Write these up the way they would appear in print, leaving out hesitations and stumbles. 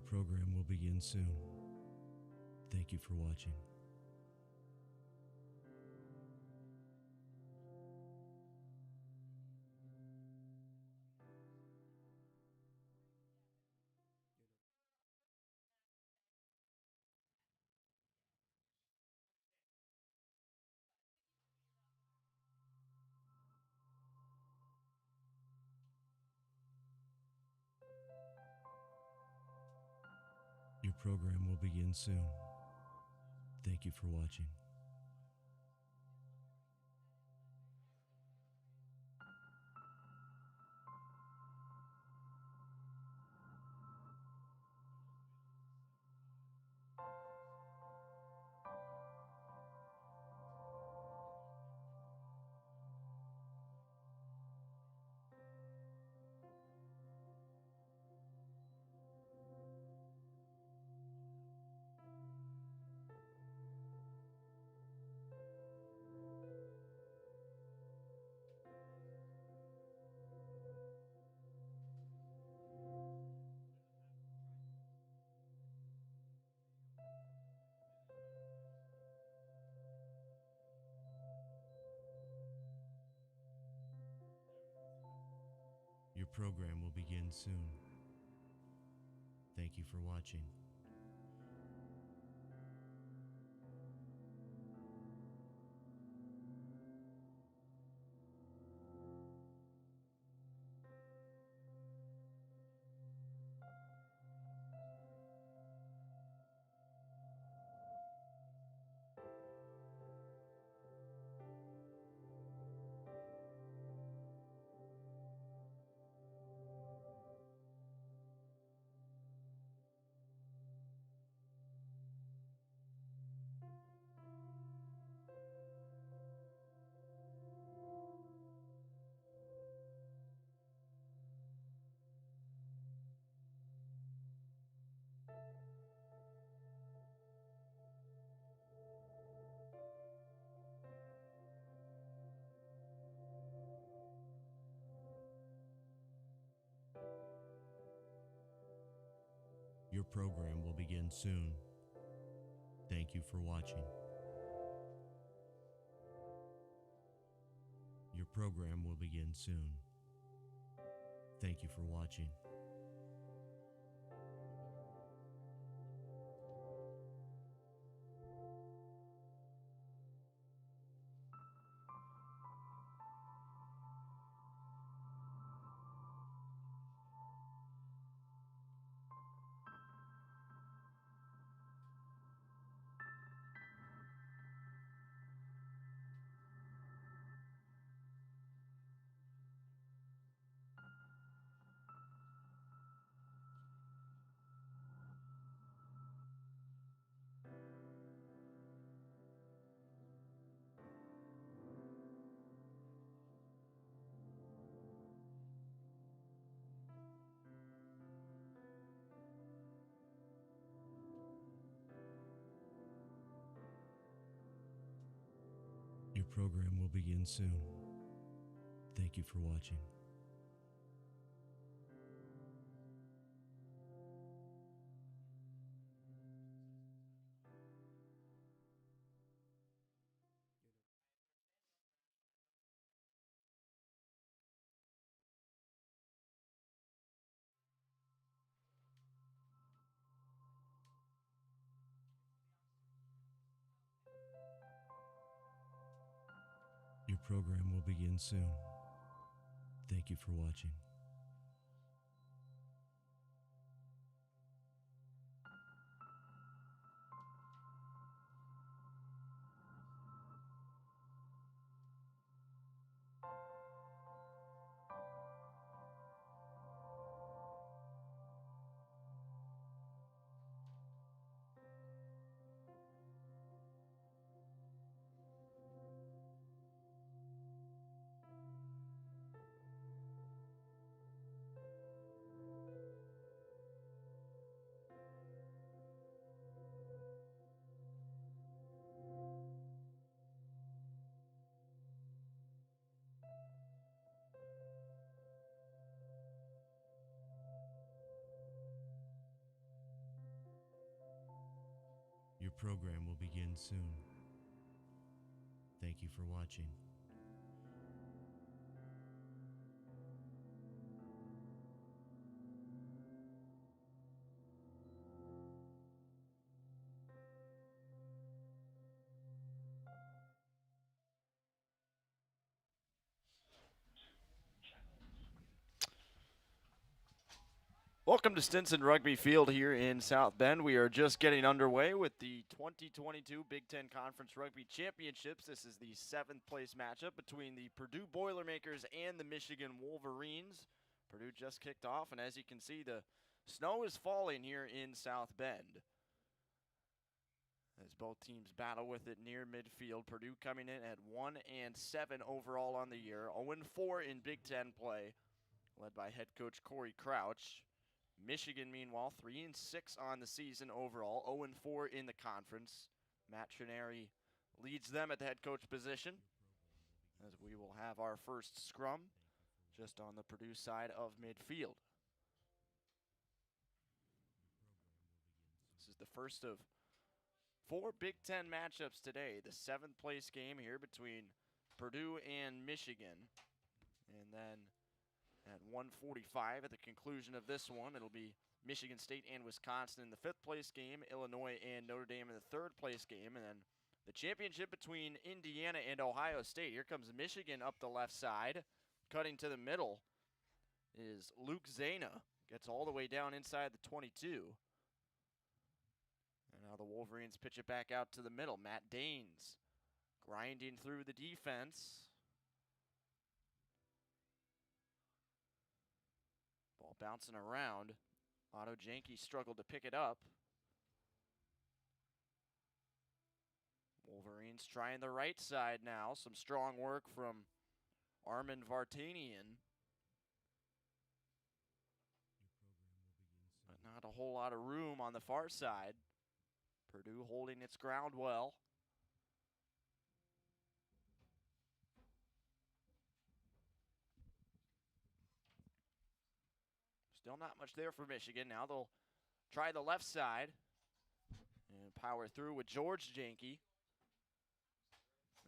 Your program will begin soon. Thank you for watching. Your program will begin soon. Thank you for watching. Your program will begin soon. Thank you for watching. Your program will begin soon. Thank you for watching. Your program will begin soon. Thank you for watching. Your program will begin soon. Thank you for watching. Your program will begin soon. Thank you for watching. program will begin soon. Thank you for watching. Welcome to Stinson Rugby Field here in South Bend. We are just getting underway with the 2022 Big Ten Conference Rugby Championships. This is the 7th place matchup between the Purdue Boilermakers and the Michigan Wolverines. Purdue just kicked off, and as you can see, the snow is falling here in South Bend as both teams battle with it near midfield. Purdue coming in at 1-7 overall on the year, 0-4 in Big Ten play, led by head coach Corey Crouch. Michigan, meanwhile, 3-6 on the season overall, 0-4 in the conference. Matt Trineri leads them at the head coach position, as we will have our first scrum just on the Purdue side of midfield. This is the first of 4 Big Ten matchups today. The 7th place game here between Purdue and Michigan. And then at 1:45 at the conclusion of this one, it'll be Michigan State and Wisconsin in the 5th place game, Illinois and Notre Dame in the 3rd place game, and then the championship between Indiana and Ohio State. Here comes Michigan up the left side. Cutting to the middle is Luke Zana. Gets all the way down inside the 22. And now the Wolverines pitch it back out to the middle. Matt Danes grinding through the defense. Ball bouncing around. Otto Janke struggled to pick it up. Wolverines trying the right side now. Some strong work from Armin Vartanian. But not a whole lot of room on the far side. Purdue holding its ground well. Still not much there for Michigan. Now they'll try the left side and power through with George Janke.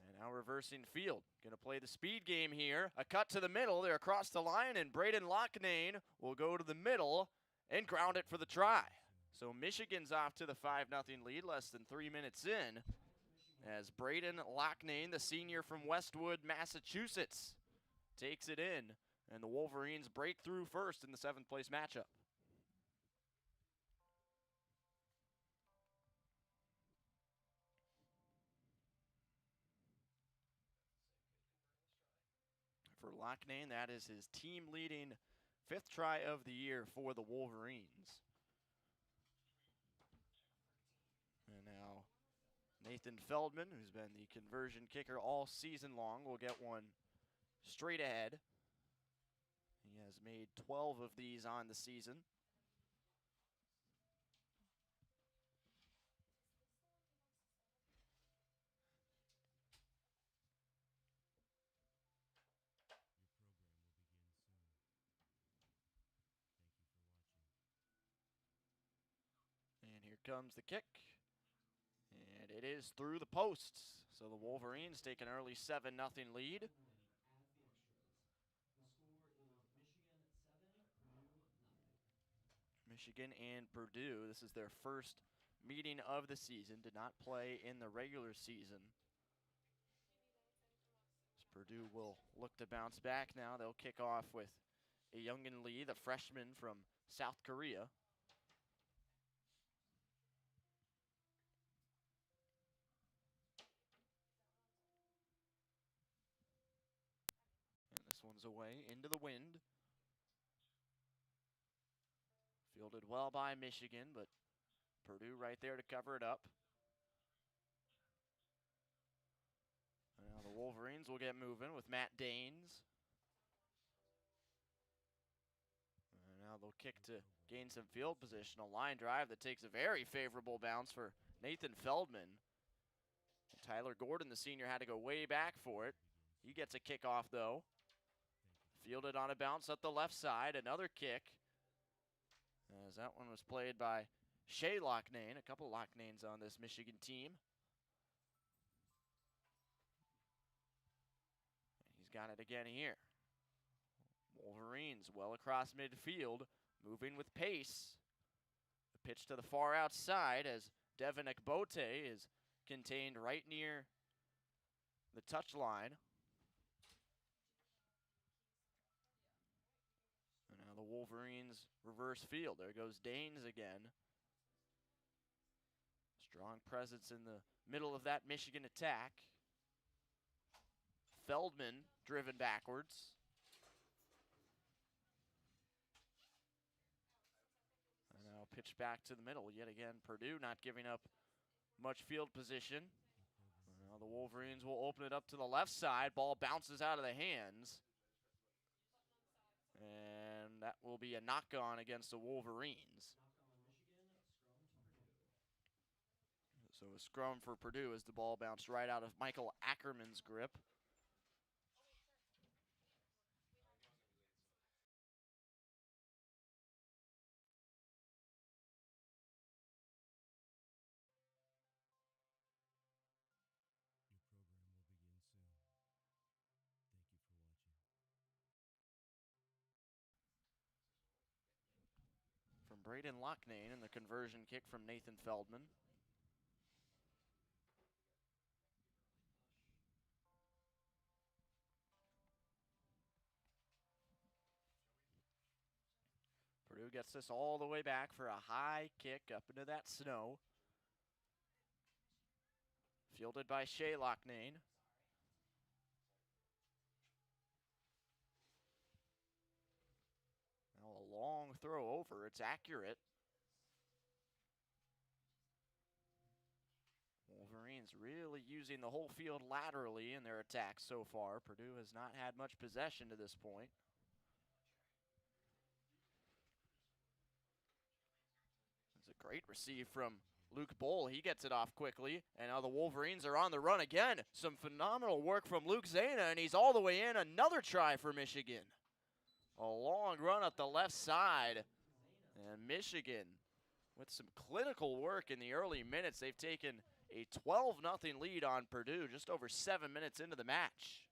And now reversing field. Going to play the speed game here. A cut to the middle. They're across the line, and Braden Loughnane will go to the middle and ground it for the try. So Michigan's off to the 5-0 lead less than 3 minutes in, as Braden Loughnane, the senior from Westwood, Massachusetts, takes it in. And the Wolverines break through first in the 7th place matchup. For Loughnane, that is his team-leading 5th try of the year for the Wolverines. And now Nathan Feldman, who's been the conversion kicker all season long, will get one straight ahead. He has made 12 of these on the season. And here comes the kick. And it is through the posts. So the Wolverines take an early 7-0 lead. Michigan and Purdue, this is their first meeting of the season. Did not play in the regular season. As Purdue will look to bounce back now. They'll kick off with a Youngin Lee, the freshman from South Korea. And this one's away into the wind. Fielded well by Michigan, but Purdue right there to cover it up. And now the Wolverines will get moving with Matt Danes. And now they'll kick to gain some field position. A line drive that takes a very favorable bounce for Nathan Feldman. And Tyler Gordon, the senior, had to go way back for it. He gets a kickoff, though. Fielded on a bounce up the left side. Another kick, as that one was played by Shea Locknane, a couple Locknanes on this Michigan team. He's got it again here. Wolverines well across midfield, moving with pace. The pitch to the far outside as Devin Ekbote is contained right near the touch line. And now the Wolverines reverse field. There goes Danes again. Strong presence in the middle of that Michigan attack. Feldman driven backwards. And now pitch back to the middle. Yet again, Purdue not giving up much field position. Now the Wolverines will open it up to the left side. Ball bounces out of the hands. And that will be a knock-on against the Wolverines. So a scrum for Purdue as the ball bounced right out of Michael Ackerman's grip. From Braden Locknane and the conversion kick from Nathan Feldman. Purdue gets this all the way back for a high kick up into that snow. Fielded by Shea Locknane. Now a long throw over. It's accurate. Wolverines really using the whole field laterally in their attack so far. Purdue has not had much possession to this point. It's a great receive from Luke Bohl. He gets it off quickly, and now the Wolverines are on the run again. Some phenomenal work from Luke Zana, and he's all the way in. Another try for Michigan. A long run up the left side, and Michigan with some clinical work in the early minutes. They've taken a 12-0 lead on Purdue just over 7 minutes into the match.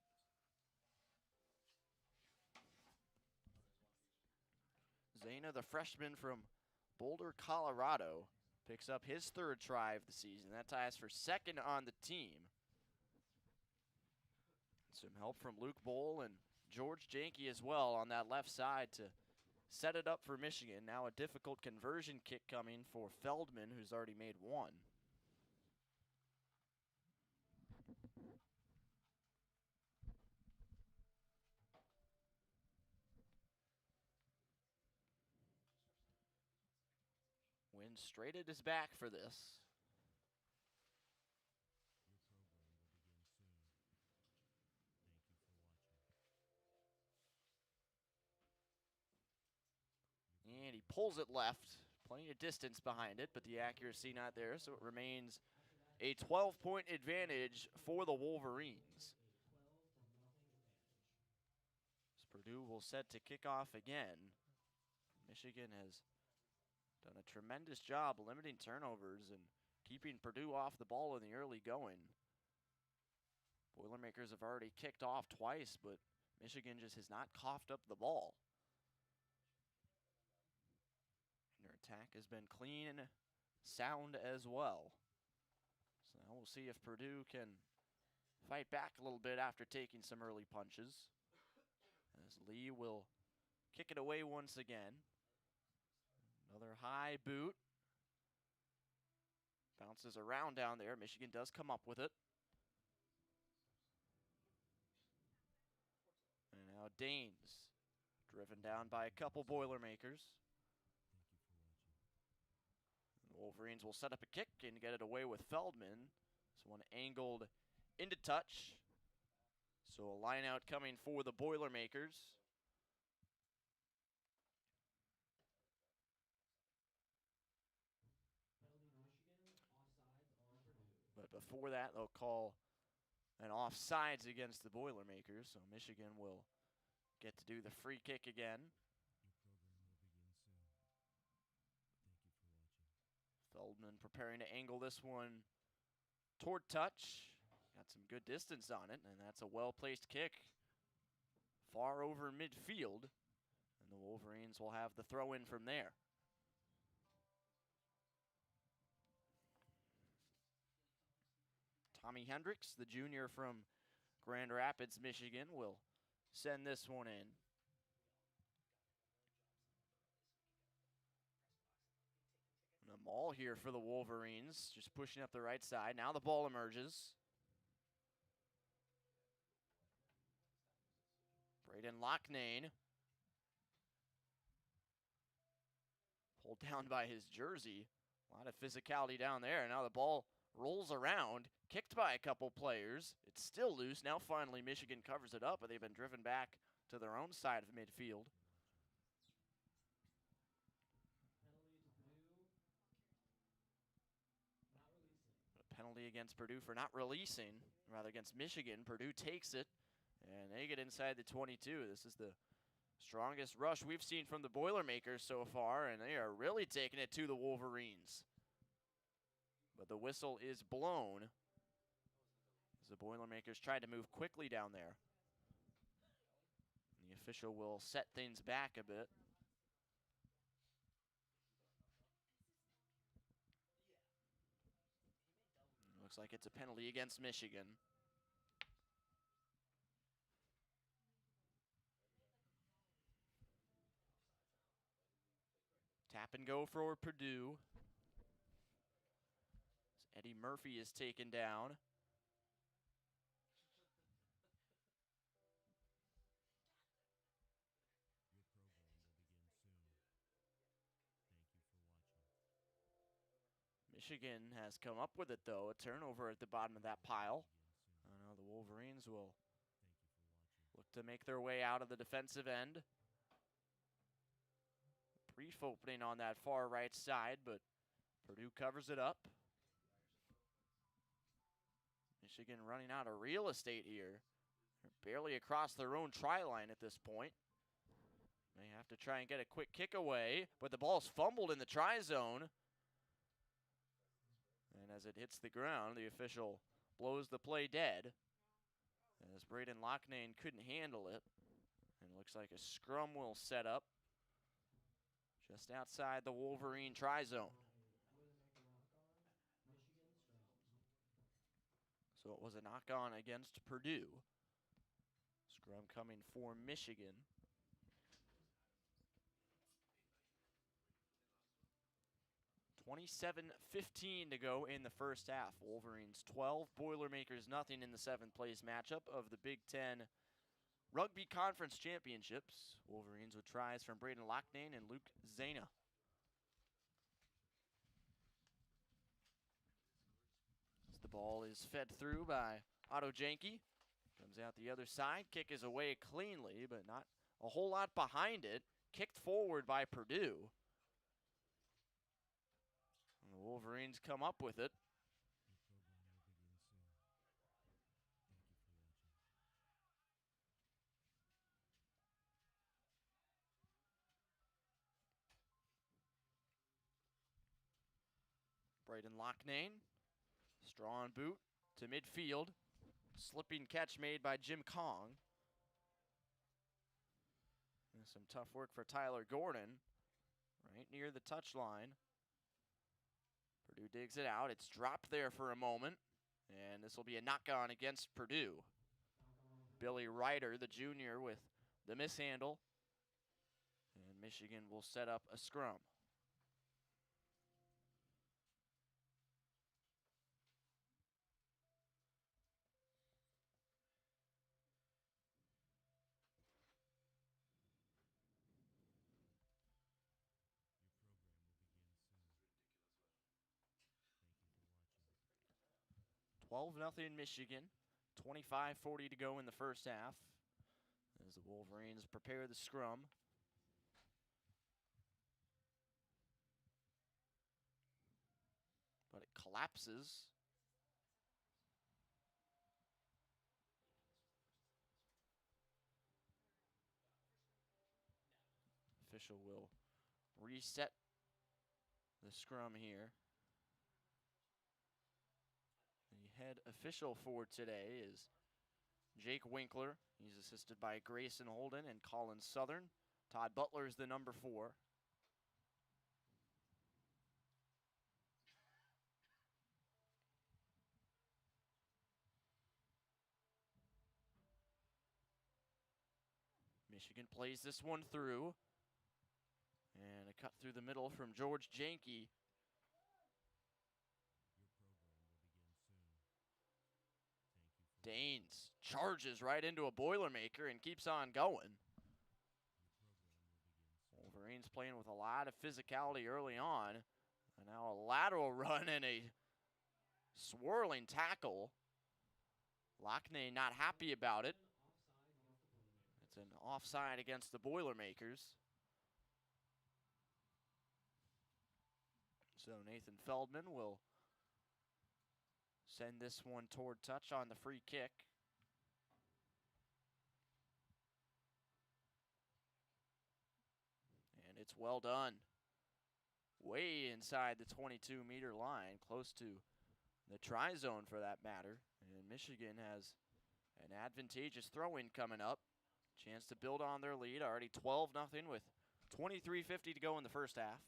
Zana, the freshman from Boulder, Colorado, picks up his third try of the season. That ties for second on the team. Some help from Luke Bohl and George Janke as well on that left side to set it up for Michigan. Now a difficult conversion kick coming for Feldman, who's already made one. Wind straight at his back for this. And he pulls it left. Plenty of distance behind it, but the accuracy not there, so it remains a 12-point advantage for the Wolverines. As Purdue will set to kick off again. Michigan has done a tremendous job limiting turnovers and keeping Purdue off the ball in the early going. Boilermakers have already kicked off twice, but Michigan just has not coughed up the ball. Their attack has been clean and sound as well. So now we'll see if Purdue can fight back a little bit after taking some early punches. As Lee will kick it away once again. Another high boot. Bounces around down there. Michigan does come up with it. And now Danes, driven down by a couple Boilermakers. The Wolverines will set up a kick and get it away with Feldman. This one angled into touch. So a line out coming for the Boilermakers. But before that, they'll call an offsides against the Boilermakers. So Michigan will get to do the free kick again. Feldman preparing to angle this one toward touch. Got some good distance on it, and that's a well-placed kick far over midfield. And the Wolverines will have the throw in from there. Tommy Hendricks, the junior from Grand Rapids, Michigan, will send this one in. And a maul here for the Wolverines, just pushing up the right side. Now the ball emerges. Braden Loughnane. Pulled down by his jersey. A lot of physicality down there. Now the ball rolls around, kicked by a couple players. It's still loose. Now finally Michigan covers it up, but they've been driven back to their own side of midfield. A penalty against Purdue for not releasing, rather against Michigan. Purdue takes it, and they get inside the 22. This is the strongest rush we've seen from the Boilermakers so far, and they are really taking it to the Wolverines. But the whistle is blown as the Boilermakers tried to move quickly down there. And the official will set things back a bit. Looks like it's a penalty against Michigan. Tap and go for Purdue. As Eddie Murphy is taken down. Michigan has come up with it, though. A turnover at the bottom of that pile. I know the Wolverines will look to make their way out of the defensive end. Brief opening on that far right side, but Purdue covers it up. Michigan running out of real estate here. They're barely across their own try line at this point. They have to try and get a quick kick away, but the ball's fumbled in the try zone. And as it hits the ground, the official blows the play dead, as Braden Loughnane couldn't handle it. And it looks like a scrum will set up just outside the Wolverine try zone. So it was a knock-on against Purdue. Scrum coming for Michigan. .27:15 to go in the first half. Wolverines 12, Boilermakers nothing in the 7th place matchup of the Big Ten Rugby Conference Championships. Wolverines with tries from Braden Loughnane and Luke Zana. As the ball is fed through by Otto Janke. Comes out the other side. Kick is away cleanly, but not a whole lot behind it. Kicked forward by Purdue. And the Wolverines come up with it. Braden Loughnane, strong boot to midfield. Slipping catch made by Jim Kong. And some tough work for Tyler Gordon, right near the touchline. Purdue digs it out. It's dropped there for a moment, and this will be a knock-on against Purdue. Billy Ryder, the junior, with the mishandle, and Michigan will set up a scrum. Twelve 0 Michigan. 25:40 to go in the first half as the Wolverines prepare the scrum. But it collapses. Official will reset the scrum here. head official for today is Jake Winkler. He's assisted by Grayson Holden and Colin Southern. Todd Butler is the number 4. Michigan plays this one through. And a cut through the middle from George Janke. Danes charges right into a Boilermaker and keeps on going. Wolverines playing with a lot of physicality early on. And now a lateral run and a swirling tackle. Lockney not happy about it. It's an offside against the Boilermakers. So Nathan Feldman will send this one toward touch on the free kick. And it's well done. Way inside the 22-meter line, close to the try zone for that matter. And Michigan has an advantageous throw-in coming up. Chance to build on their lead, already 12-0 with 23:50 to go in the first half.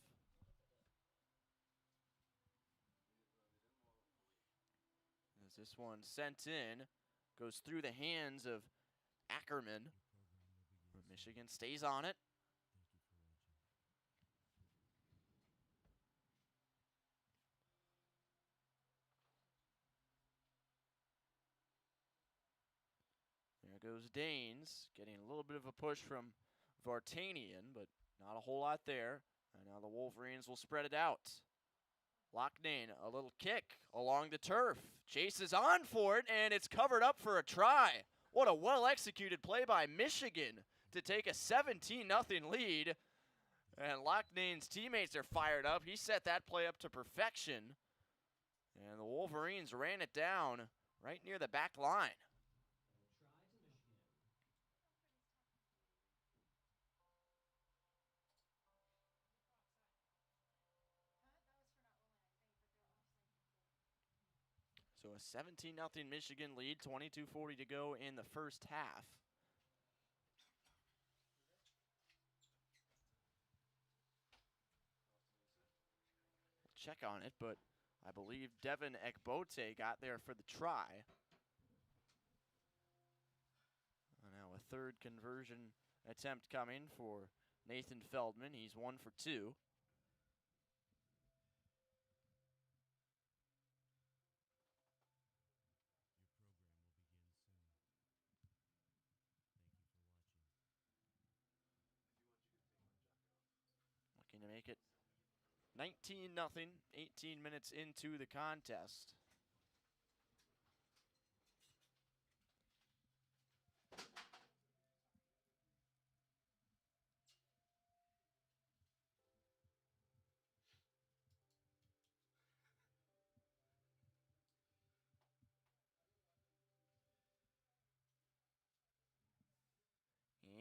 As this one sent in, goes through the hands of Ackerman. Michigan stays on it. There goes Danes, getting a little bit of a push from Vartanian, but not a whole lot there. And now the Wolverines will spread it out. Locknane, a little kick along the turf. Chases on for it, and it's covered up for a try. What a well-executed play by Michigan to take a 17-0 lead. And Locknane's teammates are fired up. He set that play up to perfection. And the Wolverines ran it down right near the back line. So a 17-0 Michigan lead, 22:40 to go in the first half. Check on it, but I believe Devin Ekbote got there for the try. Now a third conversion attempt coming for Nathan Feldman. He's 1 for 2. Looking to make it 19-0, 18 minutes into the contest.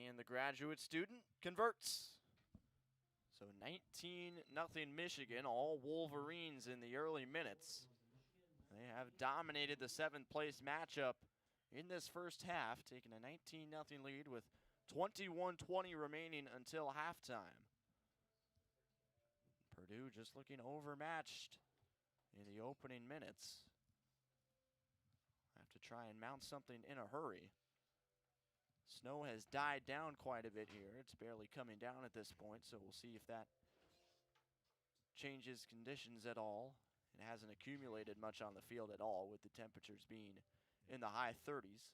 And the graduate student converts. So 19-0 Michigan, all Wolverines in the early minutes. They have dominated the 7th place matchup in this first half, taking a 19-0 lead with 21:20 remaining until halftime. Purdue just looking overmatched in the opening minutes. Have to try and mount something in a hurry. Snow has died down quite a bit here. It's barely coming down at this point, so we'll see if that changes conditions at all. It hasn't accumulated much on the field at all, with the temperatures being in the high 30s.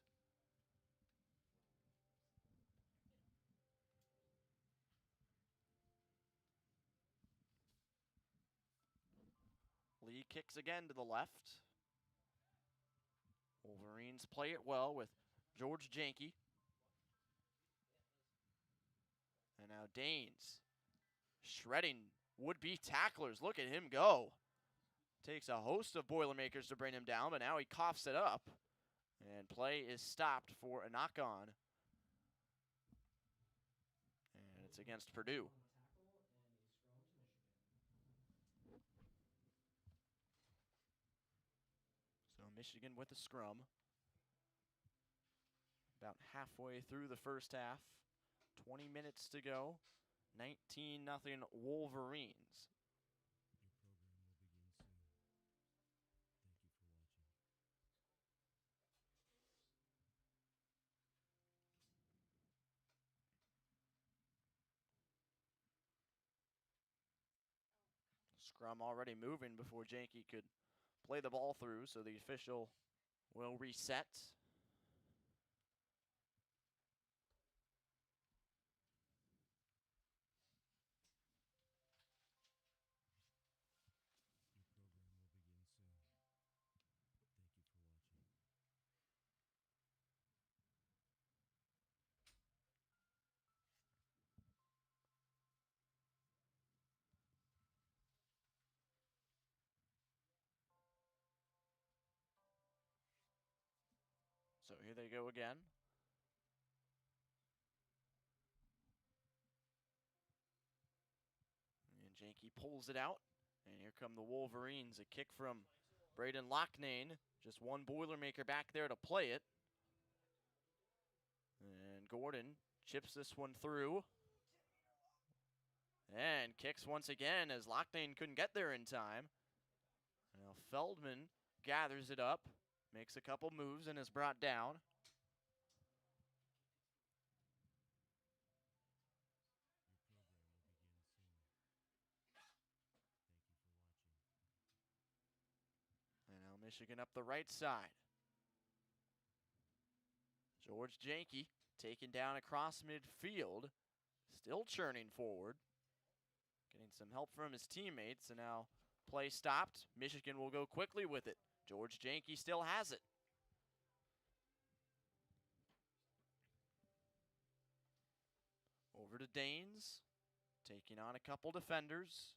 Lee kicks again to the left. Wolverines play it well with George Janke. And now Danes shredding would-be tacklers. Look at him go. Takes a host of Boilermakers to bring him down, but now he coughs it up. And play is stopped for a knock-on. And it's against Purdue. So Michigan with a scrum. About halfway through the first half. 20 minutes to go. 19-0 Wolverines. Scrum already moving before Janke could play the ball through, so the official will reset. So here they go again. And Janke pulls it out. And here come the Wolverines. A kick from Braden Locknane. Just one Boilermaker back there to play it. And Gordon chips this one through. And kicks once again as Locknane couldn't get there in time. Now Feldman gathers it up. Makes a couple moves and is brought down. And now Michigan up the right side. George Janke taken down across midfield. Still churning forward. Getting some help from his teammates. And now play stopped. Michigan will go quickly with it. George Janke still has it. Over to Danes. Taking on a couple defenders.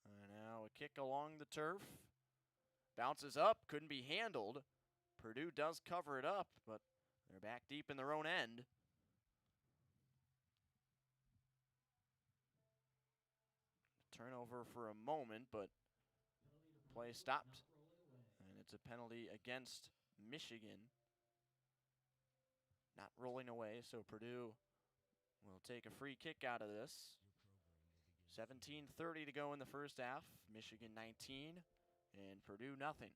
And now a kick along the turf. Bounces up. Couldn't be handled. Purdue does cover it up, but they're back deep in their own end. Turnover for a moment, but play stopped. And it's a penalty against Michigan. Not rolling away, so Purdue will take a free kick out of this. 17:30 to go in the first half. Michigan 19 and Purdue nothing.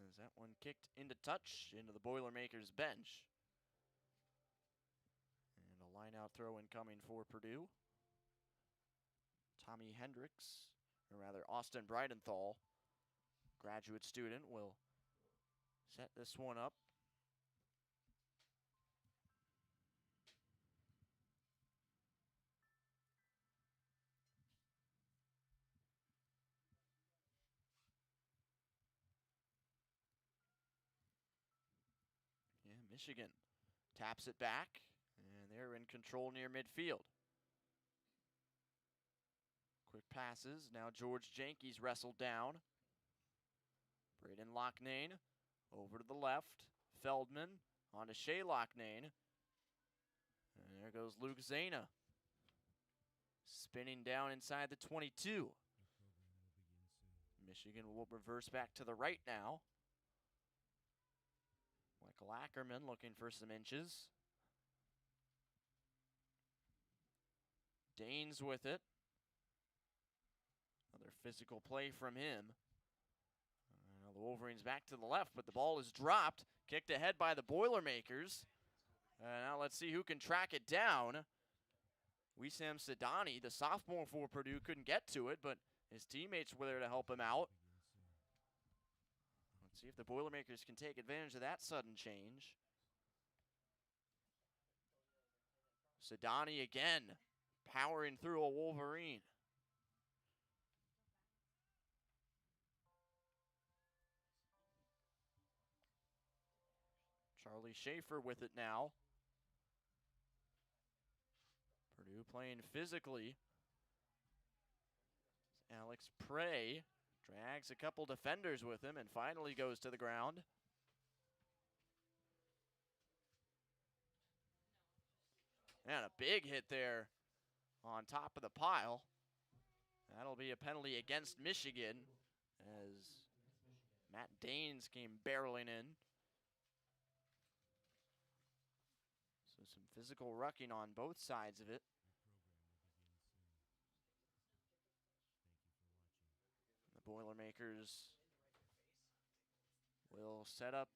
As that one kicked into touch into the Boilermakers bench. And a line-out throw incoming for Purdue. Tommy Hendricks, or rather Austin Bridenthal, graduate student, will set this one up. Yeah, Michigan taps it back, and they're in control near midfield. Quick passes. Now George Janke's wrestled down. Braden Locknane over to the left. Feldman on to Shea Locknane. And there goes Luke Zana. Spinning down inside the 22. Michigan will reverse back to the right now. Michael Ackerman looking for some inches. Danes with it. Another physical play from him. Now the Wolverines back to the left, but the ball is dropped. Kicked ahead by the Boilermakers. Now let's see who can track it down. Wissam Sidani, the sophomore for Purdue, couldn't get to it, but his teammates were there to help him out. Let's see if the Boilermakers can take advantage of that sudden change. Sidani again, powering through a Wolverine. Charlie Schaefer with it now. Purdue playing physically. Alex Prey drags a couple defenders with him and finally goes to the ground. And a big hit there on top of the pile. That'll be a penalty against Michigan as Matt Danes came barreling in. So some physical rucking on both sides of it. The Boilermakers will set up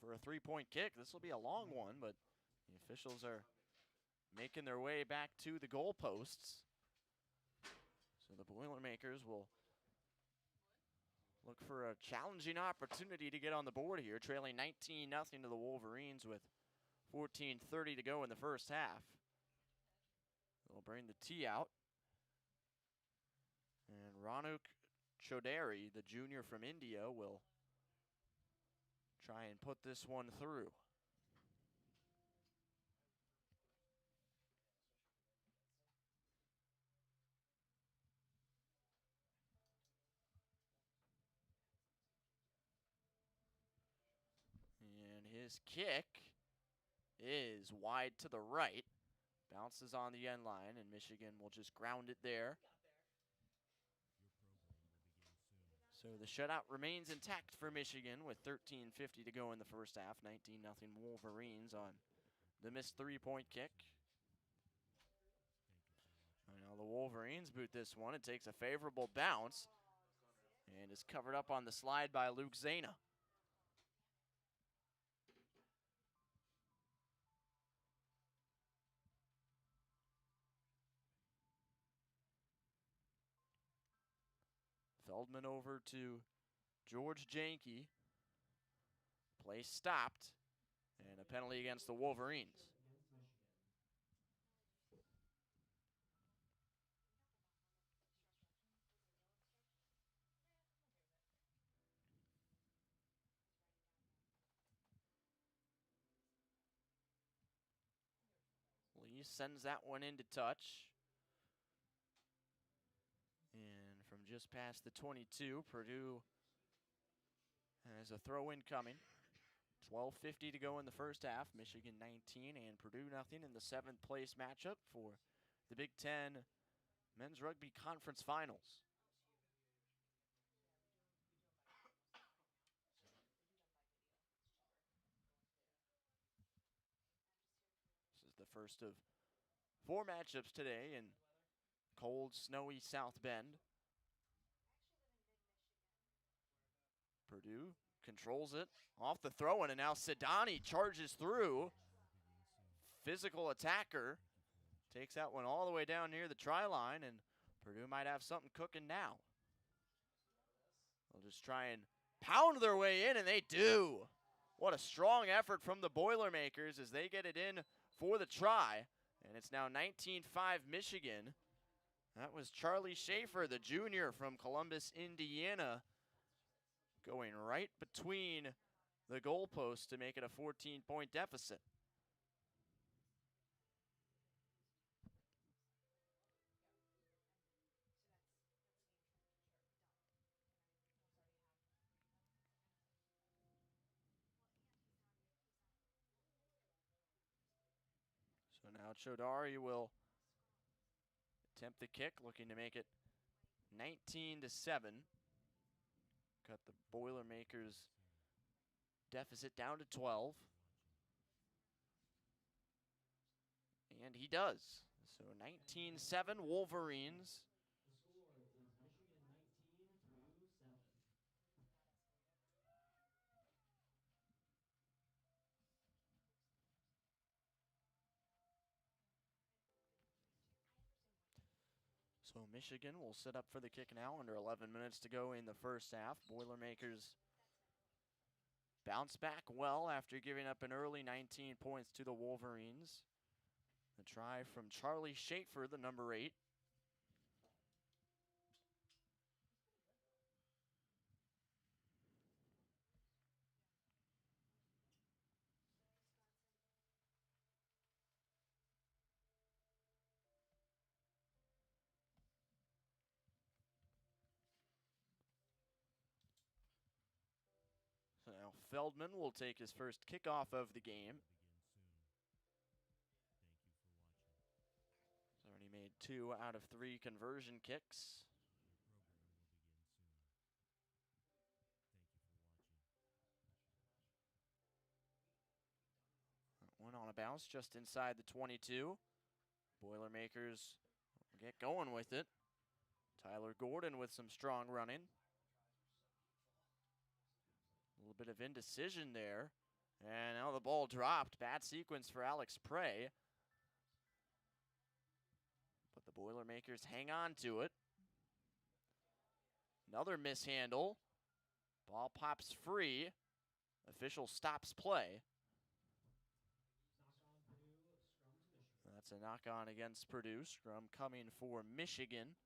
for a three-point kick. This will be a long one, but the officials are making their way back to the goalposts. So the Boilermakers will look for a challenging opportunity to get on the board here, trailing 19-0 to the Wolverines with 14:30 to go in the first half. They'll bring the tee out. And Ranuk Chaudhary, the junior from India, will try and put this one through. And his kick is wide to the right. Bounces on the end line, and Michigan will just ground it there. So the shutout remains intact for Michigan with 13:50 to go in the first half. 19-0 Wolverines on the missed three-point kick. And now the Wolverines boot this one. It takes a favorable bounce and is covered up on the slide by Luke Zana. Feldman over to George Janke. Play stopped, and a penalty against the Wolverines. Lee sends that one into touch. And from just past the 22, Purdue has a throw-in coming. 12:50 to go in the first half. Michigan 19 and Purdue nothing in the 7th place matchup for the Big Ten Men's Rugby Conference Finals. This is the first of 4 matchups today in cold, snowy South Bend. Purdue controls it off the throw-in, and now Sidani charges through. Physical attacker takes that one all the way down near the try line, and Purdue might have something cooking now. They'll just try and pound their way in, and they do. What a strong effort from the Boilermakers as they get it in for the try, and it's now 19-5 Michigan. That was Charlie Schaefer, the junior from Columbus, Indiana, going right between the goalposts to make it a 14-point deficit. So now Chaudhary will attempt the kick, looking to make it 19-7. Cut the Boilermakers deficit down to 12. And he does. So 19-7 Wolverines. So Michigan will set up for the kick now, under 11 minutes to go in the first half. Boilermakers bounce back well after giving up an early 19 points to the Wolverines. The try from Charlie Schaefer, the number 8. So now Feldman will take his first kickoff of the game. He's already made 2 out of 3 conversion kicks. One on a bounce just inside the 22. Boilermakers get going with it. Tyler Gordon with some strong running. A little bit of indecision there. And now the ball dropped. Bad sequence for Alex Prey. But the Boilermakers hang on to it. Another mishandle. Ball pops free. Official stops play. That's a knock-on against Purdue. Scrum coming for Michigan.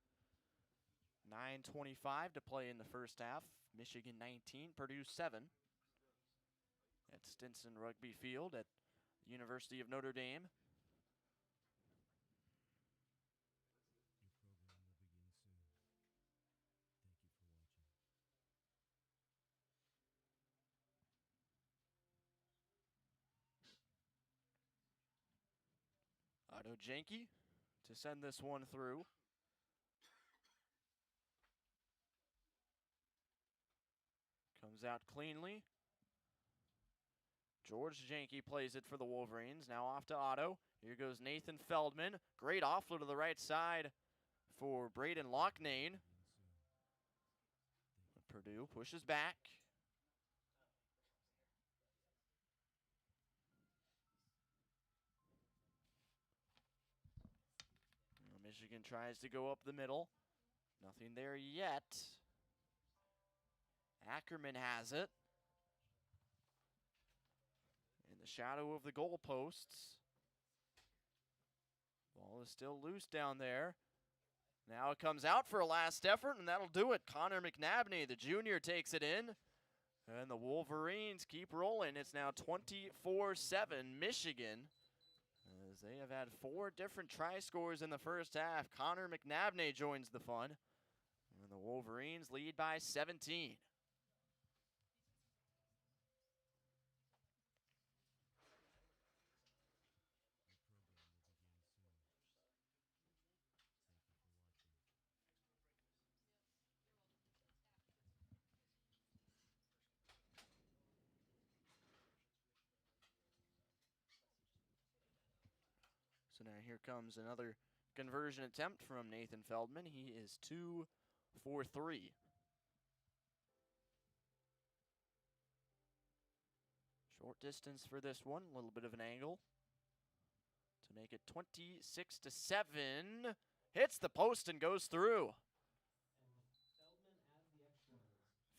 9:25 to play in the first half. Michigan 19, Purdue 7. At Stinson Rugby Field at the University of Notre Dame. Otto Janke to send this one through. Comes out cleanly. George Janke plays it for the Wolverines. Now off to Otto. Here goes Nathan Feldman. Great offload to the right side for Braden Loughnane. Purdue pushes back. Michigan tries to go up the middle. Nothing there yet. Ackerman has it. In the shadow of the goalposts. Ball is still loose down there. Now it comes out for a last effort, and that'll do it. Connor McNabney, the junior, takes it in. And the Wolverines keep rolling. It's now 24-7 Michigan. As they have had 4 different try scores in the first half. Connor McNabney joins the fun. And the Wolverines lead by 17. So now here comes another conversion attempt from Nathan Feldman. He is 2 for 3. Short distance for this one, a little bit of an angle to make it 26-7. Hits the post and goes through.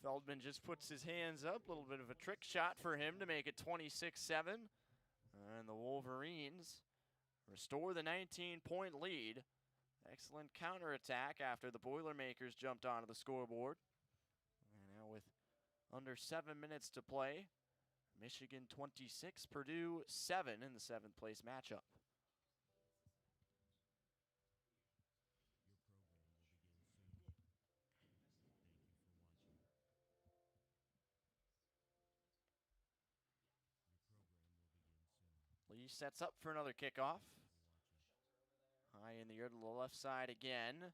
Feldman just puts his hands up, a little bit of a trick shot for him to make it 26-7. And the Wolverines restore the 19-point lead. Excellent counterattack after the Boilermakers jumped onto the scoreboard. And now with under 7 minutes to play, Michigan 26, Purdue 7 in the 7th place matchup. Lee sets up for another kickoff. High in the air to the left side again.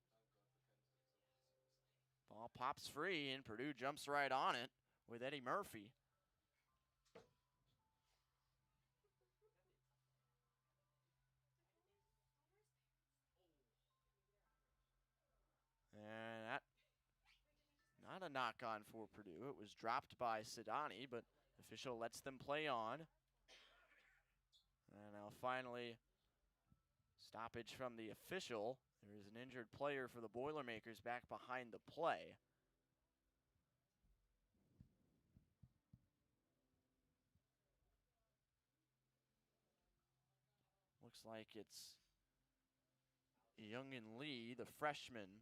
Ball pops free, and Purdue jumps right on it with Eddie Murphy. And that, not a knock-on for Purdue. It was dropped by Sidani, but official lets them play on. And now finally, stoppage from the official. There is an injured player for the Boilermakers back behind the play. Looks like it's Youngin Lee, the freshman.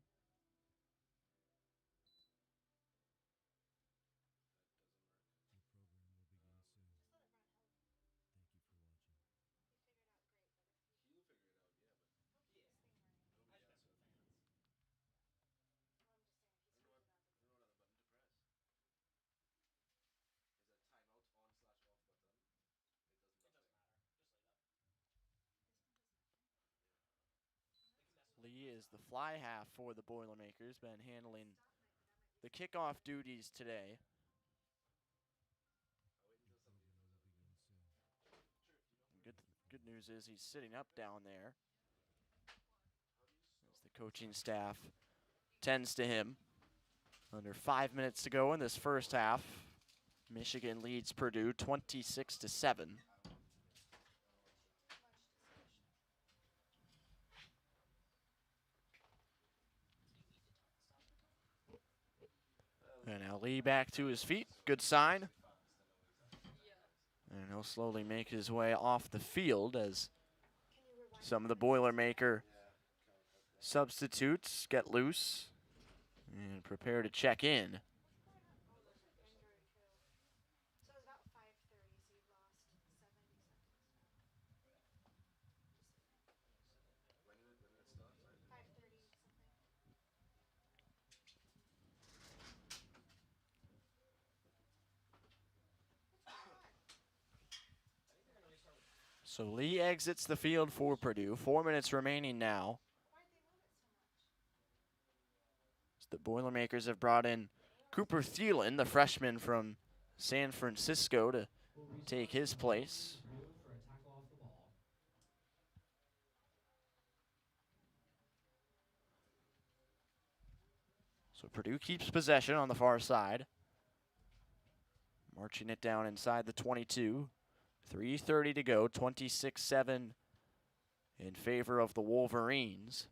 Lee is the fly half for the Boilermakers, been handling the kickoff duties today. Good news is he's sitting up down there as the coaching staff tends to him. Under 5 minutes to go in this first half. Michigan leads Purdue 26-7. And now Lee back to his feet. Good sign. And he'll slowly make his way off the field as some of the Boilermaker substitutes get loose and prepare to check in. So Lee exits the field for Purdue. 4 minutes remaining now. The Boilermakers have brought in Cooper Thielen, the freshman from San Francisco, to take his place. So Purdue keeps possession on the far side. Marching it down inside the 22. 3:30 to go, 26-7 in favor of the Wolverines.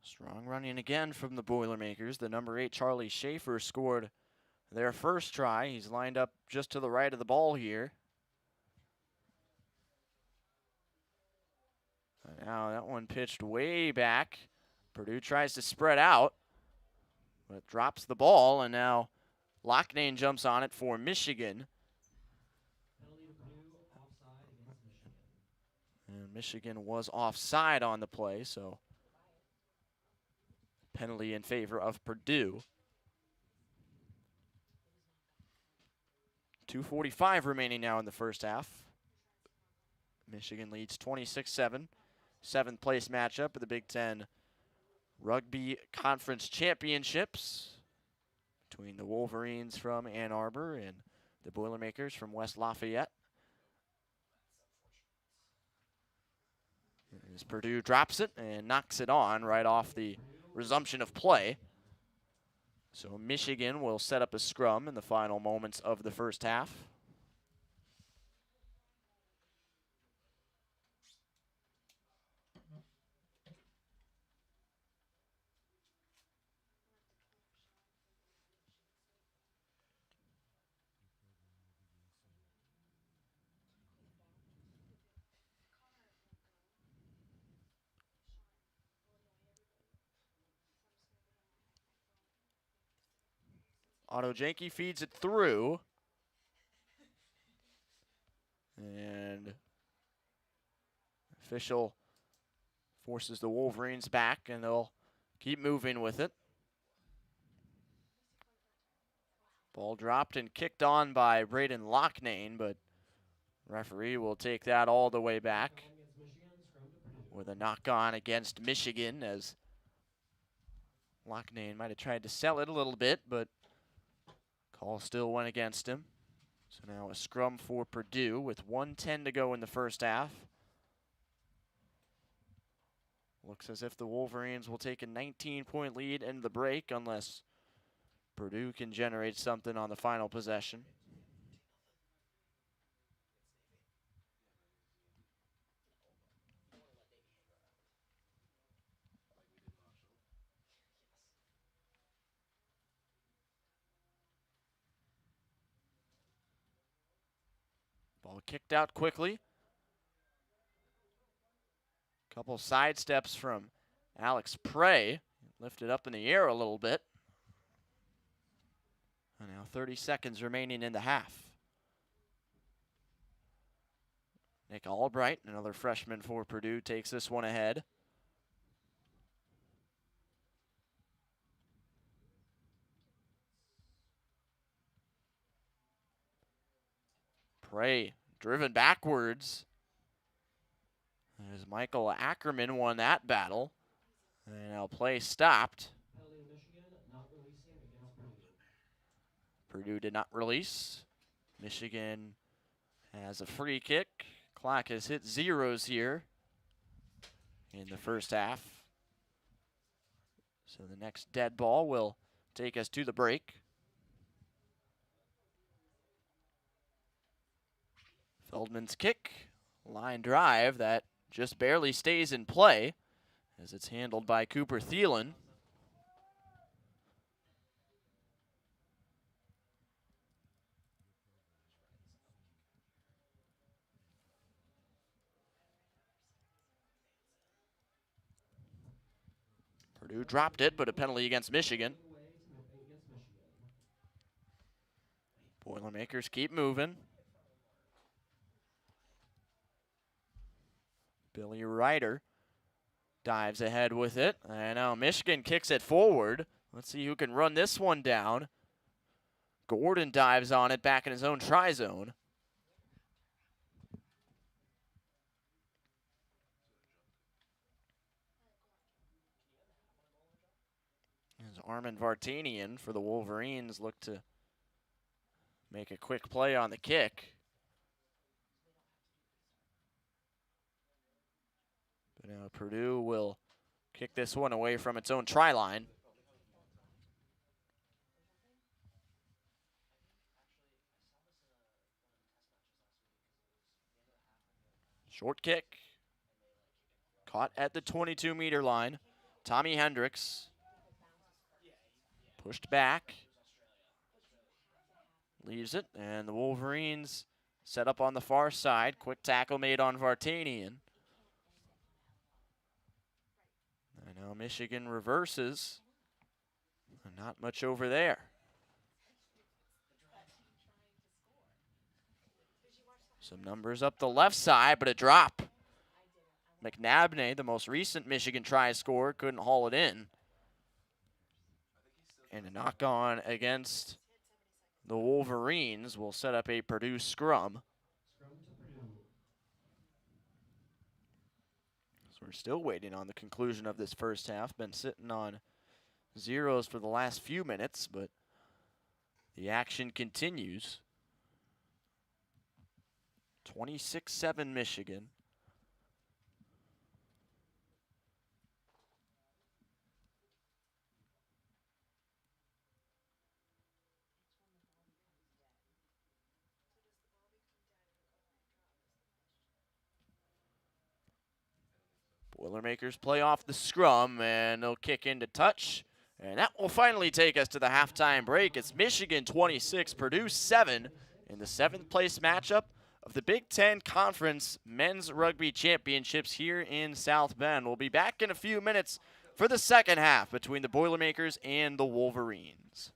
Strong running again from the Boilermakers. The number 8, Charlie Schaefer, scored their first try. He's lined up just to the right of the ball here. And now that one pitched way back. Purdue tries to spread out, but drops the ball, and now Locknane jumps on it for Michigan. And Michigan was offside on the play, so penalty in favor of Purdue. 2:45 remaining now in the first half. Michigan leads 26-7. 7th place matchup of the Big Ten Rugby Conference Championships between the Wolverines from Ann Arbor and the Boilermakers from West Lafayette. As Purdue drops it and knocks it on right off the resumption of play. So Michigan will set up a scrum in the final moments of the first half. Otto Janke feeds it through. And official forces the Wolverines back, and they'll keep moving with it. Ball dropped and kicked on by Braden Locknane, but referee will take that all the way back with a knock-on against Michigan, as Locknane might have tried to sell it a little bit, but call still went against him. So now a scrum for Purdue with 1:10 to go in the first half. Looks as if the Wolverines will take a 19-point lead into the break unless Purdue can generate something on the final possession. Ball kicked out quickly. Couple side steps from Alex Prey. Lifted up in the air a little bit. And now 30 seconds remaining in the half. Nick Albright, another freshman for Purdue, takes this one ahead. Prey driven backwards. As Michael Ackerman won that battle. And now play stopped. Purdue did not release. Michigan has a free kick. Clock has hit zeros here in the first half. So the next dead ball will take us to the break. Feldman's kick, line drive that just barely stays in play as it's handled by Cooper Thielen. Purdue dropped it, but a penalty against Michigan. Boilermakers keep moving. Billy Ryder dives ahead with it. And now Michigan kicks it forward. Let's see who can run this one down. Gordon dives on it back in his own try zone. As Armin Vartanian for the Wolverines look to make a quick play on the kick. But now Purdue will kick this one away from its own try line. Short kick. Caught at the 22-meter line. Tommy Hendricks. Pushed back. Leaves it, and the Wolverines set up on the far side. Quick tackle made on Vartanian. And now Michigan reverses. Not much over there. Some numbers up the left side, but a drop. McNabney, the most recent Michigan try scorer, couldn't haul it in. And a knock on against the Wolverines will set up a Purdue scrum. So we're still waiting on the conclusion of this first half. Been sitting on zeros for the last few minutes, but the action continues. 26-7 Michigan. Boilermakers play off the scrum, and they'll kick into touch. And that will finally take us to the halftime break. It's Michigan 26, Purdue 7 in the 7th place matchup of the Big Ten Conference Men's Rugby Championships here in South Bend. We'll be back in a few minutes for the second half between the Boilermakers and the Wolverines.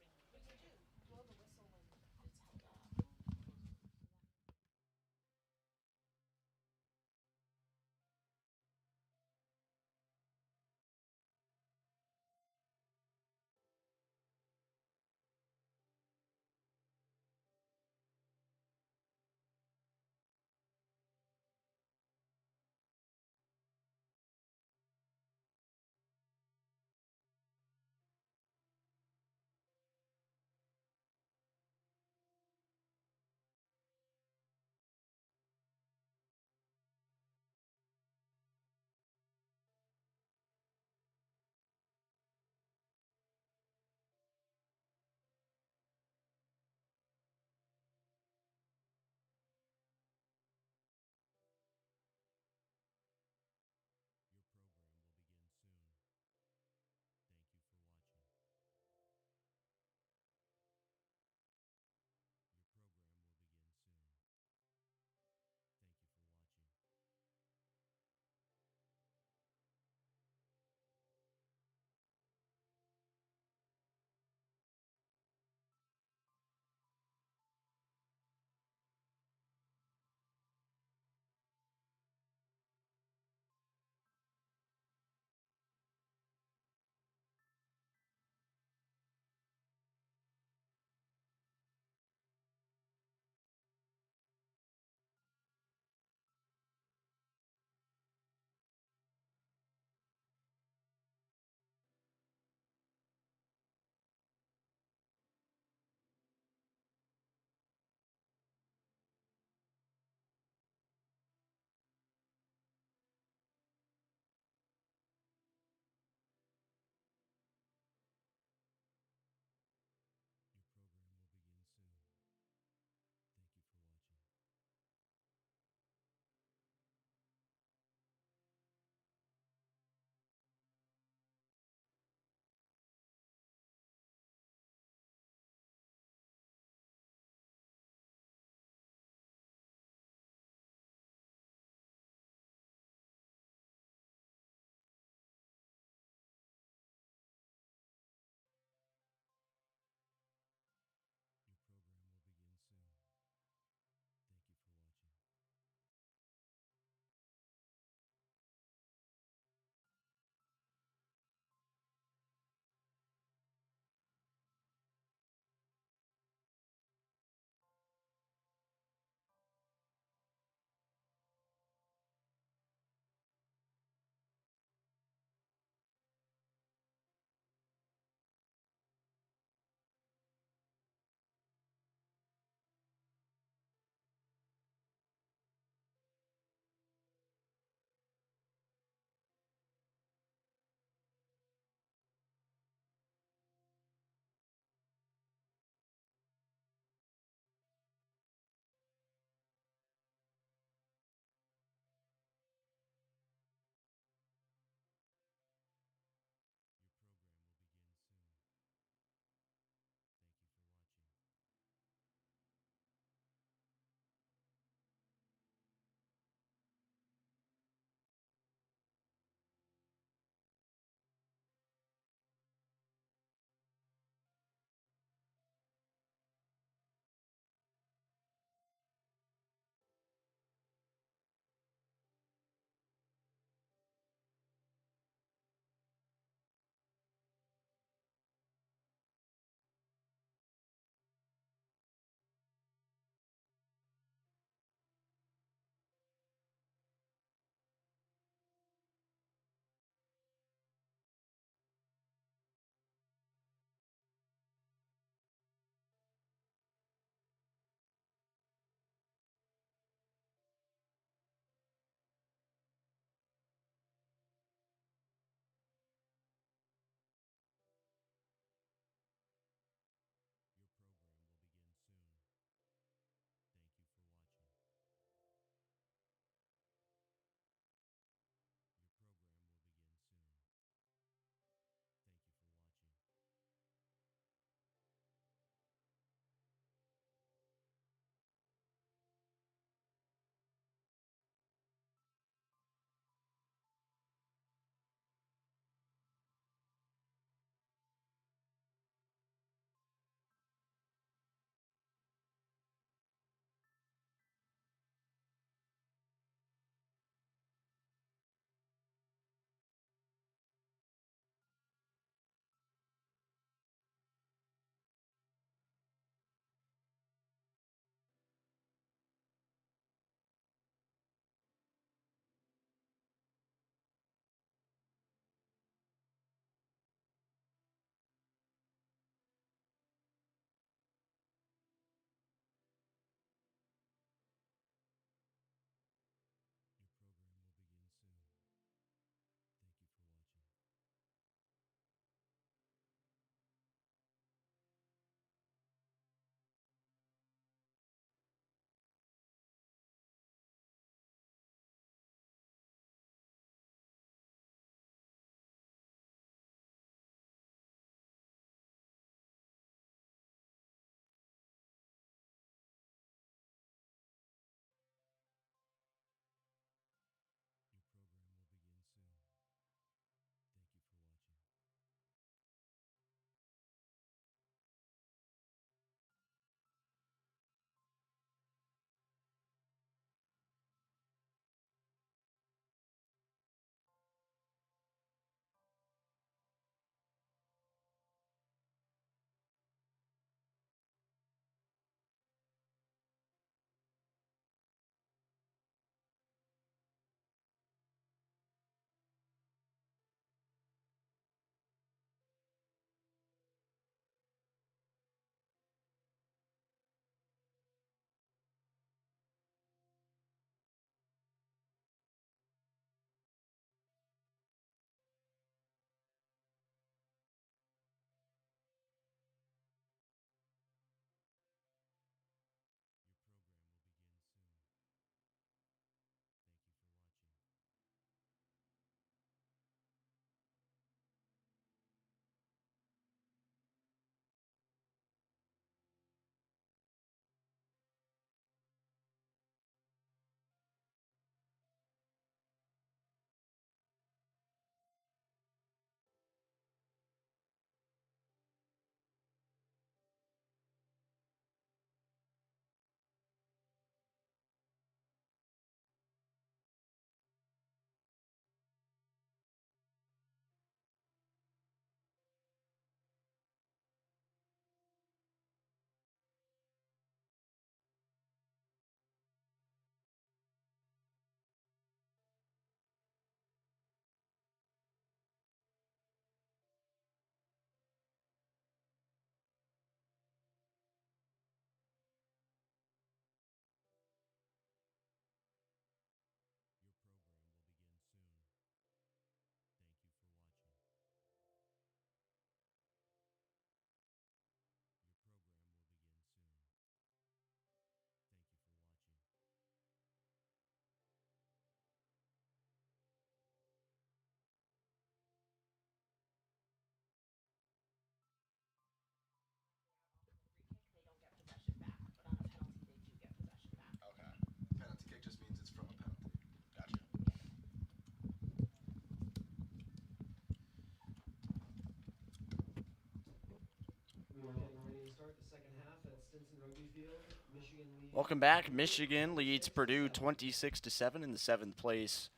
Welcome back. Michigan leads Purdue 26-7 in the 7th place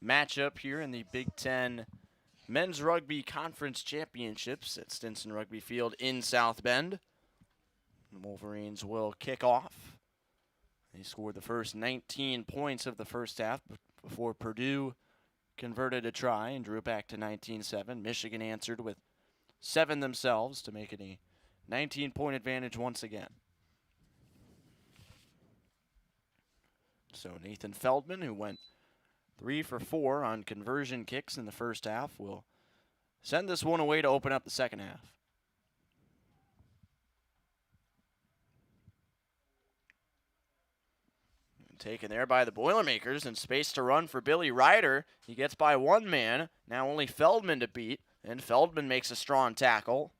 matchup here in the Big Ten Men's Rugby Conference Championships at Stinson Rugby Field in South Bend. The Wolverines will kick off. They scored the first 19 points of the first half before Purdue converted a try and drew it back to 19-7. Michigan answered with 7 themselves to make it a 19-point advantage once again. So Nathan Feldman, who went 3 for 4 on conversion kicks in the first half, will send this one away to open up the second half. Taken there by the Boilermakers and space to run for Billy Ryder. He gets by one man. Now only Feldman to beat, and Feldman makes a strong tackle.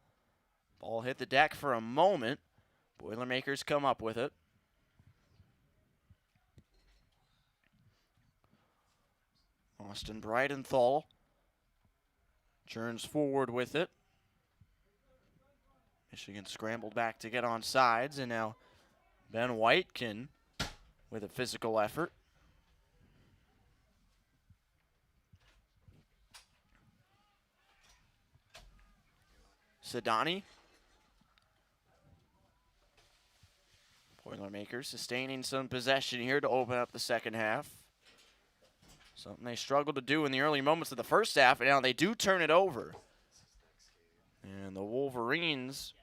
Ball hit the deck for a moment. Boilermakers come up with it. Austin Breidenthal churns forward with it. Michigan scrambled back to get on sides, and now Ben Whitekin with a physical effort. Sedani. Boilermakers sustaining some possession here to open up the second half. Something they struggled to do in the early moments of the first half, and now they do turn it over. And the Wolverines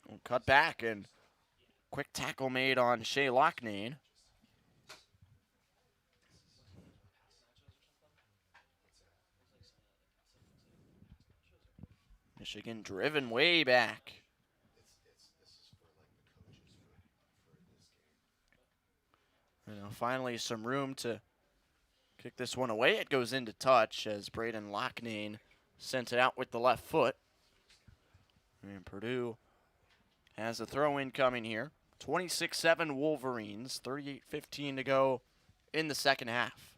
will cut back, and quick tackle made on Shea Locknane. Michigan driven way back. And now finally some room to kick this one away. It goes into touch as Braden Locknane sent it out with the left foot. And Purdue has a throw-in coming here. 26-7 Wolverines, 38-15 to go in the second half.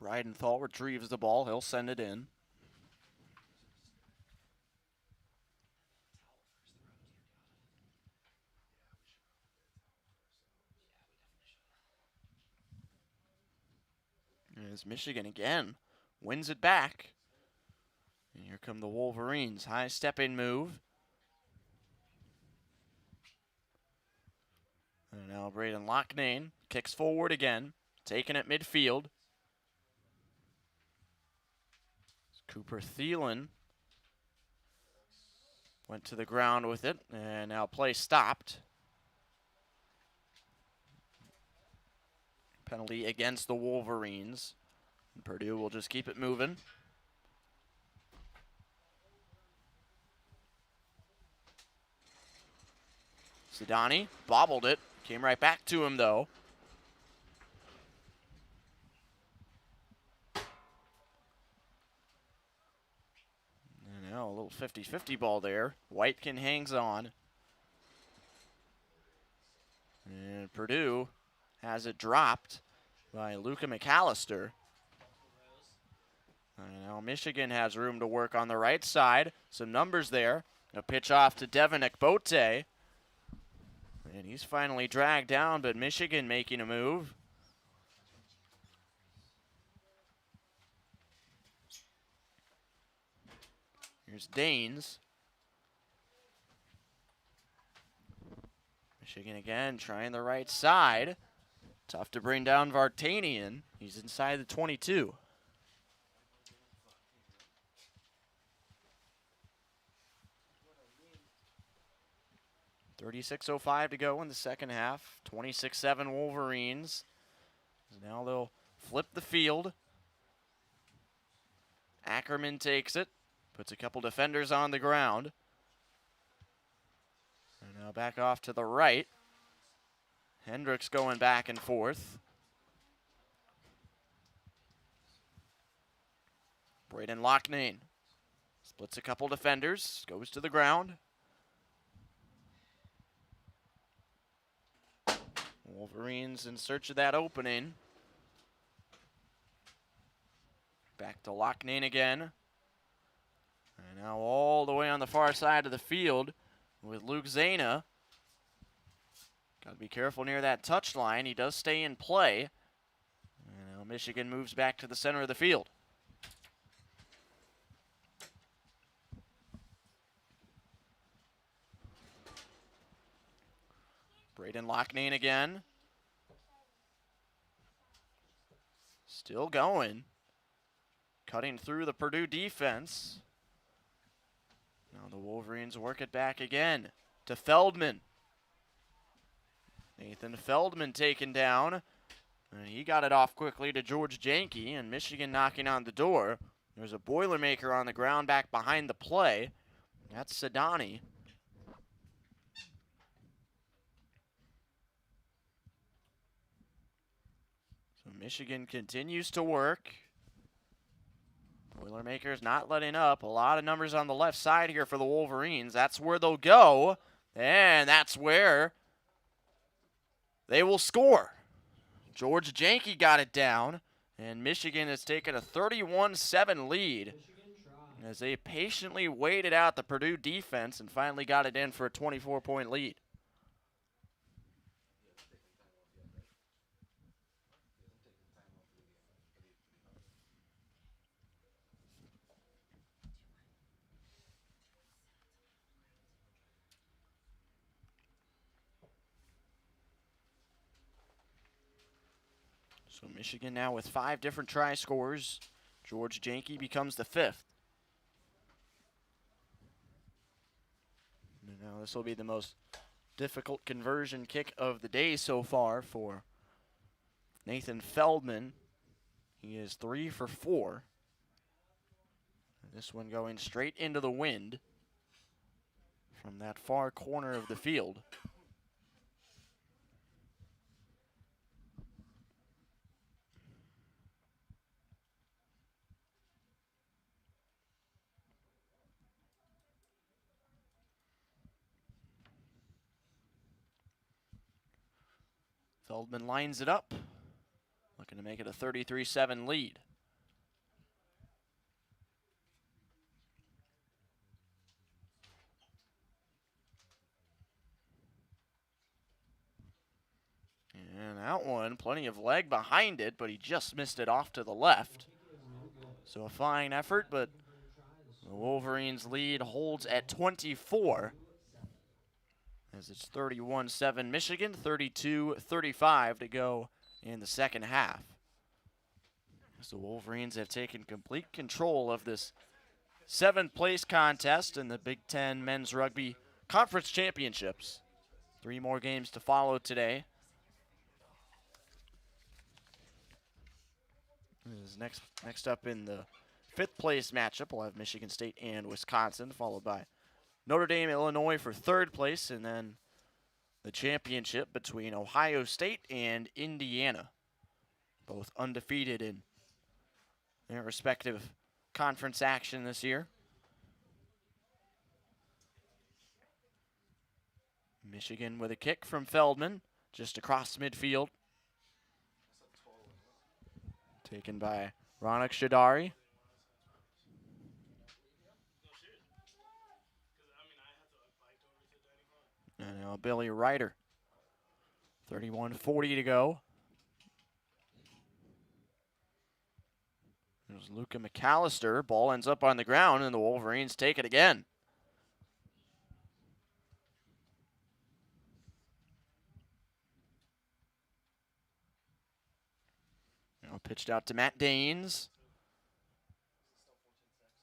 Breidenthal retrieves the ball. He'll send it in. As Michigan again wins it back. And here come the Wolverines. High step-in move. And now Braden Locknane kicks forward again. Taken at midfield. Cooper Thielen went to the ground with it. And now play stopped. Penalty against the Wolverines. Purdue will just keep it moving. Sedani bobbled it. Came right back to him, though. And now a little 50-50 ball there. Whitekin hangs on. And Purdue has it dropped by Luca McAllister. And now Michigan has room to work on the right side. Some numbers there. A pitch off to Devin Ekbote. And he's finally dragged down, but Michigan making a move. Here's Danes. Michigan again trying the right side. Tough to bring down Vartanian. He's inside the 22. .36:05 to go in the second half. 26-7 Wolverines. Now they'll flip the field. Ackerman takes it. Puts a couple defenders on the ground. And now back off to the right. Hendricks going back and forth. Braden Locknane splits a couple defenders. Goes to the ground. Wolverines in search of that opening. Back to Loughnane again. And now all the way on the far side of the field with Luke Zana. Got to be careful near that touchline. He does stay in play. And now Michigan moves back to the center of the field. Braden Loughnane again. Still going. Cutting through the Purdue defense. Now the Wolverines work it back again to Feldman. Nathan Feldman taken down. And he got it off quickly to George Janke, and Michigan knocking on the door. There's a Boilermaker on the ground back behind the play. That's Sedani. So Michigan continues to work. Boilermakers not letting up. A lot of numbers on the left side here for the Wolverines. That's where they'll go, and that's where they will score. George Janke got it down, and Michigan has taken a 31-7 lead as they patiently waited out the Purdue defense and finally got it in for a 24-point lead. So Michigan now with 5 different try scores. George Janke becomes the 5th. And now this will be the most difficult conversion kick of the day so far for Nathan Feldman. He is 3 for 4. And this one going straight into the wind from that far corner of the field. Feldman lines it up, looking to make it a 33-7 lead. And that one, plenty of leg behind it, but he just missed it off to the left. So a fine effort, but the Wolverines' lead holds at 24. As it's 31-7 Michigan, 32-35 to go in the second half. As the Wolverines have taken complete control of this 7th place contest in the Big Ten Men's Rugby Conference Championships. 3 more games to follow today. Next up in the 5th place matchup, we'll have Michigan State and Wisconsin, followed by Notre Dame, Illinois for 3rd place, and then the championship between Ohio State and Indiana. Both undefeated in their respective conference action this year. Michigan with a kick from Feldman, just across midfield. Taken by Ronak Shadari. And now Billy Ryder. 31:40 to go. There's Luca McAllister. Ball ends up on the ground, and the Wolverines take it again. Now pitched out to Matt Daines.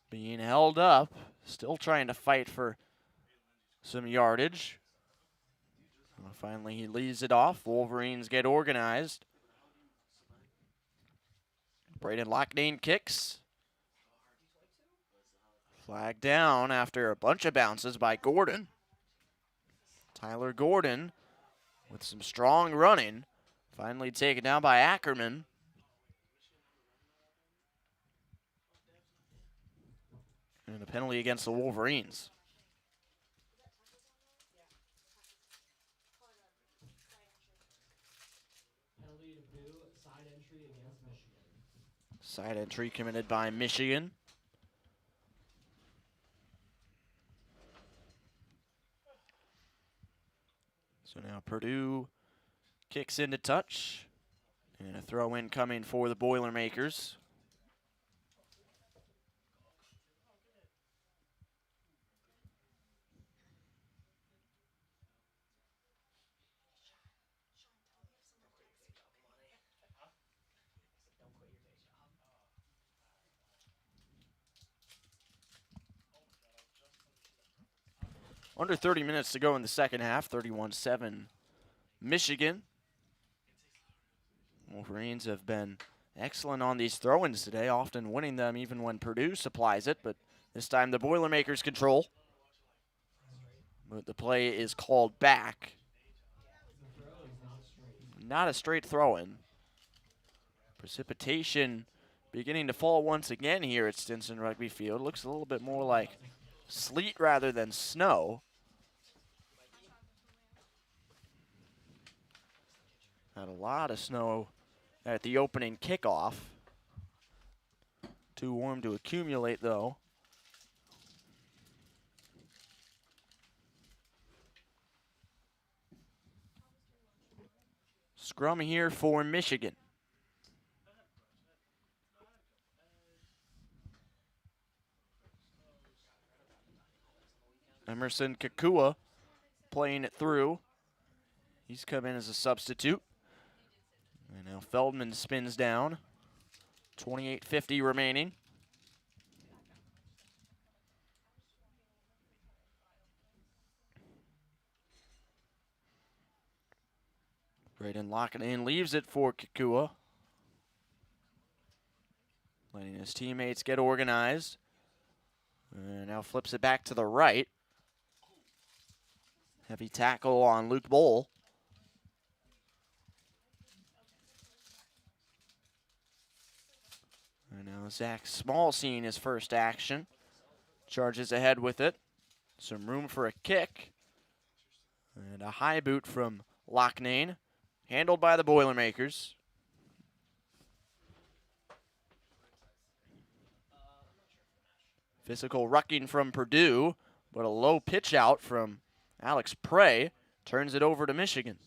Being held up. Still trying to fight for some yardage. Finally, he leads it off. Wolverines get organized. Braden Loughnane kicks. Flag down after a bunch of bounces by Gordon. Tyler Gordon with some strong running. Finally taken down by Ackerman. And a penalty against the Wolverines. Side entry committed by Michigan. So now Purdue kicks into touch. And a throw in coming for the Boilermakers. Under 30 minutes to go in the second half, 31-7 Michigan. Wolverines have been excellent on these throw-ins today, often winning them even when Purdue supplies it, but this time the Boilermakers control. But the play is called back. Not a straight throw-in. Precipitation beginning to fall once again here at Stinson Rugby Field. Looks a little bit more like sleet rather than snow. Had a lot of snow at the opening kickoff. Too warm to accumulate, though. Scrum here for Michigan. Emerson Kakua playing it through. He's come in as a substitute. And now Feldman spins down. 28:50 remaining. Braden Lockett leaves it for Kakua. Letting his teammates get organized. And now flips it back to the right. Heavy tackle on Luke Bowl. And now Zach Small seeing his first action. Charges ahead with it. Some room for a kick. And a high boot from Locknane. Handled by the Boilermakers. Physical rucking from Purdue, but a low pitch out from Alex Prey turns it over to Michigan.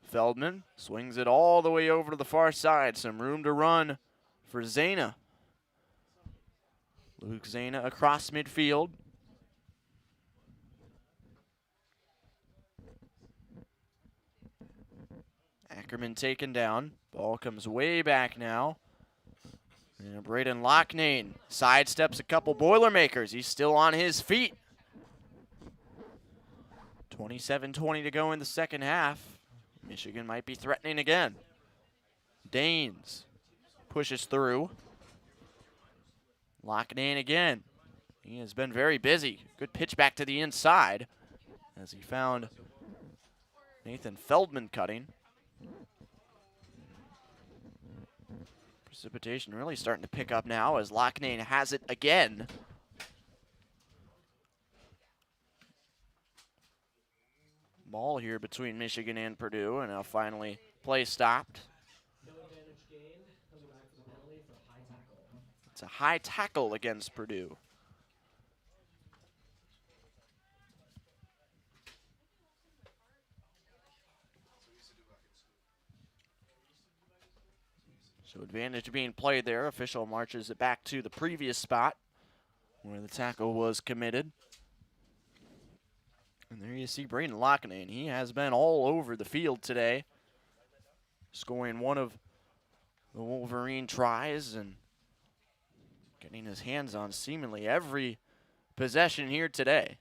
Feldman swings it all the way over to the far side. Some room to run for Zana. Luke Zana across midfield. Ackerman taken down. Ball comes way back now. And Braden Locknane sidesteps a couple Boilermakers. He's still on his feet. 27:20 to go in the second half. Michigan might be threatening again. Danes pushes through. Locknane again. He has been very busy. Good pitch back to the inside as he found Nathan Feldman cutting. Precipitation really starting to pick up now as Locknane has it again. Ball here between Michigan and Purdue, and now finally play stopped. It's a high tackle against Purdue. So advantage being played there. Official marches it back to the previous spot where the tackle was committed. And there you see Braden Locknane. He has been all over the field today, scoring one of the Wolverine tries and getting his hands on seemingly every possession here today.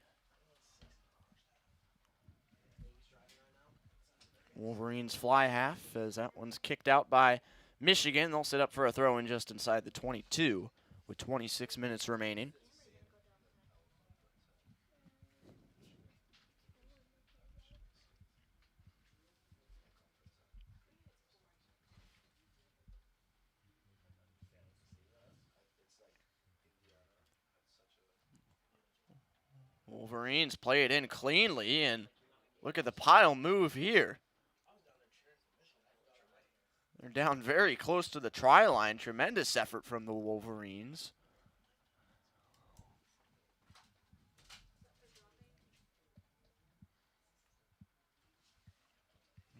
Wolverines fly half as that one's kicked out by Michigan. They'll set up for a throw-in just inside the 22 with 26 minutes remaining. Wolverines play it in cleanly, and look at the pile move here. They're down very close to the try line. Tremendous effort from the Wolverines.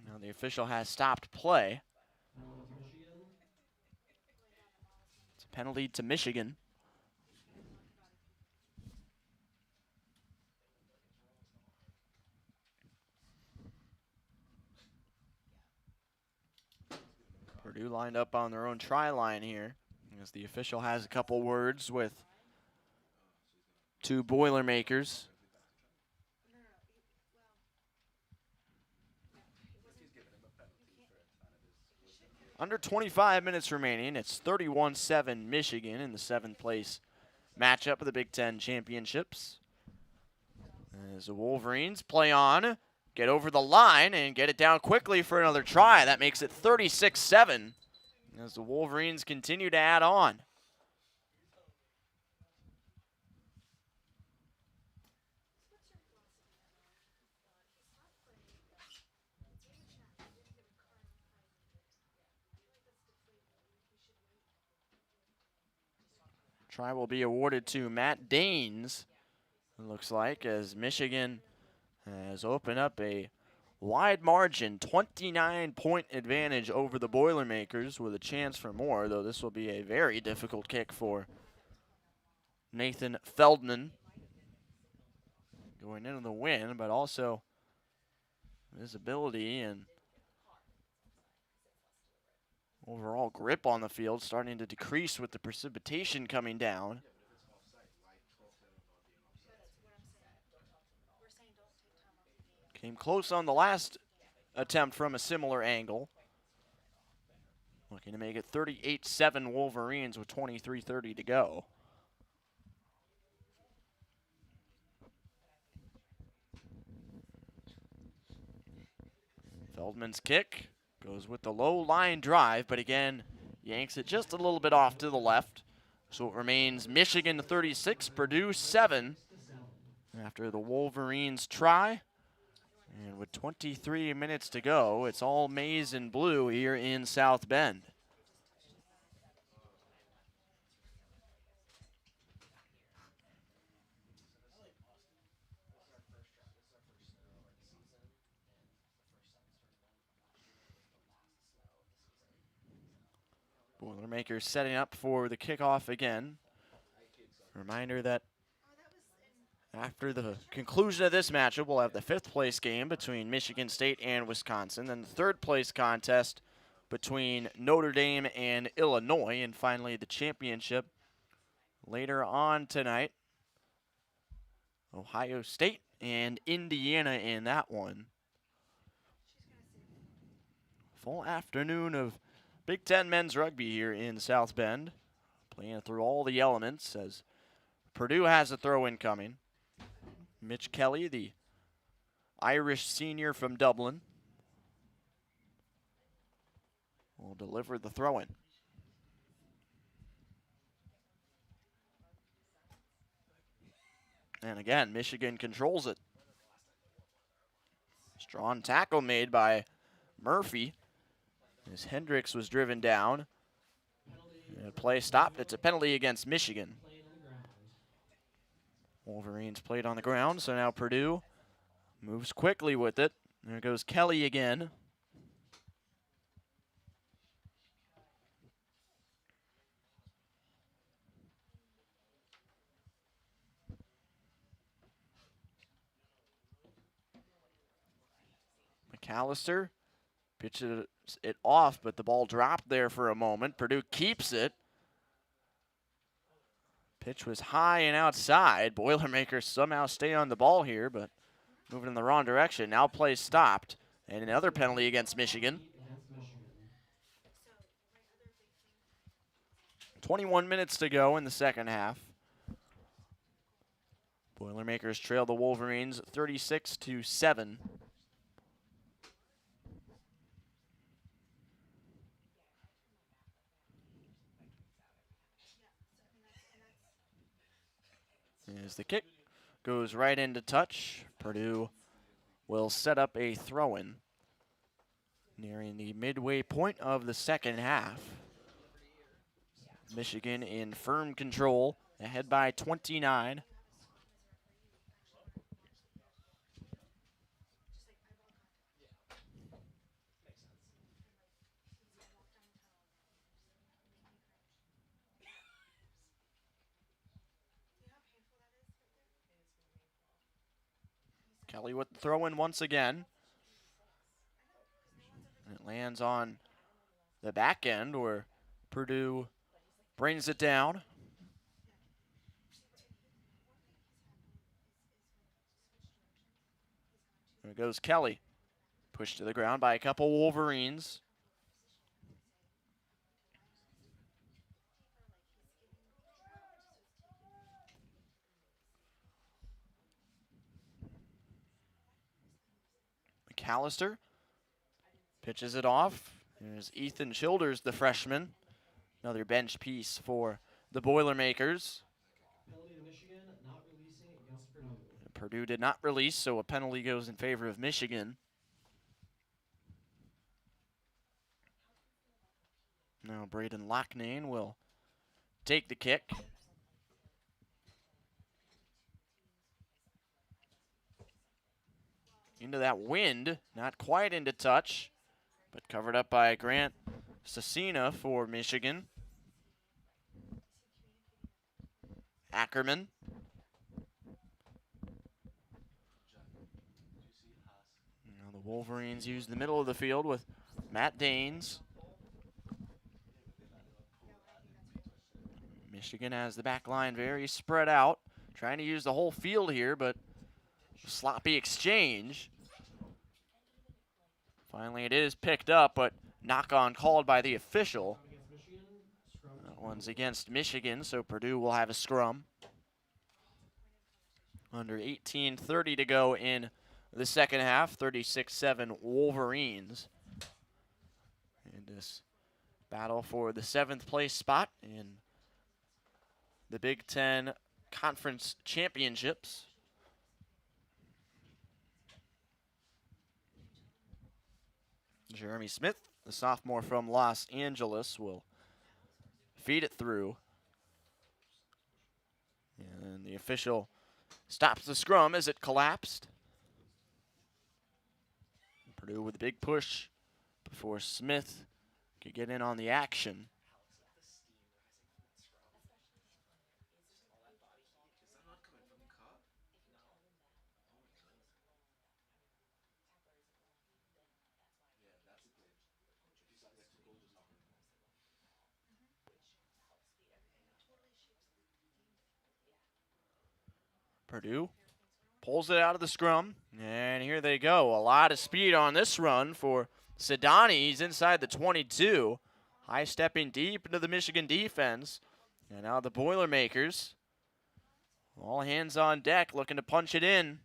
Now the official has stopped play. It's a penalty to Michigan. Purdue lined up on their own try line here, as the official has a couple words with two Boilermakers. Under 25 minutes remaining. It's 31-7 Michigan in the 7th place matchup of the Big Ten Championships. As the Wolverines play on, get over the line, and get it down quickly for another try. That makes it 36-7 as the Wolverines continue to add on. Try will be awarded to Matt Daines, it looks like, as Michigan has opened up a wide margin, 29-point advantage over the Boilermakers with a chance for more, though this will be a very difficult kick for Nathan Feldman. Going into the win, but also visibility and overall grip on the field starting to decrease with the precipitation coming down. Came close on the last attempt from a similar angle. Looking to make it 38-7 Wolverines with 23:30 to go. Feldman's kick goes with the low line drive, but again, yanks it just a little bit off to the left. So it remains Michigan 36, Purdue 7 after the Wolverines try. And with 23 minutes to go, it's all maize and blue here in South Bend. Boilermakers setting up for the kickoff again. Reminder that after the conclusion of this matchup, we'll have the 5th place game between Michigan State and Wisconsin, then the 3rd place contest between Notre Dame and Illinois, and finally the championship later on tonight. Ohio State and Indiana in that one. Full afternoon of Big Ten men's rugby here in South Bend, playing through all the elements as Purdue has a throw incoming. Mitch Kelly, the Irish senior from Dublin, will deliver the throw-in. And again, Michigan controls it. Strong tackle made by Murphy as Hendricks was driven down. And play stopped. It's a penalty against Michigan. Wolverines played on the ground, so now Purdue moves quickly with it. There goes Kelly again. McAllister pitches it off, but the ball dropped there for a moment. Purdue keeps it. Pitch was high and outside. Boilermakers somehow stay on the ball here, but moving in the wrong direction. Now play stopped. And another penalty against Michigan. 21 minutes to go in the second half. Boilermakers trail the Wolverines 36-7. As the kick goes right into touch, Purdue will set up a throw-in. Nearing the midway point of the second half. Michigan in firm control, ahead by 29. Kelly with the throw in once again. And it lands on the back end where Purdue brings it down. There goes Kelly. Pushed to the ground by a couple Wolverines. McAllister pitches it off. There's Ethan Childers, the freshman. Another bench piece for the Boilermakers. Penalty to Michigan, not releasing against Purdue. Purdue did not release, so a penalty goes in favor of Michigan. Now Braden Locknane will take the kick. Into that wind, not quite into touch, but covered up by Grant Cecina for Michigan. Ackerman. Now the Wolverines use the middle of the field with Matt Danes. Michigan has the back line very spread out, trying to use the whole field here, but sloppy exchange. Finally, it is picked up, but knock-on called by the official. That one's against Michigan, so Purdue will have a scrum. Under 18:30 to go in the second half, 36-7 Wolverines. And this battle for the 7th place spot in the Big Ten Conference Championships. Jeremy Smith, the sophomore from Los Angeles, will feed it through. And the official stops the scrum as it collapsed. Purdue with a big push before Smith could get in on the action. Purdue pulls it out of the scrum, and here they go. A lot of speed on this run for Sidani. He's inside the 22. High stepping deep into the Michigan defense. And now the Boilermakers, all hands on deck, looking to punch it in.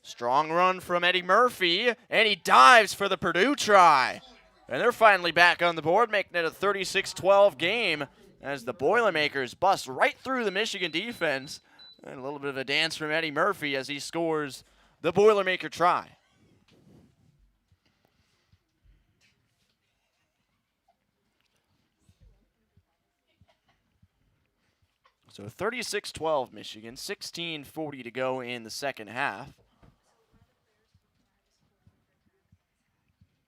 Strong run from Eddie Murphy, and he dives for the Purdue try. And they're finally back on the board, making it a 36-12 game as the Boilermakers bust right through the Michigan defense. And a little bit of a dance from Eddie Murphy as he scores the Boilermaker try. So 36-12 Michigan, 16:40 to go in the second half.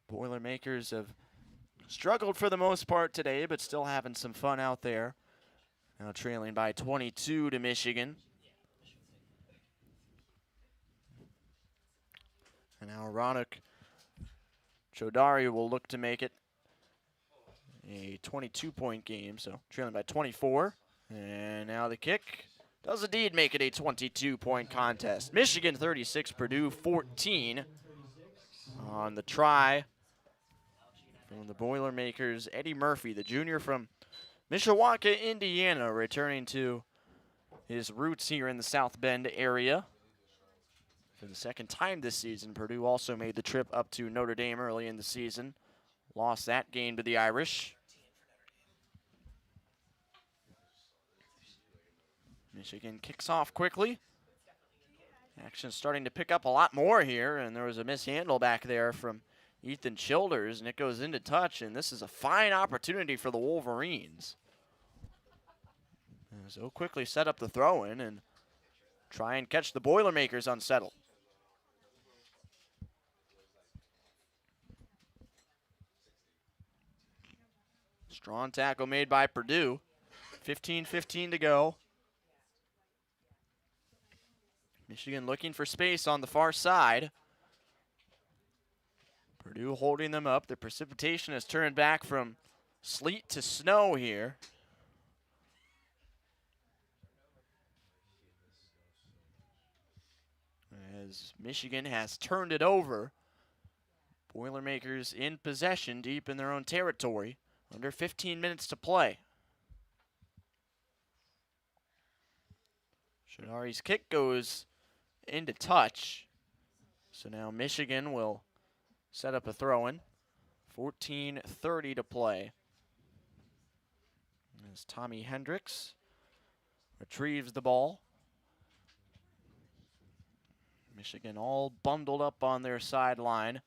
Boilermakers have struggled for the most part today, but still having some fun out there. Now trailing by 22 to Michigan. And now Ronak Chodari will look to make it a 22-point game, so trailing by 24. And now the kick does indeed make it a 22-point contest. Michigan 36, Purdue 14 on the try from the Boilermakers. Eddie Murphy, the junior from Mishawaka, Indiana, returning to his roots here in the South Bend area. For the second time this season, Purdue also made the trip up to Notre Dame early in the season. Lost that game to the Irish. Michigan kicks off quickly. Action starting to pick up a lot more here, and there was a mishandle back there from Ethan Childers, and it goes into touch, and this is a fine opportunity for the Wolverines. As they'll quickly set up the throw-in and try and catch the Boilermakers unsettled. Strong tackle made by Purdue. 15:15 to go. Michigan looking for space on the far side. Purdue holding them up. The precipitation has turned back from sleet to snow here. As Michigan has turned it over. Boilermakers in possession deep in their own territory. Under 15 minutes to play. Shadari's kick goes into touch. So now Michigan will set up a throw-in. 14:30 to play. As Tommy Hendricks retrieves the ball. Michigan all bundled up on their sideline.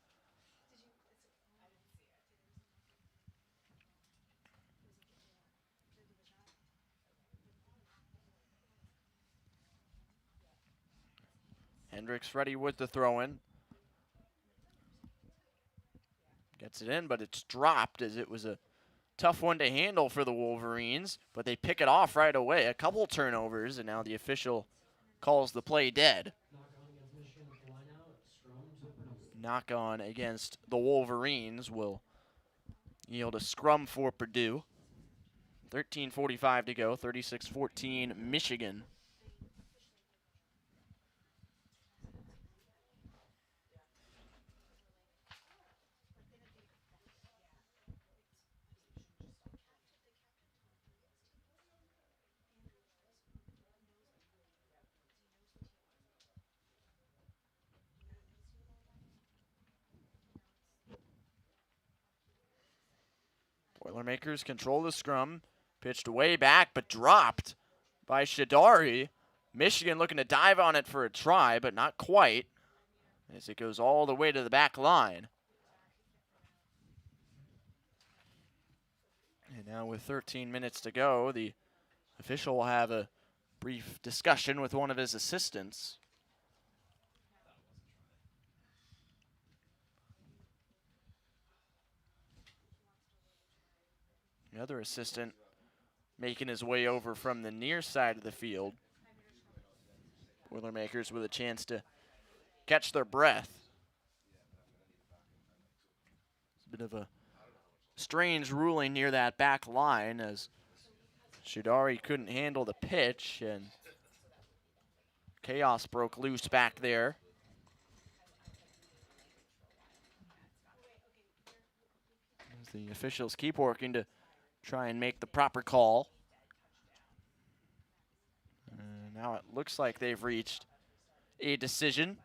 Hendricks ready with the throw-in. Gets it in, but it's dropped as it was a tough one to handle for the Wolverines, but they pick it off right away. A couple turnovers, and now the official calls the play dead. Knock on against the Wolverines will yield a scrum for Purdue. 13:45 to go, 36-14 Michigan. Boilermakers control the scrum. Pitched way back, but dropped by Shadari. Michigan looking to dive on it for a try, but not quite, as it goes all the way to the back line. And now with 13 minutes to go, the official will have a brief discussion with one of his assistants. The other assistant making his way over from the near side of the field. Boilermakers with a chance to catch their breath. It's a bit of a strange ruling near that back line as Shadari couldn't handle the pitch and chaos broke loose back there. As the officials keep working to try and make the proper call. And now it looks like they've reached a decision.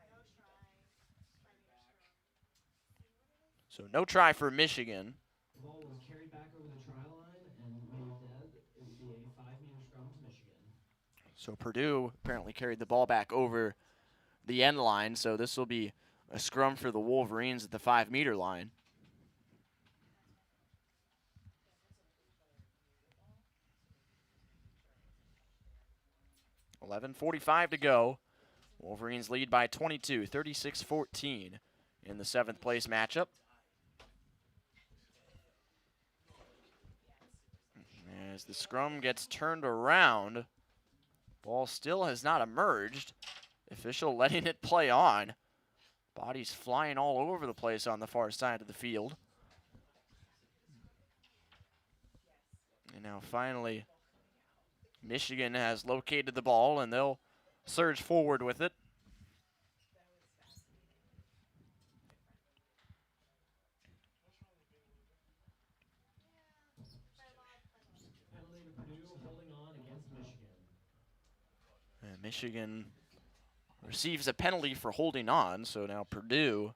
So no try for Michigan. The ball was carried back over the try line and made dead. It would be a 5-meter scrum to Michigan. So Purdue apparently carried the ball back over the end line, so this will be a scrum for the Wolverines at the 5-meter line. .11:45 to go. Wolverines lead by 22, 36-14 in the 7th place matchup. As the scrum gets turned around, ball still has not emerged. Official letting it play on. Bodies flying all over the place on the far side of the field. And now finally, Michigan has located the ball, and they'll surge forward with it. Penalty to Purdue holding on against Michigan. And Michigan receives a penalty for holding on, so now Purdue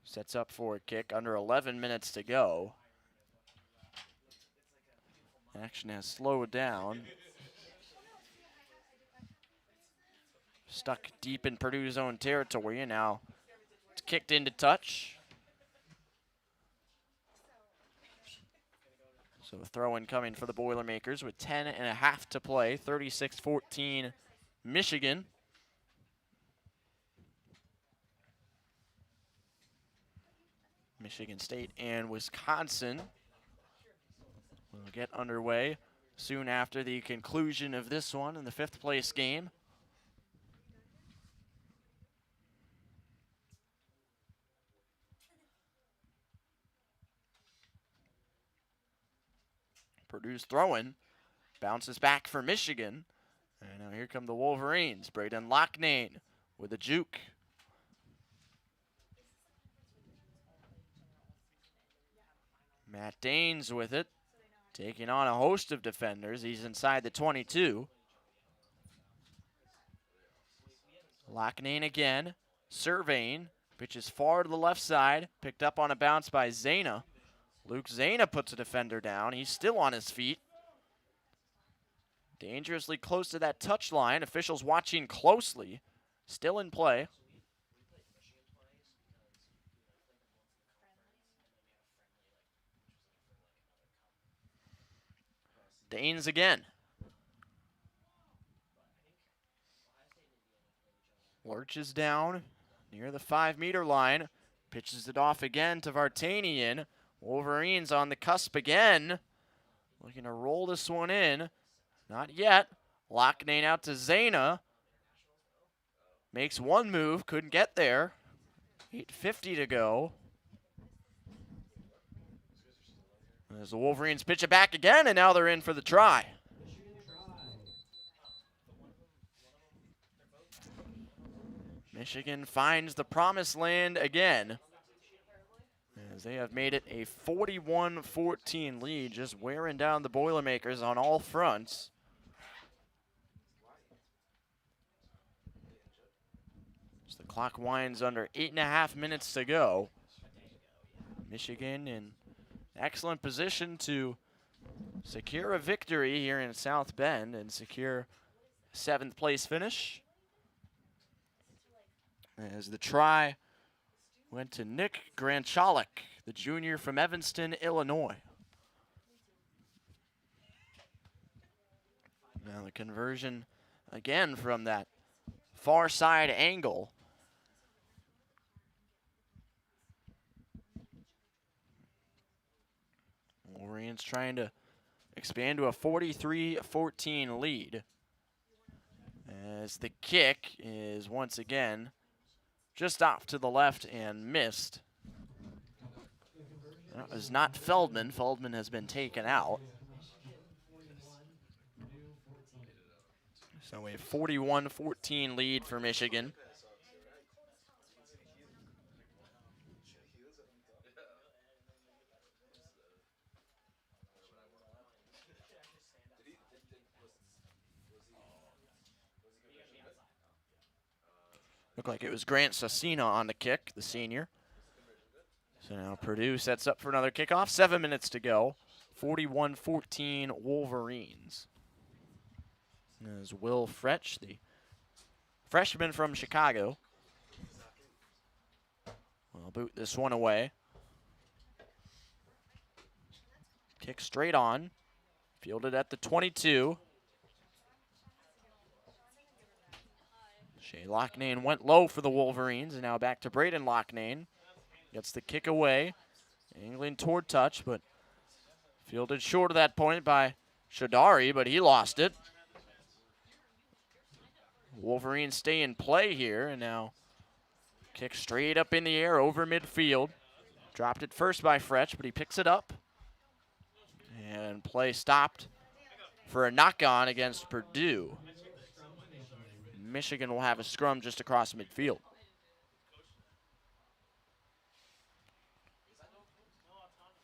sets up for a kick under 11 minutes to go. Action has slowed down. Stuck deep in Purdue's own territory, and now it's kicked into touch. So a throw-in coming for the Boilermakers with 10.5 to play, 36-14 Michigan. Michigan State and Wisconsin will get underway soon after the conclusion of this one in the 5th place game. Purdue's throwing, bounces back for Michigan. And now here come the Wolverines. Braden Loughnane with a juke. Matt Danes with it, taking on a host of defenders. He's inside the 22. Loughnane again, surveying, pitches far to the left side, picked up on a bounce by Zana. Luke Zana puts a defender down. He's still on his feet. Dangerously close to that touch line. Officials watching closely. Still in play. Danes again. Lurches down near the 5-meter line. Pitches it off again to Vartanian. Wolverines on the cusp again. Looking to roll this one in. Not yet. Loughnane out to Zana. Makes one move. Couldn't get there. 8:50 to go. As the Wolverines pitch it back again, and now they're in for the try. Michigan finds the promised land again, as they have made it a 41-14 lead, just wearing down the Boilermakers on all fronts. As the clock winds under 8.5 minutes to go. Michigan in excellent position to secure a victory here in South Bend and secure 7th place finish. As the try went to Nick Granchalik, the junior from Evanston, Illinois. Now the conversion again from that far side angle. Wolverines trying to expand to a 43-14 lead. As the kick is once again just off to the left and missed. That was not Feldman. Feldman has been taken out. So a 41-14 lead for Michigan. Looked like it was Grant Sassina on the kick, the senior. So now Purdue sets up for another kickoff. 7 minutes to go. 41-14 Wolverines. As Will Fretch, the freshman from Chicago, will boot this one away. Kick straight on. Fielded at the 22. Shea Loughnane went low for the Wolverines, and now back to Braden Loughnane. Gets the kick away, angling toward touch, but fielded short of that point by Shadari, but he lost it. Wolverines stay in play here, and now kick straight up in the air over midfield. Dropped it first by Fretch, but he picks it up. And play stopped for a knock-on against Purdue. Michigan will have a scrum just across midfield.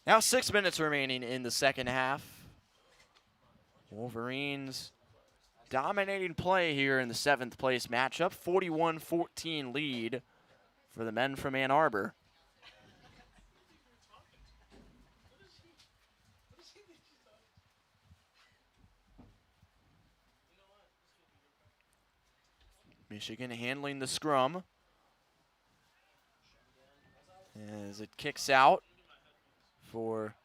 Now 6 minutes remaining in the second half. Wolverines dominating play here in the 7th place matchup. 41-14 lead for the men from Ann Arbor. Michigan handling the scrum as it kicks out for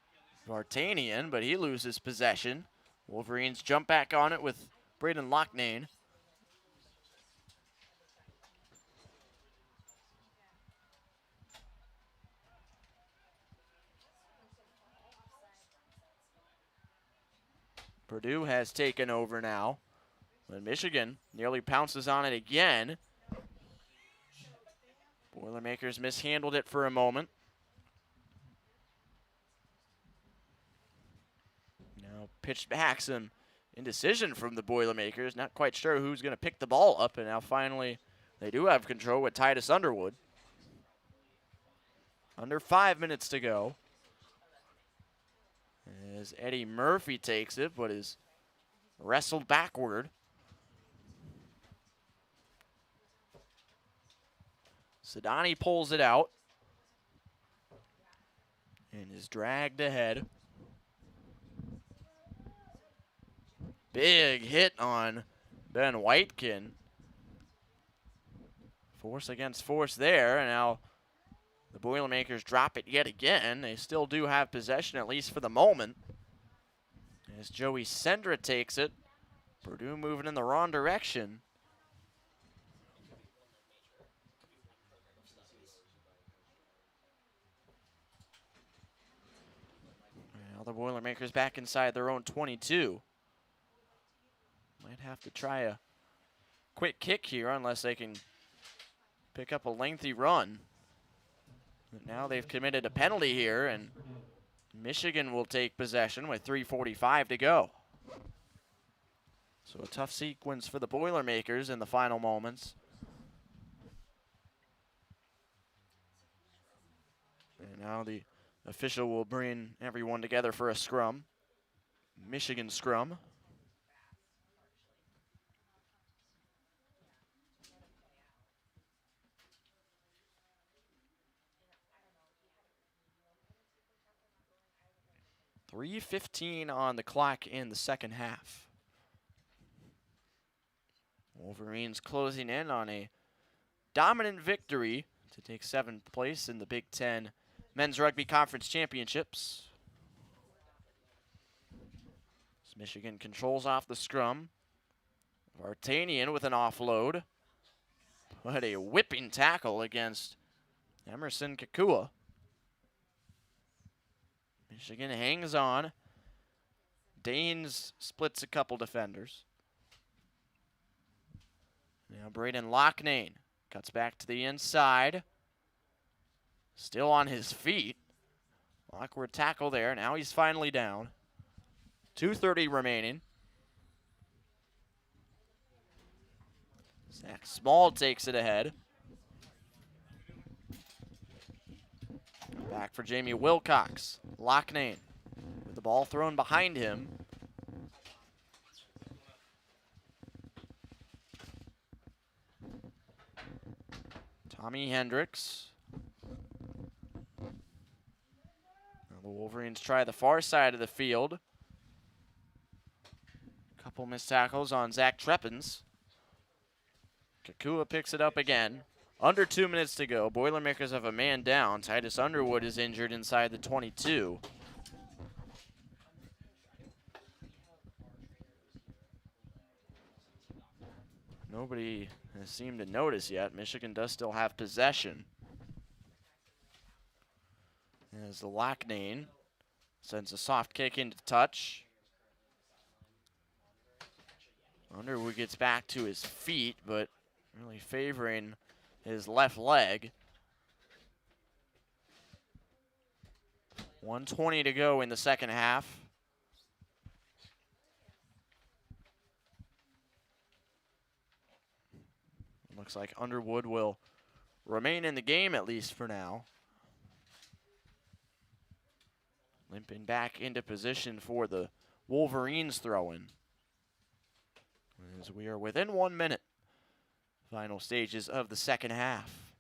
Vartanian, but he loses possession. Wolverines jump back on it with Braden Loughnane. Purdue has taken over now, but Michigan nearly pounces on it again. Boilermakers mishandled it for a moment. Now pitched back, some indecision from the Boilermakers. Not quite sure who's going to pick the ball up, and now finally they do have control with Titus Underwood. Under 5 minutes to go. As Eddie Murphy takes it, but is wrestled backward. Sidani pulls it out and is dragged ahead. Big hit on Ben Whitekin. Force against force there, and now the Boilermakers drop it yet again. They still do have possession, at least for the moment. As Joey Sendra takes it, Purdue moving in the wrong direction. Now the Boilermakers back inside their own 22. Might have to try a quick kick here unless they can pick up a lengthy run. But now they've committed a penalty here, and Michigan will take possession with 3:45 to go. So a tough sequence for the Boilermakers in the final moments. And now the official will bring everyone together for a scrum. Michigan scrum. .3:15 on the clock in the second half. Wolverines closing in on a dominant victory to take 7th place in the Big Ten Men's Rugby Conference Championships. As Michigan controls off the scrum. Vartanian with an offload. What a whipping tackle against Emerson Kakua. Michigan hangs on. Danes splits a couple defenders. Now Braden Loughnane cuts back to the inside. Still on his feet. Awkward tackle there. Now he's finally down. 2:30 remaining. Zach Small takes it ahead. Back for Jamie Wilcox. Loughnane with the ball thrown behind him. Tommy Hendricks. Now the Wolverines try the far side of the field. Couple missed tackles on Zach Treppins. Kakua picks it up again. Under 2 minutes to go. Boilermakers have a man down. Titus Underwood is injured inside the 22. Nobody has seemed to notice yet. Michigan does still have possession. As the Loughnane sends a soft kick into touch. Underwood gets back to his feet, but really favoring his left leg. 1:20 to go in the second half. Looks like Underwood will remain in the game, at least for now. Limping back into position for the Wolverines throw-in. As we are within 1 minute. Final stages of the second half.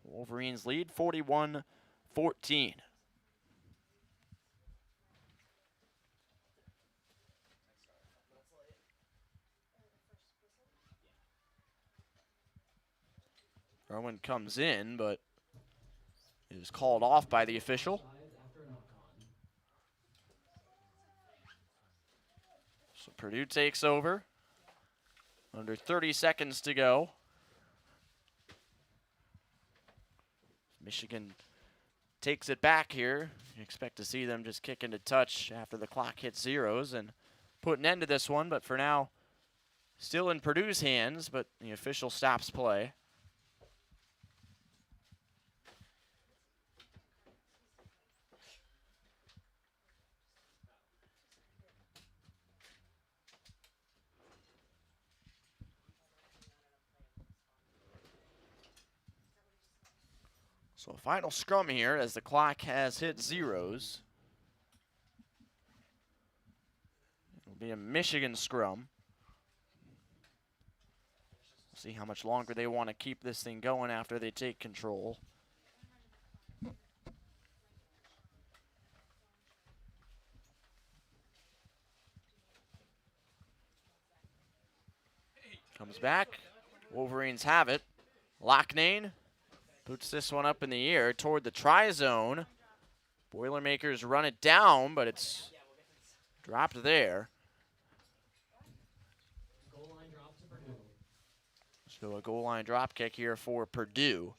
Wolverines lead 41-14. Rowan comes in, but is called off by the official. Purdue takes over. Under 30 seconds to go. Michigan takes it back here. You expect to see them just kick into touch after the clock hits zeros and put an end to this one, but for now, still in Purdue's hands, but the official stops play. So final scrum here as the clock has hit zeros. It'll be a Michigan scrum. See how much longer they want to keep this thing going after they take control. Comes back. Wolverines have it. Loughnane puts this one up in the air toward the try zone. Boilermakers run it down, but it's dropped there. Goal line drop to Purdue. So a goal line drop kick here for Purdue.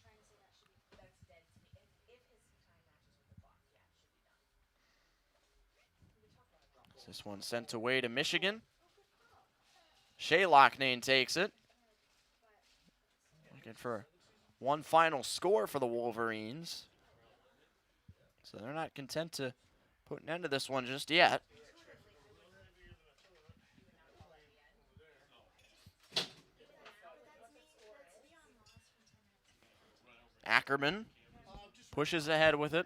This one sent away to Michigan. Shea Loughnane takes it. Looking for one final score for the Wolverines. So they're not content to put an end to this one just yet. Ackerman pushes ahead with it.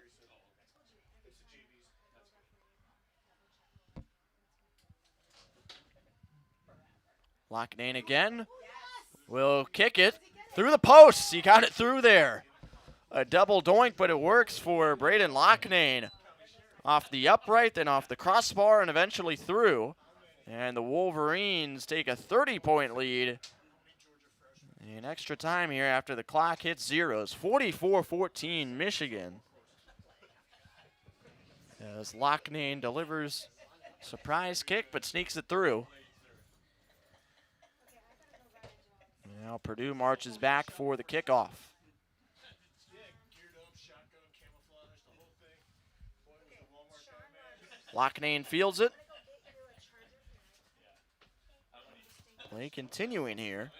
Loughnane again will kick it through the posts. He got it through there. A double doink, but it works for Braden Loughnane. Off the upright, then off the crossbar, and eventually through. And the Wolverines take a 30-point lead. In extra time here after the clock hits zeros. 44-14 Michigan. As Loughnane delivers surprise kick, but sneaks it through. Now Purdue marches back for the kickoff. Loughnane fields it. Play continuing here.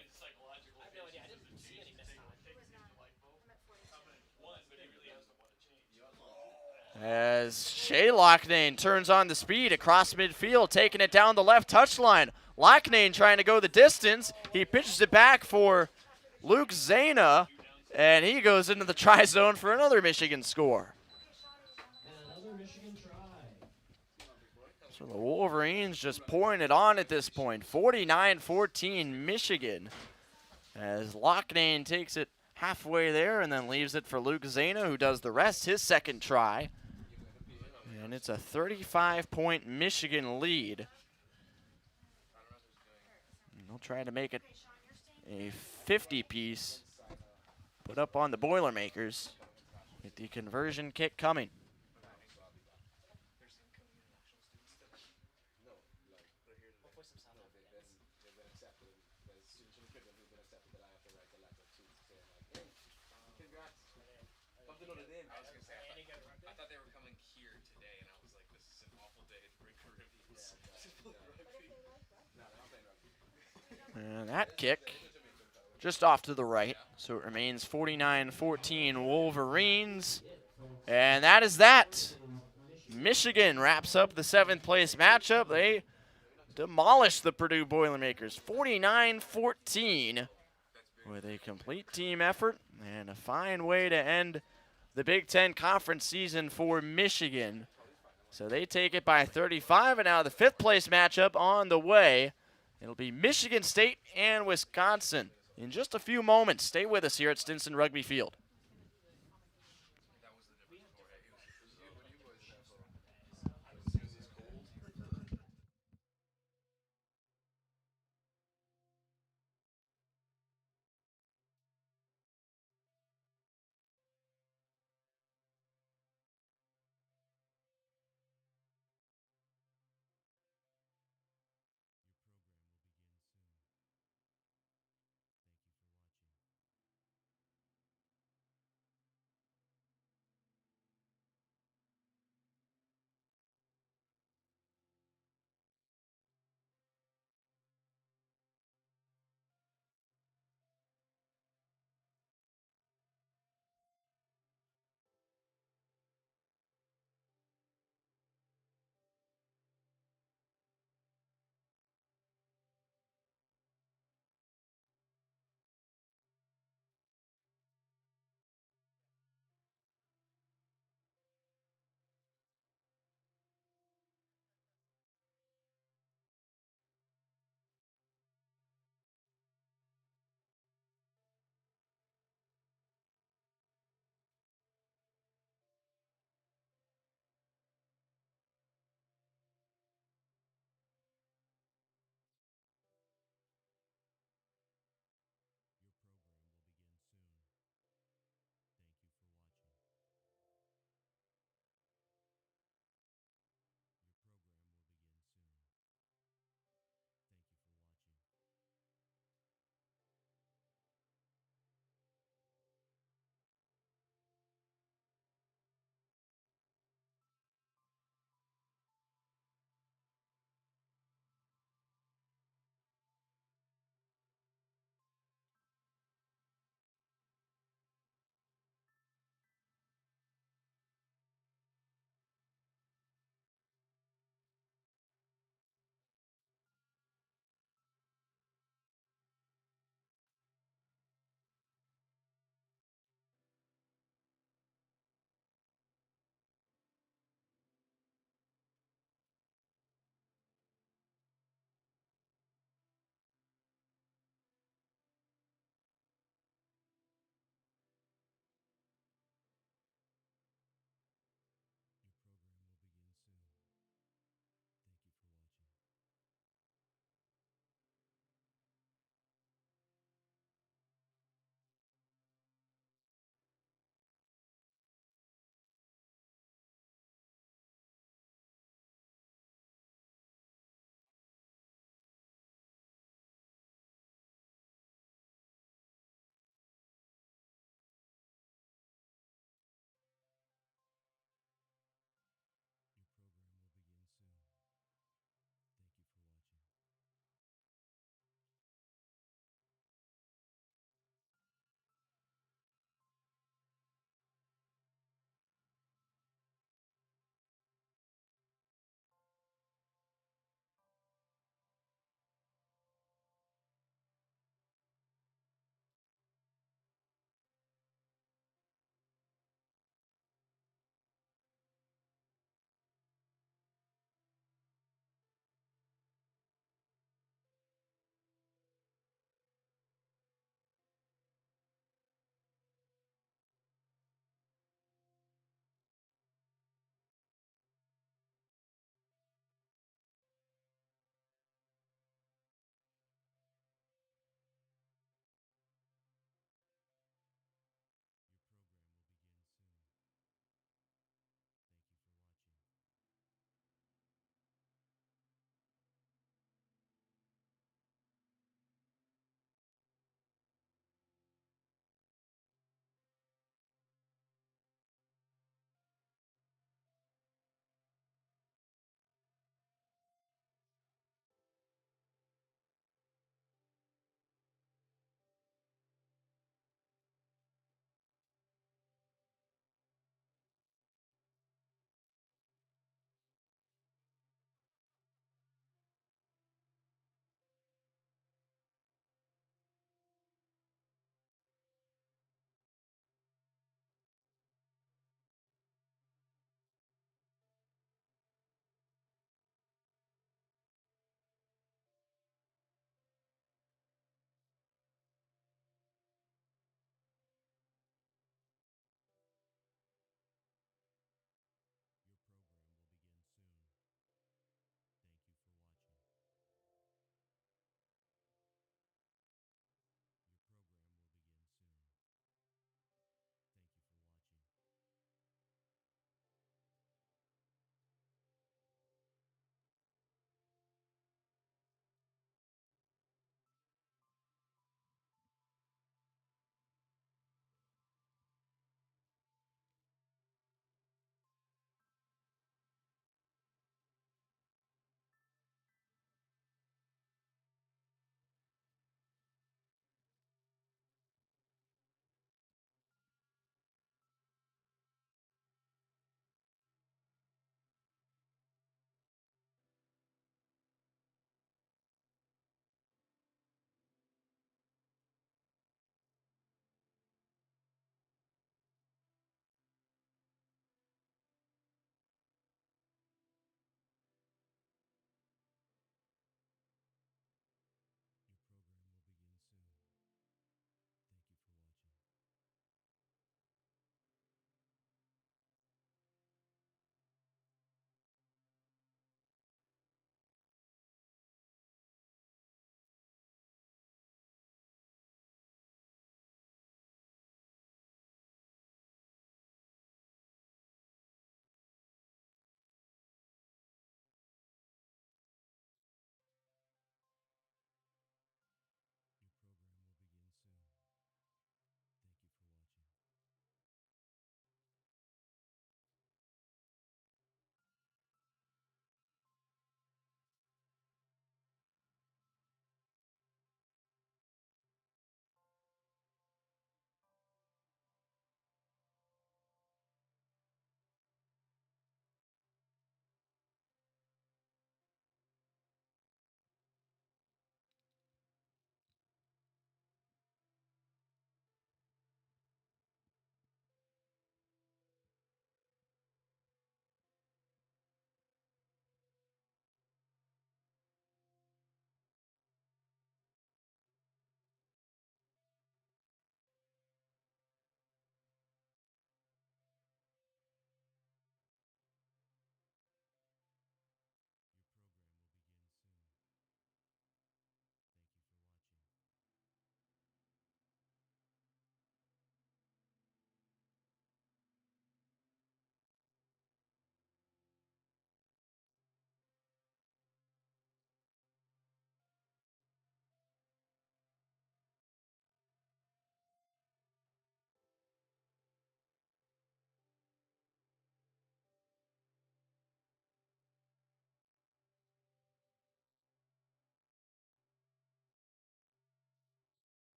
As Shea Loughnane turns on the speed across midfield, taking it down the left touchline. Loughnane trying to go the distance. He pitches it back for Luke Zana, and he goes into the try zone for another Michigan score. Another Michigan try. So the Wolverines just pouring it on at this point. 49-14 Michigan. As Loughnane takes it halfway there and then leaves it for Luke Zana, who does the rest, his second try. And it's a 35-point Michigan lead. And they'll try to make it a 50-piece. Put up on the Boilermakers with the conversion kick coming. I thought they were coming here today, and I was like, this is an awful day to bring Caribbeans. And that kick just off to the right. So it remains 49-14 Wolverines. And that is that. Michigan wraps up the 7th place matchup. They demolished the Purdue Boilermakers 49-14 with a complete team effort and a fine way to end the Big Ten Conference season for Michigan. So they take it by 35, and now the 5th place matchup on the way. It'll be Michigan State and Wisconsin in just a few moments. Stay with us here at Stinson Rugby Field.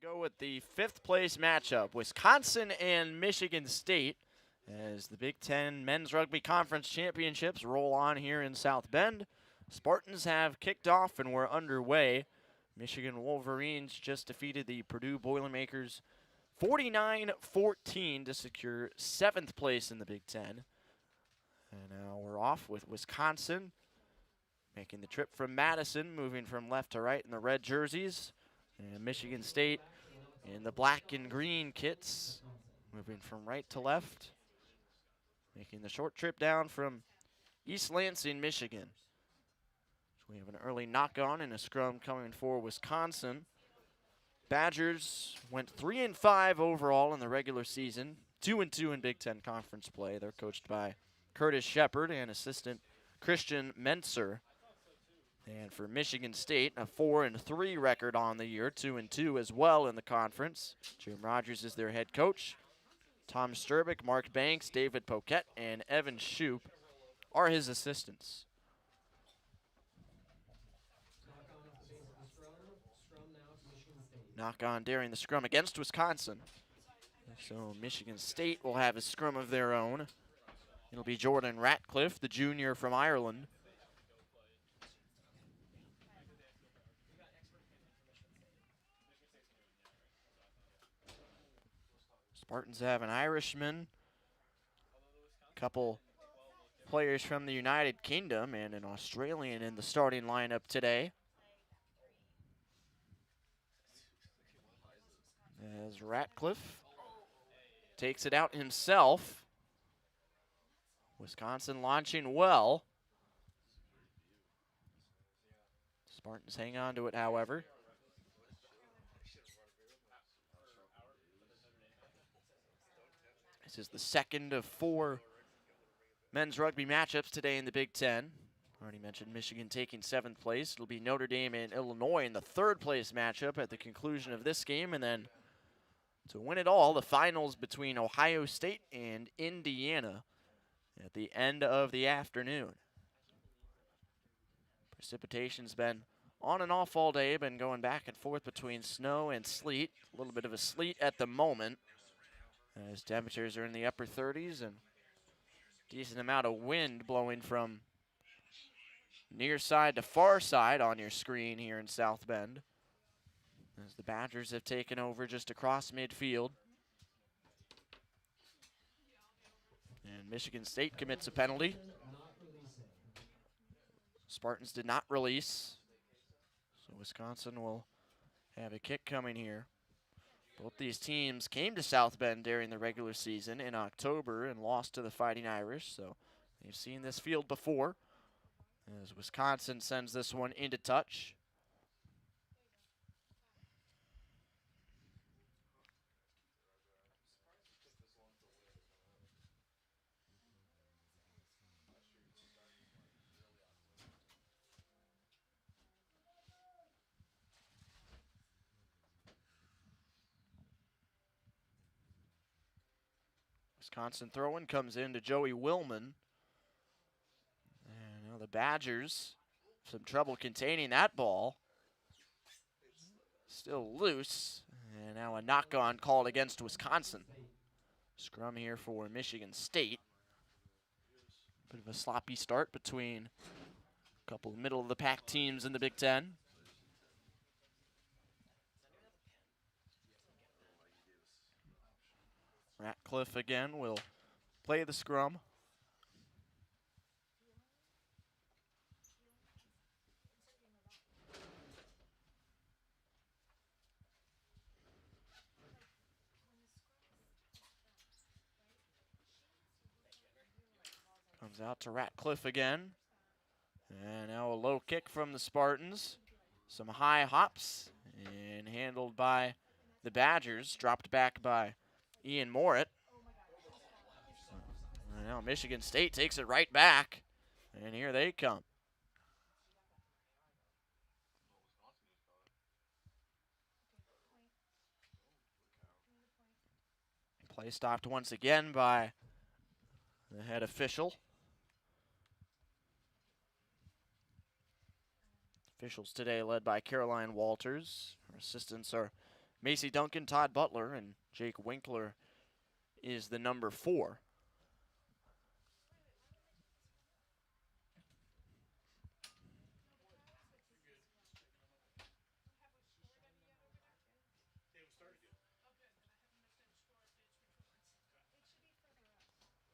Go with the 5th place matchup, Wisconsin and Michigan State, as the Big Ten Men's Rugby Conference Championships roll on here in South Bend. Spartans have kicked off and we're underway. Michigan Wolverines just defeated the Purdue Boilermakers 49-14 to secure 7th place in the Big Ten. And now we're off with Wisconsin making the trip from Madison, moving from left to right in the red jerseys. And Michigan State in the black and green kits, moving from right to left, making the short trip down from East Lansing, Michigan. So we have an early knock-on and a scrum coming for Wisconsin. Badgers went 3-5 overall in the regular season, 2-2 in Big Ten Conference play. They're coached by Curtis Shepard and assistant Christian Mentzer. And for Michigan State, a 4-3 record on the year, 2-2 as well in the conference. Jim Rogers is their head coach. Tom Sturbick, Mark Banks, David Poquette, and Evan Shoup are his assistants. Knock on during the scrum against Wisconsin. So Michigan State will have a scrum of their own. It'll be Jordan Ratcliffe, the junior from Ireland. Spartans have an Irishman, a couple players from the United Kingdom, and an Australian in the starting lineup today. As Ratcliffe takes it out himself. Wisconsin launching well. Spartans hang on to it, however. This is the second of 4 men's rugby matchups today in the Big Ten. Already mentioned Michigan taking 7th place. It'll be Notre Dame and Illinois in the 3rd place matchup at the conclusion of this game. And then to win it all, the finals between Ohio State and Indiana at the end of the afternoon. Precipitation's been on and off all day, been going back and forth between snow and sleet. A little bit of a sleet at the moment, as temperatures are in the upper 30s and decent amount of wind blowing from near side to far side on your screen here in South Bend, as the Badgers have taken over just across midfield. And Michigan State commits a penalty. Spartans did not release, so Wisconsin will have a kick coming here. Both these teams came to South Bend during the regular season in October and lost to the Fighting Irish, so they've seen this field before, as Wisconsin sends this one into touch. Wisconsin throwing comes into Joey Willman. And now the Badgers, some trouble containing that ball. Still loose. And now a knock-on called against Wisconsin. Scrum here for Michigan State. Bit of a sloppy start between a couple middle-of-the-pack teams in the Big Ten. Ratcliffe again will play the scrum. Comes out to Ratcliffe again. And now a low kick from the Spartans. Some high hops and handled by the Badgers. Dropped back by Ian Morit. And now Michigan State takes it right back. And here they come. Play stopped once again by the head official. Officials today led by Caroline Walters. Our assistants are Macy Duncan, Todd Butler, and Jake Winkler is the number 4.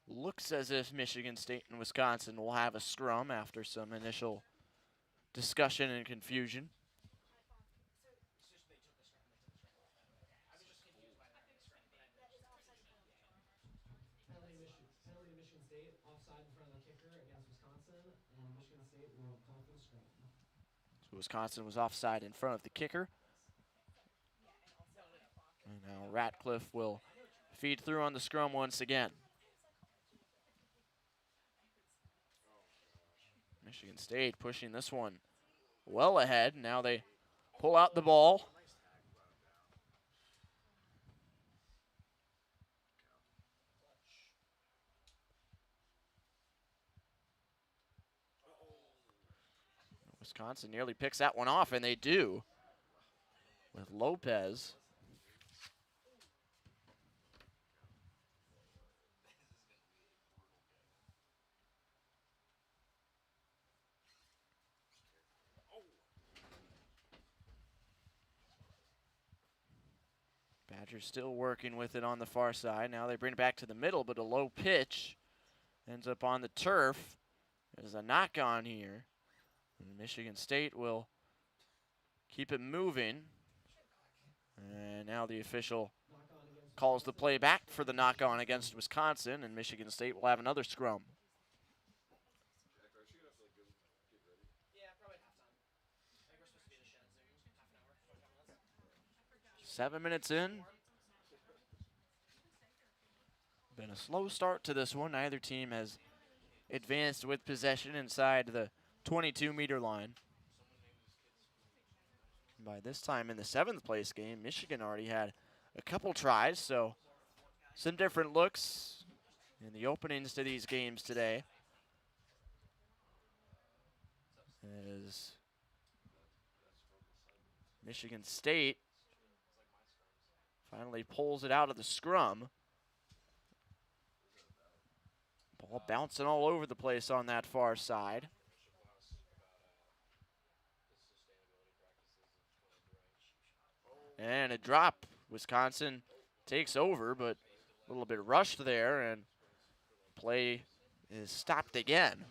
Looks as if Michigan State and Wisconsin will have a scrum after some initial discussion and confusion. Penalty to Michigan State, offside in front of the kicker against Wisconsin, and Michigan State will call for the scrum. So Wisconsin was offside in front of the kicker. And now Ratcliffe will feed through on the scrum once again. Michigan State pushing this one well ahead. Now they pull out the ball. Wisconsin nearly picks that one off, and they do with Lopez. Badgers still working with it on the far side. Now they bring it back to the middle, but a low pitch ends up on the turf. There's a knock on here. And Michigan State will keep it moving. And now the official calls the play back for the knock on against Wisconsin, and Michigan State will have another scrum. Yeah, probably halftime. I think we're supposed to be in the shed soon. Half an hour, 45 minutes. 7 minutes in. Been a slow start to this one. Neither team has advanced with possession inside the 22-meter line. By this time in the 7th place game, Michigan already had a couple tries, so some different looks in the openings to these games today. As Michigan State finally pulls it out of the scrum. Ball bouncing all over the place on that far side. And a drop. Wisconsin takes over, but a little bit rushed there, and play is stopped again.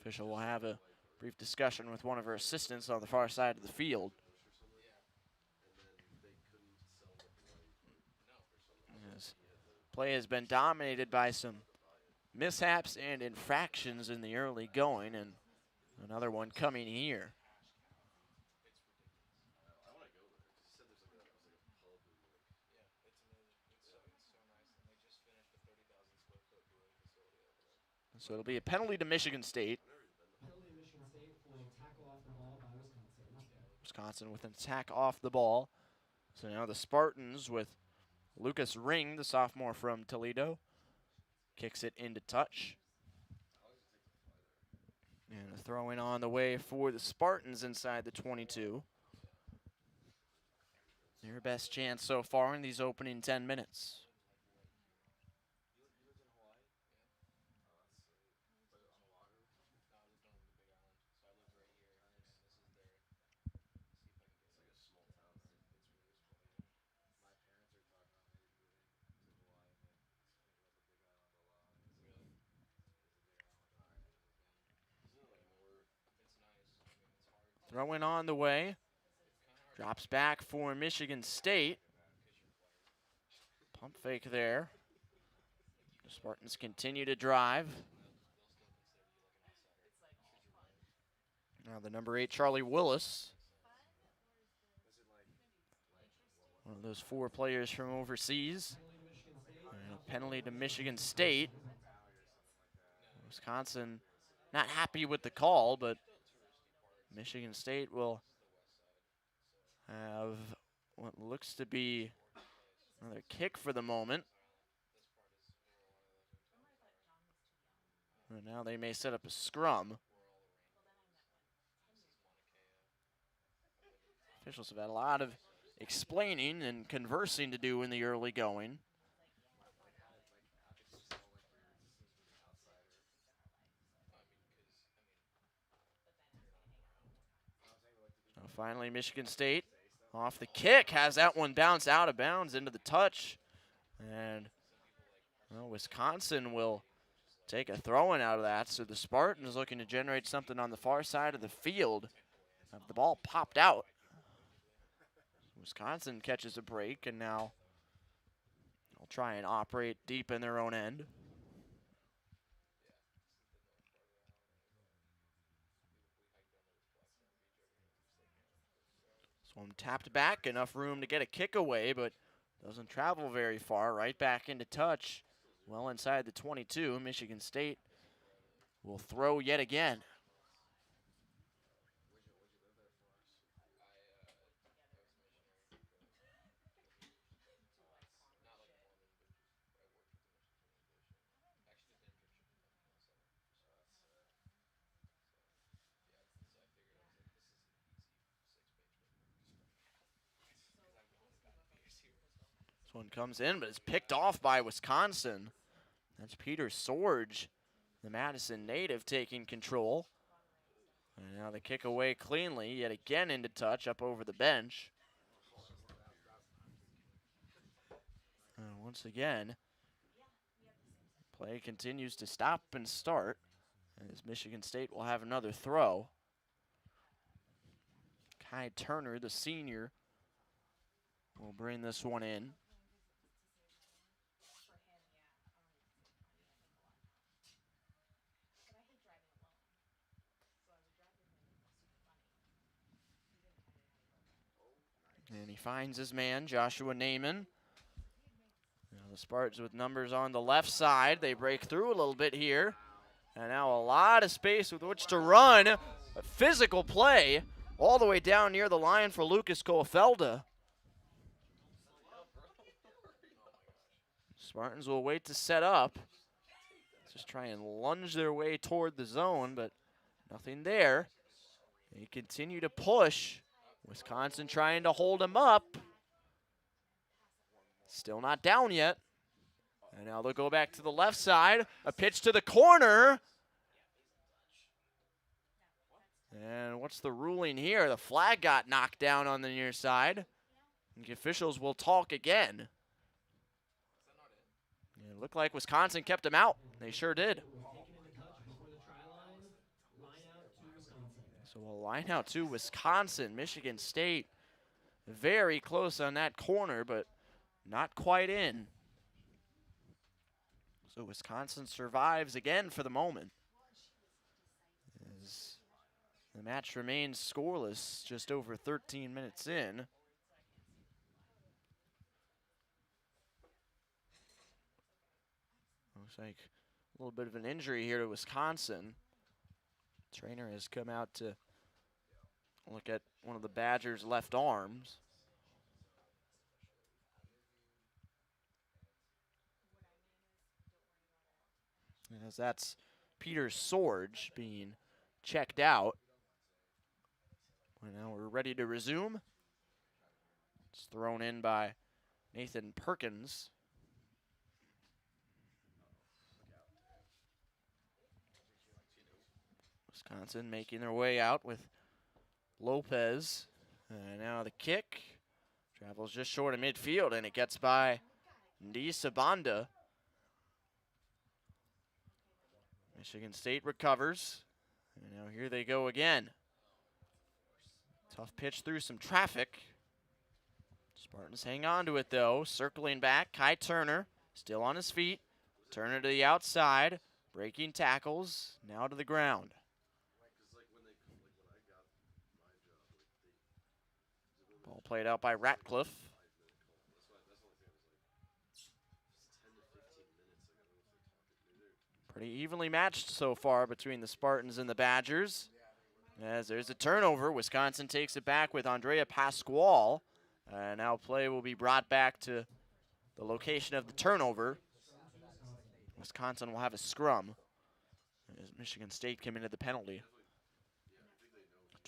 Official will have a brief discussion with one of her assistants on the far side of the field. As play has been dominated by some mishaps and infractions in the early going, and another one coming here. So it'll be a penalty to Michigan State. Penalty to Michigan State for a tackle off the ball by Wisconsin. Wisconsin with an attack off the ball. So now the Spartans with Lucas Ring, the sophomore from Toledo, kicks it into touch. And a throw in on the way for the Spartans inside the 22. Their best chance so far in these opening 10 minutes. Throwing on the way. Drops back for Michigan State. Pump fake there. The Spartans continue to drive. Now the number 8, Charlie Willis. One of those 4 players from overseas. And a penalty to Michigan State. Wisconsin not happy with the call, but Michigan State will have what looks to be another kick for the moment. And now they may set up a scrum. Officials have had a lot of explaining and conversing to do in the early going. So finally, Michigan State off the kick has that one bounce out of bounds into the touch. And well, Wisconsin will take a throw-in out of that. So the Spartans looking to generate something on the far side of the field. The ball popped out. Wisconsin catches a break, and now they'll try and operate deep in their own end. This one tapped back, enough room to get a kick away, but doesn't travel very far. Right back into touch, well inside the 22. Michigan State will throw yet again. This one comes in, but it's picked off by Wisconsin. That's Peter Sorge, the Madison native, taking control. And now the kick away cleanly, yet again into touch up over the bench. And once again, play continues to stop and start as Michigan State will have another throw. Kai Turner, the senior, will bring this one in. And he finds his man, Joshua Naaman. Now the Spartans with numbers on the left side. They break through a little bit here. And now a lot of space with which to run. A physical play all the way down near the line for Lucas Kofelda. Spartans will wait to set up. Just try and lunge their way toward the zone, but nothing there. They continue to push. Wisconsin trying to hold him up. Still not down yet. And now they'll go back to the left side. A pitch to the corner. And what's the ruling here? The flag got knocked down on the near side. And the officials will talk again. It looked like Wisconsin kept him out. They sure did. So we'll line out to Wisconsin. Michigan State very close on that corner, but not quite in. So Wisconsin survives again for the moment, as the match remains scoreless just over 13 minutes in. Looks like a little bit of an injury here to Wisconsin. Trainer has come out to look at one of the Badgers' left arms. As that's Peter Sorge being checked out. And now we're ready to resume. It's thrown in by Nathan Perkins. Wisconsin making their way out with Lopez. And now the kick travels just short of midfield, and it gets by Ndisa Banda. Michigan State recovers. And now here they go again. Tough pitch through some traffic. Spartans hang on to it, though. Circling back, Kai Turner, still on his feet. Turner to the outside, breaking tackles, now to the ground. Ball played out by Ratcliffe. Pretty evenly matched so far between the Spartans and the Badgers. As there's a turnover, Wisconsin takes it back with Andrea Pasquale. And now play will be brought back to the location of the turnover. Wisconsin will have a scrum as Michigan State committed the penalty.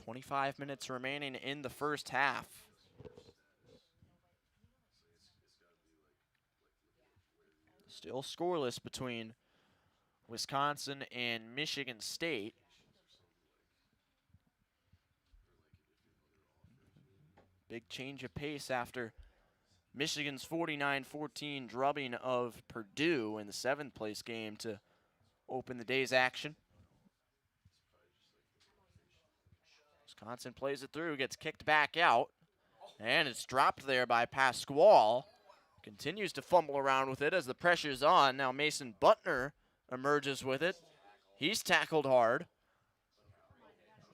25 minutes remaining in the first half. Still scoreless between Wisconsin and Michigan State. Big change of pace after Michigan's 49-14 drubbing of Purdue in the 7th place game to open the day's action. Wisconsin plays it through, gets kicked back out, and it's dropped there by Pasquale. Continues to fumble around with it as the pressure's on. Now Mason Butner emerges with it. He's tackled hard.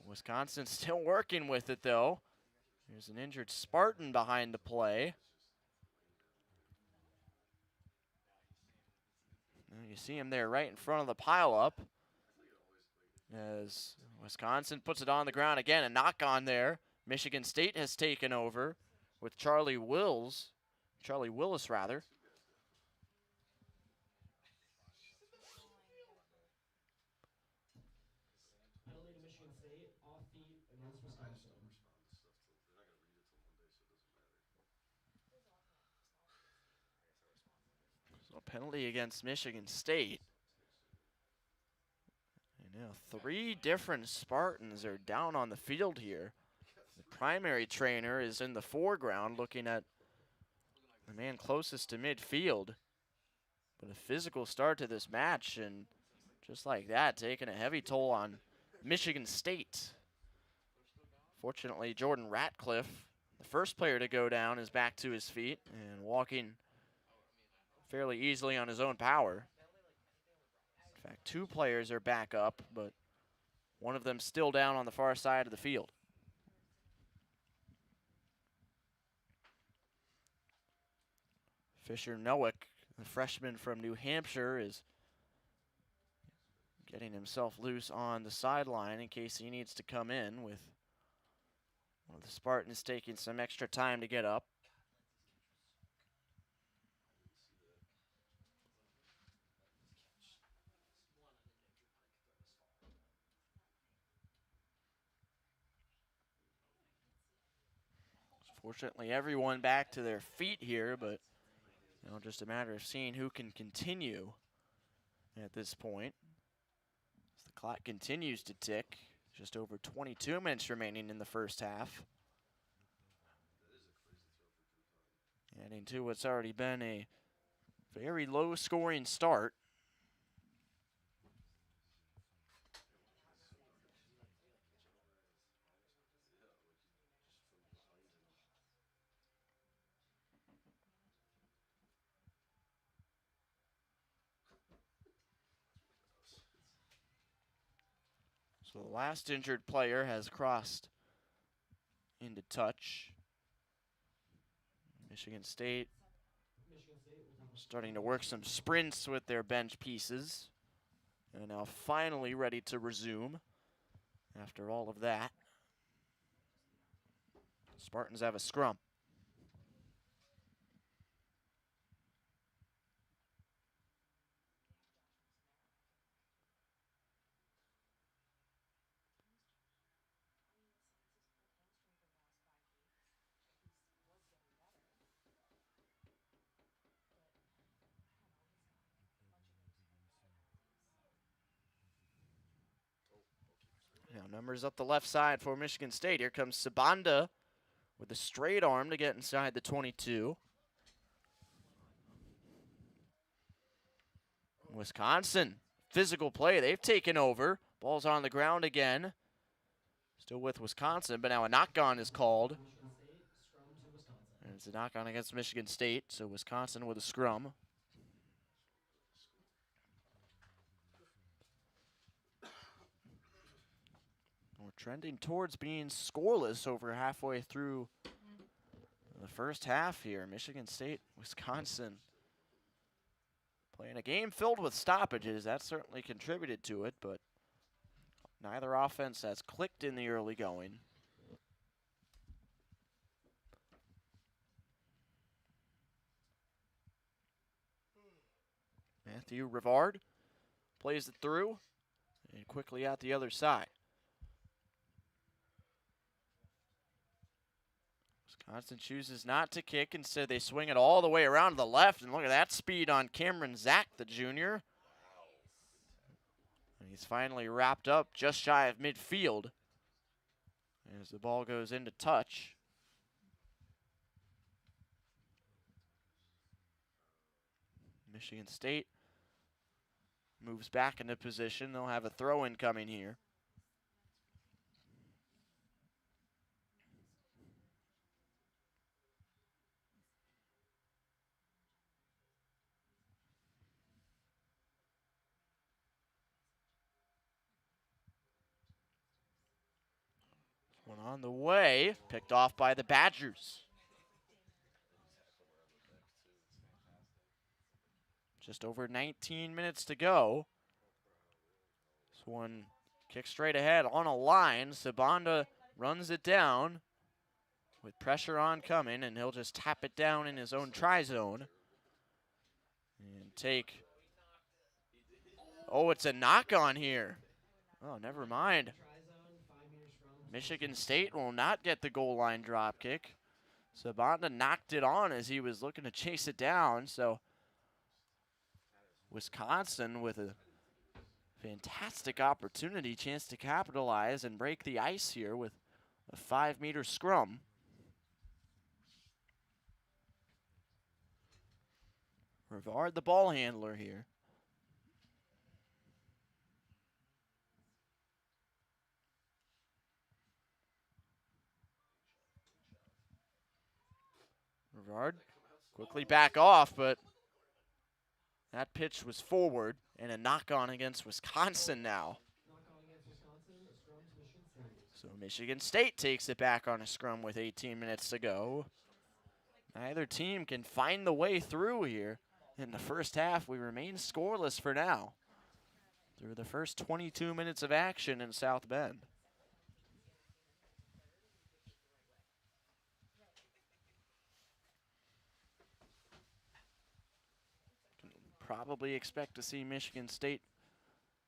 Wisconsin still working with it, though. There's an injured Spartan behind the play. You see him there right in front of the pileup as Wisconsin puts it on the ground again. A knock on there. Michigan State has taken over with Charlie Willis. Penalty to Michigan State, off feet against Wisconsin. So penalty against Michigan State. And now 3 different Spartans are down on the field here. The primary trainer is in the foreground looking at the man closest to midfield. But a physical start to this match, and just like that, taking a heavy toll on Michigan State. Fortunately, Jordan Ratcliffe, the first player to go down, is back to his feet and walking fairly easily on his own power. In fact, 2 players are back up, but one of them still down on the far side of the field. Fisher Nowick, the freshman from New Hampshire, is getting himself loose on the sideline in case he needs to come in, with one of the Spartans taking some extra time to get up. Fortunately, everyone back to their feet here, but just a matter of seeing who can continue at this point. As the clock continues to tick, just over 22 minutes remaining in the first half. Adding to what's already been a very low-scoring start. So the last injured player has crossed into touch. Michigan State starting to work some sprints with their bench pieces. And now finally ready to resume after all of that. Spartans have a scrum. Now numbers up the left side for Michigan State. Here comes Sabanda with a straight arm to get inside the 22. Wisconsin, physical play. They've taken over. Ball's on the ground again. Still with Wisconsin, but now a knock-on is called. And it's a knock-on against Michigan State, so Wisconsin with a scrum. We're trending towards being scoreless over halfway through the first half here. Michigan State, Wisconsin playing a game filled with stoppages. That certainly contributed to it, but neither offense has clicked in the early going. Matthew Rivard plays it through and quickly out the other side. Wisconsin chooses not to kick. Instead, they swing it all the way around to the left. And look at that speed on Cameron Zach, the junior. And he's finally wrapped up just shy of midfield as the ball goes into touch. Michigan State moves back into position. They'll have a throw-in coming here. One on the way, picked off by the Badgers. Just over 19 minutes to go. This one kicks straight ahead on a line. Sabanda runs it down with pressure on coming, and he'll just tap it down in his own try zone. And take, oh, it's a knock on here. Oh, never mind. Michigan State will not get the goal line drop kick. Sabanda knocked it on as he was looking to chase it down, so Wisconsin with a fantastic opportunity, chance to capitalize and break the ice here with a 5-meter scrum. Rivard, the ball handler here. Rivard quickly back off, but that pitch was forward and a knock-on against Wisconsin now. So Michigan State takes it back on a scrum with 18 minutes to go. Neither team can find the way through here. In the first half, we remain scoreless for now through the first 22 minutes of action in South Bend. Probably expect to see Michigan State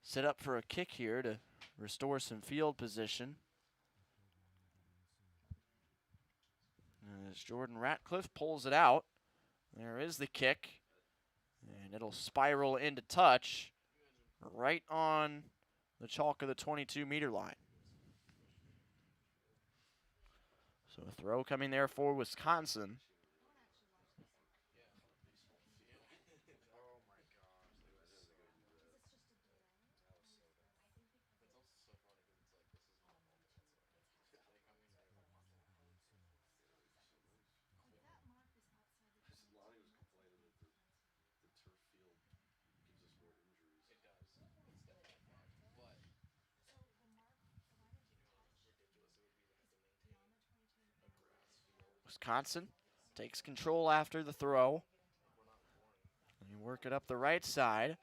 set up for a kick here to restore some field position. As Jordan Ratcliffe pulls it out, there is the kick, and it'll spiral into touch right on the chalk of the 22-meter line. So a throw coming there for Wisconsin. Wisconsin takes control after the throw. And you work it up the right side.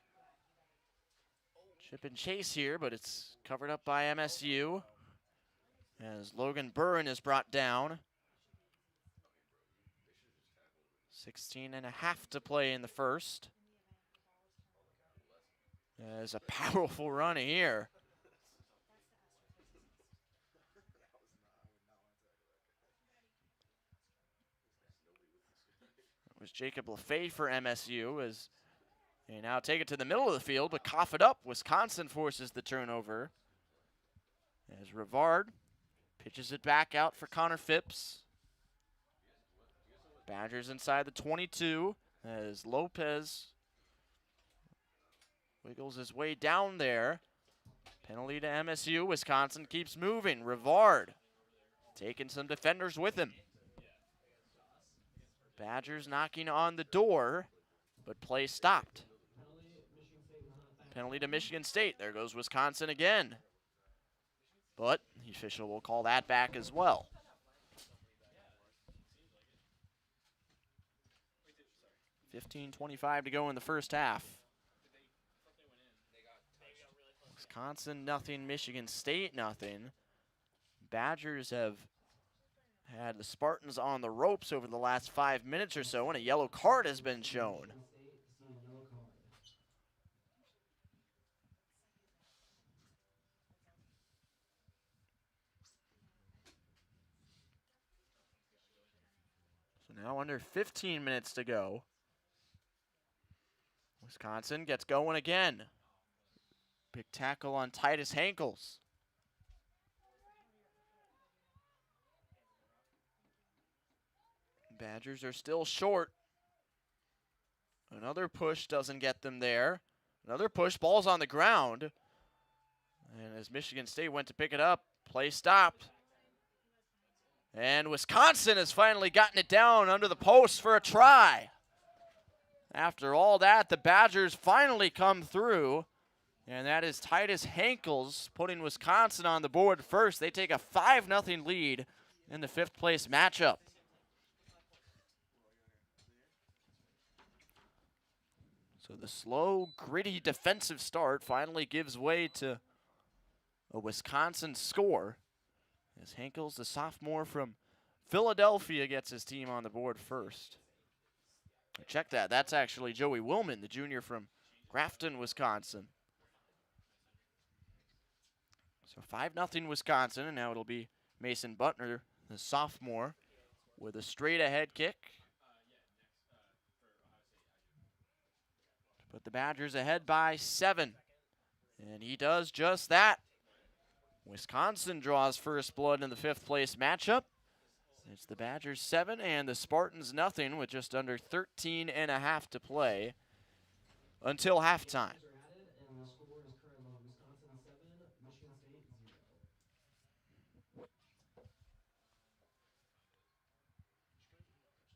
Chip and chase here, but it's covered up by MSU as Logan Burren is brought down. 16.5 to play in the first. There's a powerful run here. It was Jacob Lefay for MSU as they now take it to the middle of the field, but cough it up. Wisconsin forces the turnover as Rivard pitches it back out for Connor Phipps. Badgers inside the 22 as Lopez wiggles his way down there. Penalty to MSU. Wisconsin keeps moving. Rivard taking some defenders with him. Badgers knocking on the door, but play stopped. Penalty to Michigan State. There goes Wisconsin again. But the official will call that back as well. .25 to go in the first half. Wisconsin nothing, Michigan State nothing. Badgers have had the Spartans on the ropes over the last 5 minutes or so, and a yellow card has been shown. Now under 15 minutes to go. Wisconsin gets going again. Big tackle on Titus Hankels. Badgers are still short. Another push doesn't get them there. Another push, ball's on the ground. And as Michigan State went to pick it up, play stopped. And Wisconsin has finally gotten it down under the post for a try. After all that, the Badgers finally come through. And that is Titus Hankels putting Wisconsin on the board first. They take a 5-0 lead in the 5th place matchup. So the slow, gritty defensive start finally gives way to a Wisconsin score. As Hankels, the sophomore from Philadelphia, gets his team on the board first. Check that. That's actually Joey Willman, the junior from Grafton, Wisconsin. So 5-0 Wisconsin, and now it'll be Mason Butner, the sophomore, with a straight-ahead kick. Put the Badgers ahead by 7. And he does just that. Wisconsin draws first blood in the 5th place matchup. It's the Badgers 7 and the Spartans nothing with just under 13.5 to play until halftime.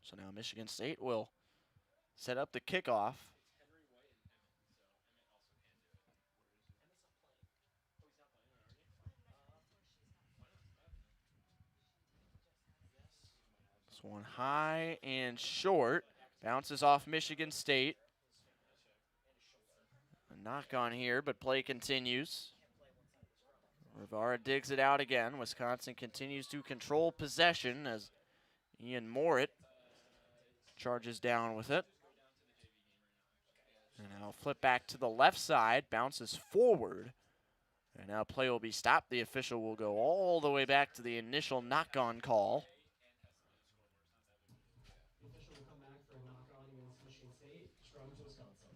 So now Michigan State will set up the kickoff. This one high and short. Bounces off Michigan State. A knock on here, but play continues. Rivera digs it out again. Wisconsin continues to control possession as Ian Morit charges down with it. And now flip back to the left side, bounces forward. And now play will be stopped. The official will go all the way back to the initial knock-on call.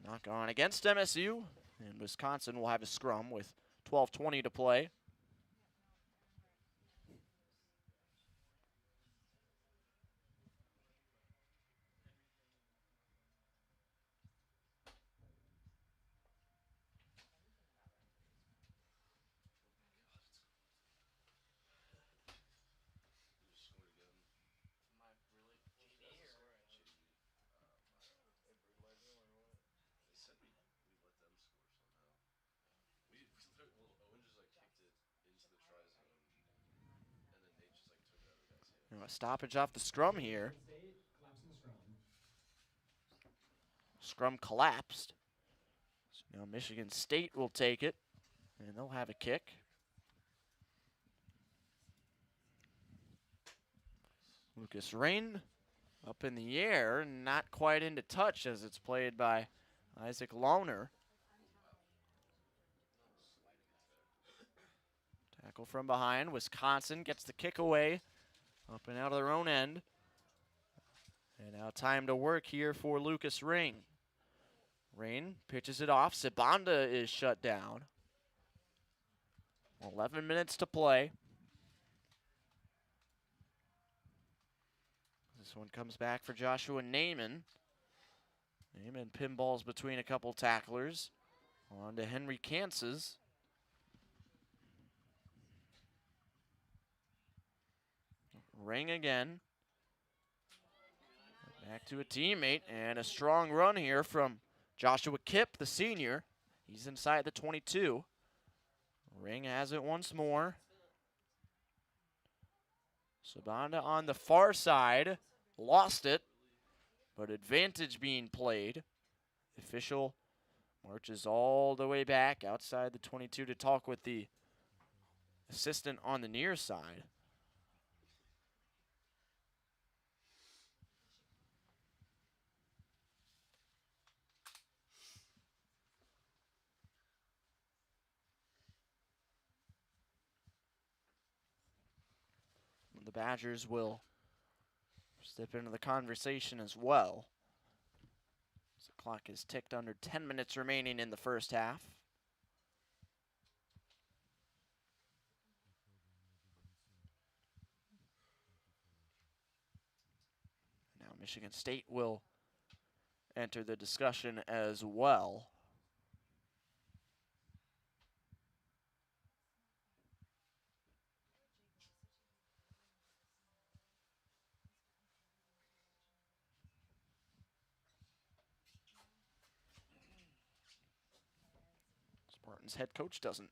Knock-on against MSU, and Wisconsin will have a scrum with 12:20 to play. A stoppage off the scrum here. Scrum collapsed. So now Michigan State will take it, and they'll have a kick. Lucas Rain up in the air, not quite into touch as it's played by Isaac Lohner. Tackle from behind. Wisconsin gets the kick away. Up and out of their own end. And now time to work here for Lucas Rain. Rain pitches it off. Sibanda is shut down. 11 minutes to play. This one comes back for Joshua Naiman. Naiman pinballs between a couple tacklers. On to Henry Kansas. Ring again. Back to a teammate, and a strong run here from Joshua Kipp, the senior. He's inside the 22. Ring has it once more. Sabanda on the far side. Lost it, but advantage being played. The official marches all the way back outside the 22 to talk with the assistant on the near side. The Badgers will step into the conversation as well. So the clock is ticked under 10 minutes remaining in the first half. Now Michigan State will enter the discussion as well. Spartans head coach doesn't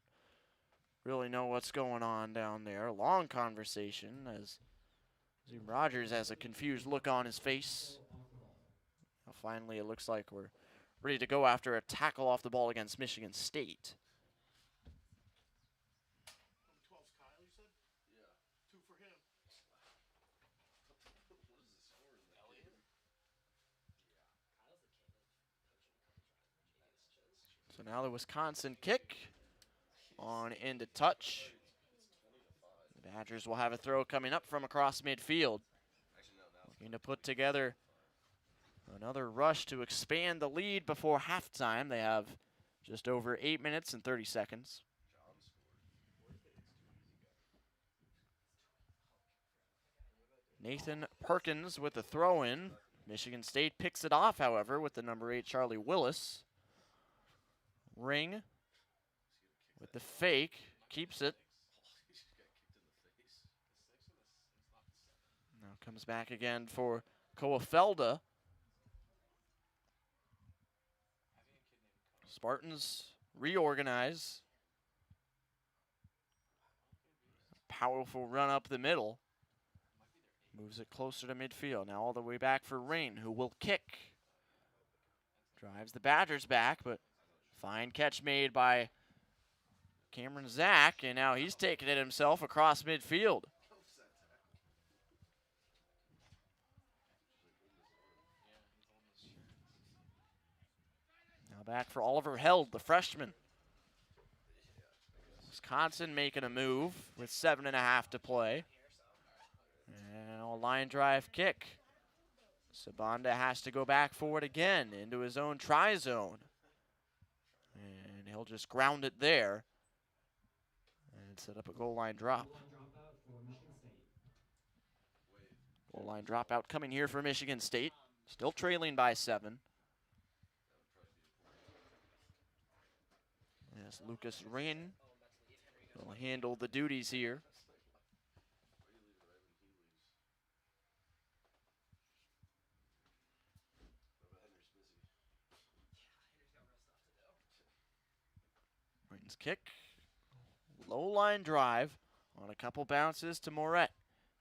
really know what's going on down there. Long conversation as Zoom Rogers has a confused look on his face. Now finally, it looks like we're ready to go after a tackle off the ball against Michigan State. So now the Wisconsin kick on into touch. The Badgers will have a throw coming up from across midfield. Looking to put together another rush to expand the lead before halftime. They have just over 8 minutes and 30 seconds. Nathan Perkins with the throw-in. Michigan State picks it off, however, with the number 8, Charlie Willis. Ring with the fake, keeps it. Now comes back again for Koafelda. Spartans reorganize. Powerful run up the middle. Moves it closer to midfield. Now all the way back for Rain, who will kick. Drives the Badgers back, but fine catch made by Cameron Zach, and now he's taking it himself across midfield. Now back for Oliver Held, the freshman. Wisconsin making a move with 7.5 to play. And a line drive kick. Sabanda has to go back for it again into his own try zone. And he'll just ground it there and set up a goal line drop. Goal line dropout coming here for Michigan State. Still trailing by 7. Yes, Lucas Wren will handle the duties here. Wren's kick. Low line drive on a couple bounces to Moret.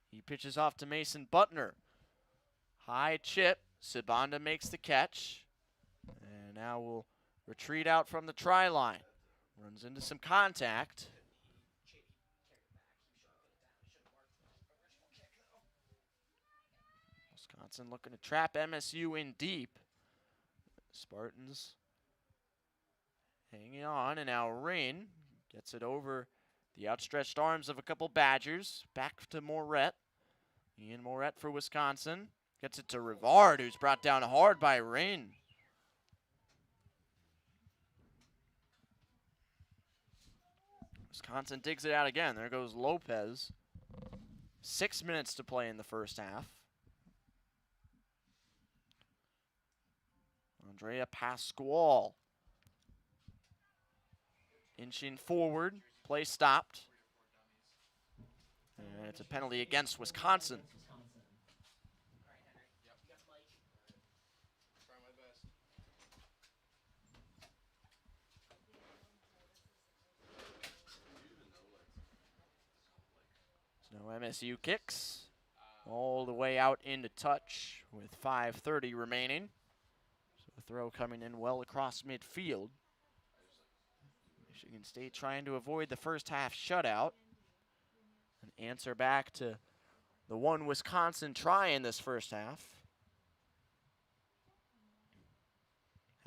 He pitches off to Mason Butner. High chip. Sabanda makes the catch. And now we'll retreat out from the try line. Runs into some contact. Wisconsin looking to trap MSU in deep. Spartans hanging on, and now Rain gets it over the outstretched arms of a couple Badgers. Back to Moret. Ian Moret for Wisconsin. Gets it to Rivard, who's brought down hard by Rain. Wisconsin digs it out again. There goes Lopez. 6 minutes to play in the first half. Andrea Pasquale. Inching forward. Play stopped. And it's a penalty against Wisconsin. So MSU kicks all the way out into touch with 5:30 remaining. So the throw coming in well across midfield. Michigan State trying to avoid the first half shutout and answer back to the one Wisconsin try in this first half.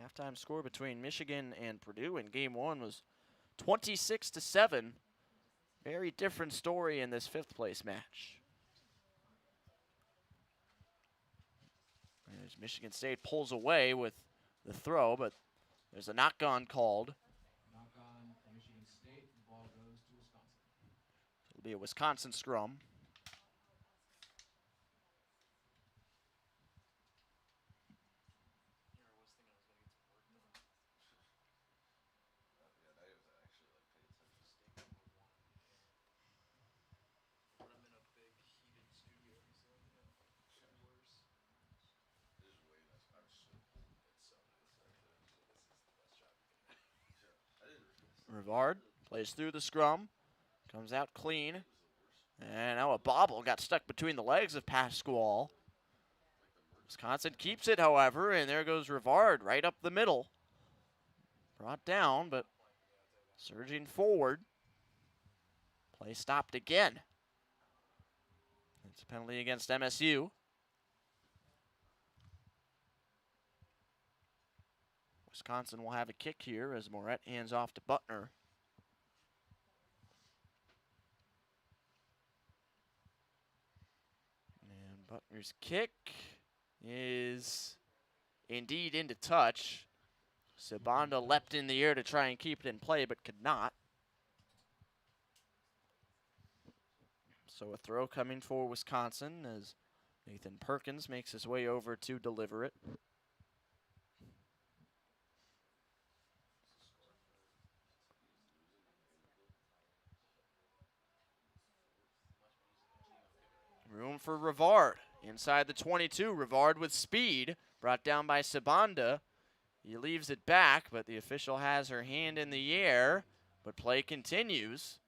Halftime score between Michigan and Purdue in game 1 was 26-7. Very different story in this 5th place match. As Michigan State pulls away with the throw, but there's a knock-on called. Knock on for Michigan State. The ball goes to Wisconsin. It'll be a Wisconsin scrum. Rivard plays through the scrum, comes out clean, and now a bobble got stuck between the legs of Pasquale. Wisconsin keeps it, however, and there goes Rivard right up the middle. Brought down, but surging forward. Play stopped again. It's a penalty against MSU. Wisconsin will have a kick here as Moret hands off to Butner. And Butner's kick is indeed into touch. Sabanda leapt in the air to try and keep it in play, but could not. So a throw coming for Wisconsin as Nathan Perkins makes his way over to deliver it. Room for Rivard inside the 22. Rivard with speed, brought down by Sabanda. He leaves it back, but the official has her hand in the air, but play continues.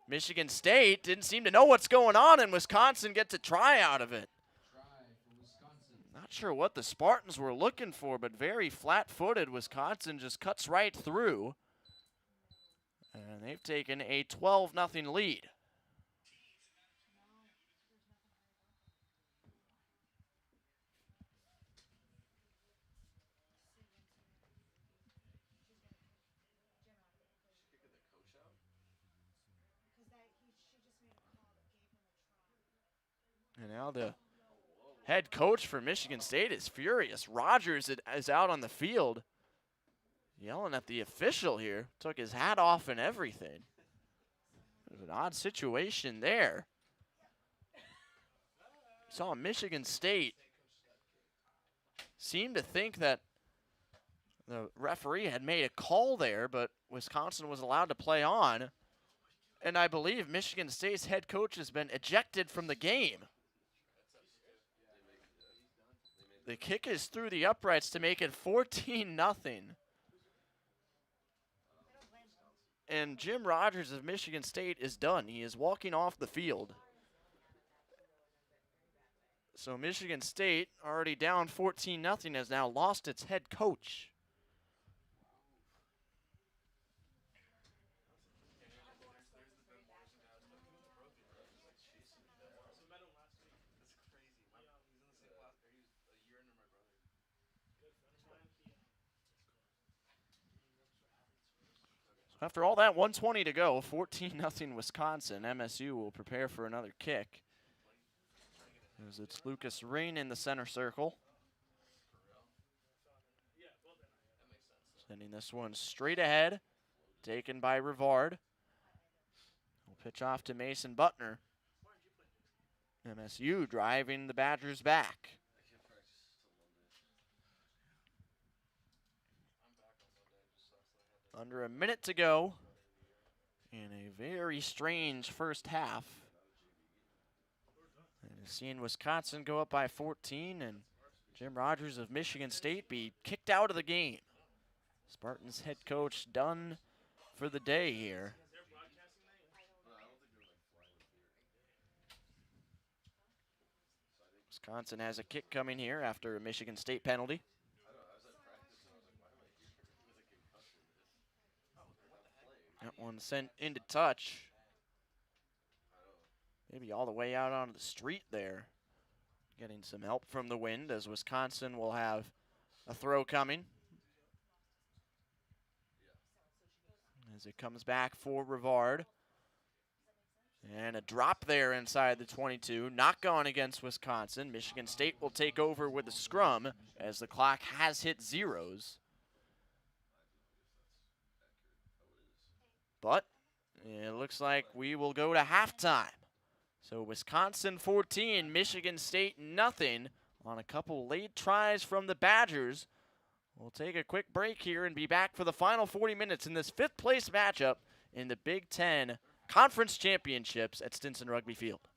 Michigan State didn't seem to know what's going on, and Wisconsin gets a try out of it. Try for Wisconsin. Not sure what the Spartans were looking for, but very flat-footed. Wisconsin just cuts right through, and they've taken a 12-0 lead. And now the head coach for Michigan State is furious. Rogers is out on the field yelling at the official here. Took his hat off and everything. There's an odd situation there. Saw Michigan State seem to think that the referee had made a call there, but Wisconsin was allowed to play on. And I believe Michigan State's head coach has been ejected from the game. The kick is through the uprights to make it 14-0. And Jim Rogers of Michigan State is done. He is walking off the field. So Michigan State, already down 14-0, has now lost its head coach. After all that, 1:20 to go, 14-0 Wisconsin. MSU will prepare for another kick. As it's Lucas Rain in the center circle. Sending this one straight ahead. Taken by Rivard. We'll pitch off to Mason Butner. MSU driving the Badgers back. Under a minute to go in a very strange first half. And seeing Wisconsin go up by 14 and Jim Rogers of Michigan State be kicked out of the game. Spartans head coach done for the day here. Wisconsin has a kick coming here after a Michigan State penalty. That one sent into touch. Maybe all the way out onto the street there. Getting some help from the wind as Wisconsin will have a throw coming. As it comes back for Rivard. And a drop there inside the 22. Not gone against Wisconsin. Michigan State will take over with a scrum as the clock has hit zeros. But it looks like we will go to halftime. So Wisconsin 14, Michigan State nothing on a couple late tries from the Badgers. We'll take a quick break here and be back for the final 40 minutes in this 5th place matchup in the Big Ten Conference Championships at Stinson Rugby Field.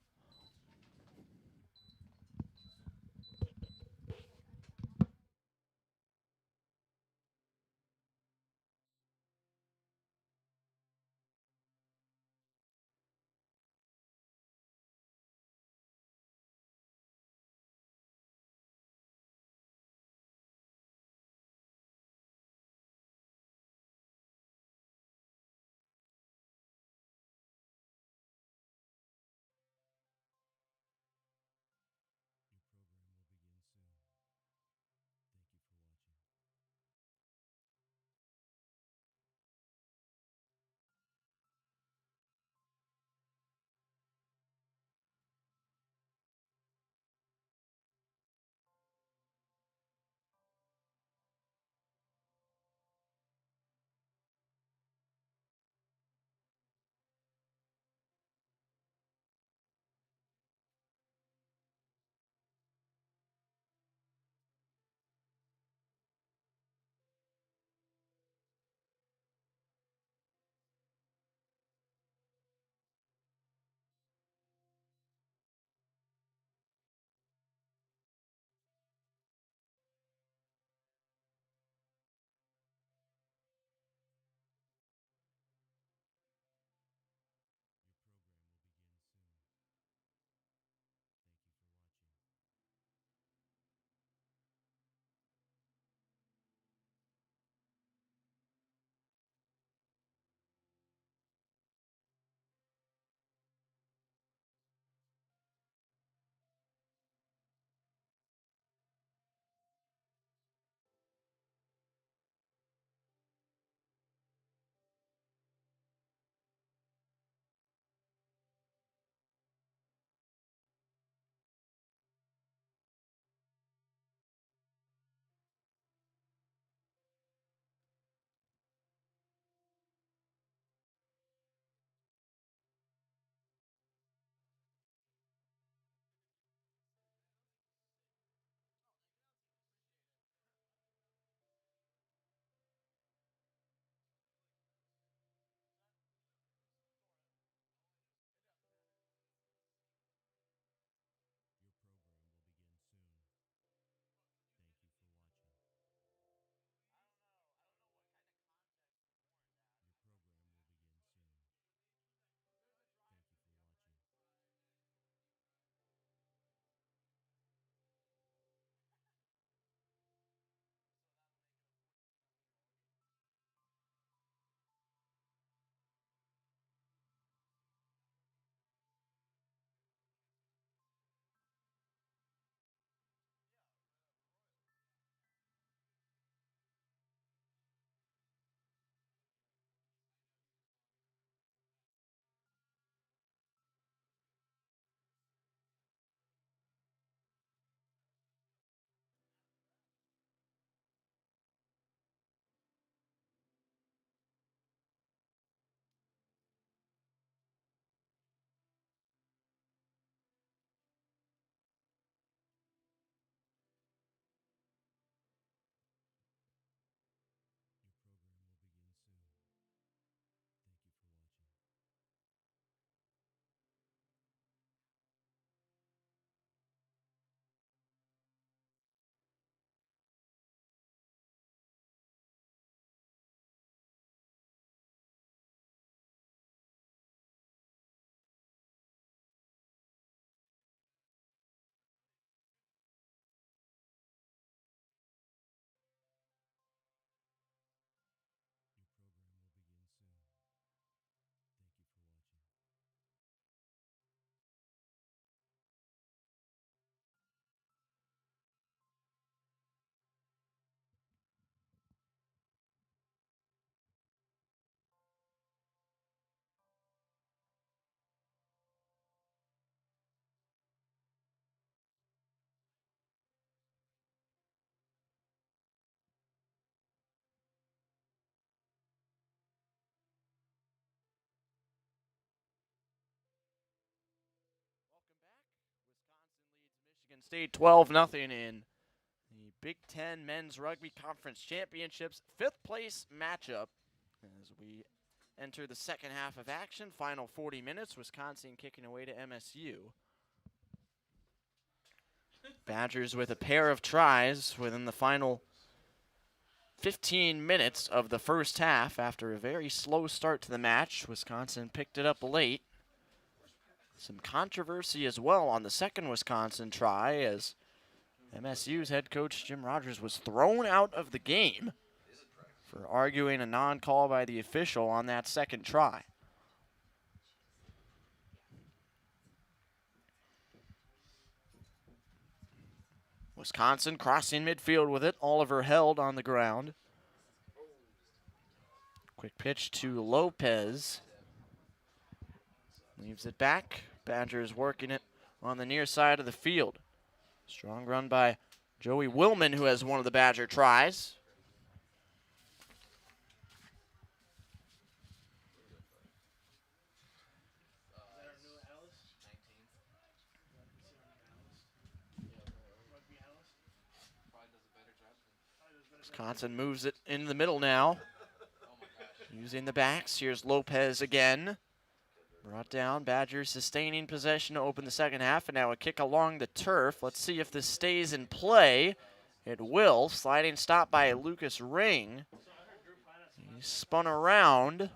Michigan State 12-0 in the Big Ten Men's Rugby Conference Championships 5th place matchup as we enter the second half of action. Final 40 minutes, Wisconsin kicking away to MSU. Badgers with a pair of tries within the final 15 minutes of the first half. After a very slow start to the match, Wisconsin picked it up late. Some controversy as well on the second Wisconsin try as MSU's head coach Jim Rogers was thrown out of the game for arguing a non-call by the official on that second try. Wisconsin crossing midfield with it. Oliver held on the ground. Quick pitch to Lopez. Leaves it back. Badgers working it on the near side of the field. Strong run by Joey Willman, who has one of the Badger tries. Wisconsin moves it in the middle now. Using the backs. Here's Lopez again. Brought down. Badgers sustaining possession to open the second half. And now a kick along the turf. Let's see if this stays in play. It will. Sliding stop by Lucas Ring. He spun around.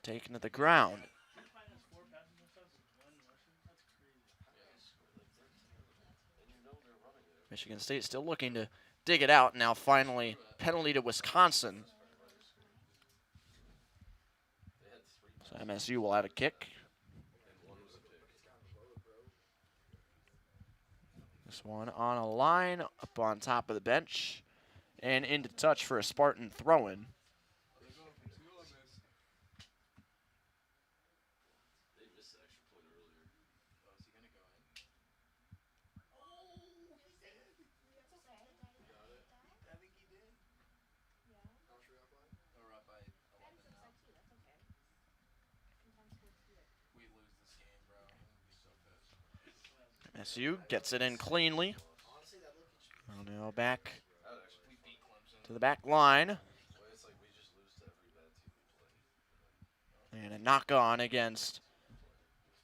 Taken to the ground. Michigan State still looking to dig it out. Now finally penalty to Wisconsin. So MSU will have a kick. This one on a line, up on top of the bench, and into touch for a Spartan throw-in. MSU gets it in cleanly. Now back to the back line. And a knock on against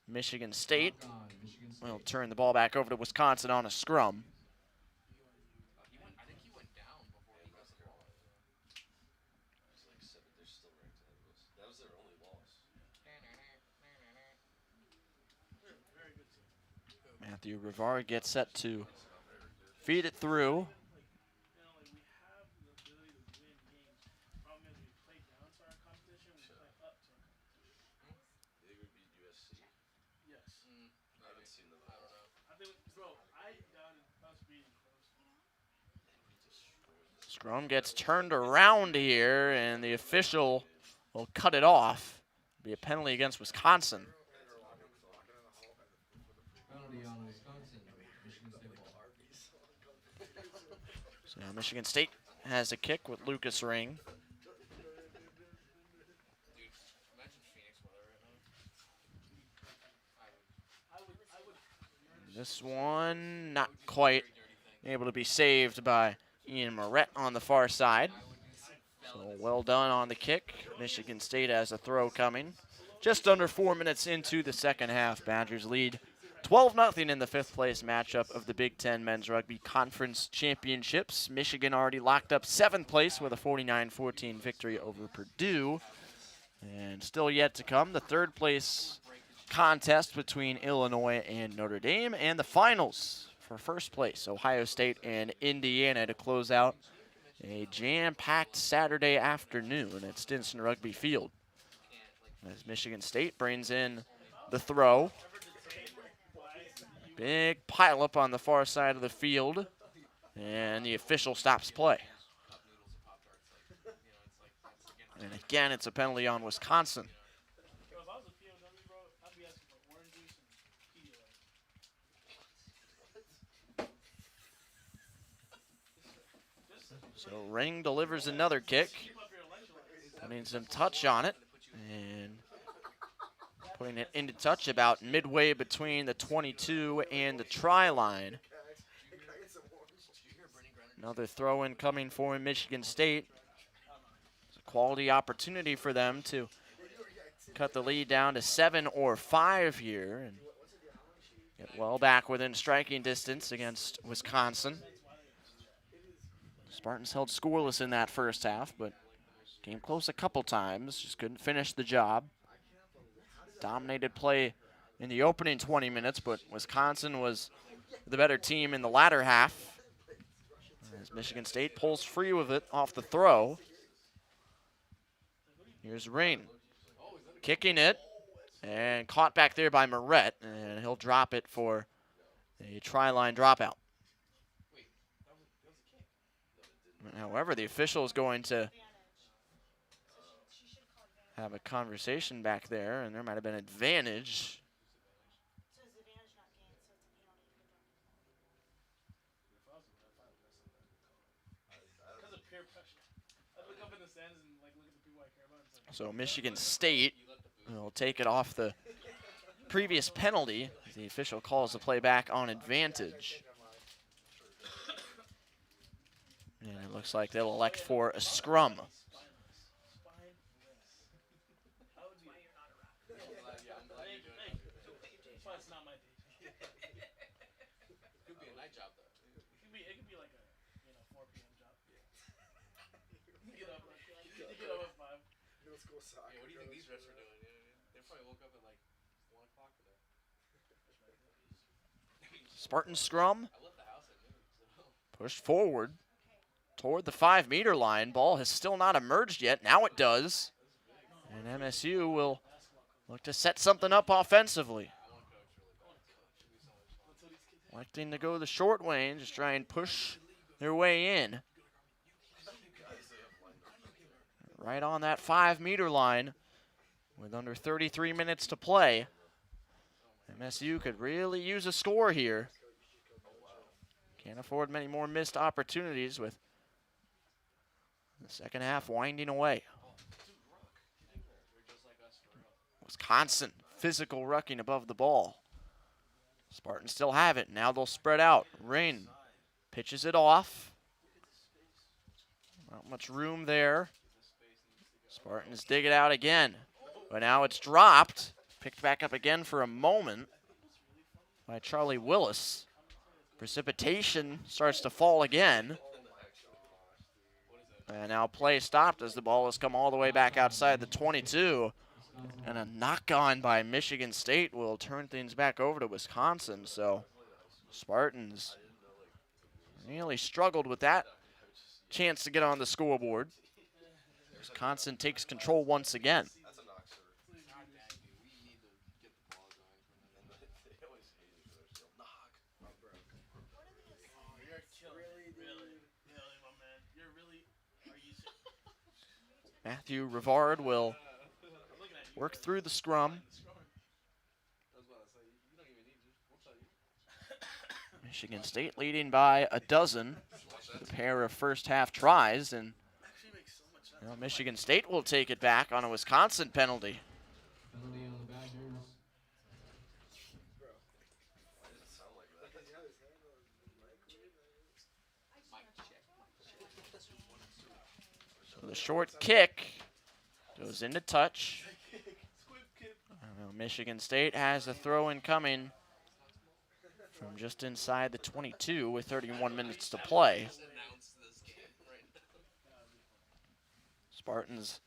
Michigan State. We'll turn the ball back over to Wisconsin on a scrum. Matthew Rivard gets set to feed it through. Scrum gets turned around here, and the official will cut it off. It'll be a penalty against Wisconsin. So now Michigan State has a kick with Lucas Ring. This one not quite able to be saved by Ian Moret on the far side. So well done on the kick. Michigan State has a throw coming. Just under 4 minutes into the second half, Badgers lead 12-0 in the 5th place matchup of the Big Ten Men's Rugby Conference Championships. Michigan already locked up 7th place with a 49-14 victory over Purdue. And still yet to come, the 3rd place contest between Illinois and Notre Dame, and the finals for 1st place, Ohio State and Indiana, to close out a jam-packed Saturday afternoon at Stinson Rugby Field. As Michigan State brings in the throw. Big pileup on the far side of the field, and the official stops play. And again, it's a penalty on Wisconsin. So Ring delivers another kick, putting some touch on it, and putting it into touch about midway between the 22 and the try line. Another throw-in coming for Michigan State. It's a quality opportunity for them to cut the lead down to 7 or 5 here and get well back within striking distance against Wisconsin. Spartans held scoreless in that first half, but came close a couple times, just couldn't finish the job. Dominated play in the opening 20 minutes, but Wisconsin was the better team in the latter half. As Michigan State pulls free with it off the throw. Here's Rain, kicking it, and caught back there by Moret, and he'll drop it for a try-line dropout. However, the official is going to have a conversation back there, and there might have been advantage. So Michigan State will take it off the previous penalty. The official calls the play back on advantage. And it looks like they'll elect for a scrum. Yeah, what do you think these refs are doing? They probably woke up at like 1 o'clock today. Spartan scrum. Pushed forward toward the 5-meter line. Ball has still not emerged yet. Now it does. And MSU will look to set something up offensively. Electing to go the short way and just try and push their way in. Right on that 5-meter line with under 33 minutes to play. MSU could really use a score here. Can't afford many more missed opportunities with the second half winding away. Wisconsin, physical rucking above the ball. Spartans still have it. Now they'll spread out. Rain pitches it off. Not much room there. Spartans dig it out again. But now it's dropped. Picked back up again for a moment by Charlie Willis. Precipitation starts to fall again. And now play stopped as the ball has come all the way back outside the 22. And a knock-on by Michigan State will turn things back over to Wisconsin. So Spartans really struggled with that chance to get on the scoreboard. Wisconsin takes control once again. Matthew Rivard will work through the scrum. Michigan State leading by a dozen with a pair of first half tries, and Michigan State will take it back on a Wisconsin penalty. Penalty on the Badgers. So the short kick goes into touch. Michigan State has a throw-in coming from just inside the 22 with 31 minutes to play. Spartans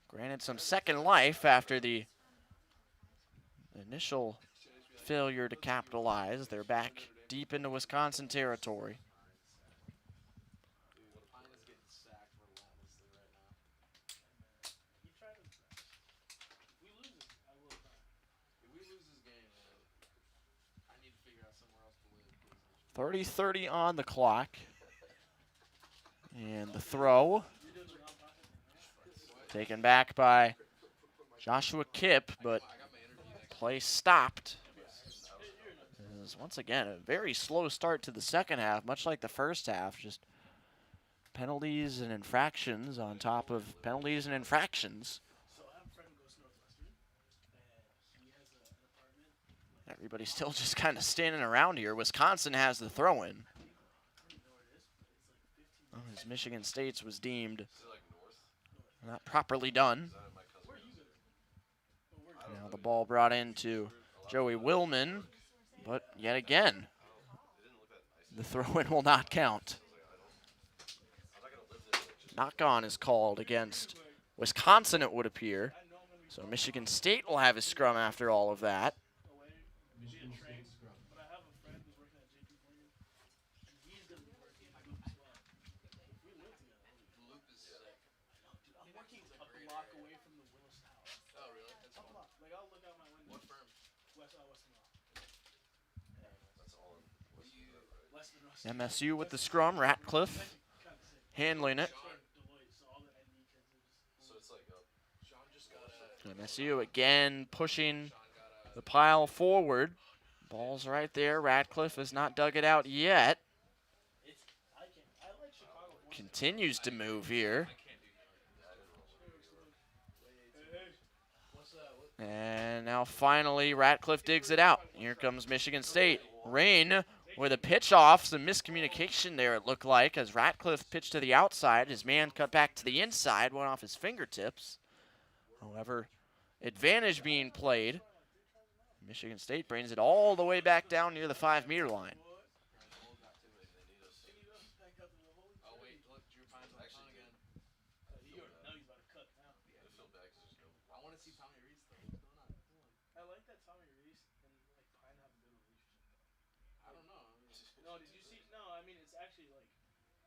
granted some second life after the initial failure to capitalize. They're back deep into Wisconsin territory. If we lose this game, I need to figure out somewhere else to live. 30-30 on the clock. And the throw taken back by Joshua Kipp, but play stopped. It was once again a very slow start to the second half, much like the first half. Just penalties and infractions on top of penalties and infractions. Everybody's still just kind of standing around here. Wisconsin has the throw-in. Oh, as Michigan State's was deemed not properly done. Now the ball brought into Joey Willman, but yet again, the throw-in will not count. Knock-on is called against Wisconsin, it would appear. So Michigan State will have a scrum after all of that. Michigan State scrum. But I have a friend who's working at JP Morgan, and he's gonna be working at Loop as well. If we live together, Loop is sick. dude, I'm working a block away from the Willis Tower. Oh, really? That's A cool. block. Like I'll look out my window. What firm? West Law. That's all in Westman Russ. MSU with the scrum, Ratcliffe Kind of sick. handling it. Deloitte, so all the ND kids are just. So it's like Sean just got MSU again pushing the pile forward. Ball's right there. Ratcliffe has not dug it out yet. I like Chicago. Continues to move here. And now finally Ratcliffe digs it out. Here comes Michigan State. Rain with a pitch off. Some miscommunication there it looked like as Ratcliffe pitched to the outside. His man cut back to the inside, went off his fingertips. However, advantage being played. Michigan State brings it all the way back down near the 5-meter line. Oh wait, look, Drew Pines on the phone again. You already know he's about to cook now. I want to see Tommy Reese though. What's going on? I like that Tommy Reese and like Pine have a good relationship. I don't know. No, did you see? No, I mean it's actually like.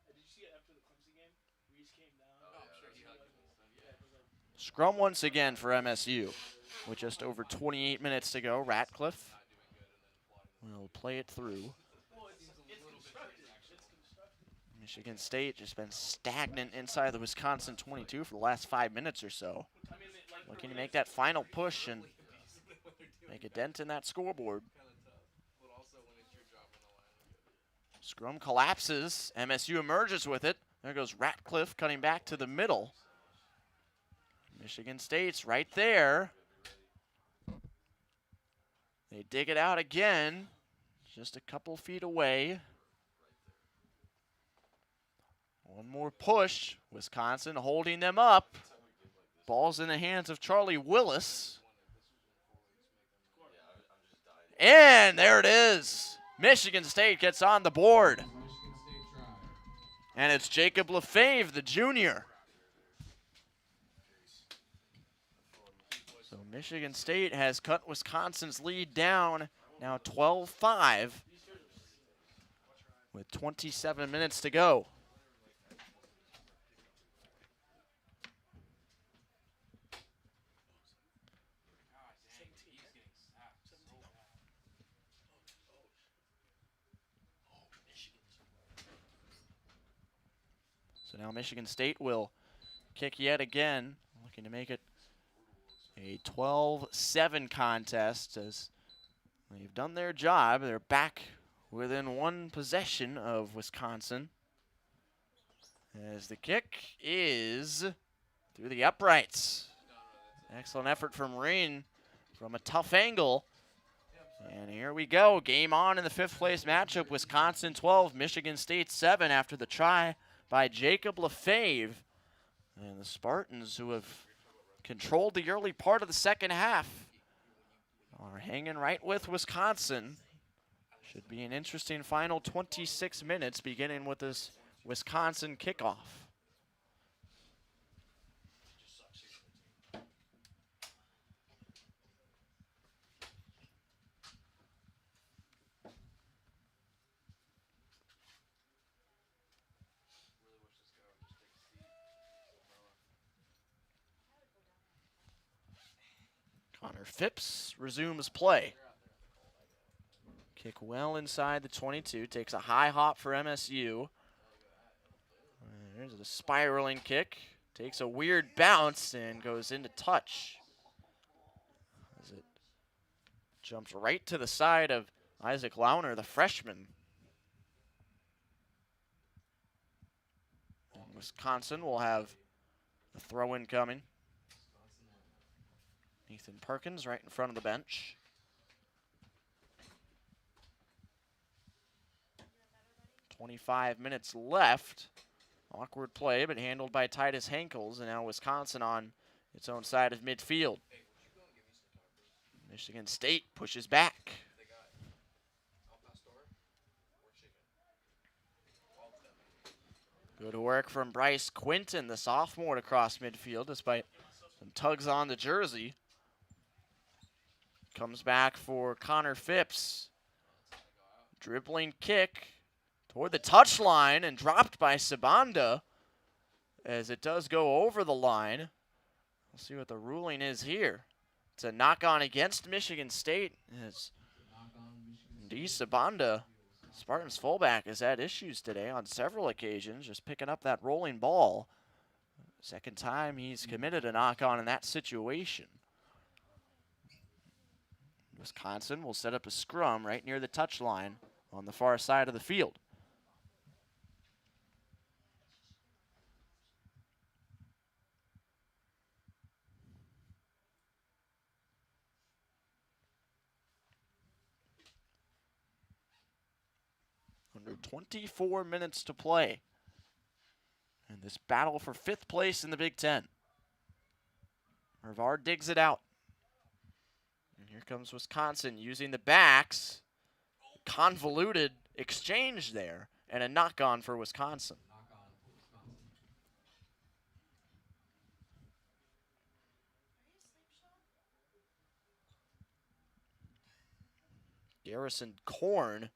Did you see it after the Clemson game? Reese came down. Oh, I'm sure he hugged him and stuff. Yeah. It was like, Scrum once again for MSU. With just over 28 minutes to go, Ratcliffe will play it through. well, it's constructive. It's constructive. Michigan State just been stagnant inside the Wisconsin 22 for the last 5 minutes or so. I mean, like Looking to make that final push and make a dent in that scoreboard. Kind of tough, but also when it's your job on the line. Scrum collapses. MSU emerges with it. There goes Ratcliffe cutting back to the middle. Michigan State's right there. They dig it out again. Just a couple feet away. One more push. Wisconsin holding them up. Ball's in the hands of Charlie Willis. And there it is. Michigan State gets on the board. Michigan State try. And it's Jacob Lefebvre, the junior. So Michigan State has cut Wisconsin's lead down, now 12-5, with 27 minutes to go. So now Michigan State will kick yet again, looking to make it a 12-7 contest as they've done their job. They're back within one possession of Wisconsin. As the kick is through the uprights. Excellent effort from Rain from a tough angle. And here we go. Game on in the 5th place matchup. Wisconsin 12, Michigan State 7 after the try by Jacob Lefebvre. And the Spartans, who have controlled the early part of the second half, are hanging right with Wisconsin. Should be an interesting final 26 minutes beginning with this Wisconsin kickoff. Connor Phipps resumes play. Kick well inside the 22. Takes a high hop for MSU. There's a spiraling kick. Takes a weird bounce and goes into touch. As it jumps right to the side of Isaac Launer, the freshman. And Wisconsin will have a throw-in coming. Ethan Perkins right in front of the bench. 25 minutes left. Awkward play, but handled by Titus Henkels, and now Wisconsin on its own side of midfield. Michigan State pushes back. Good work from Bryce Quinton, the sophomore, to cross midfield despite some tugs on the jersey. Comes back for Connor Phipps. Dribbling kick toward the touchline and dropped by Sabanda as it does go over the line. We'll see what the ruling is here. It's a knock-on against Michigan State. As D. Sabanda, Spartans fullback, has had issues today on several occasions, just picking up that rolling ball. Second time he's committed a knock-on in that situation. Wisconsin will set up a scrum right near the touchline on the far side of the field. Under 24 minutes to play in this battle for 5th place in the Big Ten. Mervar digs it out. And here comes Wisconsin using the backs. Convoluted exchange there, and a knock-on for Wisconsin. Garrison Korn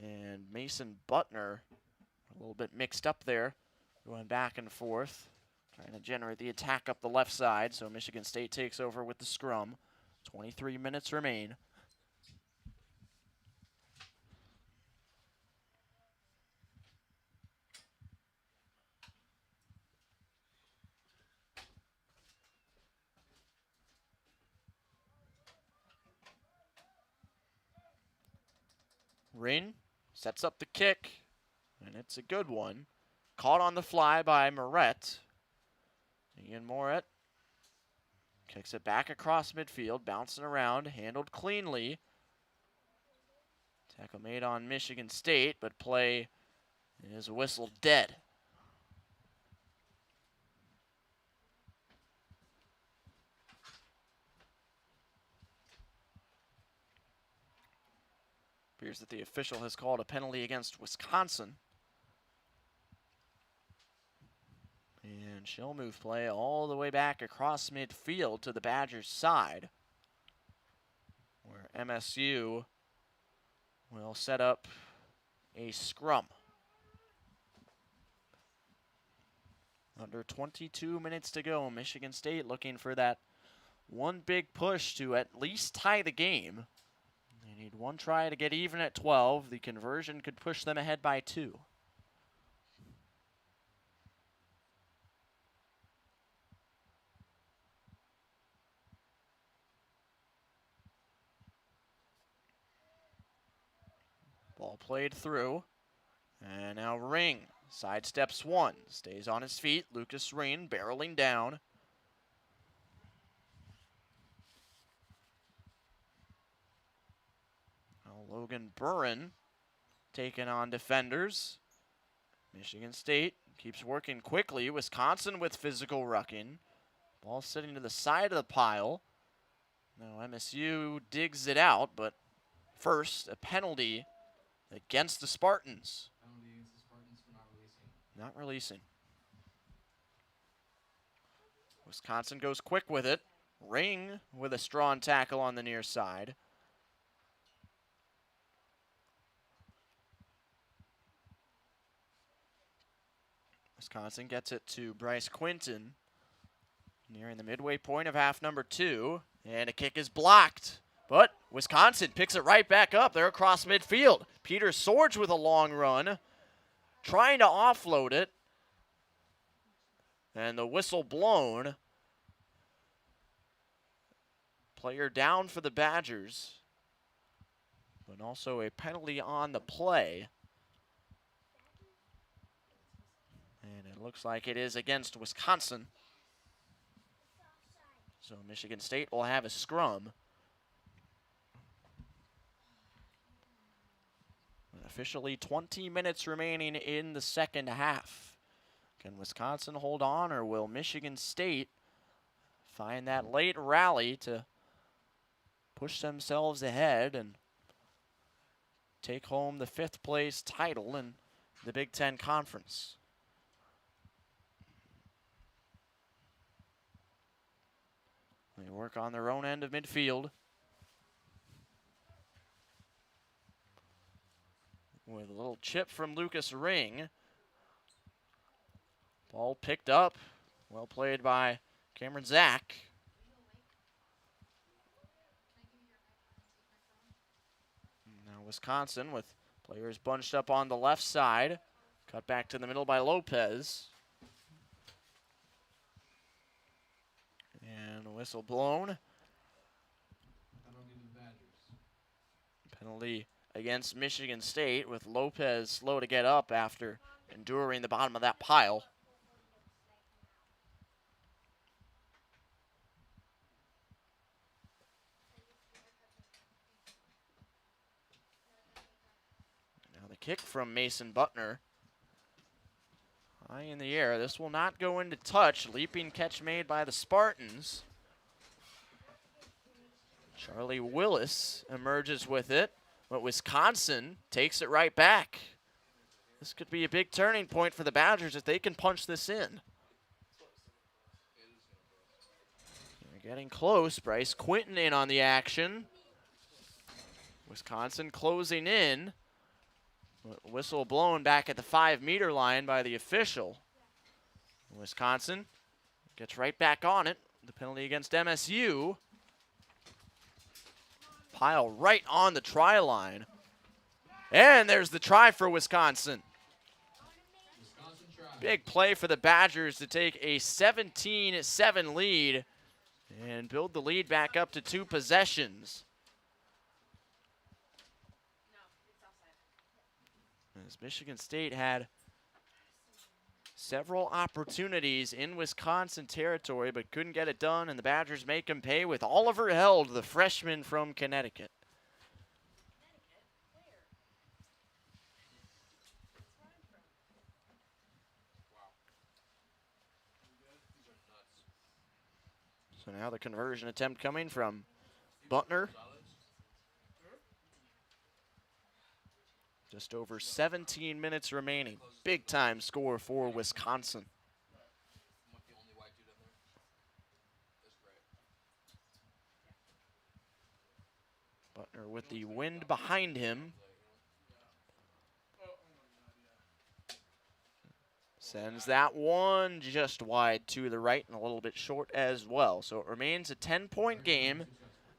and Mason Butner a little bit mixed up there, going back and forth, trying to generate the attack up the left side. So Michigan State takes over with the scrum. 23 minutes remain. Rin sets up the kick, and it's a good one. Caught on the fly by Moret. Ian Moret kicks it back across midfield, bouncing around, handled cleanly. Tackle made on Michigan State, but play is whistled dead. Appears that the official has called a penalty against Wisconsin. And she'll move play all the way back across midfield to the Badgers' side, where MSU will set up a scrum. Under 22 minutes to go, Michigan State looking for that one big push to at least tie the game. They need one try to get even at 12. The conversion could push them ahead by 2. Ball played through. And now Ring sidesteps one. Stays on his feet. Lucas Ring barreling down. Logan Burren taking on defenders. Michigan State keeps working quickly. Wisconsin with physical rucking. Ball sitting to the side of the pile. Now MSU digs it out, but first a penalty against the Spartans. Penalty against the Spartans for not releasing. Not releasing. Wisconsin goes quick with it. Ring with a strong tackle on the near side. Wisconsin gets it to Bryce Quinton, nearing the midway point of half number 2, and a kick is blocked. But Wisconsin picks it right back up. They're across midfield. Peter Sorge with a long run, trying to offload it, and the whistle blown. Player down for the Badgers, but also a penalty on the play. And it looks like it is against Wisconsin. So Michigan State will have a scrum. Officially 20 minutes remaining in the second half. Can Wisconsin hold on, or will Michigan State find that late rally to push themselves ahead and take home the 5th place title in the Big Ten Conference? They work on their own end of midfield with a little chip from Lucas Ring. Ball picked up. Well played by Cameron Zach. Now Wisconsin with players bunched up on the left side. Cut back to the middle by Lopez. And a whistle blown. Penalty against Michigan State, with Lopez slow to get up after enduring the bottom of that pile. Now the kick from Mason Butner. High in the air. This will not go into touch. Leaping catch made by the Spartans. Charlie Willis emerges with it, but Wisconsin takes it right back. This could be a big turning point for the Badgers if they can punch this in. They're getting close. Bryce Quinton in on the action. Wisconsin closing in. Whistle blown back at the 5-meter line by the official. Wisconsin gets right back on it. The penalty against MSU. Pile right on the try line. And there's the try for Wisconsin. Big play for the Badgers to take a 17-7 lead and build the lead back up to 2 possessions. As Michigan State had several opportunities in Wisconsin territory but couldn't get it done, and the Badgers make them pay with Oliver Held, the freshman from Connecticut. So now the conversion attempt coming from Butner. Just over 17 minutes remaining. Big time score for Wisconsin. Butner with the wind behind him. Sends that one just wide to the right and a little bit short as well. So it remains a 10-point game.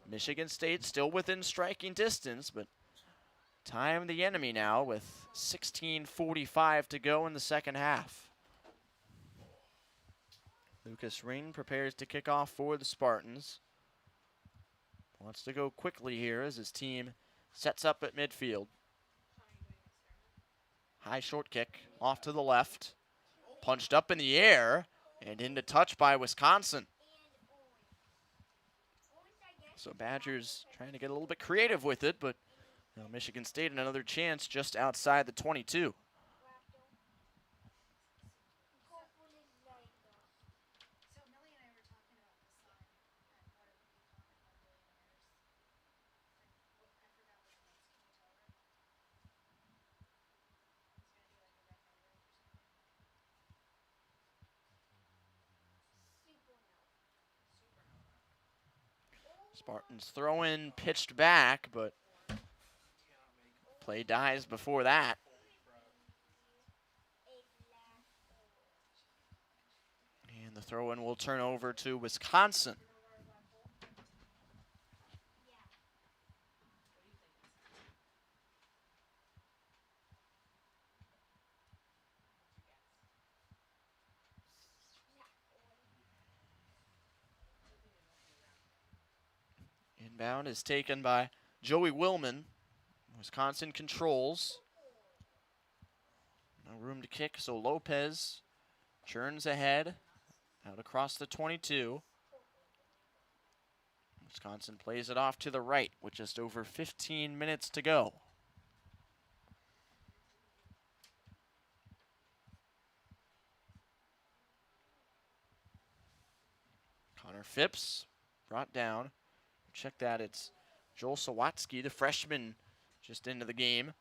Michigan State still within striking distance, but time the enemy now with 16:45 to go in the second half. Lucas Ring prepares to kick off for the Spartans. Wants to go quickly here as his team sets up at midfield. High short kick off to the left. Punched up in the air and into touch by Wisconsin. So Badgers trying to get a little bit creative with it, but Michigan State another chance just outside the 22. Spartans throw in, pitched back, but play dies before that. And the throw-in will turn over to Wisconsin. Inbound is taken by Joey Willman. Wisconsin controls. No room to kick, so Lopez churns ahead, out across the 22. Wisconsin plays it off to the right with just over 15 minutes to go. Connor Phipps brought down. Check that, it's Joel Sawatsky, the freshman, just into the game.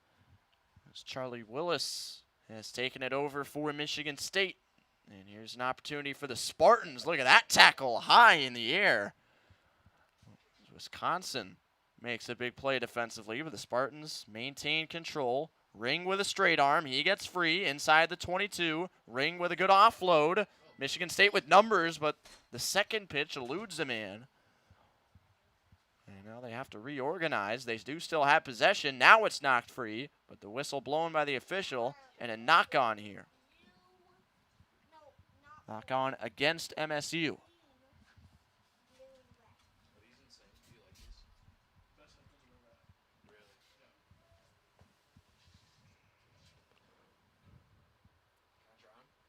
As Charlie Willis has taken it over for Michigan State. And here's an opportunity for the Spartans. Look at that tackle high in the air. Wisconsin makes a big play defensively, but the Spartans maintain control. Ring with a straight arm. He gets free inside the 22. Ring with a good offload. Michigan State with numbers, but the second pitch eludes a man. And now they have to reorganize. They do still have possession. Now it's knocked free, but the whistle blown by the official and a knock-on here. Knock-on against MSU.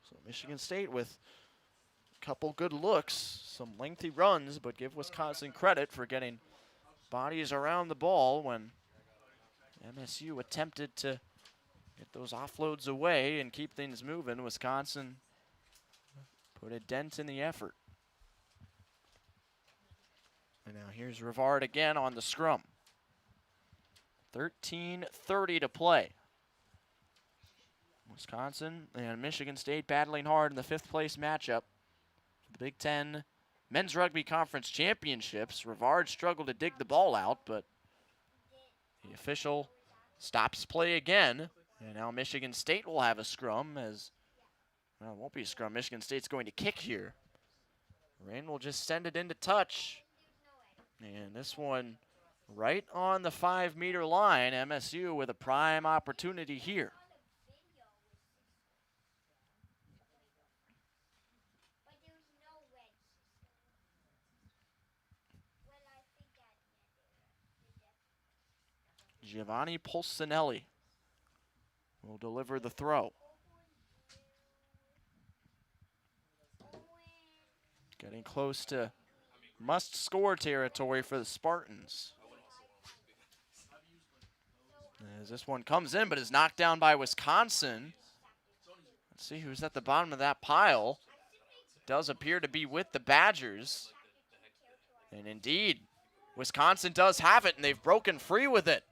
So Michigan State with a couple good looks, some lengthy runs, but give Wisconsin credit for getting bodies around the ball when MSU attempted to get those offloads away and keep things moving. Wisconsin put a dent in the effort. And now here's Rivard again on the scrum. 13:30 to play. Wisconsin and Michigan State battling hard in the 5th place matchup for the Big Ten Men's Rugby Conference Championships. Rivard struggled to dig the ball out, but the official stops play again. And now Michigan State will have a scrum as, well, it won't be a scrum. Michigan State's going to kick here. Rain will just send it into touch. And this one right on the 5-meter line. MSU with a prime opportunity here. Giovanni Polsinelli will deliver the throw. Getting close to must-score territory for the Spartans. As this one comes in, but is knocked down by Wisconsin. Let's see who's at the bottom of that pile. Does appear to be with the Badgers. And indeed, Wisconsin does have it, and they've broken free with it.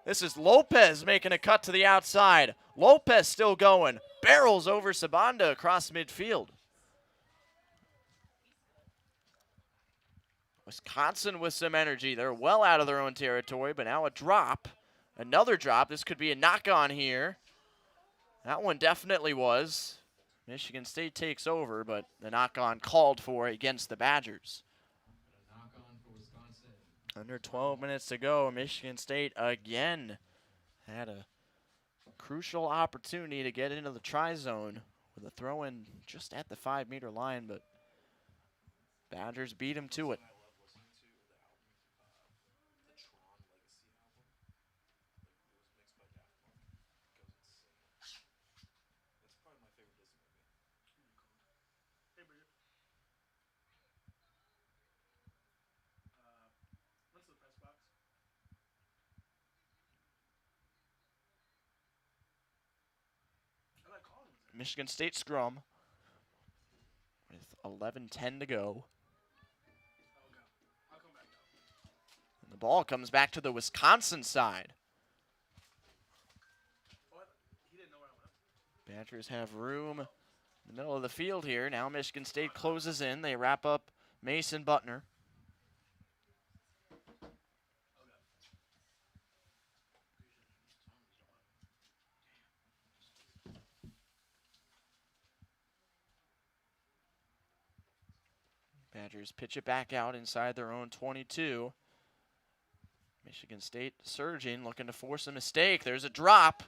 This is Lopez making a cut to the outside. Lopez still going. Barrels over Sabanda across midfield. Wisconsin with some energy. They're well out of their own territory, but now a drop. Another drop. This could be a knock-on here. That one definitely was. Michigan State takes over, but the knock-on called for against the Badgers. Under 12 minutes to go, Michigan State again had a crucial opportunity to get into the try zone with a throw-in just at the 5-meter line, but Badgers beat him to it. Michigan State scrum with 11:10 to go. And the ball comes back to the Wisconsin side. Badgers have room in the middle of the field here. Now Michigan State closes in. They wrap up Mason Butner. Badgers pitch it back out inside their own 22. Michigan State surging, looking to force a mistake. There's a drop,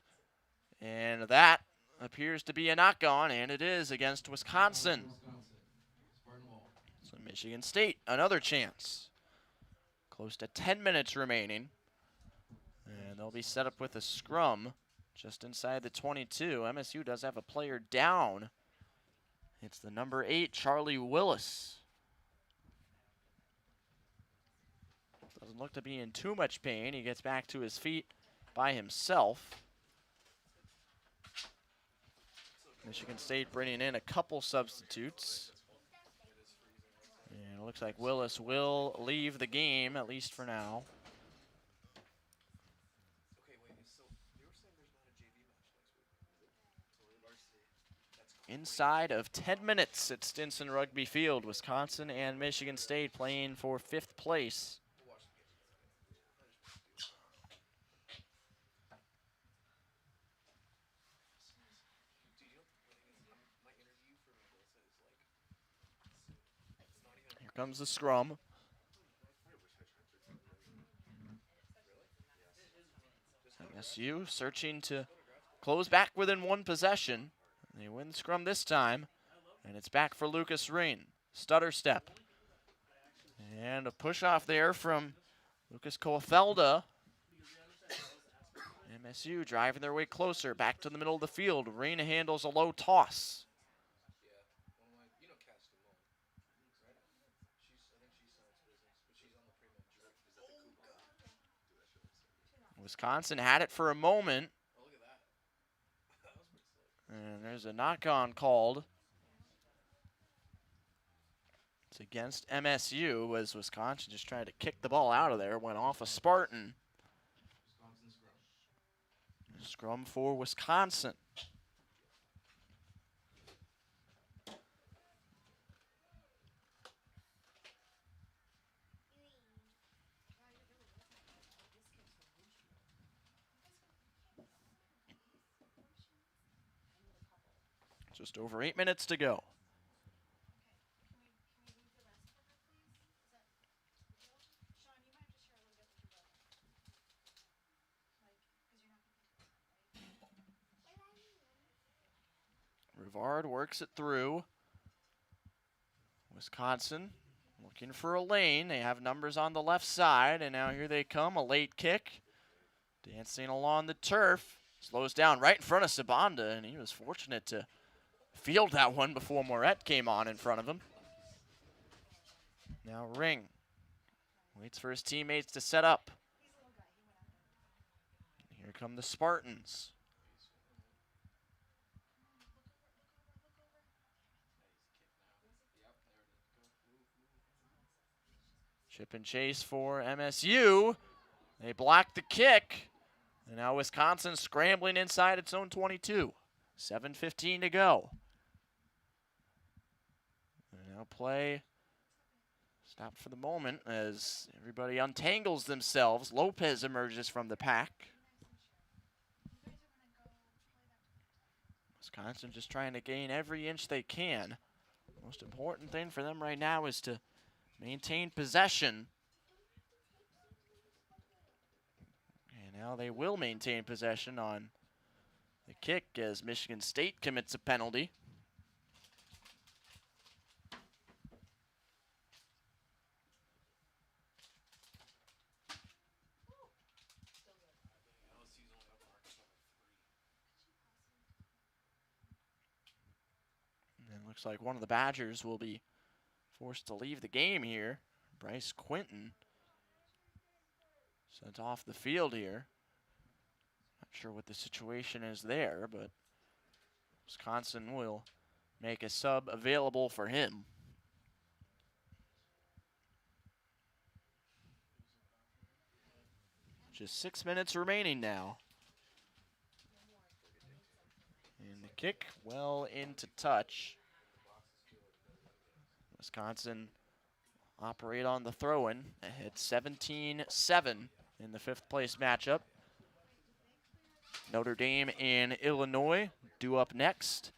and that appears to be a knock-on, and it is against Wisconsin. So Michigan State, another chance. Close to 10 minutes remaining, and they'll be set up with a scrum just inside the 22. MSU does have a player down. It's the number 8, Charlie Willis. Doesn't look to be in too much pain. He gets back to his feet by himself. Michigan State bringing in a couple substitutes. And looks like Willis will leave the game, at least for now. Inside of 10 minutes at Stinson Rugby Field, Wisconsin and Michigan State playing for 5th place. Here comes the scrum. MSU searching to close back within 1 possession. They win the scrum this time, and it's back for Lucas Ring. Stutter step. And a push off there from Lucas Kofelda. MSU driving their way closer, back to the middle of the field. Ring handles a low toss. Wisconsin had it for a moment. And there's a knock-on called. It's against MSU as Wisconsin just tried to kick the ball out of there. Went off a Spartan. Scrum for Wisconsin. Just over 8 minutes to go. Rivard works it through. Wisconsin looking for a lane. They have numbers on the left side, and now here they come. A late kick. Dancing along the turf. Slows down right in front of Sabanda, and he was fortunate to field that one before Moret came on in front of him. Now Ring waits for his teammates to set up. Here come the Spartans. Chip and chase for MSU. They block the kick. And now Wisconsin scrambling inside its own 22. 7:15 to go. And now play stopped for the moment as everybody untangles themselves. Lopez emerges from the pack. Wisconsin just trying to gain every inch they can. Most important thing for them right now is to maintain possession. And now they will maintain possession on the kick as Michigan State commits a penalty. And it looks like one of the Badgers will be forced to leave the game here. Bryce Quinton sent off the field here. Not sure what the situation is there, but Wisconsin will make a sub available for him. Just 6 minutes remaining now. And the kick well into touch. Wisconsin operate on the throw-in, ahead 17-7 in the 5th place matchup. Notre Dame and Illinois due up next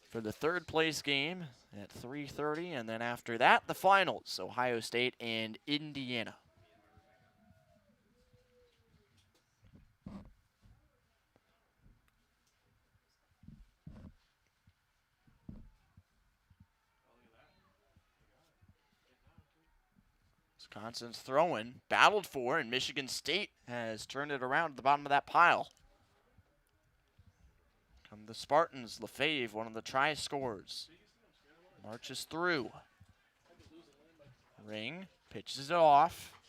for the 3rd place game at 3:30, and then after that, the finals, Ohio State and Indiana. Wisconsin's throwing, battled for, and Michigan State has turned it around at the bottom of that pile. Come the Spartans. Lefebvre, one of the try scorers, marches through. Ring pitches it off.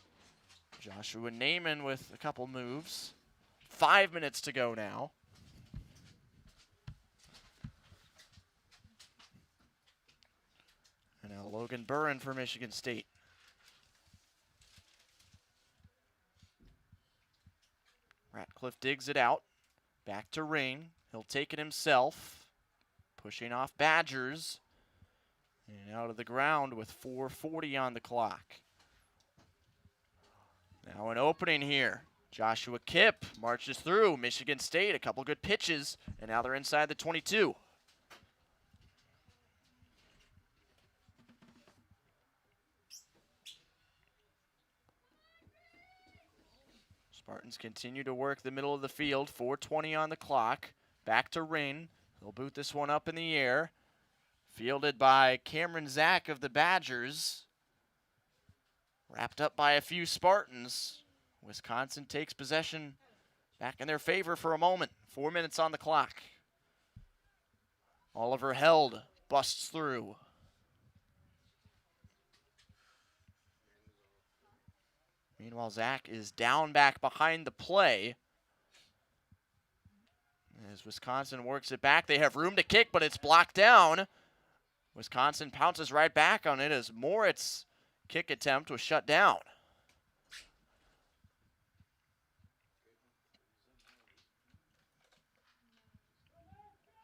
Joshua Naaman with a couple moves. 5 minutes to go now. And Now Logan Burren for Michigan State. Ratcliffe digs it out. Back to Ring. He'll take it himself. Pushing off Badgers. And out of the ground with 4:40 on the clock. Now an opening here. Joshua Kipp marches through. Michigan State, a couple good pitches. And now they're inside the 22. Spartans continue to work the middle of the field. 4:20 on the clock. Back to Ring. They'll boot this one up in the air. Fielded by Cameron Zach of the Badgers. Wrapped up by a few Spartans. Wisconsin takes possession back in their favor for a moment. 4 minutes on the clock. Oliver Held busts through. Meanwhile, Zach is down back behind the play. As Wisconsin works it back, they have room to kick, but it's blocked down. Wisconsin pounces right back on it as Moritz kick attempt was shut down.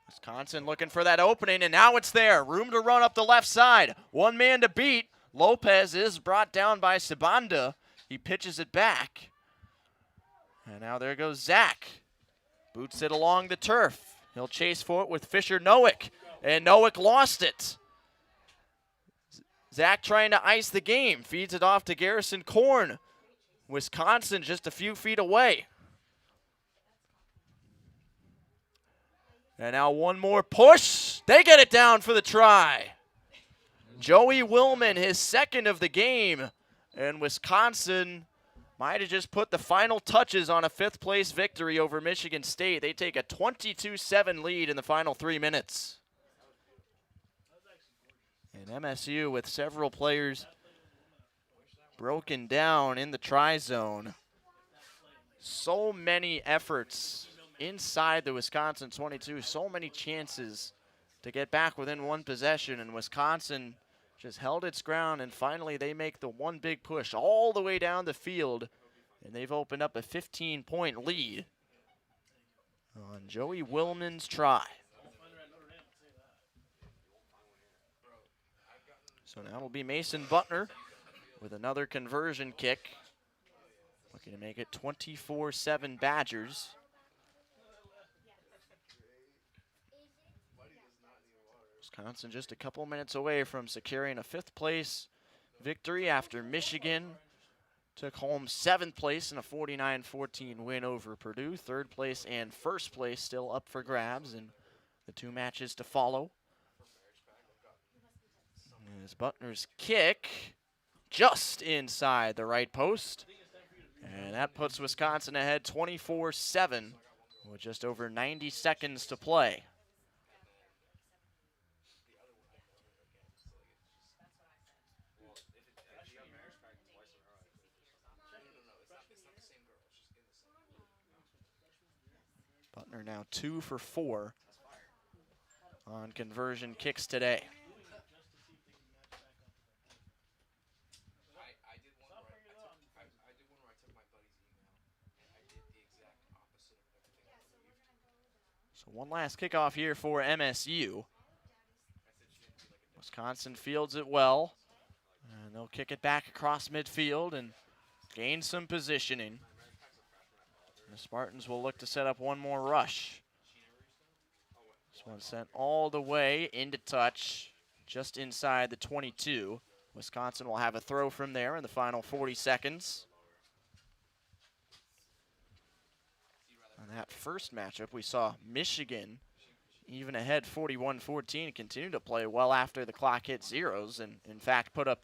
Wisconsin looking for that opening, and now it's there. Room to run up the left side. One man to beat. Lopez is brought down by Sabanda. He pitches it back. And now there goes Zach. Boots it along the turf. He'll chase for it with Fisher Nowick. And Nowick lost it. Zach trying to ice the game. Feeds it off to Garrison Korn. Wisconsin just a few feet away. And now one more push. They get it down for the try. Joey Willman, his second of the game. And Wisconsin might have just put the final touches on a fifth-place victory over Michigan State. They take a 22-7 lead in the final 3 minutes. And MSU with several players broken down in the tri-zone. So many efforts inside the Wisconsin 22. So many chances to get back within one possession. And Wisconsin just held its ground, and finally they make the one big push all the way down the field. And they've opened up a 15-point lead on Joey Willman's try. So now it'll be Mason Butner with another conversion kick. Looking to make it 24-7 Badgers. Wisconsin just a couple minutes away from securing a fifth-place victory after Michigan took home 7th place in a 49-14 win over Purdue. 3rd place and 1st place still up for grabs in the 2 matches to follow. As Butner's kick just inside the right post. And that puts Wisconsin ahead 24-7 with just over 90 seconds to play. Butner now 2 for 4 on conversion kicks today. So one last kickoff here for MSU. Wisconsin fields it well. And they'll kick it back across midfield and gain some positioning. The Spartans will look to set up one more rush. This one sent all the way into touch, just inside the 22. Wisconsin will have a throw from there in the final 40 seconds. On that first matchup, we saw Michigan even ahead 41-14, continue to play well after the clock hit zeros, and in fact put up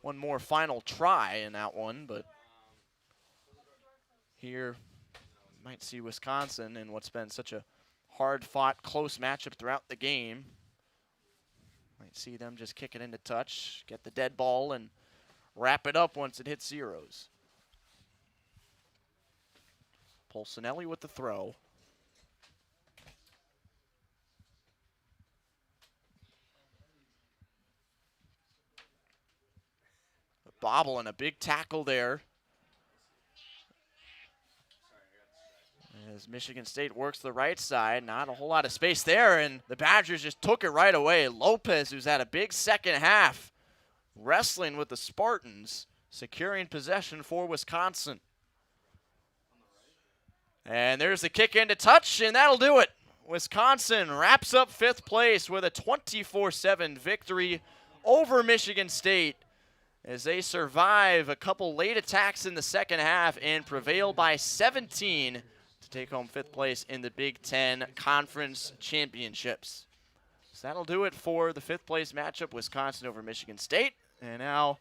one more final try in that one, but here you might see Wisconsin in what's been such a hard-fought, close matchup throughout the game. Might see them just kick it into touch, get the dead ball, and wrap it up once it hits zeros. Polsinelli with the throw. bobble and a big tackle there. As Michigan State works the right side, not a whole lot of space there, and the Badgers just took it right away. Lopez, who's had a big second half, wrestling with the Spartans, securing possession for Wisconsin. And there's the kick into touch, and that'll do it. Wisconsin wraps up 5th place with a 24-7 victory over Michigan State as they survive a couple late attacks in the second half and prevail by 17 to take home 5th place in the Big Ten Conference Championships. So that'll do it for the 5th place matchup, Wisconsin over Michigan State. And now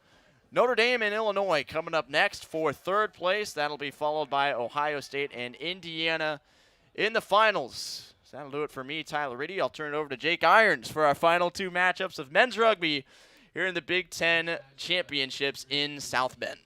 Notre Dame and Illinois coming up next for 3rd place. That'll be followed by Ohio State and Indiana in the finals. So that'll do it for me, Tyler Riddy. I'll turn it over to Jake Irons for our final 2 matchups of men's rugby here in the Big Ten Championships in South Bend.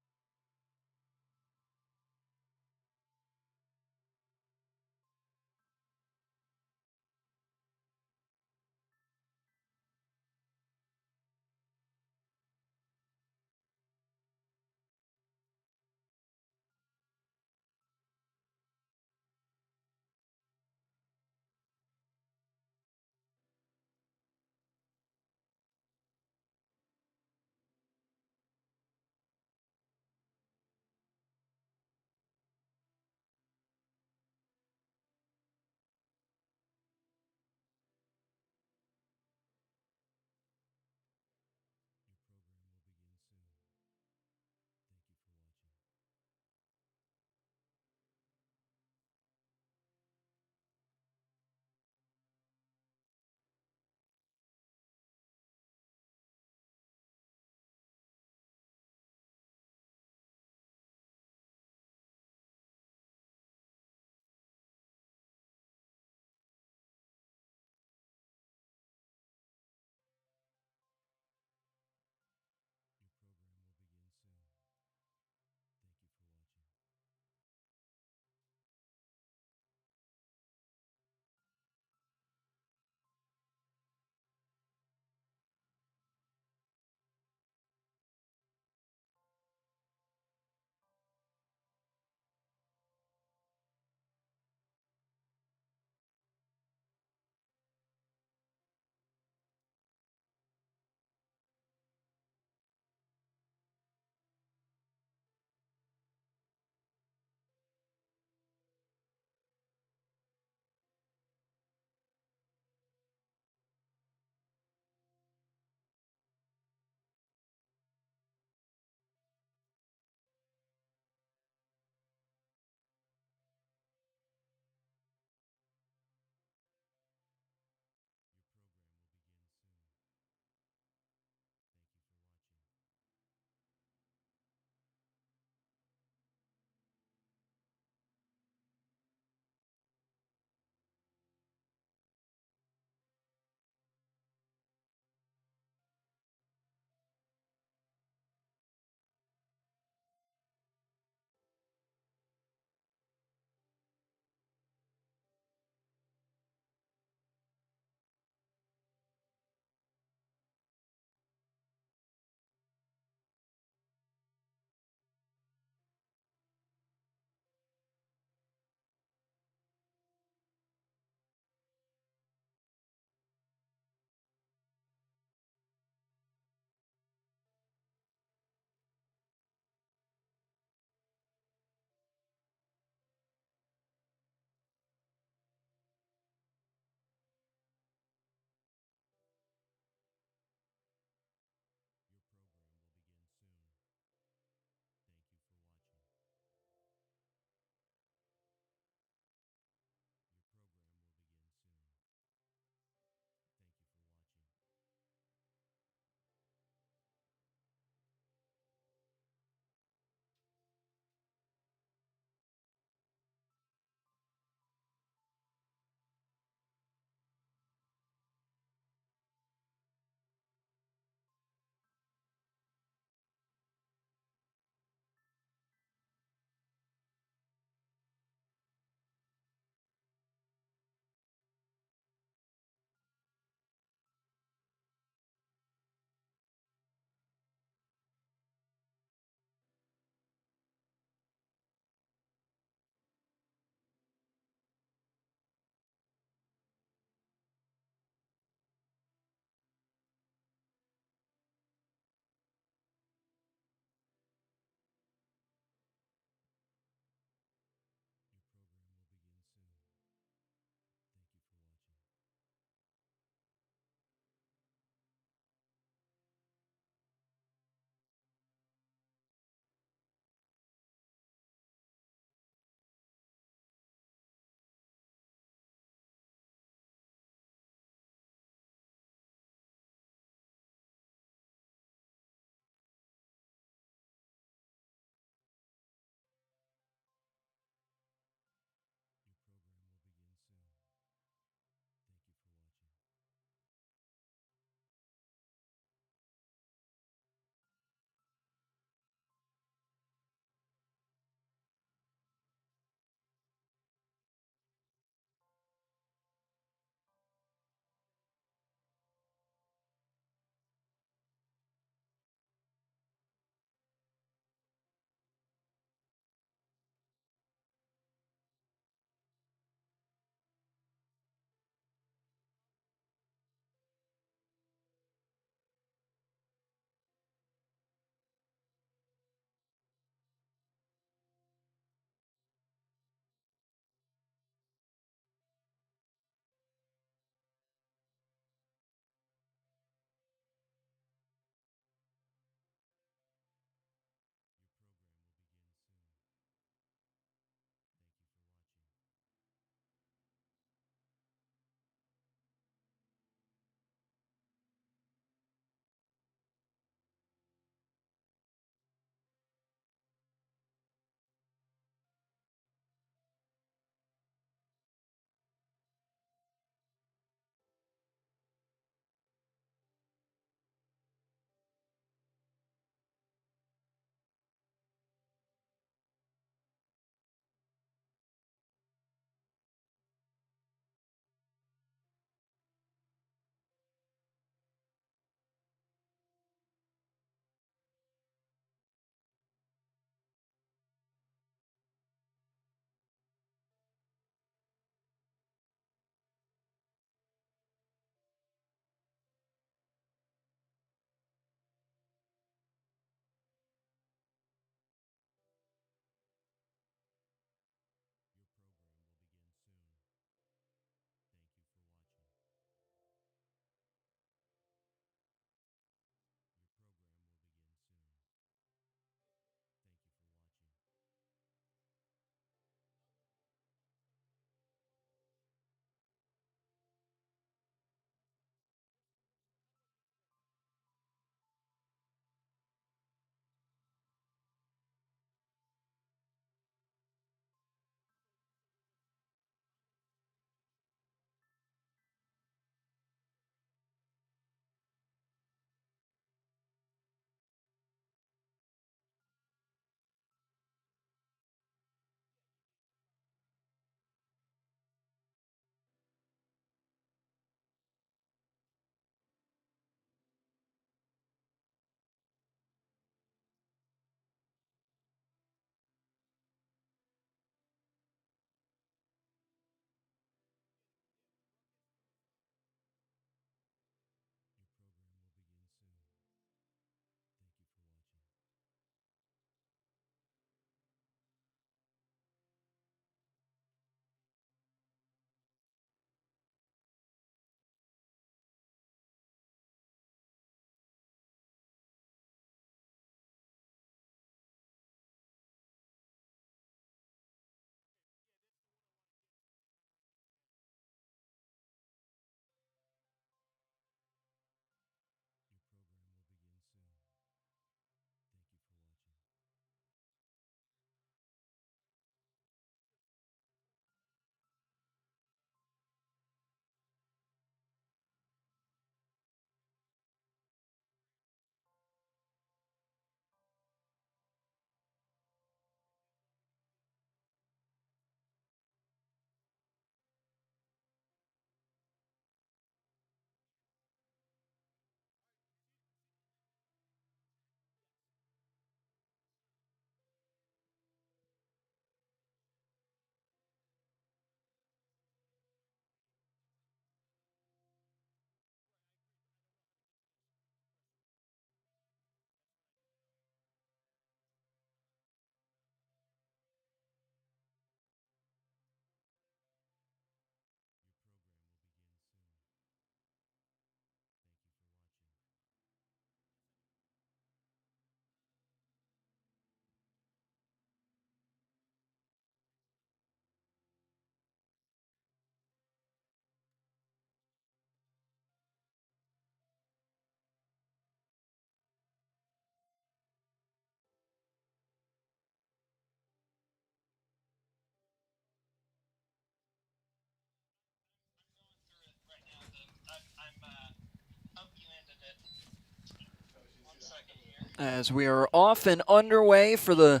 as we are off and underway for the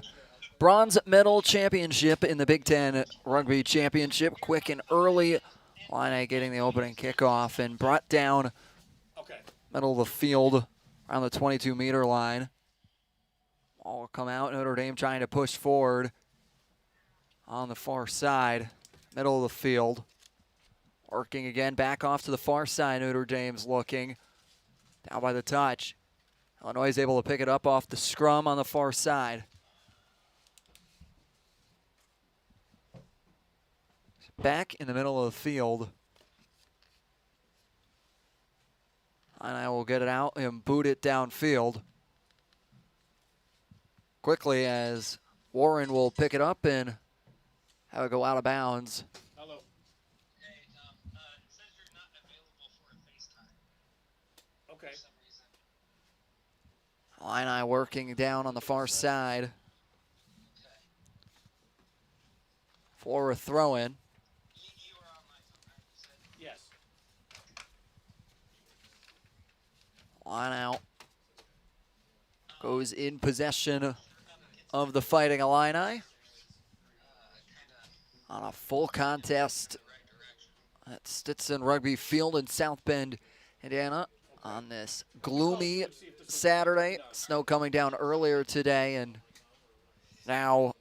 bronze medal championship in the Big Ten Rugby Championship. Quick and early. Illini getting the opening kickoff and brought down middle of the field around the 22-meter line. Ball will come out. Notre Dame trying to push forward on the far side, middle of the field. Working again, back off to the far side. Notre Dame's looking down by the touch. Illinois is able to pick it up off the scrum on the far side. Back in the middle of the field. And I will get it out and boot it downfield. Quickly as Warren will pick it up and have it go out of bounds. Hello. Hey, it says you're not available for a FaceTime. Okay. For some reason. Illini working down on the far side. Okay. For a throw-in. You were on my phone, right? You said? Yes. Line out. Goes in possession of the Fighting Illini. On a full contest at Stinson Rugby Field in South Bend, Indiana. On this gloomy Saturday. Snow coming down earlier today and now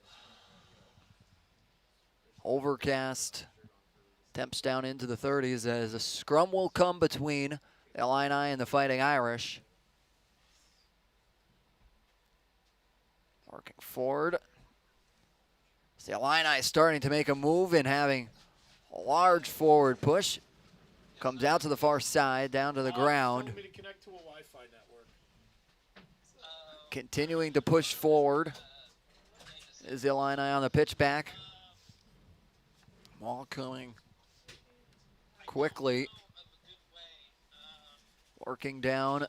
overcast. Temps down into the 30s as a scrum will come between the Illini and the Fighting Irish. Working forward. The Illini starting to make a move and having a large forward push. Comes out to the far side, down to the ground. Me to connect to a Wi-Fi network. Continuing to push forward. Is the Illini on the pitch back. Ball coming quickly. Working down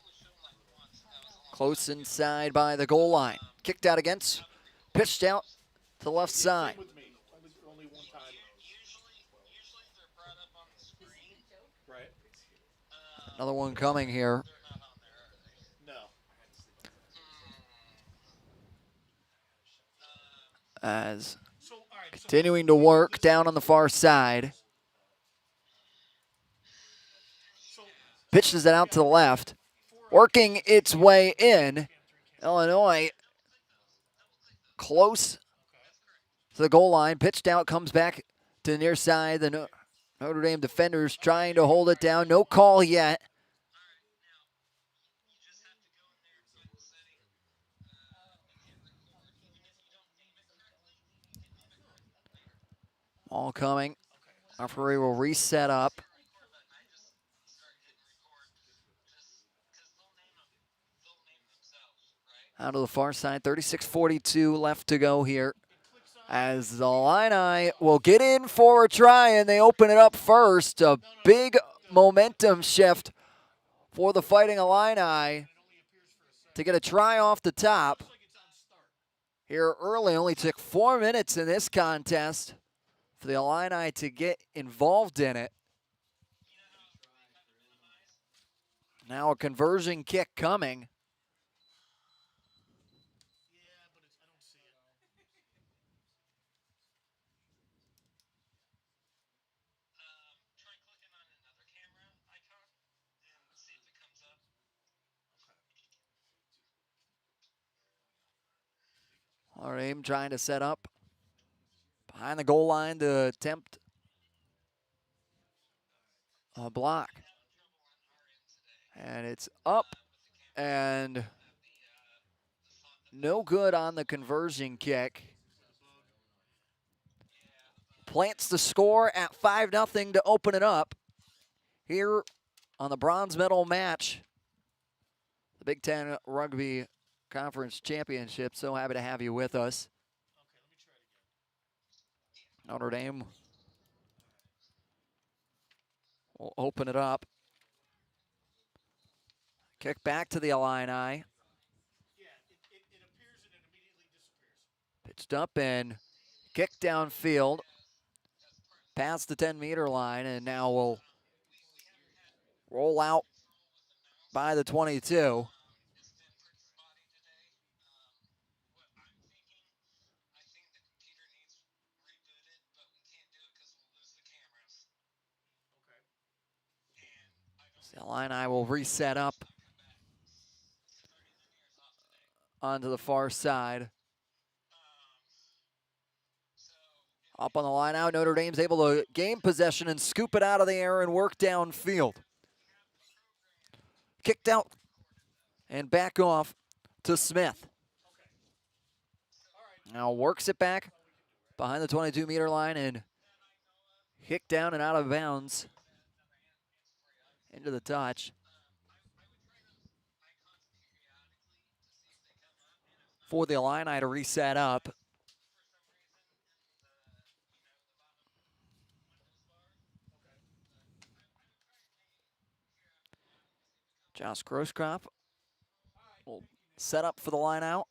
close inside by the goal line. Kicked out against, pitched out to the left side. With me. Only one time. Usually they're brought up on the screen. Right. Another one coming here They're not on there, are they? No. as continuing to work down on the far side. Pitches it out to the left. Working its way in. Illinois close to the goal line. Pitched out, comes back to the near side. The Notre Dame defenders trying to hold it down. No call yet. Ball coming. Referee will reset up. Out to the far side, 36:42 left to go here. As the Illini will get in for a try and they open it up first. A big momentum shift for the Fighting Illini to get a try off the top. Here early, only took 4 minutes in this contest for the Illini to get involved in it. Now a conversion kick coming. Try clicking on another camera icon and see if it comes up. Our aim trying to set up behind the goal line to attempt a block. And it's up and no good on the conversion kick. Plants the score at 5-0 to open it up here on the bronze medal match. The Big Ten Rugby Conference Championship. So happy to have you with us. Notre Dame will open it up. Kick back to the Illini. Pitched up and kicked downfield. Past the 10-meter line, and now will roll out by the 22. So the Illini will reset up onto the far side. Up on the line out, Notre Dame's able to gain possession and scoop it out of the air and work downfield. Kicked out and back off to Smith. Now works it back behind the 22-meter line and kicked down and out of bounds into the touch. For the Illini to reset up. Josh Grosskopf will set up for the line out.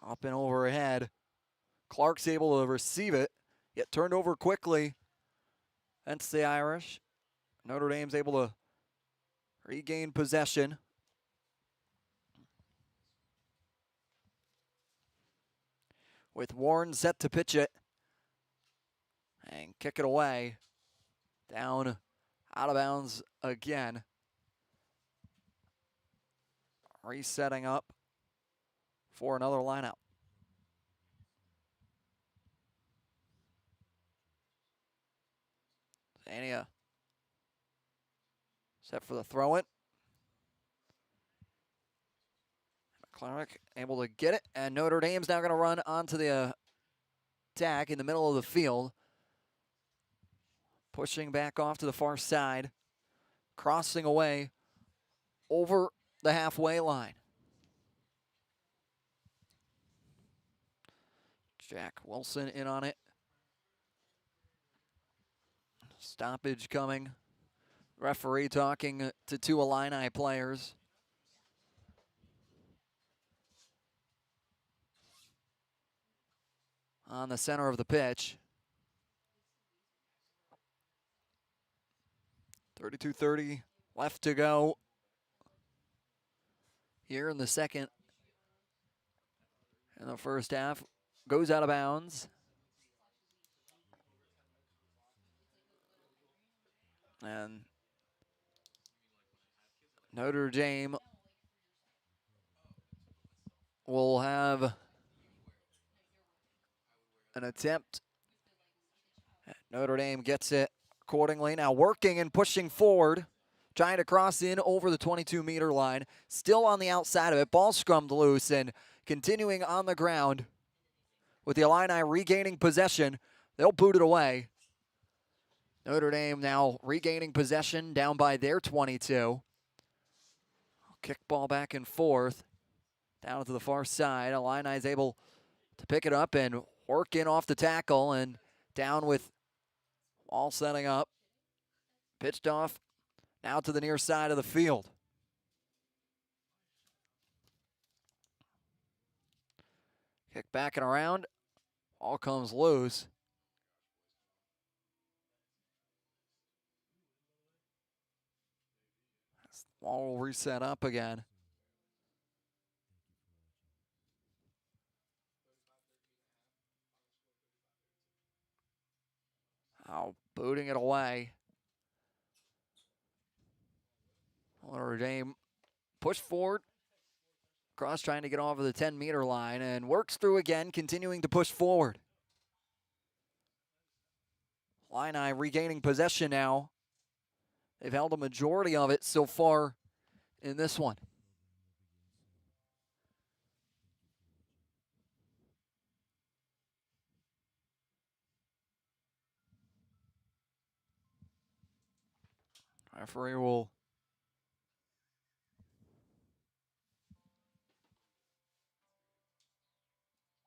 Up and overhead. Clark's able to receive it, yet turned over quickly. That's the Irish. Notre Dame's able to regain possession. With Warren set to pitch it. And kick it away. Down, out of bounds again. Resetting up for another lineout. Zania set for the throw-in. McClarrick able to get it, and Notre Dame's now going to run onto the attack in the middle of the field. Pushing back off to the far side, crossing away over the halfway line. Jack Wilson in on it. Stoppage coming. Referee talking to two Illini players. On the center of the pitch. 32:30 left to go here in the second. And the first half goes out of bounds. And Notre Dame will have an attempt. Notre Dame gets it accordingly. Now working and pushing forward, trying to cross in over the 22-meter line. Still on the outside of it. Ball scrummed loose and continuing on the ground with the Illini regaining possession. They'll boot it away. Notre Dame now regaining possession down by their 22. Kick ball back and forth. Down to the far side. Illini is able to pick it up and work in off the tackle and down with all setting up. Pitched off now to the near side of the field. Kick back and around. All comes loose. Ball will reset up again. Oh, booting it away. Notre Dame push forward. Cross trying to get over the 10-meter line and works through again, continuing to push forward. Illini regaining possession now. They've held a majority of it so far in this one. Referee will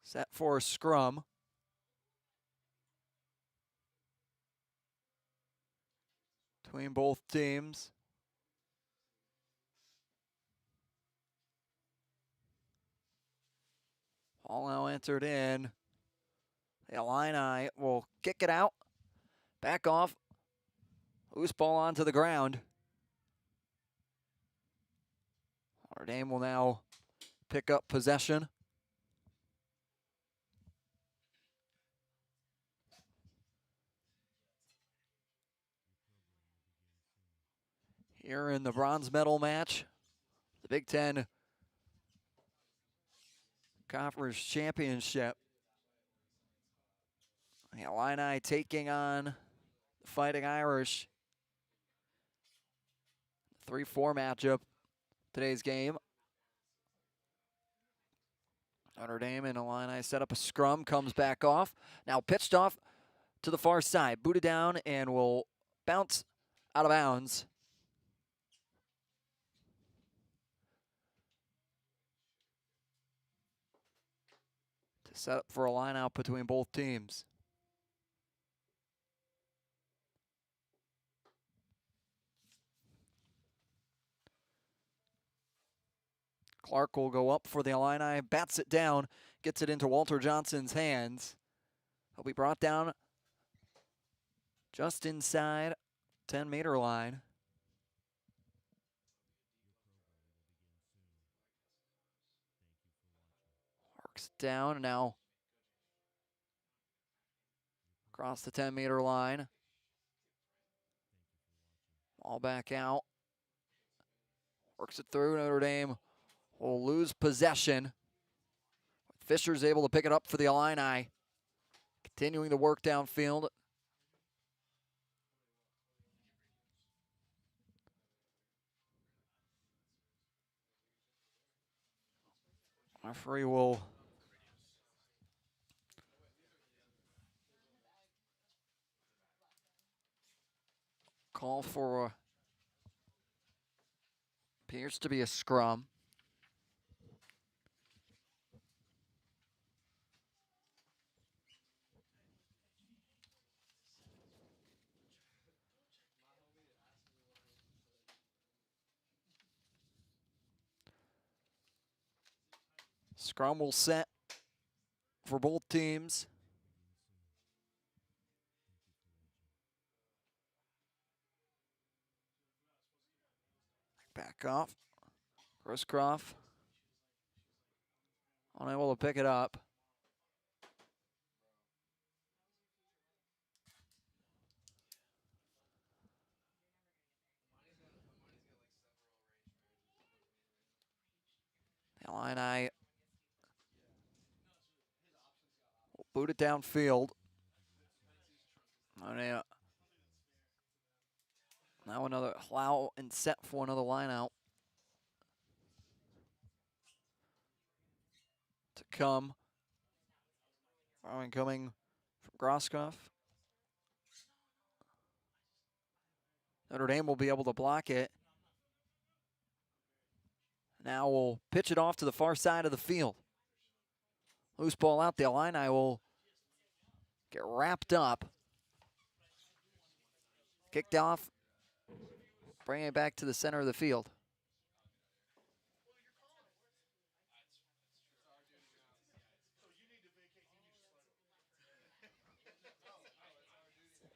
set for a scrum. Between both teams. Ball now entered in. The Illini will kick it out. Back off. Loose ball onto the ground. Notre Dame will now pick up possession. here in the bronze medal match. The Big Ten Conference Championship. The Illini taking on the Fighting Irish. 3-4 matchup today's game. Notre Dame and Illini set up a scrum, comes back off. Now pitched off to the far side, booted down, and will bounce out of bounds. To set up for a line out between both teams. Clark will go up for the Illini, bats it down, gets it into Walter Johnson's hands. He'll be brought down just inside 10-meter line. Works down now. Across the 10-meter line. All back out. Works it through. Notre Dame will lose possession. Fisher's able to pick it up for the Illini. Continuing to work downfield. Referee will call for appears to be a scrum. Scrum will set for both teams. Back off. Grosskopf unable to pick it up. The Illini will boot it downfield. Now another allow and set for another line out to come. Coming from Grosskopf. Notre Dame will be able to block it. Now we'll pitch it off to the far side of the field. Loose ball out. The Illini will get wrapped up. Kicked off. Bringing it back to the center of the field.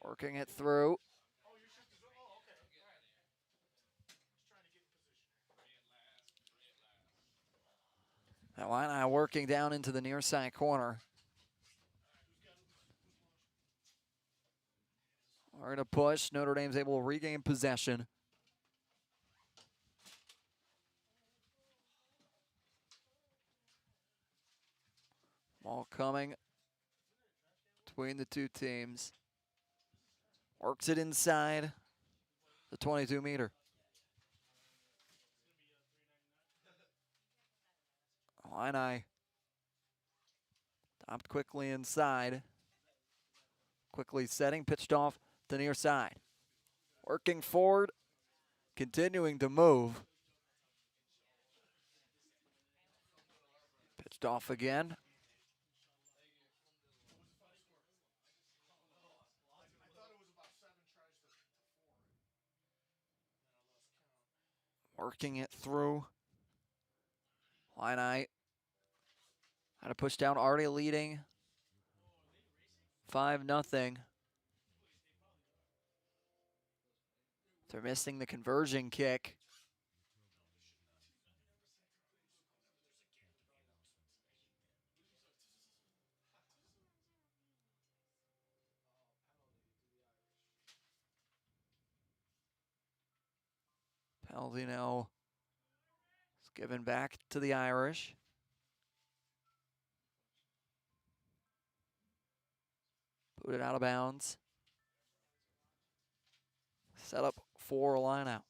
Working it through. Illini working down into the near side corner. We're going to push. Notre Dame's able to regain possession. Ball coming between the two teams. Works it inside the 22-meter. Illini stopped quickly inside. Quickly setting, pitched off the near side. Working forward, continuing to move. Pitched off again. Working it through. Illini had to push down, already leading 5-0. They're missing the conversion kick. Penalty now. It's given back to the Irish. Put it out of bounds. Set up for a line out.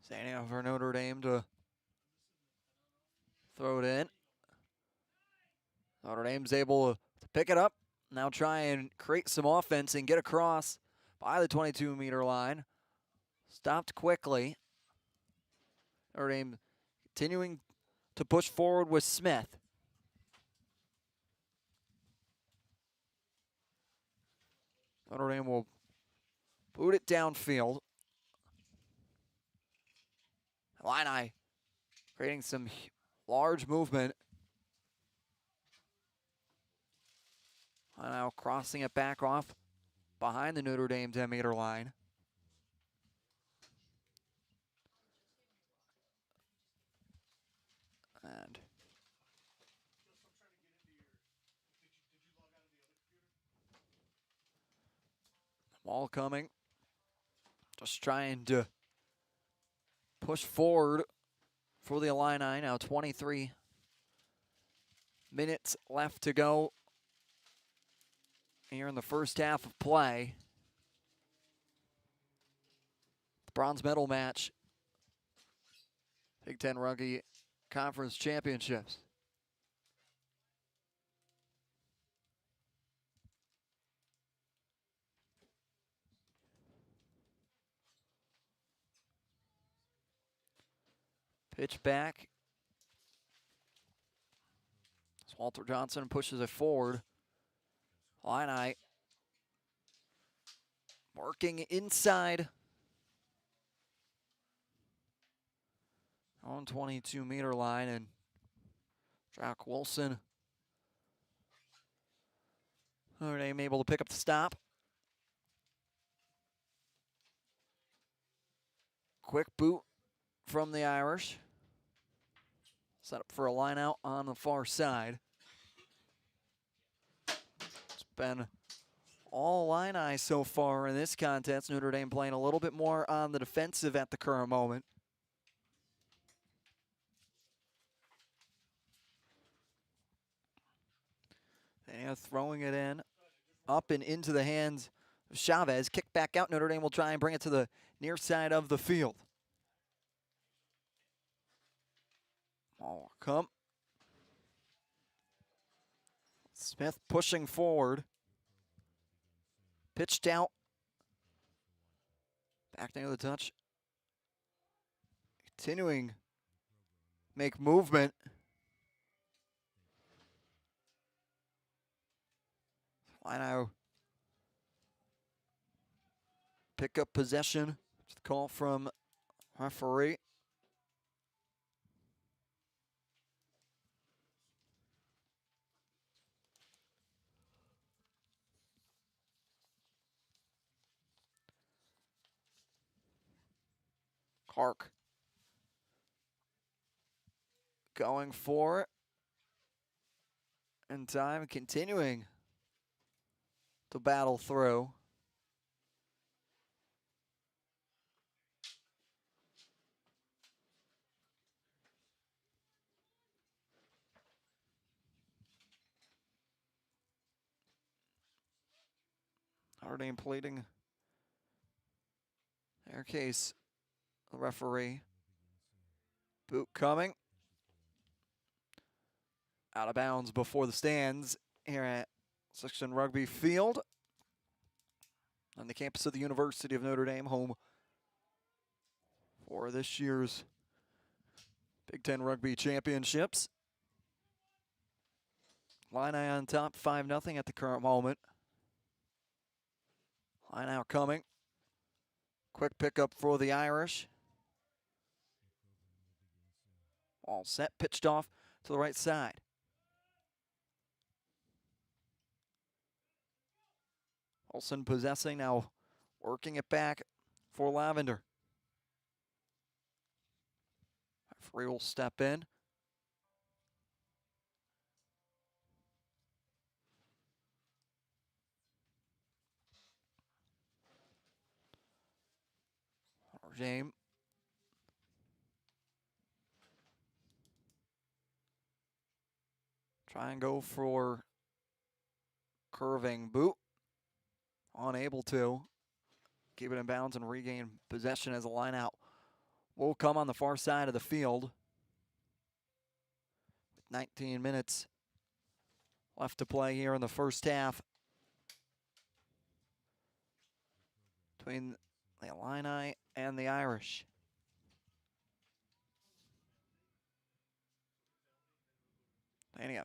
Standing up for Notre Dame to throw it in. Notre Dame's able to pick it up. Now try and create some offense and get across by the 22-meter line. Stopped quickly. Notre Dame continuing to push forward with Smith. Notre Dame will boot it downfield. Illini creating some large movement. Now crossing it back off behind the Notre Dame 10-meter line. And ball coming. Just trying to push forward for the Illini. Now 23 minutes left to go here in the first half of play. The bronze medal match. Big Ten Rugby Conference Championships. Pitch back. As Walter Johnson pushes it forward. Illini working inside. On 22-meter line, and Jack Wilson. Notre Dame able to pick up the stop. Quick boot from the Irish. Set up for a line out on the far side. It's been all Illini so far in this contest. Notre Dame playing a little bit more on the defensive at the current moment. And throwing it in, up and into the hands of Chavez. Kick back out. Notre Dame will try and bring it to the near side of the field. Ball come. Smith pushing forward. Pitched out. Back into the touch. Continuing. Make movement. Illini pick up possession. It's the call from referee. Clark going for it. And time continuing to battle through. Notre Dame pleading their case. The referee. Boot coming. Out of bounds before the stands here at Stinson Rugby Field on the campus of the University of Notre Dame, home for this year's Big Ten Rugby Championships. Illini on top 5-0 at the current moment. Line out coming. Quick pickup for the Irish. All set, pitched off to the right side. Olsen possessing, now working it back for Lavender. Referee will step in. James. Try and go for curving boot. Unable to. Keep it in bounds and regain possession as a line out will come on the far side of the field. With 19 minutes left to play here in the first half between the Illini and the Irish. Lania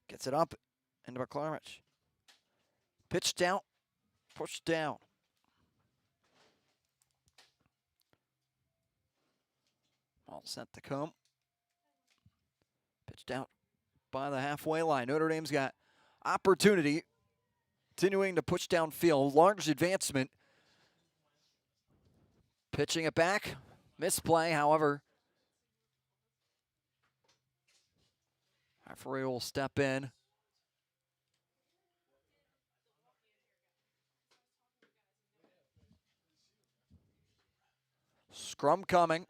gets it up into McClarich. Pitched out, pushed down. All set to come. Pitched out by the halfway line. Notre Dame's got opportunity, continuing to push downfield. Large advancement. Pitching it back. Misplay, however. Referee will step in. Scrum coming.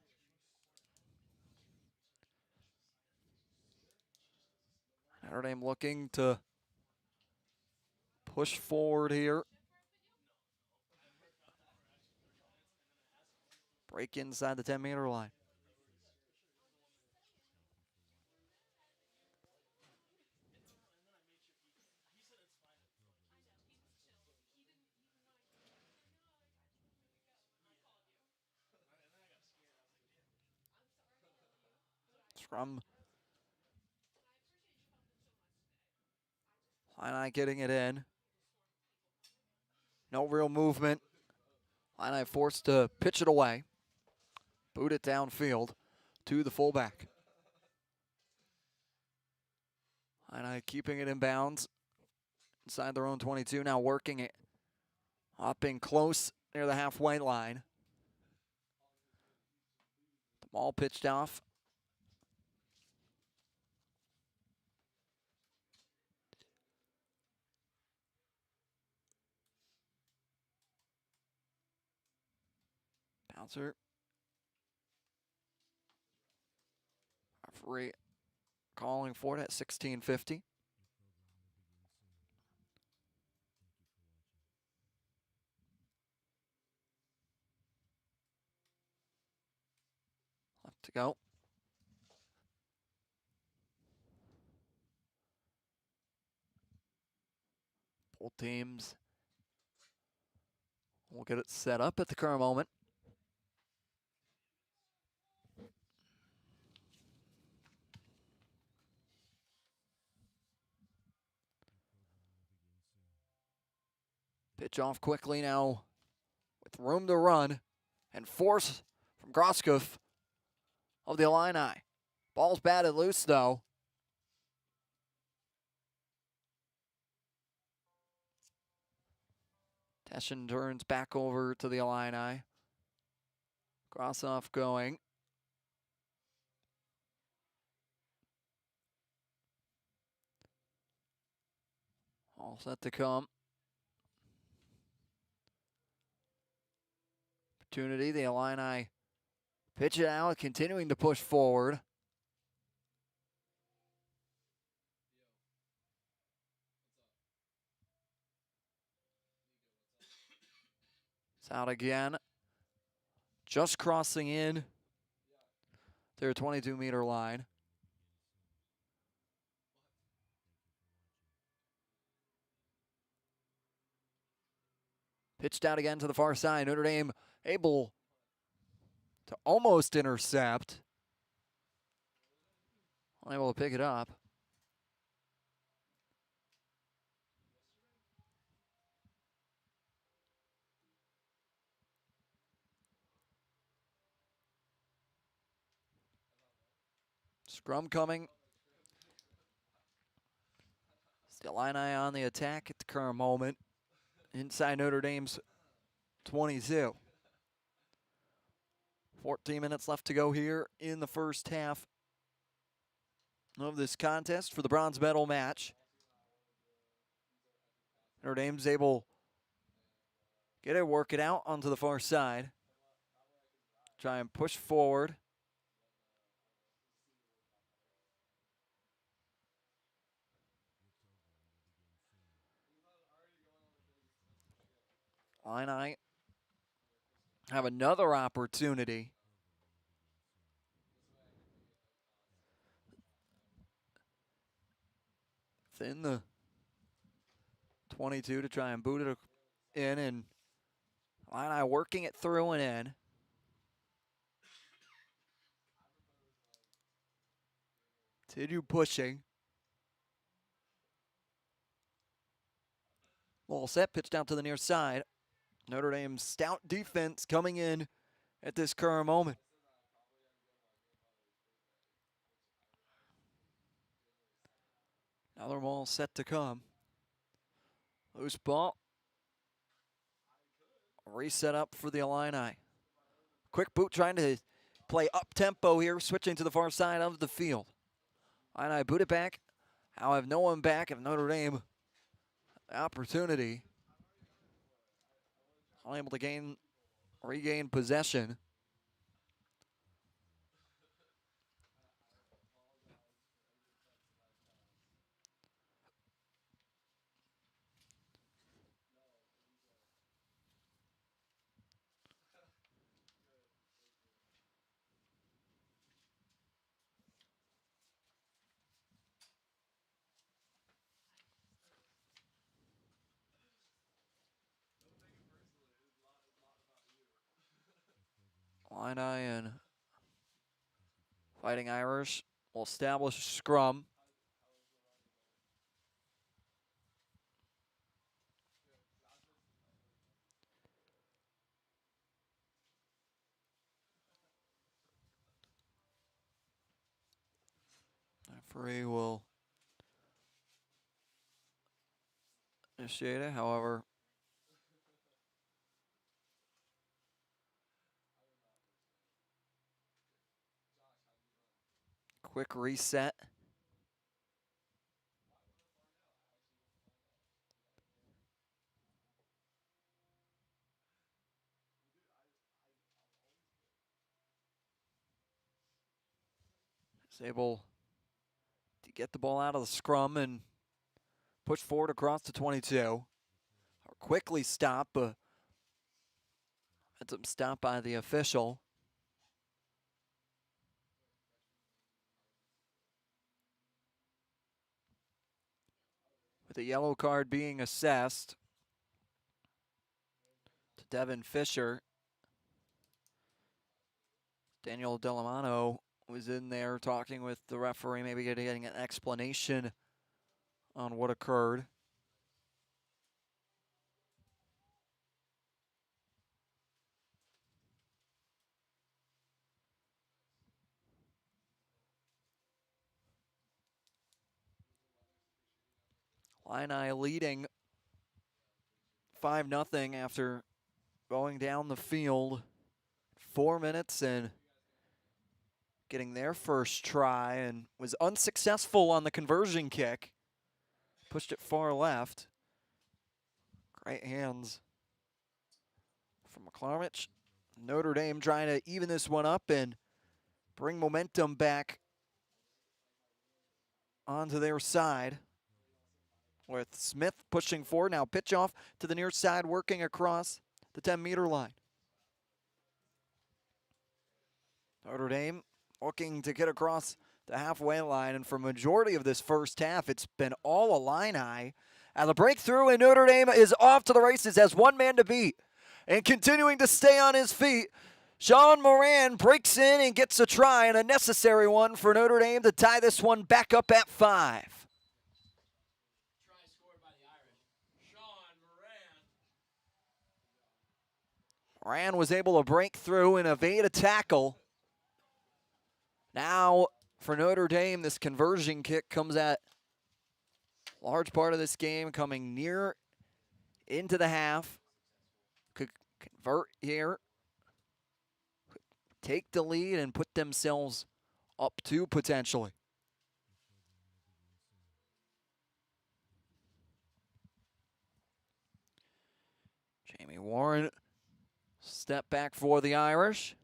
Notre Dame looking to push forward here. Break inside the 10-meter line. Scrum. Illini getting it in. No real movement. Illini forced to pitch it away. Boot it downfield to the fullback. Illini keeping it in bounds inside their own 22. Now working it up in close near the halfway line. The ball pitched off. Bouncer. Referee calling for it at 16:50. Left to go. Both teams will get it set up at the current moment. Pitch off quickly now with room to run and force from Groskopf of the Illini. Ball's batted loose though. Teschen turns back over to the Illini. Groskopf going. All set to come. Opportunity, the Illini pitch it out, continuing to push forward. It's out again. Just crossing in their 22-meter line. Pitched out again to the far side. Notre Dame able to almost intercept. Unable to pick it up. Scrum coming. It's the Illini on the attack at the current moment. inside Notre Dame's 22. 14 minutes left to go here in the first half of this contest for the bronze medal match. Notre Dame's able to get it, work it out onto the far side. Try and push forward. Illini have another opportunity. Within the 22 to try and boot it in, and Illini working it through and in. Continue pushing. Ball set, pitched out to the near side. Notre Dame's stout defense coming in at this current moment. Another ball set to come. Loose ball. Reset up for the Illini. Quick boot trying to play up-tempo here, switching to the far side of the field. Illini boot it back. Now have no one back of Notre Dame. Opportunity. Unable to regain possession. Illini and Fighting Irish will establish a scrum. Referee will initiate it, however. Quick reset. Is able to get the ball out of the scrum and push forward across the 22. Quickly stop, but had some stop by the official. With a yellow card being assessed to Devin Fisher. Daniel Delamano was in there talking with the referee, maybe getting an explanation on what occurred. Illini leading 5-0 after going down the field 4 minutes and getting their first try, and was unsuccessful on the conversion kick. Pushed it far left. Great hands from McClarmich. Notre Dame trying to even this one up and bring momentum back onto their side. With Smith pushing forward, now pitch off to the near side, working across the 10-meter line. Notre Dame looking to get across the halfway line, and for majority of this first half, it's been all Illini. And the breakthrough, and Notre Dame is off to the races as one man to beat. And continuing to stay on his feet, Sean Moran breaks in and gets a try, and a necessary one for Notre Dame to tie this one back up at 5. Moran was able to break through and evade a tackle. Now, for Notre Dame, this conversion kick comes at large part of this game coming near into the half. Could convert here. Take the lead and put themselves up 2 potentially. Jamie Warren, step back for the Irish.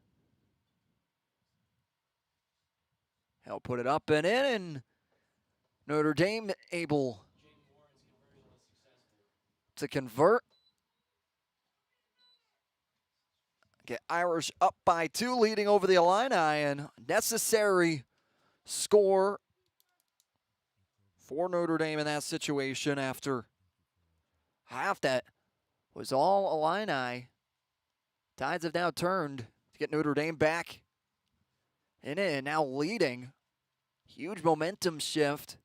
He'll put it up and in, and Notre Dame able to convert. Get Irish up by 2, leading over the Illini, and necessary score for Notre Dame in that situation after half that was all Illini. Tides have now turned to get Notre Dame back in it and now leading. Huge momentum shift.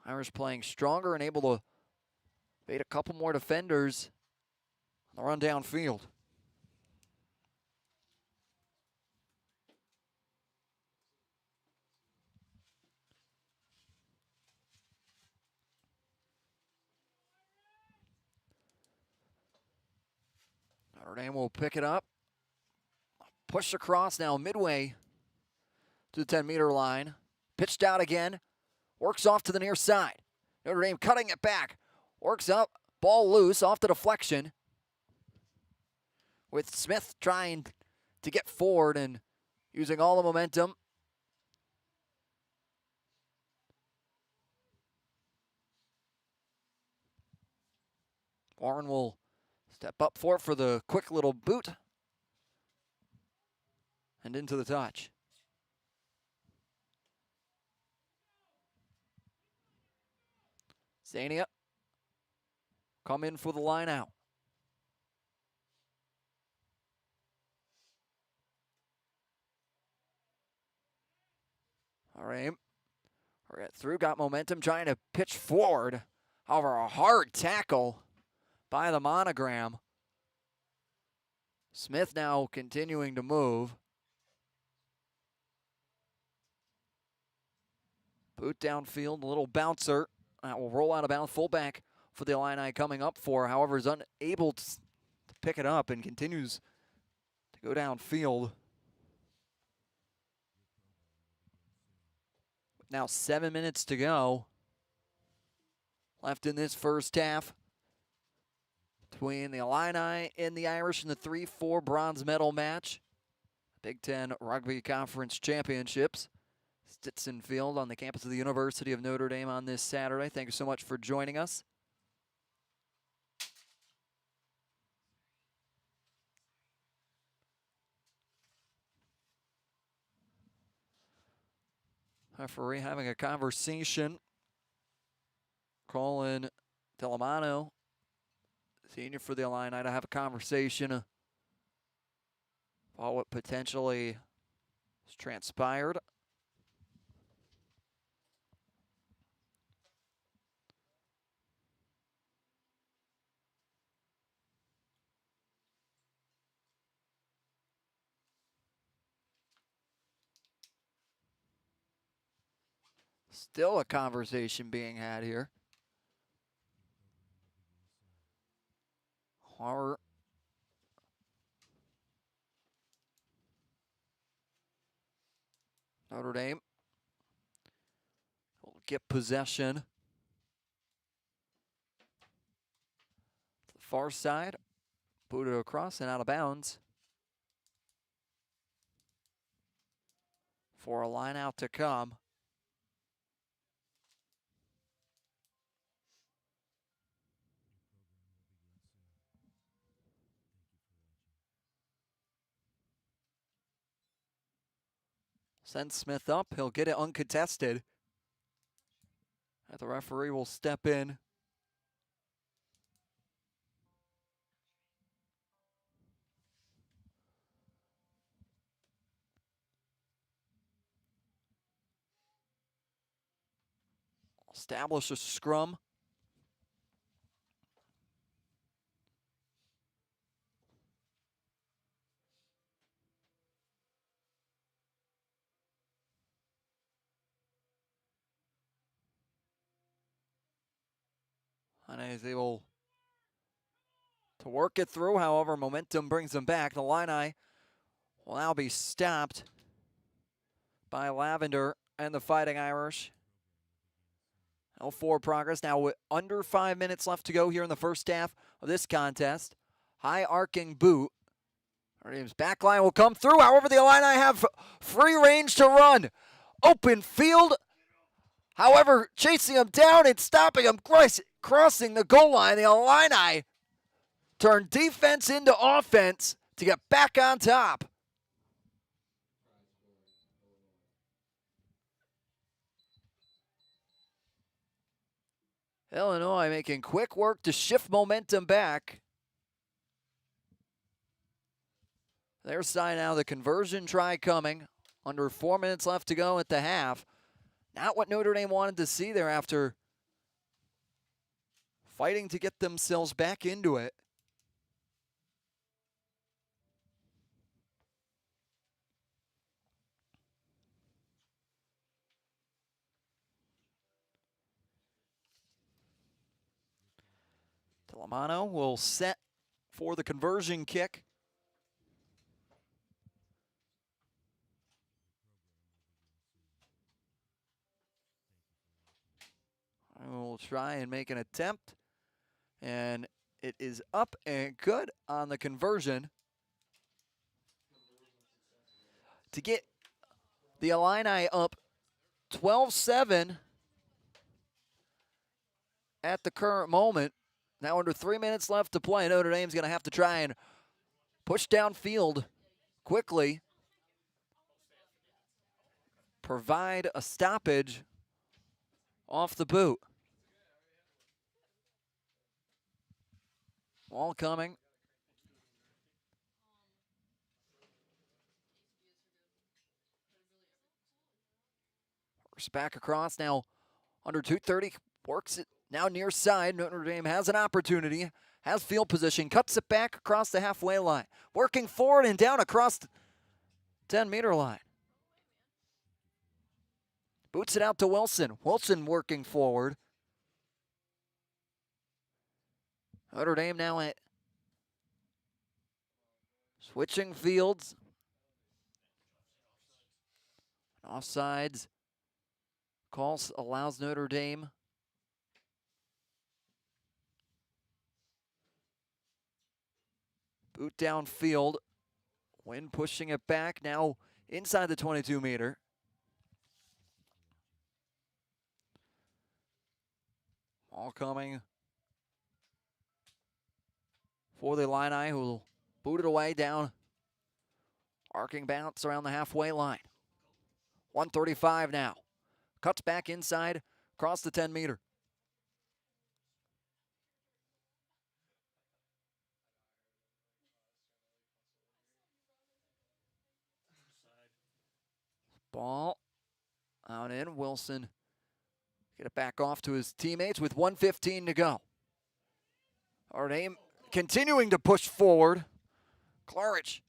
Irish playing stronger and able to bait a couple more defenders on the run downfield. Notre Dame will pick it up. Push across now midway to the 10-meter line. Pitched out again. Works off to the near side. Notre Dame cutting it back. Works up. Ball loose off the deflection. With Smith trying to get forward and using all the momentum. Warren will step up for the quick little boot. And into the touch. Zania come in for the line out. All right. We're through, got momentum, trying to pitch forward. However, a hard tackle by the Monogram. Smith now continuing to move. Boot downfield, a little bouncer. That will roll out of bounds. Fullback for the Illini coming up for. However, is unable to pick it up and continues to go downfield. Now 7 minutes to go left in this first half between the Illini and the Irish in the 3-4 bronze medal match. Big Ten Rugby Conference Championships. Stinson Field on the campus of the University of Notre Dame on this Saturday. Thank you so much for joining us. Referee having a conversation. Colin Delamano, senior for the Illini, to have a conversation about what potentially has transpired. Still a conversation being had here. Horror. Notre Dame will get possession. To the far side. Booted across and out of bounds. For a line out to come. Send Smith up. He'll get it uncontested. And the referee will step in. Establish a scrum. Illini is able to work it through. However, momentum brings them back. The Illini will now be stopped by Lavender and the Fighting Irish. No forward progress. Now with under 5 minutes left to go here in the first half of this contest. High arcing boot. Our name's backline will come through. However, the Illini have free range to run. Open field. However, chasing them down and stopping them crossing the goal line. The Illini turn defense into offense to get back on top. Illinois making quick work to shift momentum back. Their side now, the conversion try coming. Under 4 minutes left to go at the half. Not what Notre Dame wanted to see there after fighting to get themselves back into it. Delamano will set for the conversion kick. We'll try and make an attempt. And it is up and good on the conversion to get the Illini up 12-7 at the current moment. Now under 3 minutes left to play, Notre Dame's going to have to try and push downfield quickly, provide a stoppage off the boot. Ball coming. First back across now under 2:30. Works it now near side. Notre Dame has an opportunity. Has field position. Cuts it back across the halfway line. Working forward and down across the 10-meter line. Boots it out to Wilson. Wilson working forward. Notre Dame now at switching fields. Offsides. Calls allows Notre Dame boot downfield. Wynn pushing it back now inside the 22-meter. Ball coming for the Illini, who will boot it away down. Arcing bounce around the halfway line. 1:35 now. Cuts back inside, across the 10-meter. Ball out in. Wilson get it back off to his teammates with 1:15 to go. Notre Dame continuing to push forward. Claridge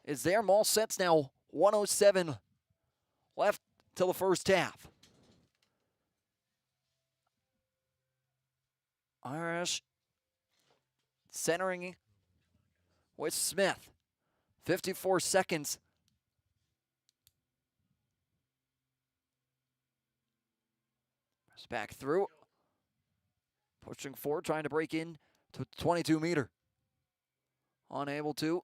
is there. Maul sets now. 1:07 left till the first half. Irish centering with Smith. 54 seconds. Press back through. Pushing forward, trying to break in to 22-meter. Unable to.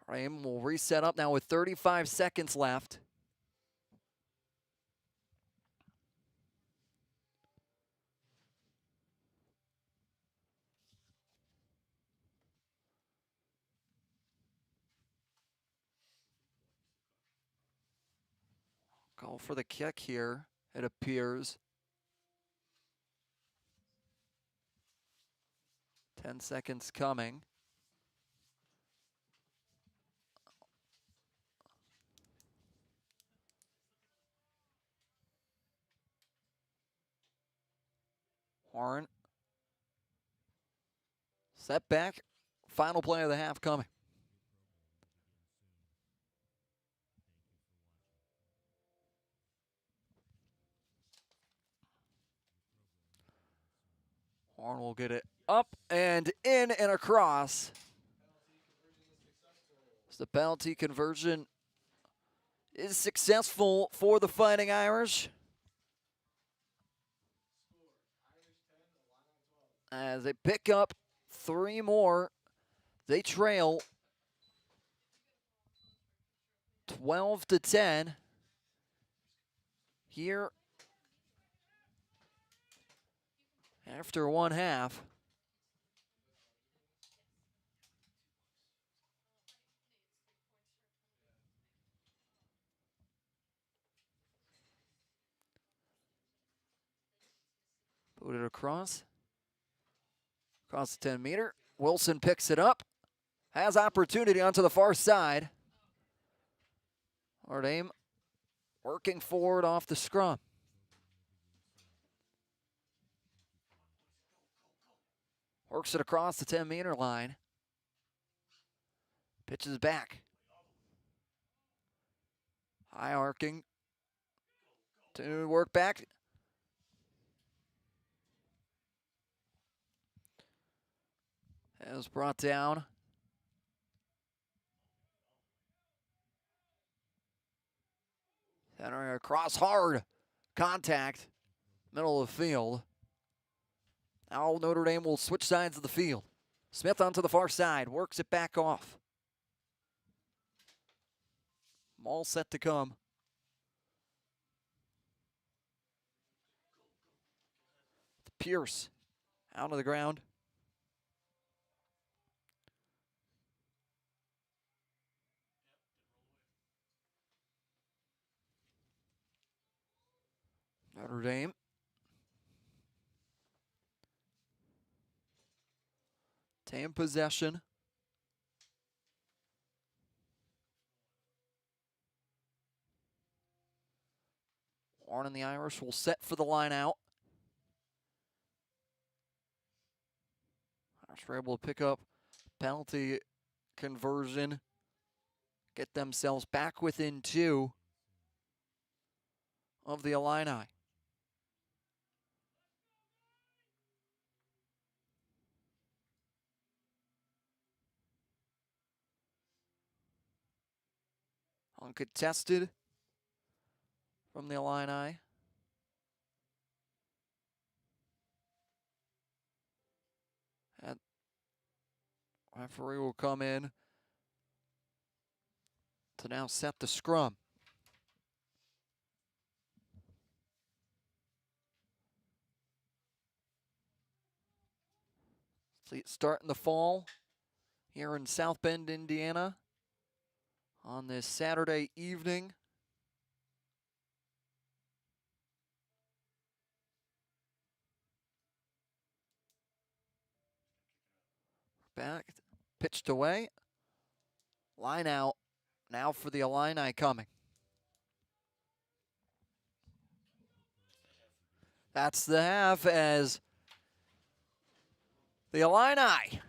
Rame will reset up now with 35 seconds left. Go for the kick here, it appears. 10 seconds coming. Horn. Set back. Final play of the half coming. Warren will get it up and in and across. So the penalty conversion is successful for the Fighting Irish, as they pick up 3 more. They trail 12-10 here after 1 half. Put it across the 10-meter. Wilson picks it up, has opportunity onto the far side. Notre Dame working forward off the scrum. Works it across the 10-meter line. Pitches back. High arcing. To work back. As brought down. Center across hard. Contact. Middle of the field. Now Notre Dame will switch sides of the field. Smith onto the far side. Works it back off. All set to come. Pierce out of the ground. Notre Dame. Tame possession. Warren and the Irish will set for the line out. Irish were able to pick up penalty conversion. Get themselves back within 2 of the Illini. Uncontested from the Illini. And referee will come in to now set the scrum. See it start in the fall here in South Bend, Indiana on this Saturday evening. Back, pitched away. Line out now for the Illini coming. That's the half, as the Illini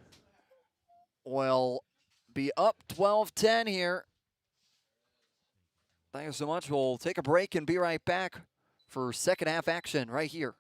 will be up 12-10 here. Thanks so much. We'll take a break and be right back for second half action right here.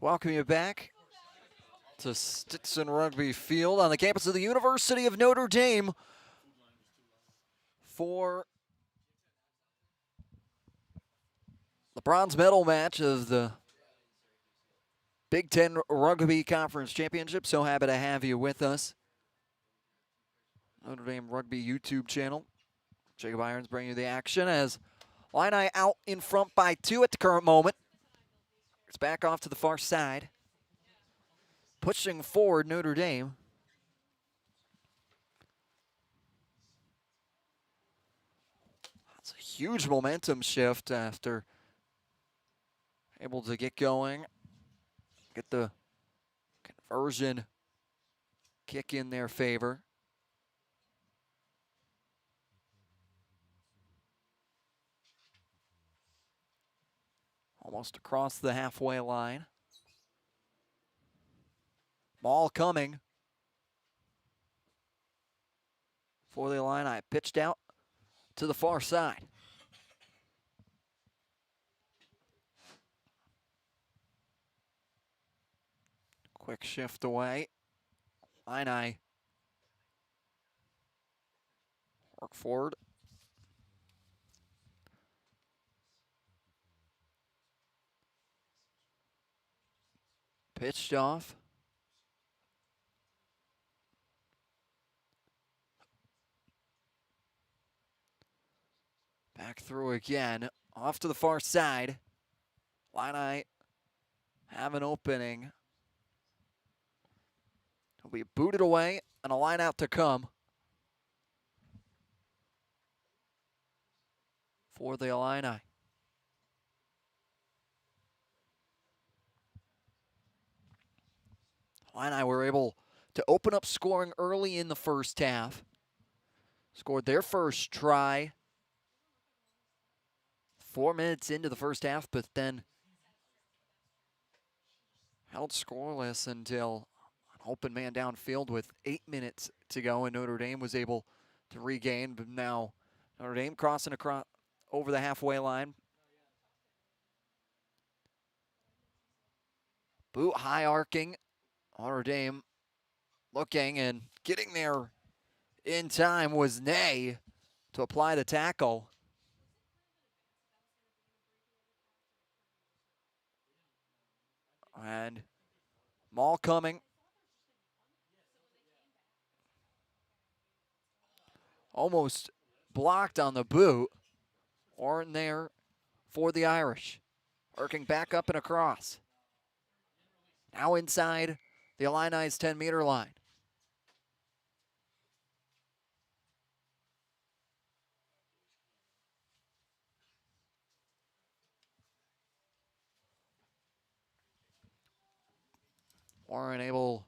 Welcome you back to Stinson Rugby Field on the campus of the University of Notre Dame for the bronze medal match of the Big Ten Rugby Conference Championship. So happy to have you with us. Notre Dame Rugby YouTube channel. Jacob Irons bringing you the action as Illini out in front by 2 at the current moment. It's back off to the far side. Pushing forward Notre Dame. That's a huge momentum shift after able to get going. Get the conversion kick in their favor. Almost across the halfway line. Ball coming for the Illini. Pitched out to the far side. Quick shift away. Illini work forward. Pitched off. Back through again. Off to the far side. Illini have an opening. He'll be booted away and a line out to come for the Illini. Illini were able to open up scoring early in the first half. Scored their first try 4 minutes into the first half, but then held scoreless until an open man downfield with 8 minutes to go, and Notre Dame was able to regain. But now Notre Dame crossing across over the halfway line. Boot high arcing. Notre Dame looking and getting there in time was Ney to apply the tackle. And Maul coming. Almost blocked on the boot. Weren't there for the Irish. Working back up and across. Now inside the Illini's 10-meter line. Warren able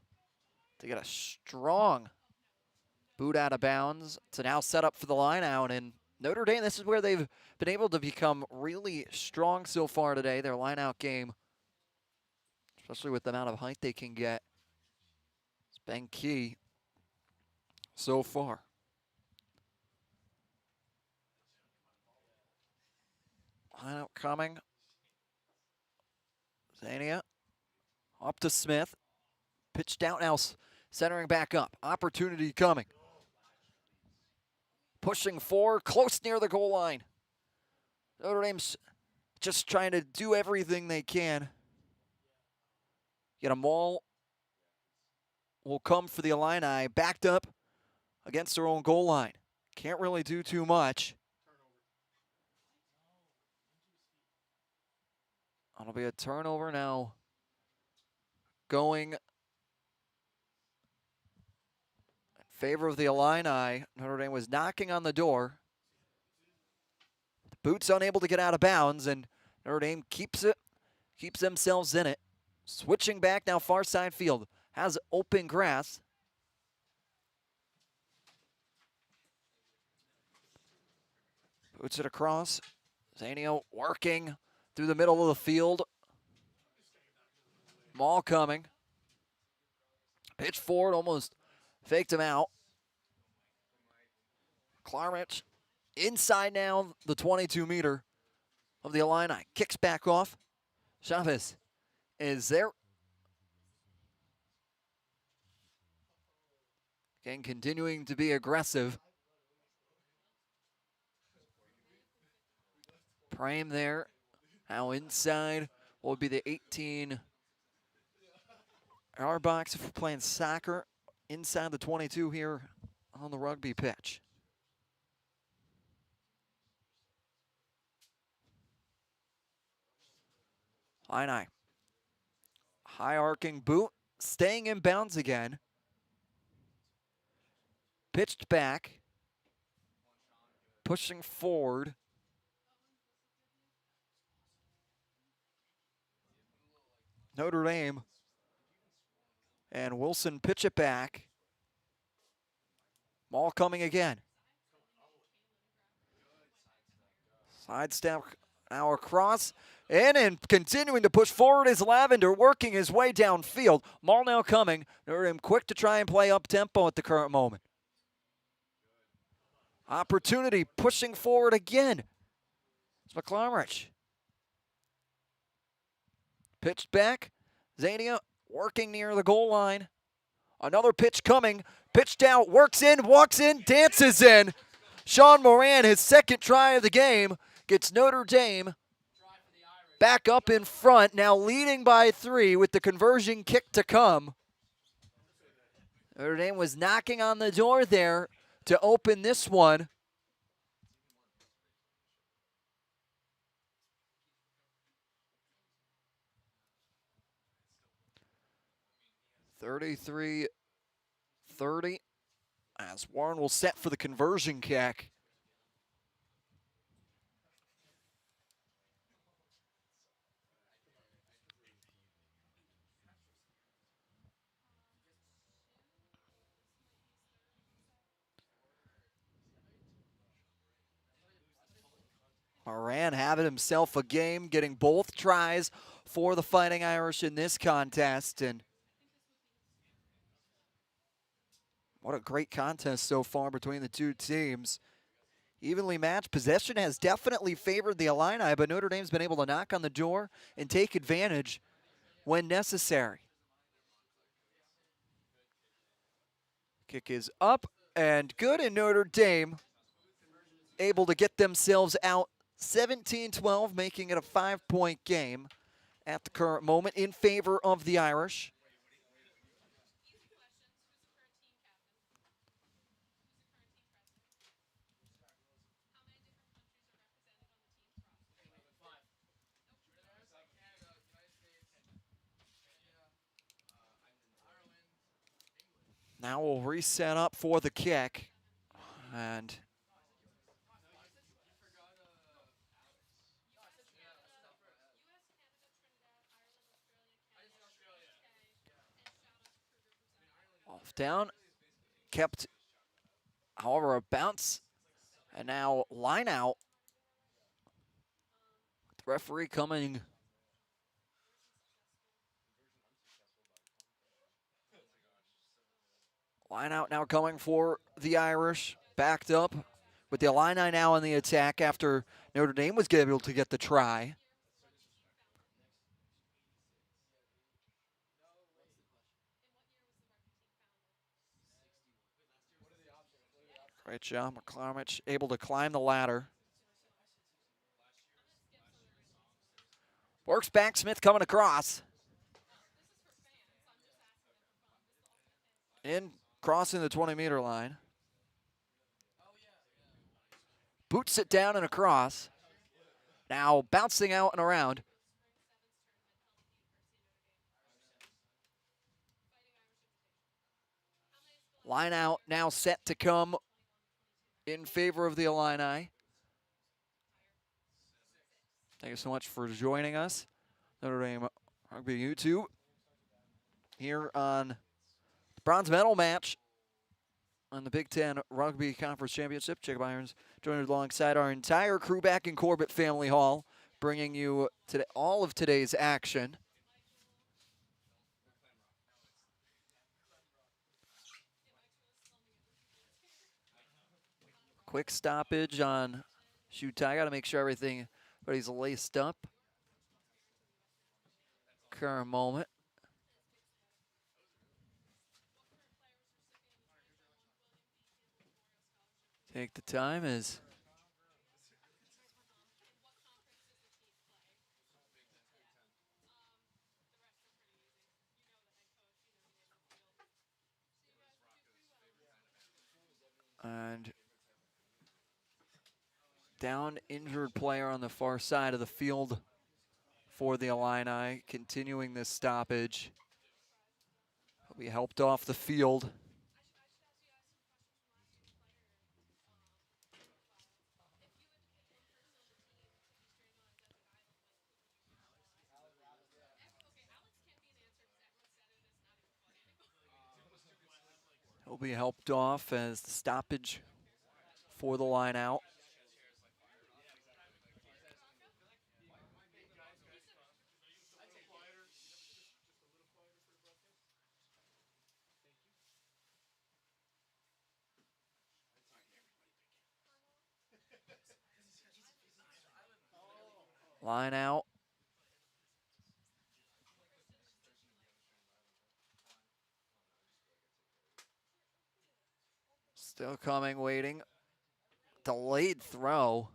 to get a strong boot out of bounds to now set up for the line out. And Notre Dame, this is where they've been able to become really strong so far today. Their line out game, especially with the amount of height they can get, it's been key so far. Line out coming. Zania up to Smith. Pitched out now, centering back up. Opportunity coming. Pushing forward, close near the goal line. Notre Dame's just trying to do everything they can. Get a maul. Will come for the Illini. Backed up against their own goal line. Can't really do too much. It'll be a turnover now. Going in favor of the Illini. Notre Dame was knocking on the door. The boot's unable to get out of bounds, and Notre Dame keeps themselves in it. Switching back now, far side field. Has open grass. Boots it across. Zanio working through the middle of the field. Maul coming. Pitch forward, almost faked him out. Klarmich inside now, the 22-meter of the Illini. Kicks back off. Chavez is there Again, continuing to be aggressive. Prime there. Now inside will be the 18-yard box if we're playing soccer. Inside the 22 here on the rugby pitch. Line high arcing boot, staying in bounds again. Pitched back, pushing forward. Notre Dame and Wilson pitch it back. Ball coming again. Sidestep now across. And continuing to push forward is Lavender, working his way downfield. Ball now coming. Notre Dame quick to try and play up tempo at the current moment. Opportunity pushing forward again. It's McClumrich. Pitched back. Zania working near the goal line. Another pitch coming. Pitched out, works in, walks in, dances in. Sean Moran, his second try of the game, gets Notre Dame back up in front, now leading by 3 with the conversion kick to come. Notre Dame was knocking on the door there to open this one. (33-30) as Warren will set for the conversion kick. Moran having himself a game, getting both tries for the Fighting Irish in this contest. And what a great contest so far between the two teams. Evenly matched. Possession has definitely favored the Illini, but Notre Dame's been able to knock on the door and take advantage when necessary. Kick is up and good, and Notre Dame able to get themselves out 17-12, making it a 5-point game at the current moment in favor of the Irish. Now we'll reset up for the kick. And off down, kept, however, a bounce, and now line out. The referee coming. Line out now coming for the Irish, backed up with the Illini now in the attack after Notre Dame was able to get the try. Great job, McClumrich able to climb the ladder. Works back, Smith coming across. In, crossing the 20-meter line. Boots it down and across. Now bouncing out and around. Line out now set to come in favor of the Illini. Thank you so much for joining us. Notre Dame Rugby YouTube here on the bronze medal match on the Big Ten Rugby Conference Championship. Jacob Irons joined alongside our entire crew back in Corbett Family Hall, bringing you today, all of today's action. Quick stoppage on shoe tie. Got to make sure everybody's laced up. Current moment. take the time as and down injured player on the far side of the field for the Illini, continuing this stoppage. He'll be helped off the field. He'll be helped off as the stoppage for the line out. Line out. Still coming, waiting. Delayed throw.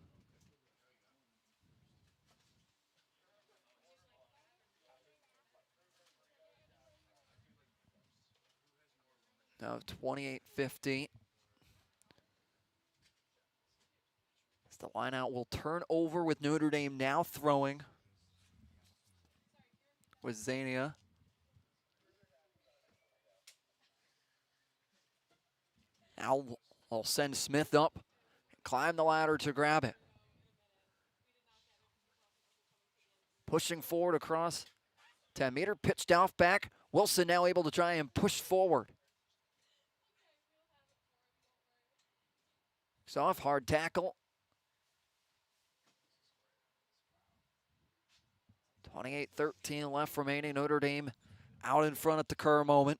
Now 28-50. As the line out will turn over with Notre Dame now throwing with Zania. Now I'll send Smith up and climb the ladder to grab it. Pushing forward across 10-meter, pitched off back. Wilson now able to try and push forward. Soft, hard tackle. 28-13 left remaining. Notre Dame out in front at the current moment.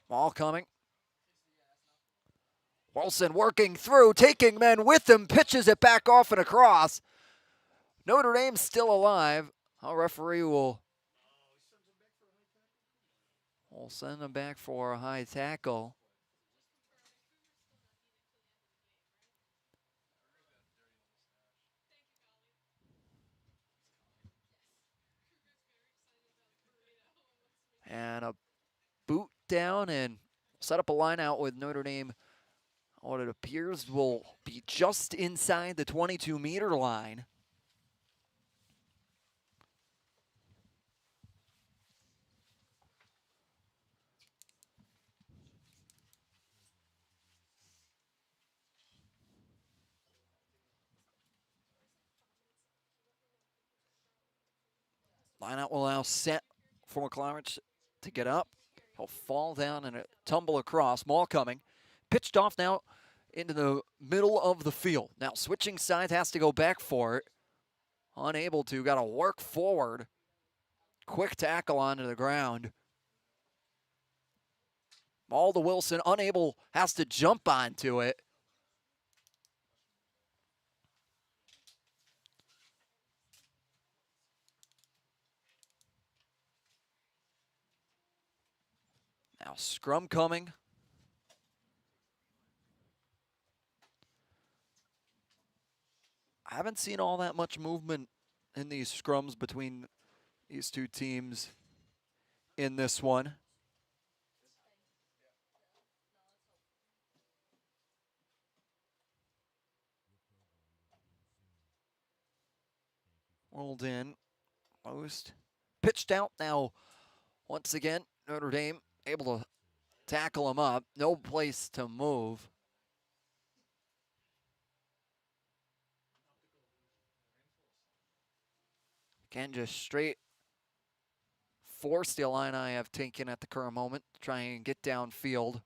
Ball coming. Wilson working through, taking men with him, pitches it back off and across. Notre Dame still alive. Our referee will send him back for a high tackle. And a boot down and set up a line out with Notre Dame. What it appears will be just inside the 22-meter line. Lineout will now set for McClarence to get up. He'll fall down and tumble across. Maul coming. Pitched off now into the middle of the field. Now switching sides, has to go back for it. Unable to, got to work forward. Quick tackle onto the ground. Maul to Wilson, unable, has to jump onto it. Now scrum coming. I haven't seen all that much movement in these scrums between these two teams in this one. Rolled in, post, pitched out now. Once again, Notre Dame able to tackle him up. No place to move. Again, just straight force the Illini have taken at the current moment to try and get downfield.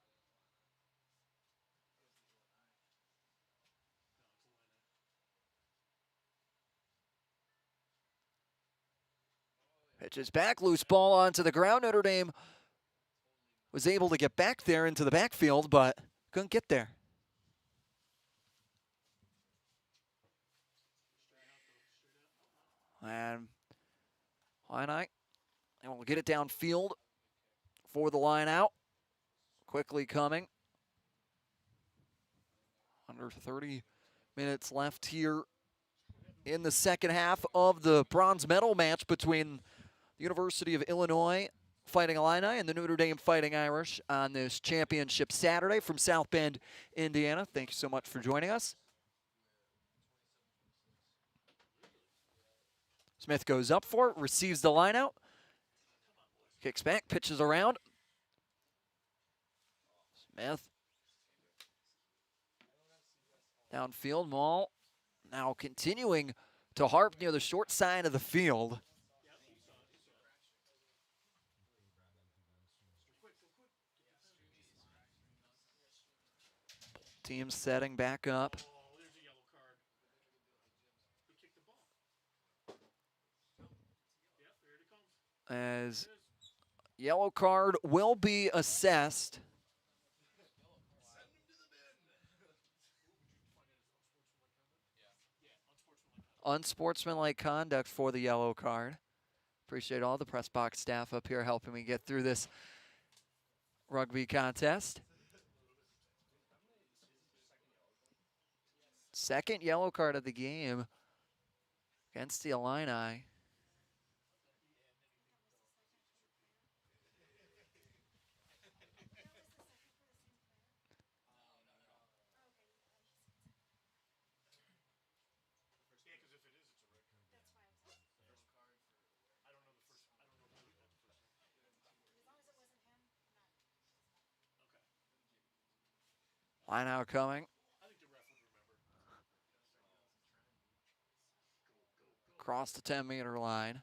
Pitches back, loose ball onto the ground. Notre Dame was able to get back there into the backfield, but couldn't get there. And Illini, and we'll get it downfield for the line out. quickly coming. Under 30 minutes left here in the second half of the bronze medal match between the University of Illinois Fighting Illini and the Notre Dame Fighting Irish on this championship Saturday from South Bend, Indiana. Thank you so much for joining us. Smith goes up for it, receives the line out, kicks back, pitches around. Smith downfield, Maul now continuing to harp near the short side of the field. Team setting back up. Oh, there's a yellow card. He kicked the ball. Yep, there it comes. As yellow card will be assessed. Unsportsmanlike conduct for the yellow card. Appreciate all the press box staff up here helping me get through this rugby contest. Second yellow card of the game against the Illini. Line out coming. Across the 10-meter line.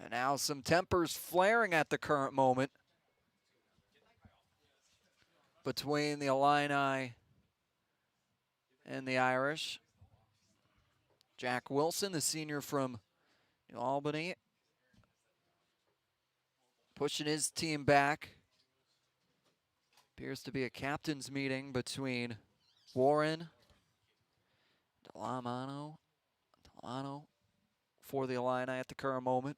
And now some tempers flaring at the current moment between the Illini and the Irish. Jack Wilson, the senior from New Albany, pushing his team back. Appears to be a captain's meeting between Warren, Delano for the Illini at the current moment.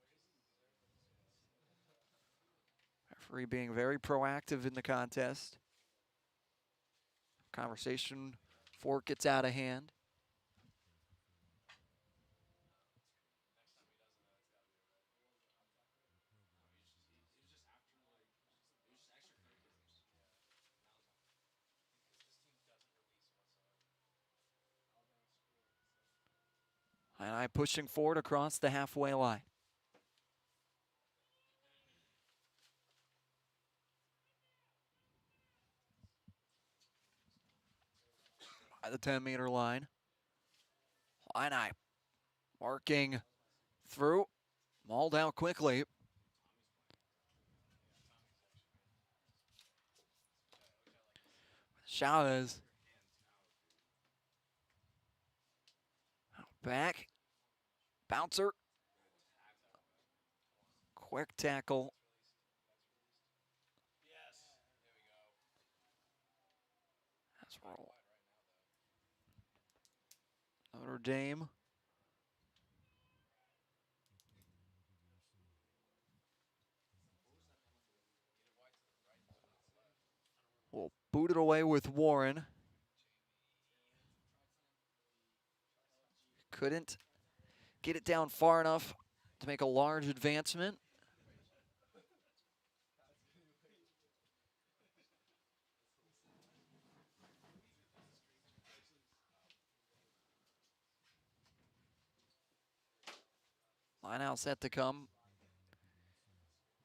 Referee being very proactive in the contest. Conversation before it gets out of hand. Illini pushing forward across the halfway line. By the 10-meter line. Illini marking through. Mauled out quickly. Chavez. Back. Bouncer. Quick tackle. That's roll. Notre Dame. Will boot it away with Warren. Couldn't get it down far enough to make a large advancement. Line out set to come.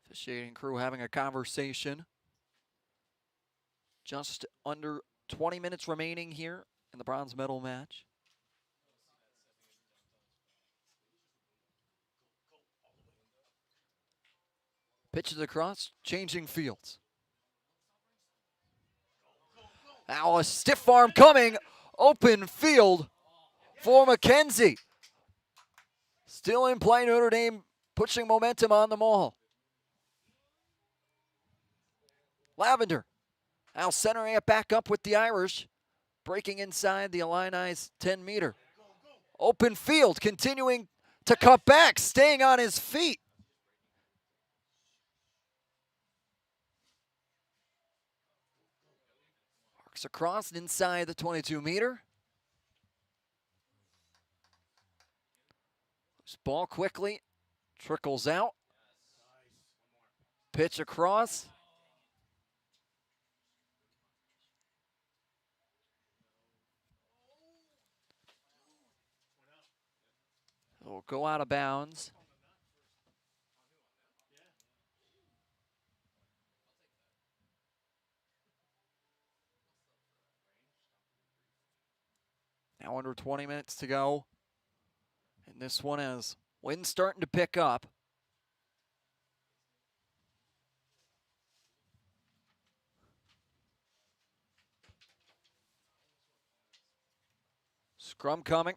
Officiating crew having a conversation. Just under 20 minutes remaining here in the bronze medal match. Pitches across, changing fields. Now a stiff arm coming, open field for McKenzie. Still in play, Notre Dame pushing momentum on the Maul. Lavender now centering it back up with the Irish, breaking inside the Illini's 10-meter. Open field, continuing to cut back, staying on his feet. Works across inside the 22-meter. This ball quickly trickles out. Pitch across. Will go out of bounds. Now under 20 minutes to go. And this one has wind starting to pick up. Scrum coming.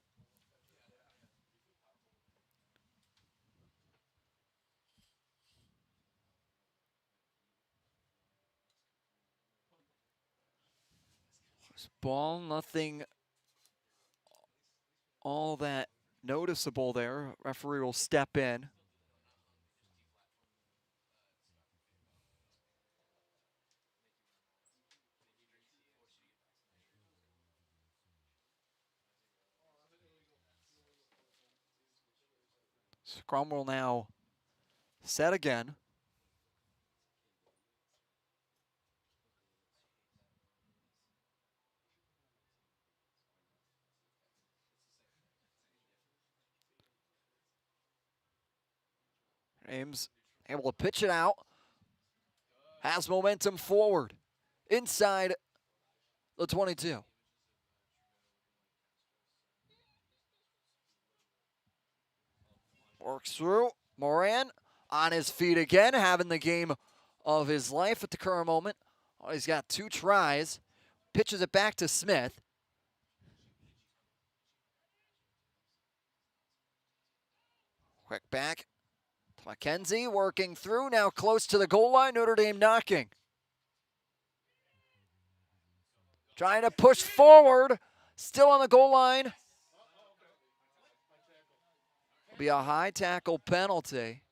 This ball, nothing all that noticeable there. Referee will step in. Scrum will now set again. Ames able to pitch it out. Has momentum forward. Inside the 22. Works through. Moran on his feet again, having the game of his life at the current moment. Oh, he's got 2 tries. Pitches it back to Smith. Quick back. McKenzie working through, now close to the goal line. Notre Dame knocking. Trying to push forward. Still on the goal line. Be a high tackle penalty.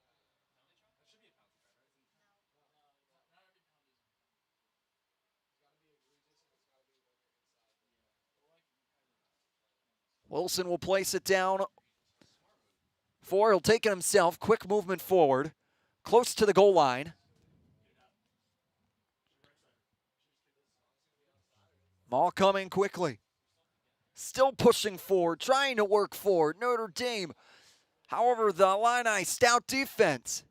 Wilson will place it down. He'll take it himself. Quick movement forward. Close to the goal line. Ball coming quickly. Still pushing forward, trying to work forward. Notre Dame. However, the Illini stout defense.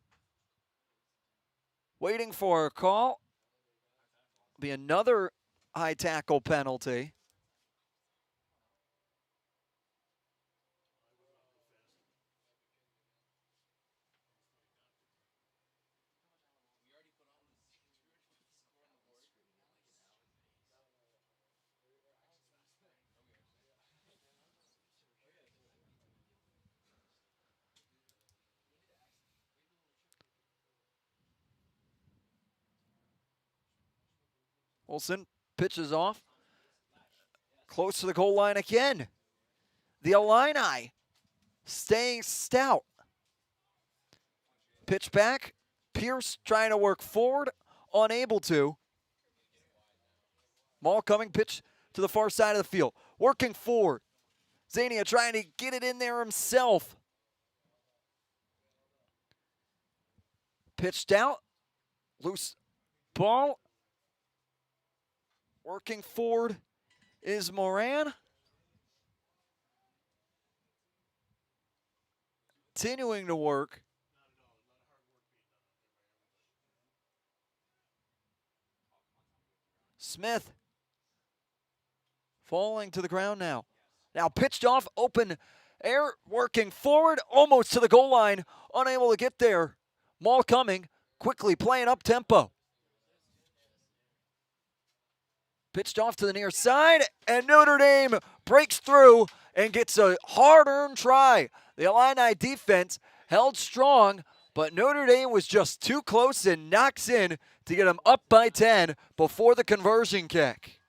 Waiting for a call. Be another high tackle penalty. Wilson pitches off. Close to the goal line again. The Illini staying stout. Pitch back. Pierce trying to work forward. Unable to. Ball coming. Pitch to the far side of the field. Working forward. Zania trying to get it in there himself. Pitched out. Loose ball. Working forward is Moran. Continuing to work. Smith falling to the ground now. Now pitched off, open air, working forward, almost to the goal line, unable to get there. Maul coming, quickly playing up tempo. Pitched off to the near side, and Notre Dame breaks through and gets a hard-earned try. The Illini defense held strong, but Notre Dame was just too close and knocks in to get them up by 10 before the conversion kick.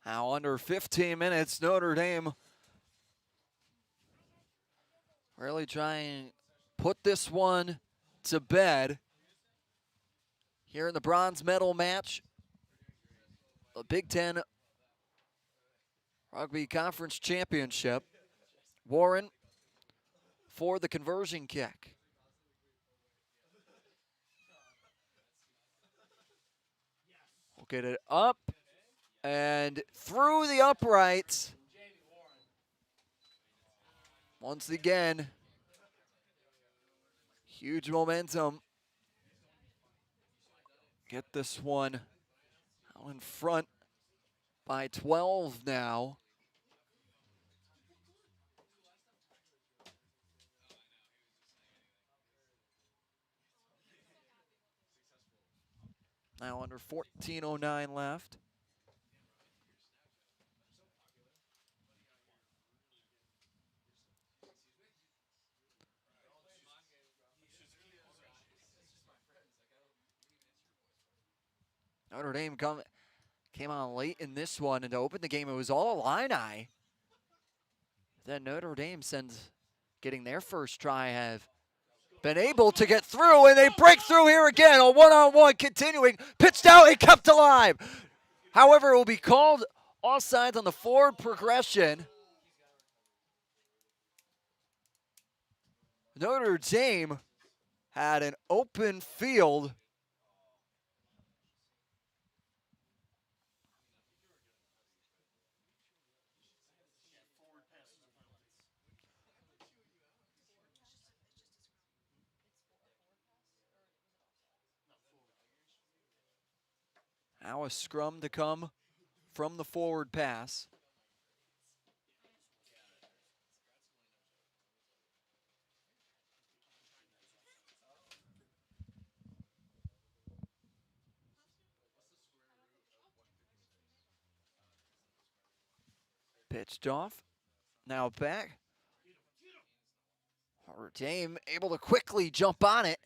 Now under 15 minutes, Notre Dame really trying to put this one to bed here in the bronze medal match. The Big Ten Rugby Conference Championship. Warren for the conversion kick. We'll get it up and through the uprights. Once again, huge momentum. Get this one out in front by 12 now. Now under 14:09 left. Notre Dame came on late in this one, and to open the game, it was all Illini. Then Notre Dame getting their first try, have been able to get through, and they break through here again. A one-on-one continuing, pitched out and kept alive. However, it will be called offsides on the forward progression. Notre Dame had an open field. Now a scrum to come from the forward pass. Pitched off. Now back. Notre Dame able to quickly jump on it.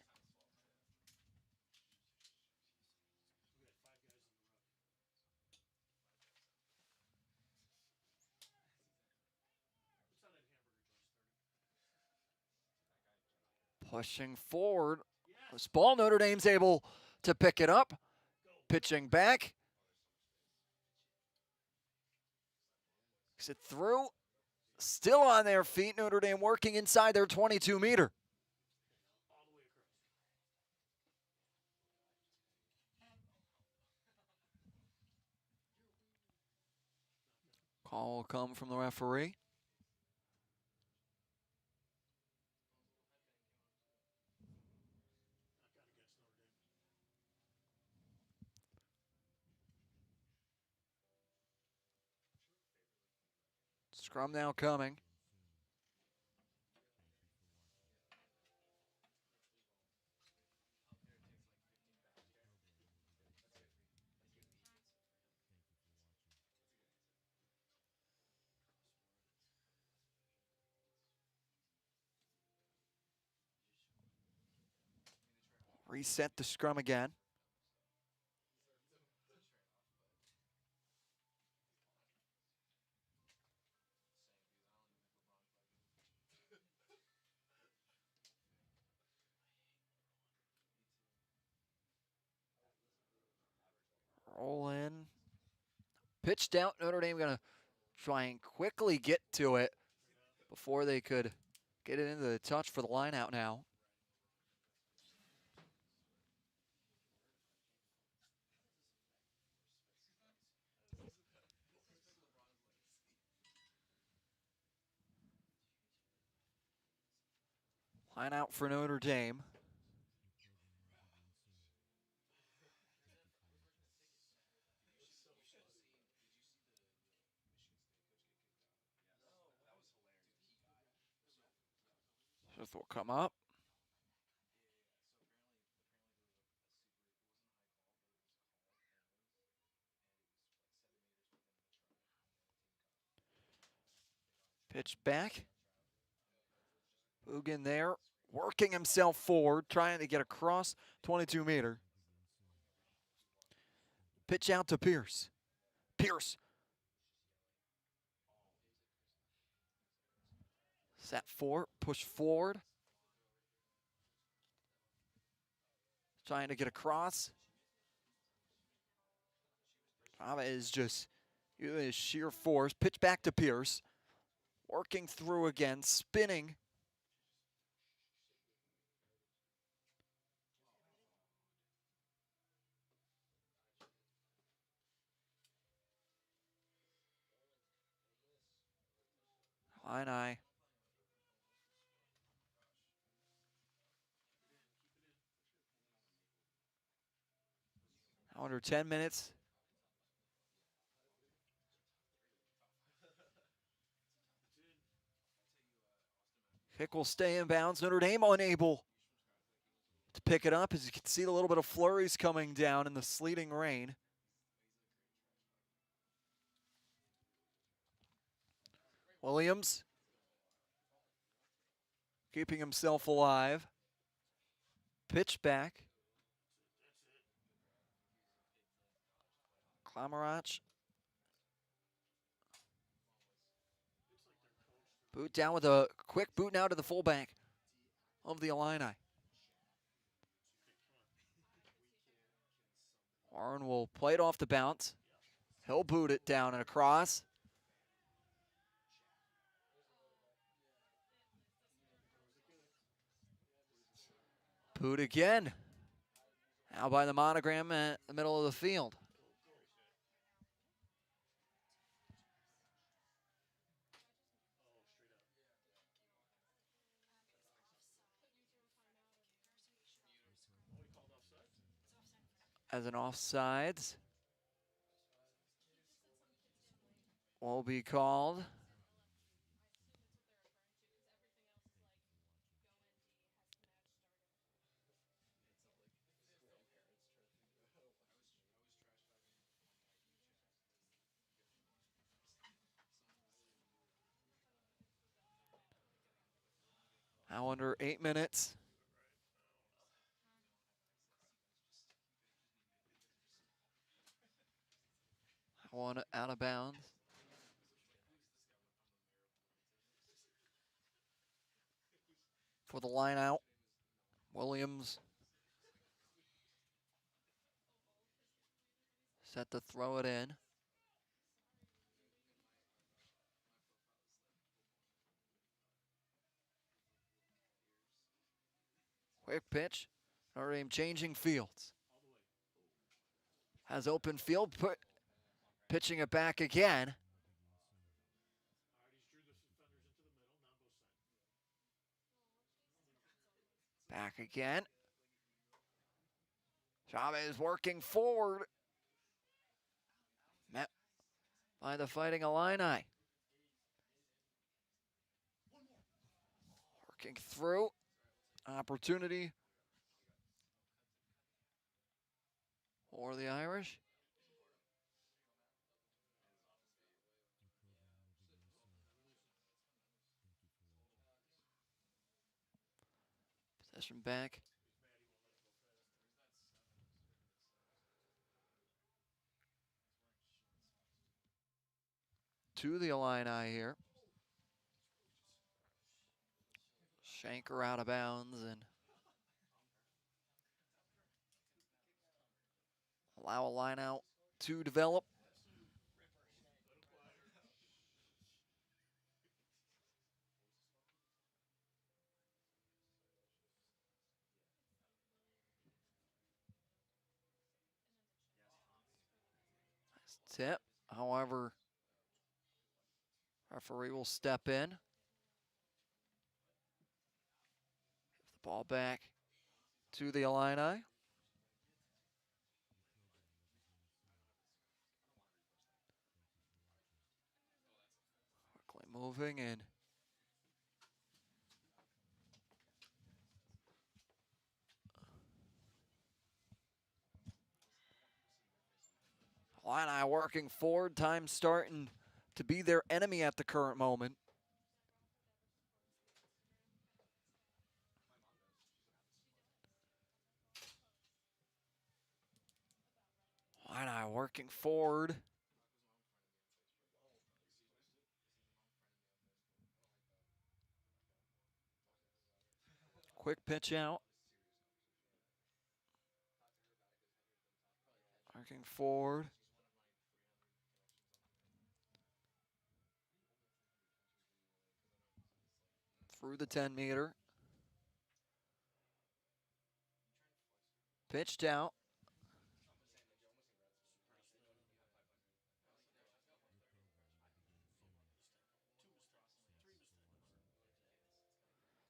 Pushing forward. This ball, Notre Dame's able to pick it up. Pitching back. Gets it through. Still on their feet. Notre Dame working inside their 22-meter. Call will come from the referee. Scrum now coming. Reset the scrum again. Roll in. Pitched out. Notre Dame going to try and quickly get to it before they could get it into the touch for the line out now. Line out for Notre Dame. Fifth will come up. Pitch back. Boogan there, working himself forward, trying to get across 22-meter. Pitch out to Pierce. Pierce Set 4, push forward. Trying to get across. Chavez just using sheer force. Pitch back to Pierce. Working through again, spinning. Illini. Under 10 minutes. Kick will stay in bounds. Notre Dame unable to pick it up. As you can see, a little bit of flurries coming down in the sleeting rain. Williams keeping himself alive. Pitch back. Klamarach. Boot down with a quick boot now to the fullback of the Illini. Warren will play it off the bounce. He'll boot it down and across. Boot again. Now by the monogram at the middle of the field. As an offsides will be called. Now under 8 minutes. One out of bounds. For the line out, Williams set to throw it in. Quick pitch. Notre Dame changing fields. Has open field, pitching it back again. Back again. Chavez working forward. Met by the Fighting Illini. Working through. Opportunity for the Irish. Possession back. To the Illini here. Shanker out of bounds and allow a line out to develop. Nice tip. However, referee will step in. Give the ball back to the Illini. Quickly moving and Illini working forward. Time starting to be their enemy at the current moment. Illini working forward. Quick pitch out. Arcing forward. Through the 10-meter. Pitched out.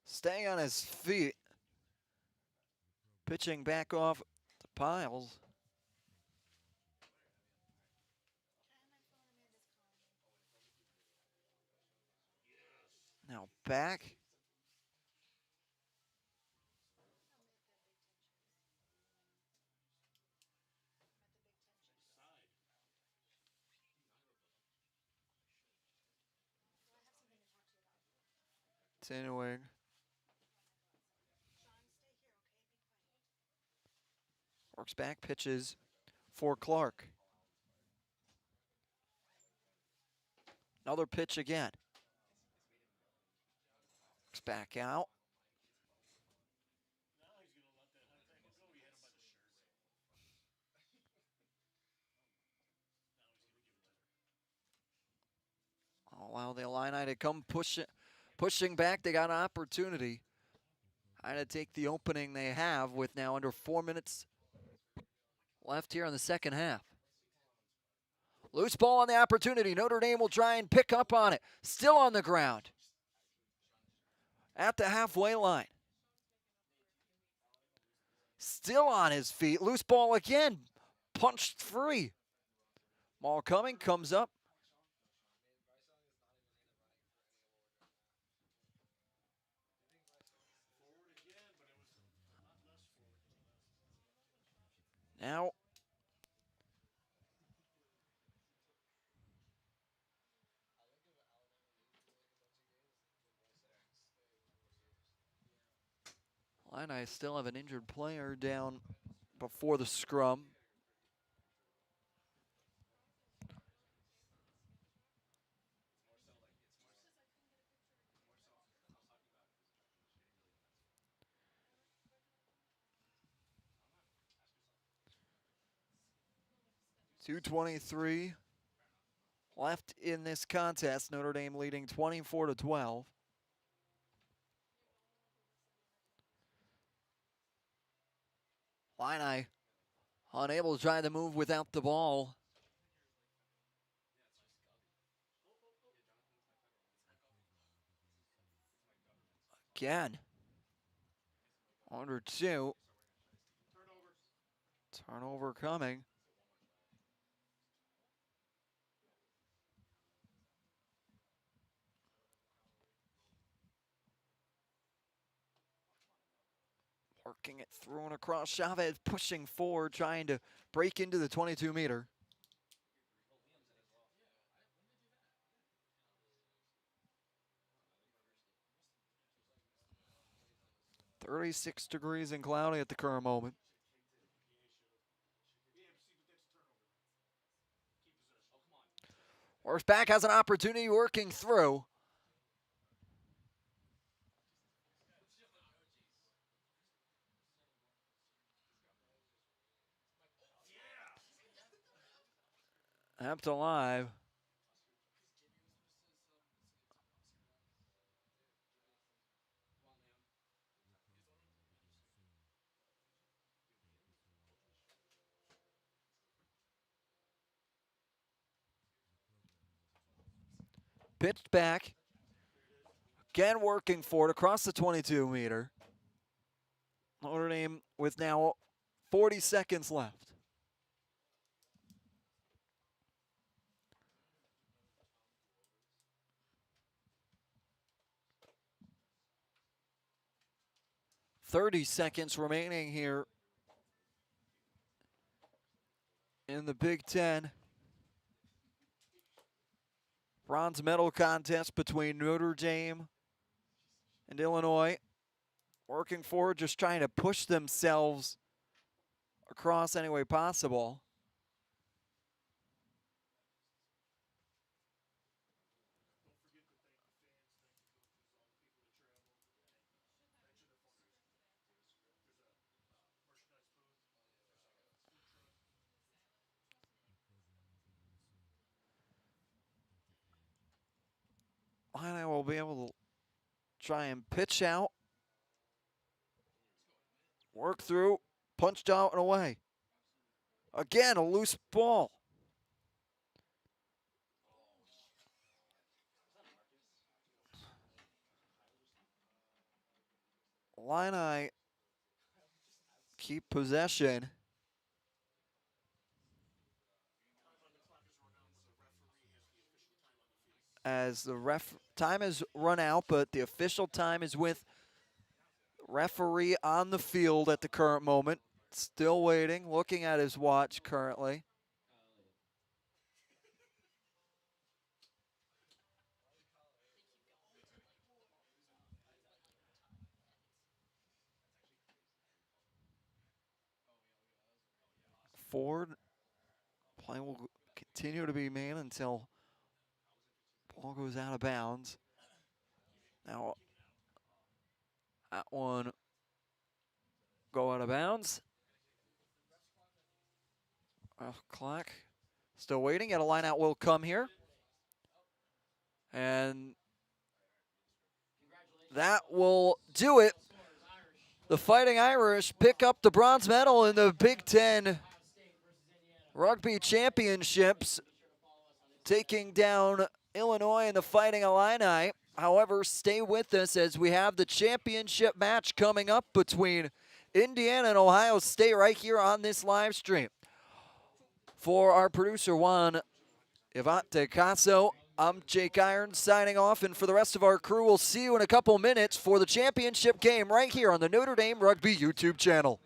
Staying on his feet. Pitching back off to Piles. Now back. Continuing. Works back, pitches for Clark. Another pitch again. Works back out. Now he's going to let that high thing go. He had him by the shirt. Now he's going to give it to her. Allow the Illini to come pushing back. They got an opportunity. Trying to take the opening they have with now under 4 minutes left here in the second half. Loose ball on the opportunity. Notre Dame will try and pick up on it. Still on the ground. At the halfway line. Still on his feet. Loose ball again. Punched free. Ball coming, comes up. Now, Illini still have an injured player down before the scrum. .223 left in this contest. Notre Dame leading 24-12. Illini unable to try the move without the ball. Again. Under 2. Turnover coming. Working it through and across. Chavez pushing forward, trying to break into the 22-meter. .36 degrees and cloudy at the current moment. Works back, has an opportunity, working through. Kept alive. Pitched back. Again working for it across the 22-meter. Notre Dame with now 40 seconds left. .30 seconds remaining here in the Big Ten. Bronze medal contest between Notre Dame and Illinois. Working forward, just trying to push themselves across any way possible. Illini will be able to try and pitch out, work through, punched out and away. Again, a loose ball. Illini keep possession. As the time has run out, but the official time is with referee on the field at the current moment. Still waiting, looking at his watch currently. Ford, play will continue to be made until ball goes out of bounds. Now, that one go out of bounds. Clock still waiting, and a line out will come here. And that will do it. The Fighting Irish pick up the bronze medal in the Big Ten Rugby Championships, taking down Illinois and the Fighting Illini. However, stay with us as we have the championship match coming up between Indiana and Ohio State right here on this live stream. For our producer, Juan Ivante Caso, I'm Jake Irons signing off, and for the rest of our crew, we'll see you in a couple minutes for the championship game right here on the Notre Dame Rugby YouTube channel.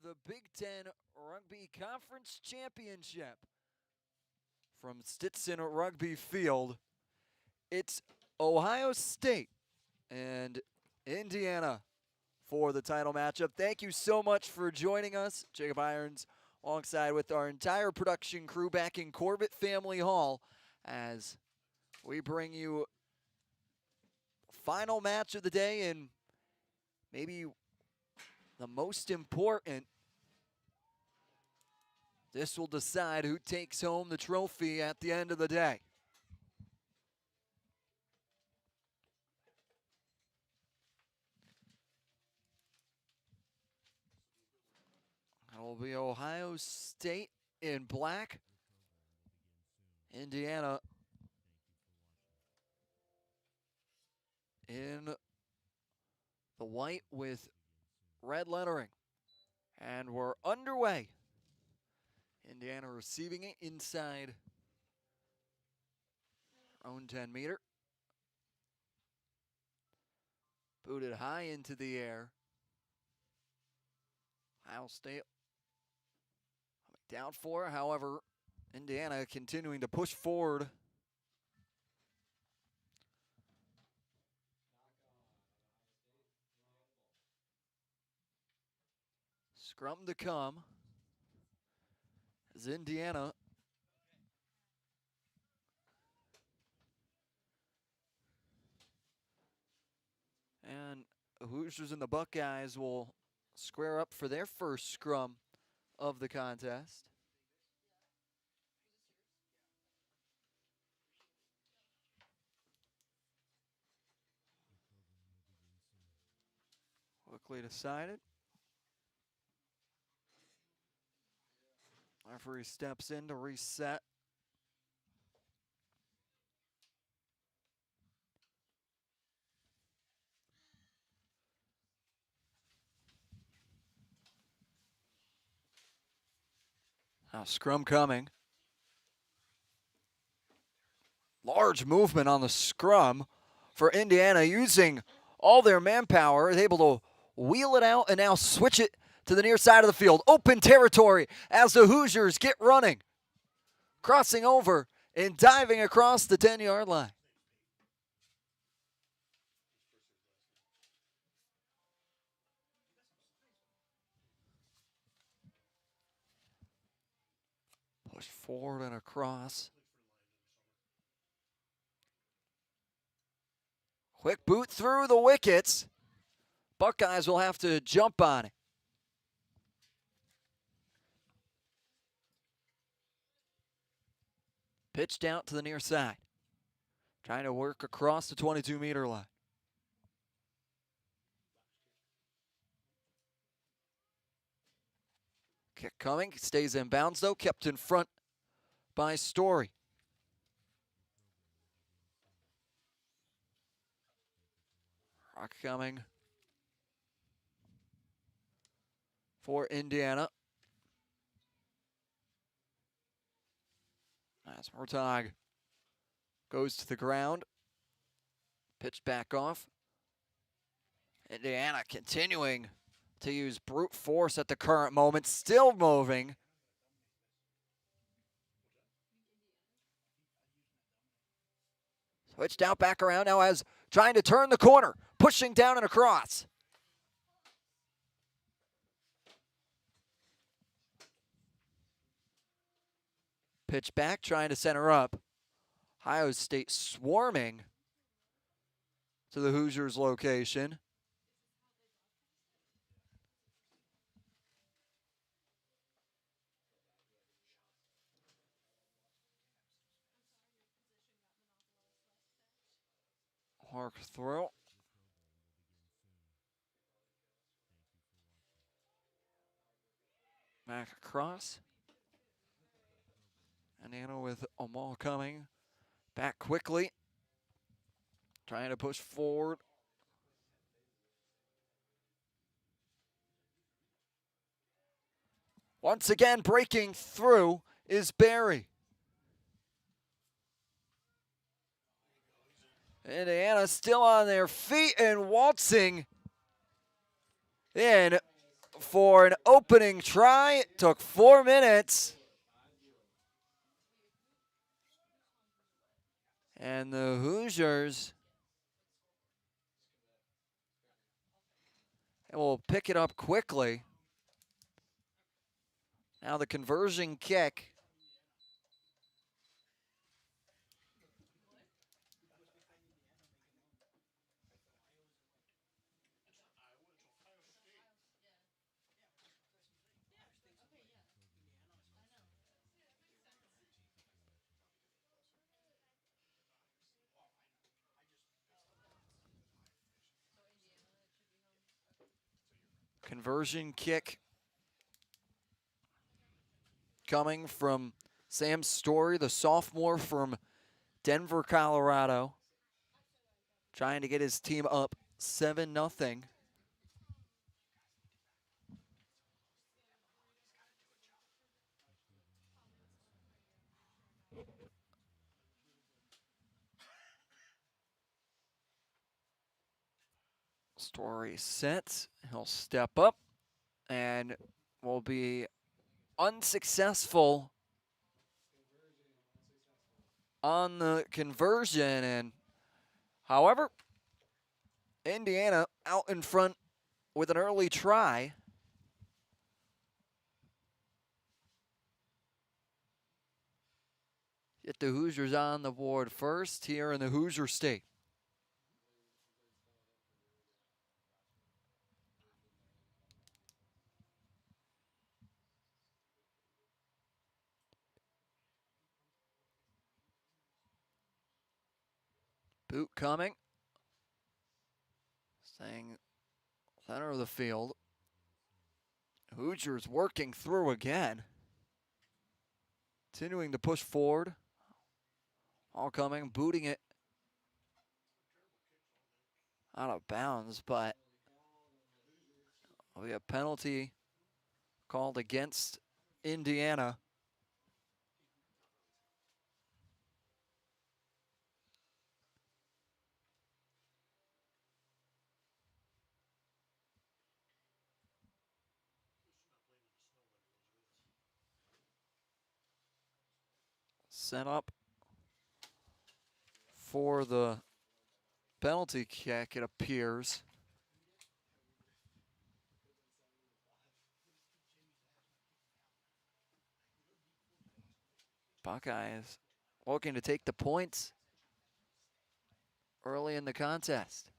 the Big Ten Rugby Conference Championship from Stinson Rugby Field. It's Ohio State and Indiana for the title matchup. Thank you so much for joining us. Jacob Irons alongside with our entire production crew back in Corbett Family Hall as we bring you the final match of the day and maybe the most important. This will decide who takes home the trophy at the end of the day. It will be Ohio State in black, Indiana in the white with red lettering. And we're underway. Indiana receiving it inside own 10-meter. Booted high into the air. Ohio State coming down for it. However, Indiana continuing to push forward. Scrum to come as Indiana and the Hoosiers and the Buckeyes will square up for their first scrum of the contest. Quickly decided. Referee steps in to reset. Now scrum coming. Large movement on the scrum for Indiana using all their manpower, is able to wheel it out and now switch it to the near side of the field. Open territory as the Hoosiers get running. Crossing over and diving across the 10-yard line. Push forward and across. Quick boot through the wickets. Buckeyes will have to jump on it. Pitched out to the near side. Trying to work across the 22-meter line. Kick coming, stays in bounds though, kept in front by Story. Rock coming for Indiana. As Murtaugh goes to the ground. Pitch back off. Indiana continuing to use brute force at the current moment. Still moving. Switched out back around now as trying to turn the corner. Pushing down and across. Pitch back, trying to center up. Ohio State swarming to the Hoosiers' location. Hark throw. Back across. Indiana with Amal coming back quickly. Trying to push forward. Once again, breaking through is Barry. Indiana still on their feet and waltzing in for an opening try. It took 4 minutes. And the Hoosiers will pick it up quickly. Now the conversion kick. Conversion kick coming from Sam Story, the sophomore from Denver, Colorado, trying to get his team up 7-0. Story sets. He'll step up and will be unsuccessful on the conversion. And however, Indiana out in front with an early try. Get the Hoosiers on the board first here in the Hoosier State. Boot coming. Staying center of the field. Hoosiers working through again. Continuing to push forward. All coming, booting it out of bounds, but there'll be a penalty called against Indiana. Set up for the penalty kick, it appears. Buckeyes looking to take the points early in the contest.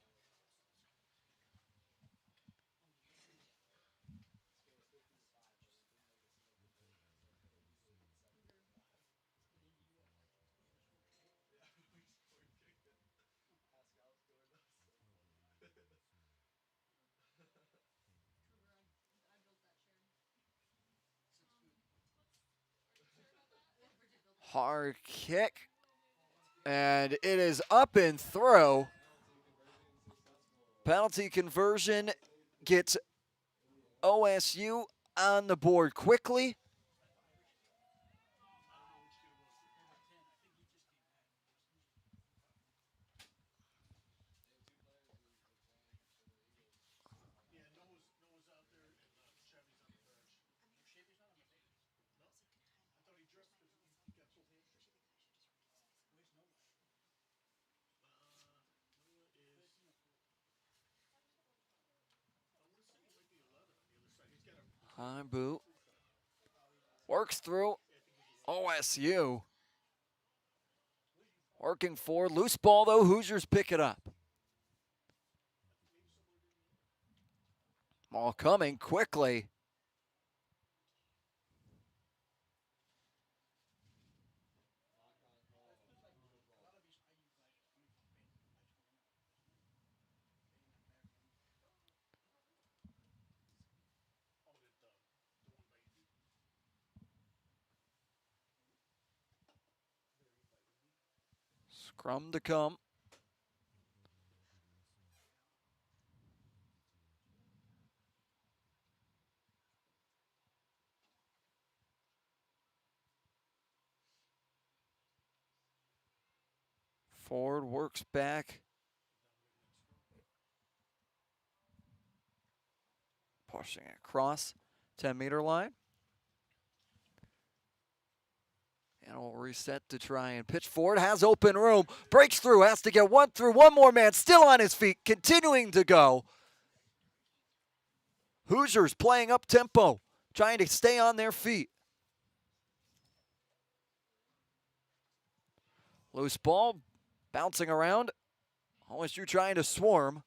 Hard kick, and it is up and through. Penalty conversion gets OSU on the board quickly. High boot. Works through OSU. Working forward. Loose ball, though. Hoosiers pick it up. Ball coming quickly. Scrum to come. Forward works back. Pushing it across 10-meter line. And will reset to try and pitch forward. Has open room. Breaks through. Has to get one through. One more man still on his feet. Continuing to go. Hoosiers playing up tempo. Trying to stay on their feet. Loose ball. Bouncing around. OSU trying to swarm.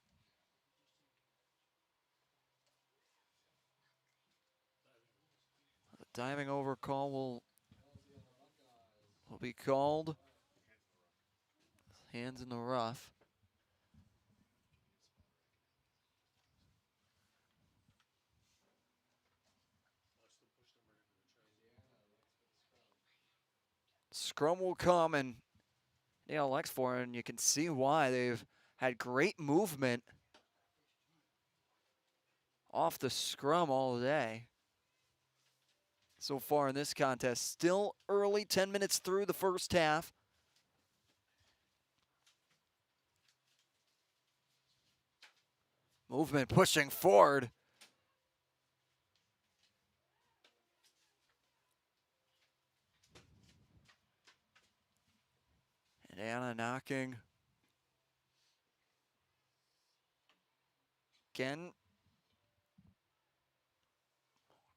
The diving over call will be called. Hands in the rough. Scrum will come and elects for it, and you can see why. They've had great movement off the scrum all day so far in this contest. Still early, 10 minutes through the first half. Movement pushing forward. And Anna knocking. Again.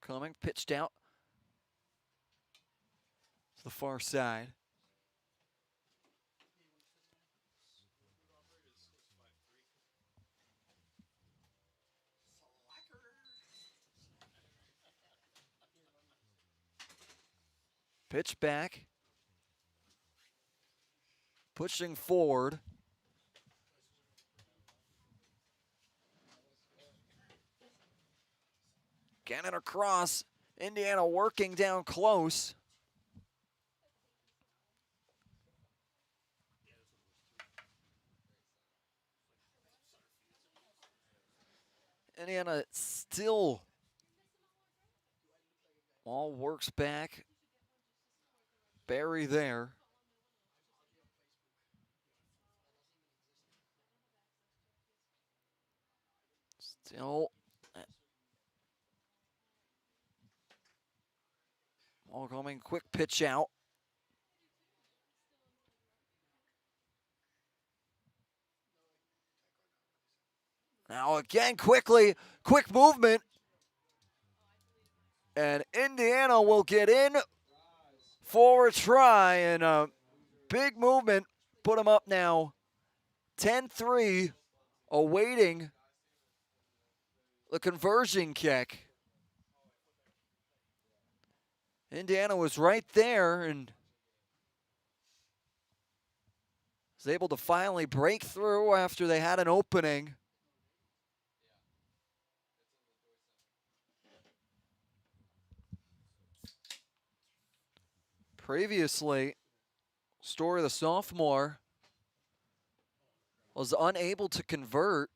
Coming, pitched out to the far side. Pitch back. Pushing forward. Again and across. Indiana working down close. Indiana still. Ball works back. Barry there. Still. Ball coming, quick pitch out. Now again, quick movement. And Indiana will get in for a try, and a big movement. Put them up now 10-3, awaiting the conversion kick. Indiana was right there and was able to finally break through after they had an opening. Previously, Story, the sophomore, was unable to convert.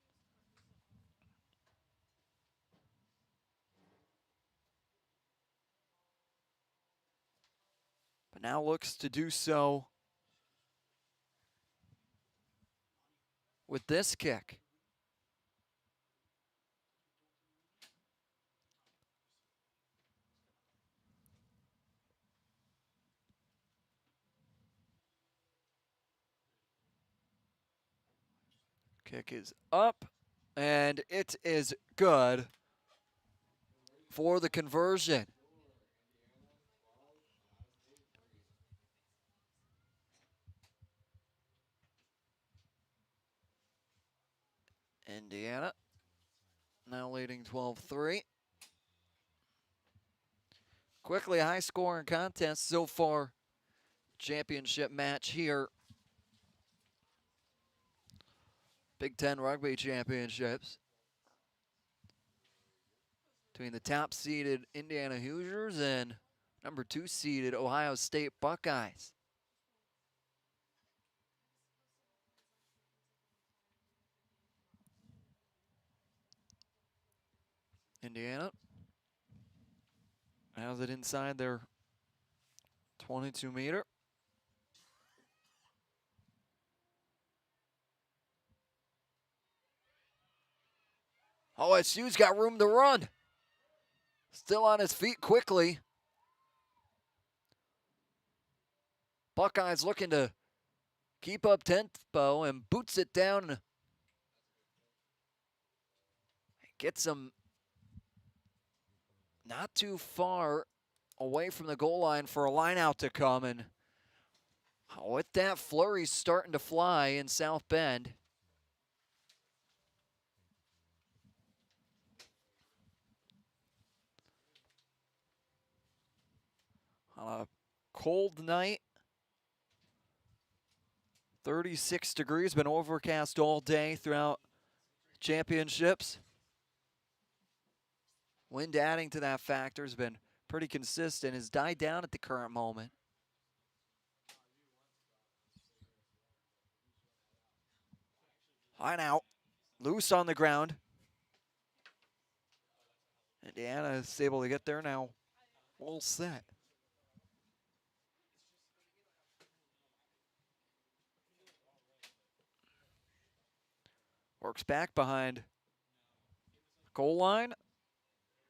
But now looks to do so with this kick. Kick is up, and it is good for the conversion. Indiana now leading 12-3. Quickly, high scoring contest so far. Championship match here. Big Ten Rugby Championships. Between the top seeded Indiana Hoosiers and number 2 seeded Ohio State Buckeyes. Indiana has it inside their 22-meter. OSU's got room to run. Still on his feet quickly. Buckeyes looking to keep up tempo and boots it down. Gets him not too far away from the goal line for a line out to come. And with that, flurry's starting to fly in South Bend. On a cold night, 36 degrees, been overcast all day throughout championships. Wind adding to that factor has been pretty consistent, has died down at the current moment. Line out, loose on the ground. Indiana is able to get there now. All set. Works back behind goal line.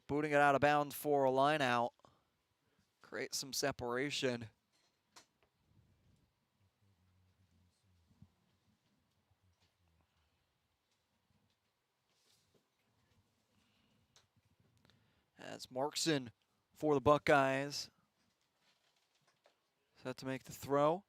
Booting it out of bounds for a line out. Create some separation. As Markson for the Buckeyes. Set to make the throw.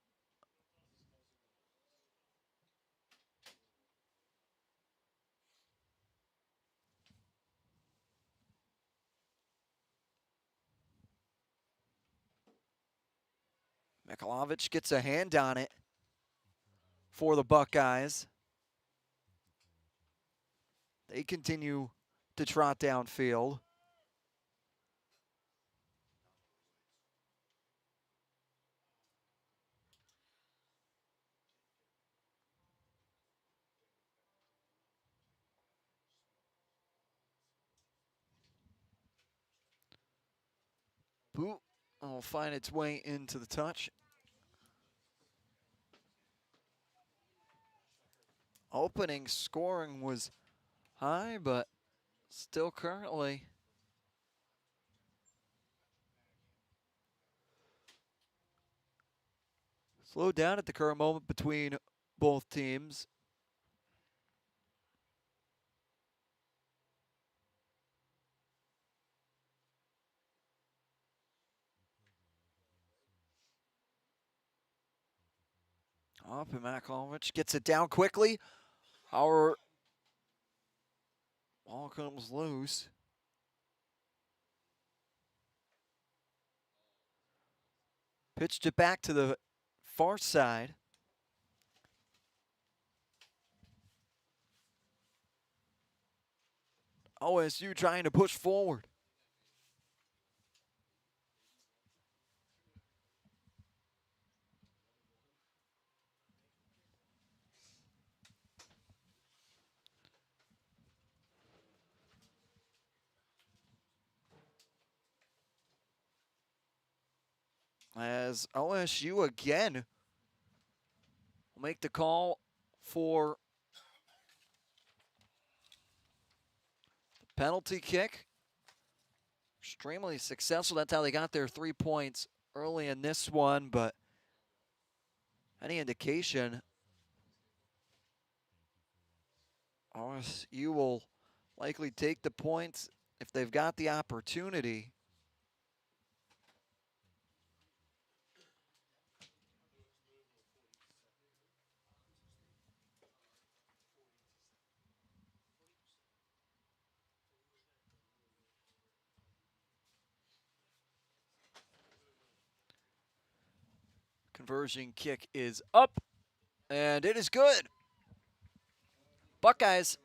Mikulovic gets a hand on it for the Buckeyes. They continue to trot downfield. Boot will find its way into the touch. Opening scoring was high, but still currently slowed down at the current moment between both teams. Up and Mikulovic gets it down quickly. Our ball comes loose. Pitched it back to the far side. OSU trying to push forward. As OSU again will make the call for the penalty kick. Extremely successful. That's how they got their 3 points early in this one, but any indication, OSU will likely take the points if they've got the opportunity. Conversion kick is up, and it is good. Buckeyes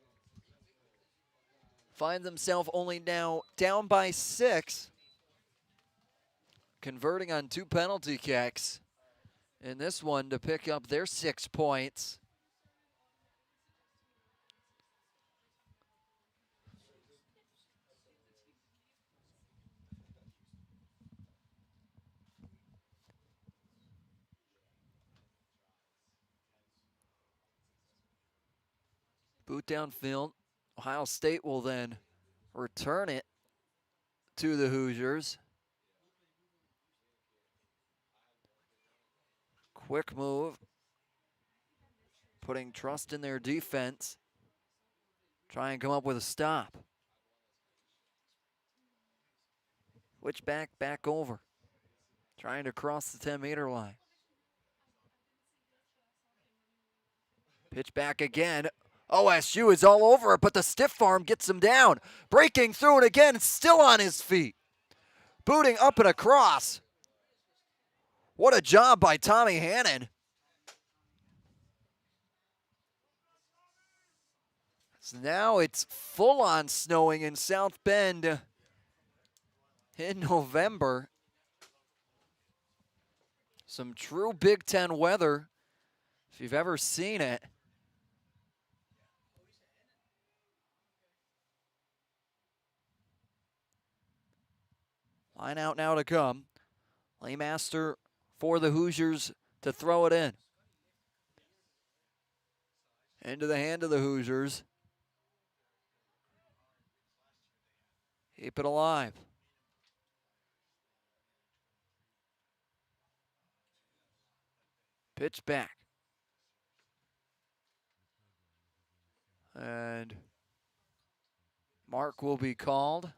find themselves only now down by 6, converting on 2 penalty kicks in this one to pick up their 6 points. Boot downfield. Ohio State will then return it to the Hoosiers. Quick move. Putting trust in their defense. Try and come up with a stop. Switch back over. Trying to cross the 10-meter line. Pitch back again. OSU is all over it, but the stiff arm gets him down. Breaking through it again, still on his feet. Booting up and across. What a job by Tommy Hannon. So now it's full on snowing in South Bend in November. Some true Big Ten weather, if you've ever seen it. Line out now to come. Laymaster for the Hoosiers to throw it in. Into the hand of the Hoosiers. Keep it alive. Pitch back. And mark will be called.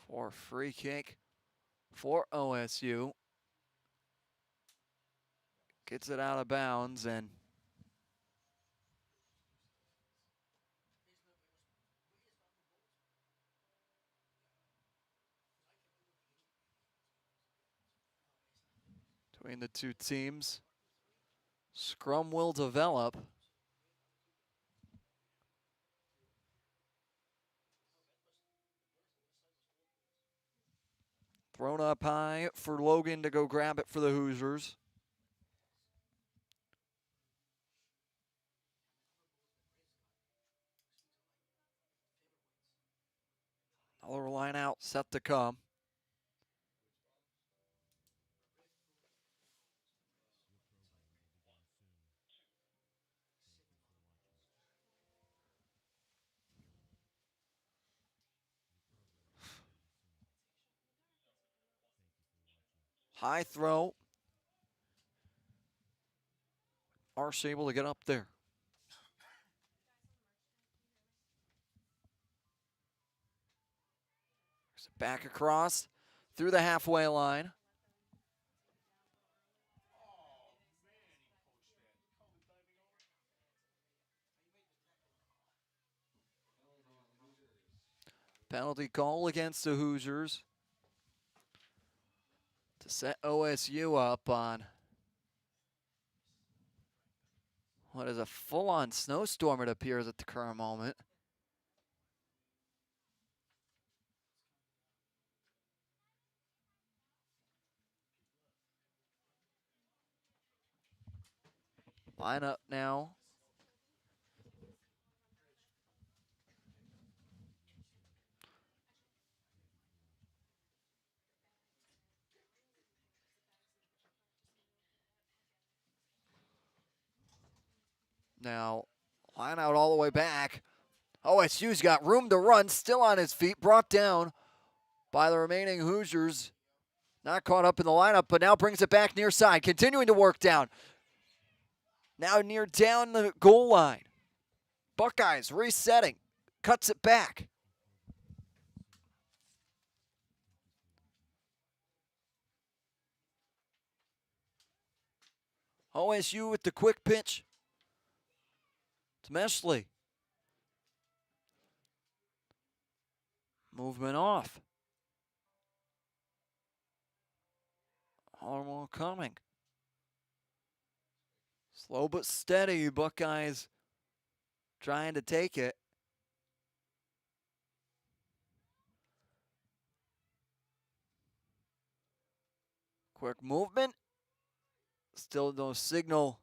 For free kick for OSU. Gets it out of bounds and between the two teams, scrum will develop. Thrown up high for Logan to go grab it for the Hoosiers. Another line out set to come. High throw. Arsh able to get up there. Back across through the halfway line. Penalty call against the Hoosiers to set OSU up on what is a full-on snowstorm, it appears, at the current moment. Line up now. Now, line out all the way back. OSU's got room to run, still on his feet, brought down by the remaining Hoosiers. Not caught up in the lineup, but now brings it back near side, continuing to work down. Now near down the goal line. Buckeyes resetting, cuts it back. OSU with the quick pitch. It's Meshley. Movement off. Harmon coming. Slow but steady, Buckeyes trying to take it. Quick movement. Still no signal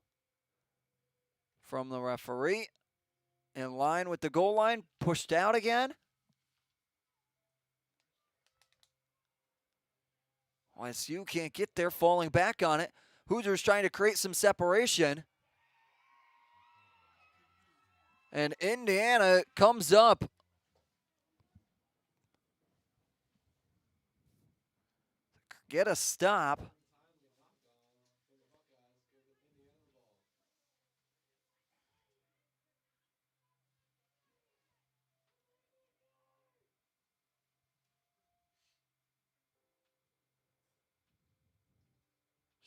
from the referee. In line with the goal line, pushed out again. OSU can't get there, falling back on it. Hoosiers trying to create some separation. And Indiana comes up. Get a stop.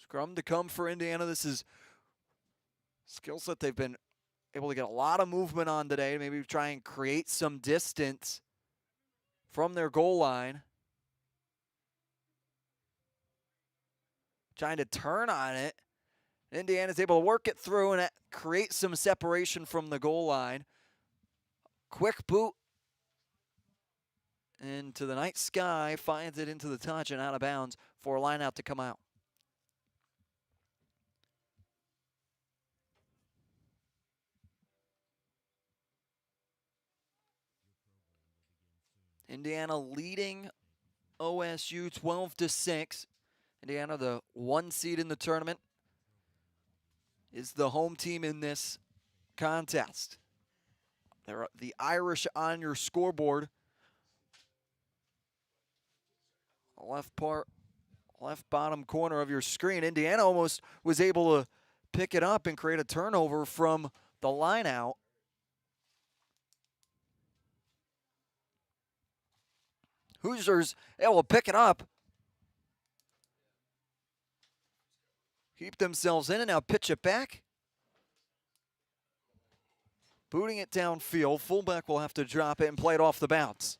Scrum to come for Indiana. This is skill set they've been able to get a lot of movement on today. Maybe try and create some distance from their goal line. Trying to turn on it. Indiana's able to work it through and create some separation from the goal line. Quick boot into the night sky, finds it into the touch and out of bounds for a line out to come out. Indiana leading OSU 12-6. Indiana, the 1 seed in the tournament, is the home team in this contest. They're the Irish on your scoreboard. Left bottom corner of your screen. Indiana almost was able to pick it up and create a turnover from the line out. Hoosiers able to pick it up. Keep themselves in and now pitch it back. Booting it downfield. Fullback will have to drop it and play it off the bounce.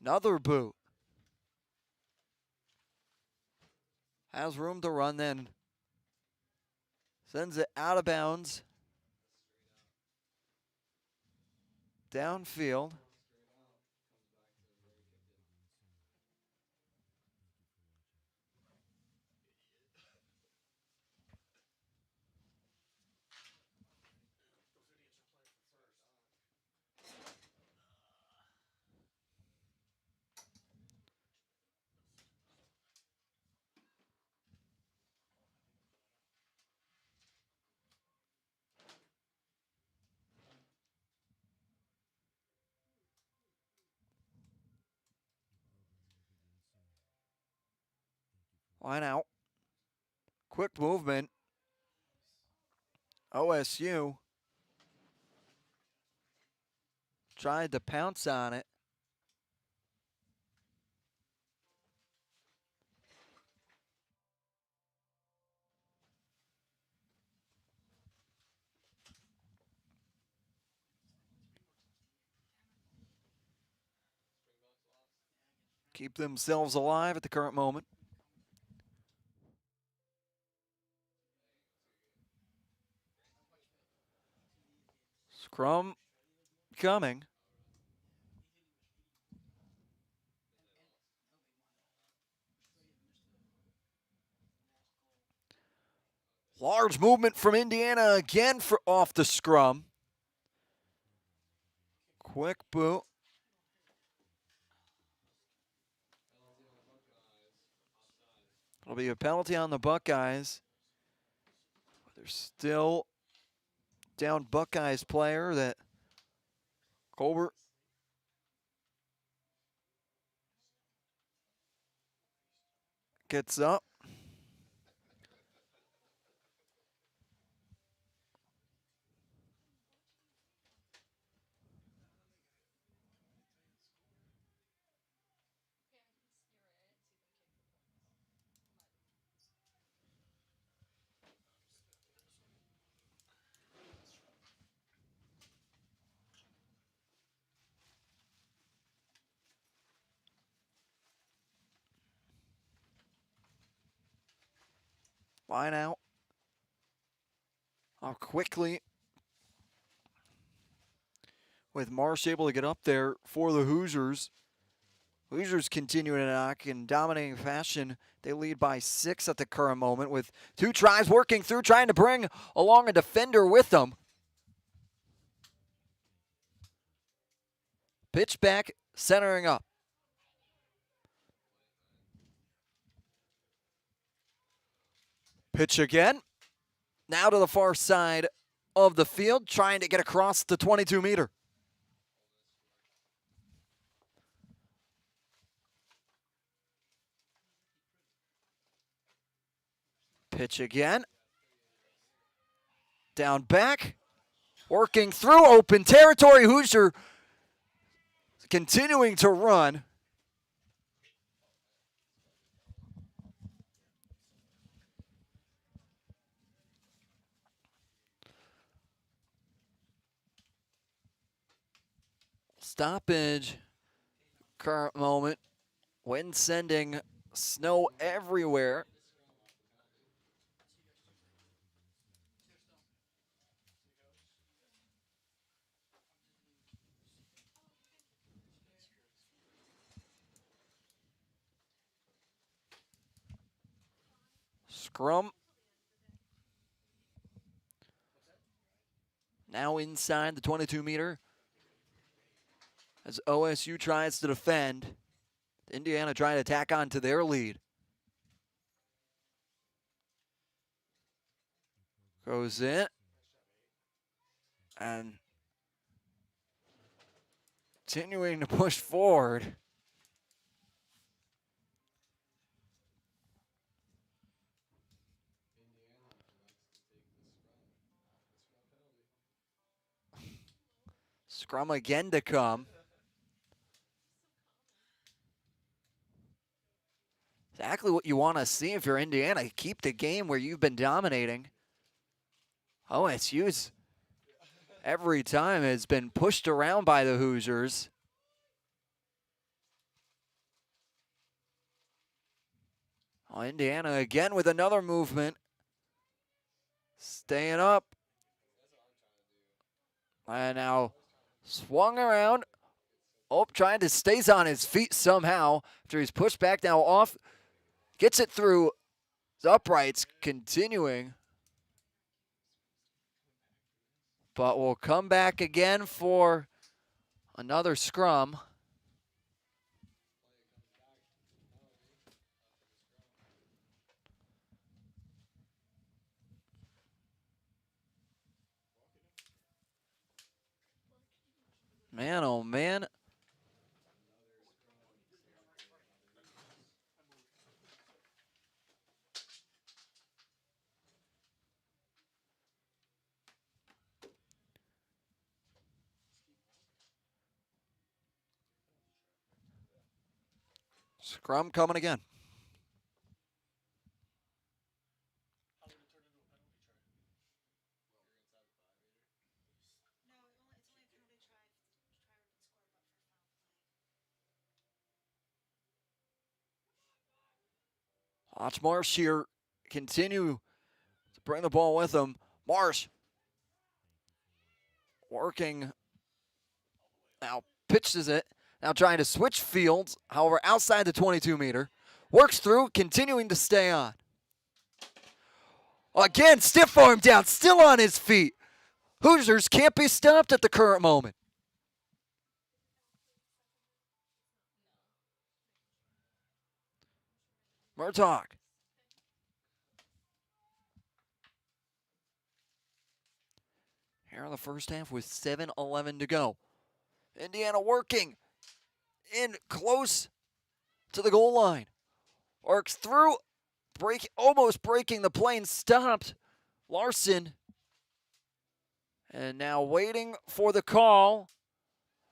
Another boot. Has room to run then. Sends it out of bounds. Downfield. Line out. Quick movement. OSU tried to pounce on it. Keep themselves alive at the current moment. Scrum coming. Large movement from Indiana again for off the scrum. Quick boot. It'll be a penalty on the Buckeyes. There's still down Buckeyes player that Colbert gets up. Line out. How quickly with Marsh able to get up there for the Hoosiers. Hoosiers continuing to knock in dominating fashion. They lead by 6 at the current moment with 2 tries working through, trying to bring along a defender with them. Pitch back, centering up. Pitch again. Now to the far side of the field, trying to get across the 22-meter. Pitch again. Down back. Working through open territory. Hoosier continuing to run. Stoppage. Current moment. Wind sending snow everywhere. Scrum. Now inside the 22-meter. As OSU tries to defend. Indiana trying to tack on to their lead. Goes in. And continuing to push forward. Scrum again to come. Exactly what you want to see if you're Indiana. Keep the game where you've been dominating. OSU's every time has been pushed around by the Hoosiers. Oh, Indiana again with another movement. Staying up. And now swung around. Oh, trying to stays on his feet somehow after he's pushed back now off. Gets it through his uprights, continuing. But we'll come back again for another scrum. Man, oh man. Scrum coming again. Watch Marsh here continue to bring the ball with him. Marsh working. Now pitches it. Now trying to switch fields. However, outside the 22-meter. Works through, continuing to stay on. Again, stiff arm down, still on his feet. Hoosiers can't be stopped at the current moment. Murtaugh. Here in the first half with 7:11 to go. Indiana working in close to the goal line. Works through, almost breaking the plane, stopped Larson. And now waiting for the call.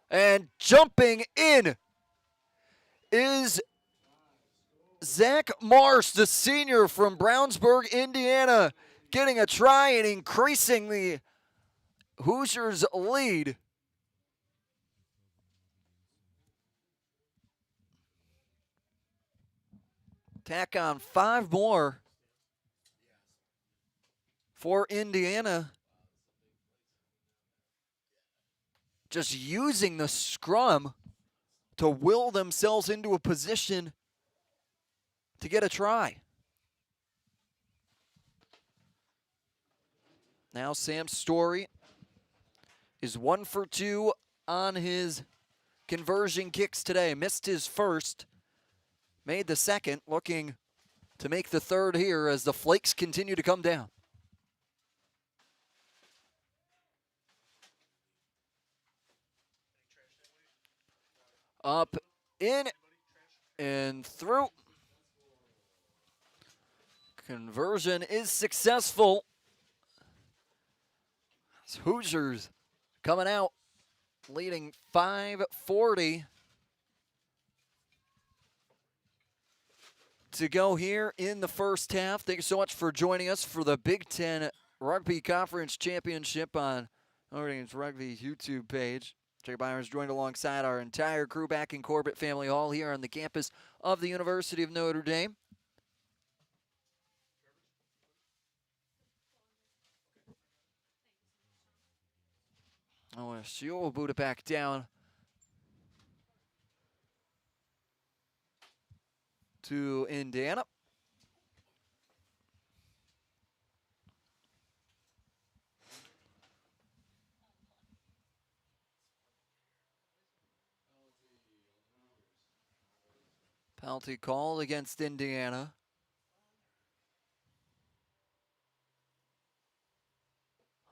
And jumping in is Zach Marsh, the senior from Brownsburg, Indiana, getting a try and increasing the Hoosiers' lead. Tack on 5 more for Indiana. Just using the scrum to will themselves into a position to get a try. Now Sam Story is 1 for 2 on his conversion kicks today. Missed his first, made the second, looking to make the third here as the flakes continue to come down. Up, in, and through. Conversion is successful. Hoosiers coming out, leading 5:40 to go here in the first half. Thank you so much for joining us for the Big Ten Rugby Conference Championship on Notre Dame's Rugby YouTube page. Jacob Byers joined alongside our entire crew back in Corbett Family Hall here on the campus of the University of Notre Dame. OSU will boot it back down to Indiana. Penalty called against Indiana.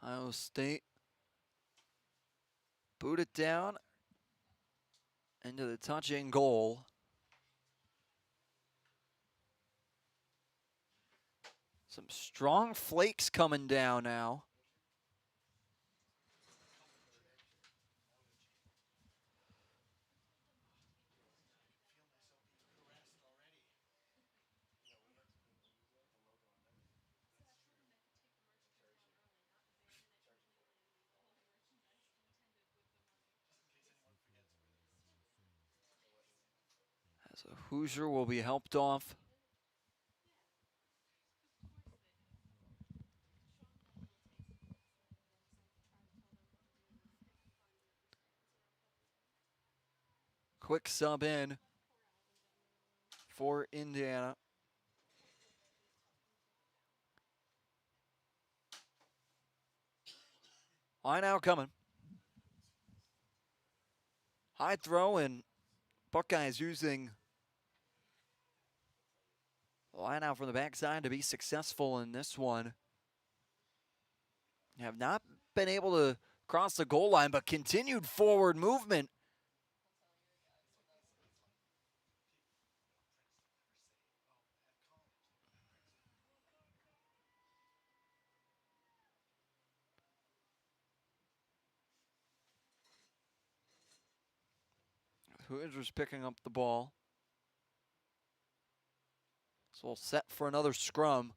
Iowa State boot it down into the touching goal. Some strong flakes coming down now. As a Hoosier will be helped off. Quick sub in for Indiana. Line out coming. High throw, and Buckeyes using the line out from the backside to be successful in this one. Have not been able to cross the goal line, but continued forward movement. Hoosiers picking up the ball. So we'll set for another scrum.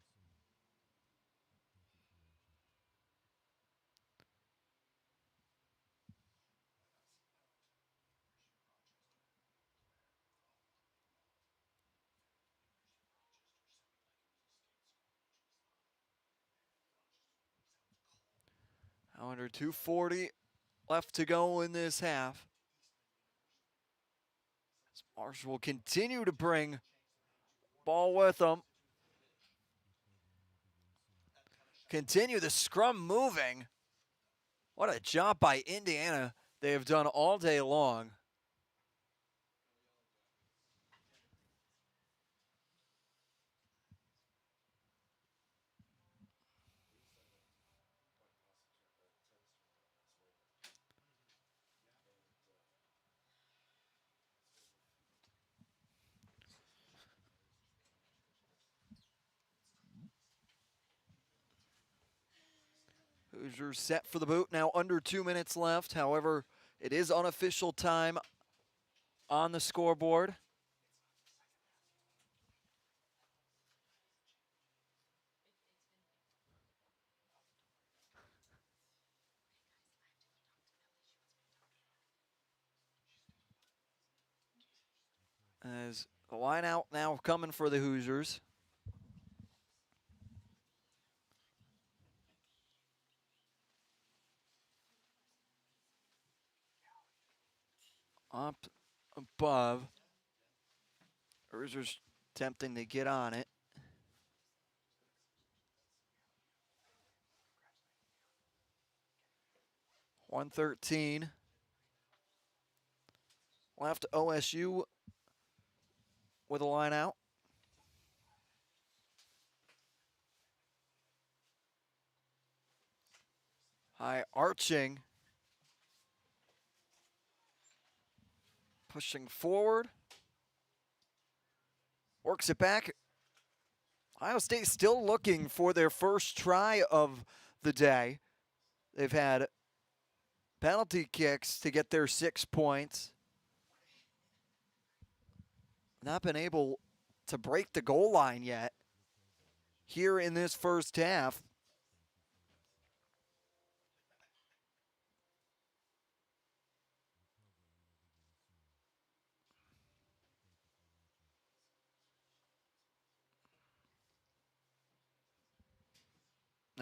Now under 2:40 left to go in this half. As Marshall will continue to bring ball with them. Continue the scrum moving. What a job by Indiana they have done all day long. Hoosiers set for the boot, now under 2 minutes left. However, it is unofficial time on the scoreboard. As the line out now coming for the Hoosiers. Up above. Hoosiers attempting to get on it. .113 left. OSU with a line out. High arching. Pushing forward. Works it back. Ohio State still looking for their first try of the day. They've had penalty kicks to get their 6 points. Not been able to break the goal line yet here in this first half.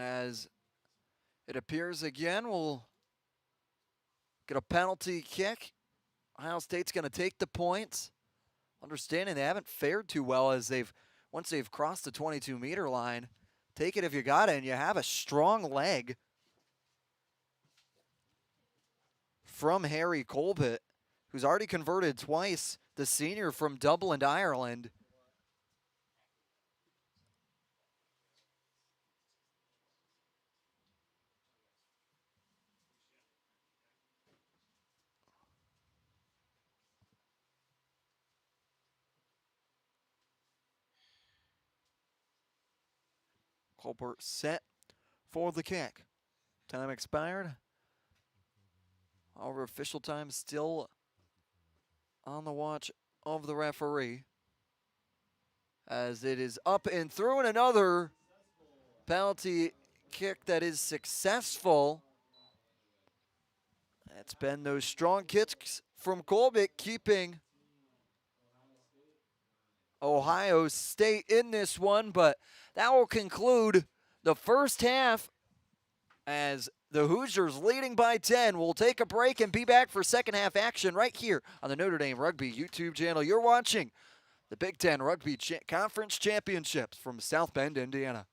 As it appears again, we'll get a penalty kick. Ohio State's going to take the points. Understanding they haven't fared too well as once they've crossed the 22-meter line. Take it if you got it, and you have a strong leg from Harry Colbert, who's already converted twice, the senior from Dublin, Ireland. Colbert set for the kick. Time expired. Our official time still on the watch of the referee. As it is up and through, and another penalty kick that is successful. It's been those strong kicks from Colbert keeping Ohio State in this one, but that will conclude the first half as the Hoosiers leading by 10. We'll take a break and be back for second half action right here on the Notre Dame Rugby YouTube channel. You're watching the Big Ten Rugby Conference Championships from South Bend, Indiana.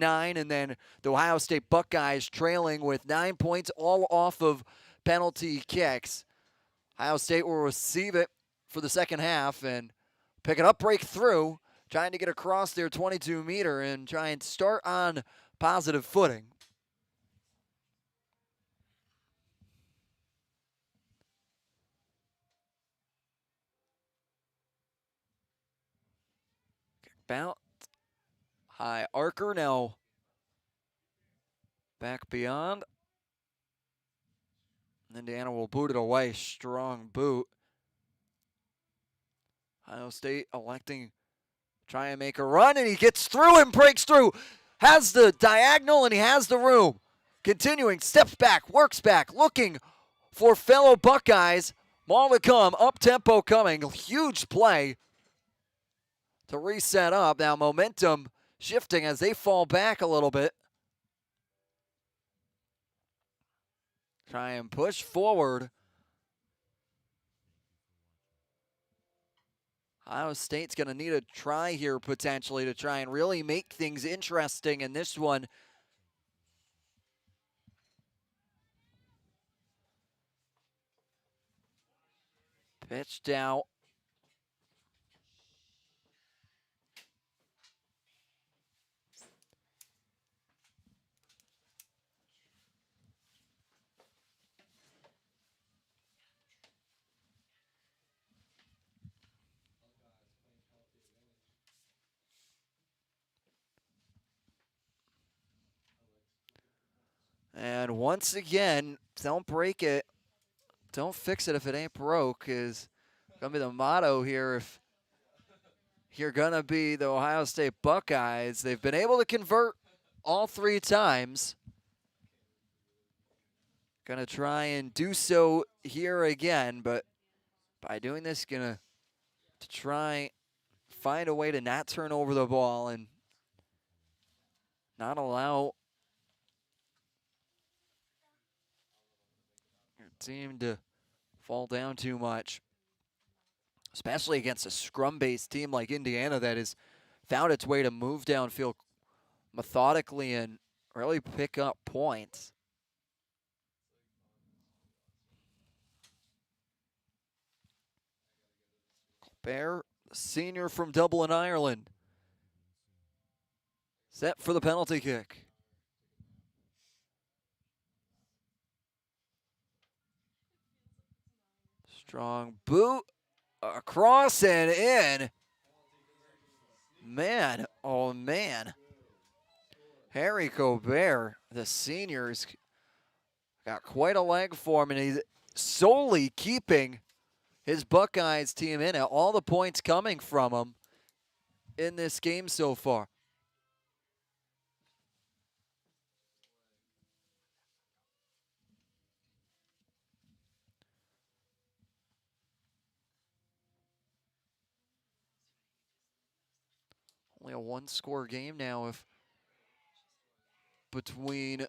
9, and then the Ohio State Buckeyes trailing with 9 points, all off of penalty kicks. Ohio State will receive it for the second half and pick it up, break through, trying to get across their 22-meter and try and start on positive footing. Kick bounce. High archer now back beyond. Indiana will boot it away. Strong boot. Ohio State electing try and make a run, and he gets through and breaks through. Has the diagonal, and he has the room. Continuing, steps back, works back, looking for fellow Buckeyes. Ball to come, up-tempo coming. Huge play to reset up. Now momentum shifting as they fall back a little bit. Try and push forward. Ohio State's going to need a try here potentially to try and really make things interesting in this one. Pitched out. And once again, don't break it. Don't fix it if it ain't broke is going to be the motto here. If you're going to be the Ohio State Buckeyes, they've been able to convert all 3 times. Going to try and do so here again, but by doing this, going to try find a way to not turn over the ball and not allow your team to fall down too much, especially against a scrum-based team like Indiana that has found its way to move downfield methodically and really pick up points. Bear, senior from Dublin, Ireland, set for the penalty kick. Strong boot across and in. Man, oh man. Harry Colbert, the senior's got quite a leg for him, and he's solely keeping his Buckeyes team in it. All the points coming from him in this game so far. Only a 1-score game now if between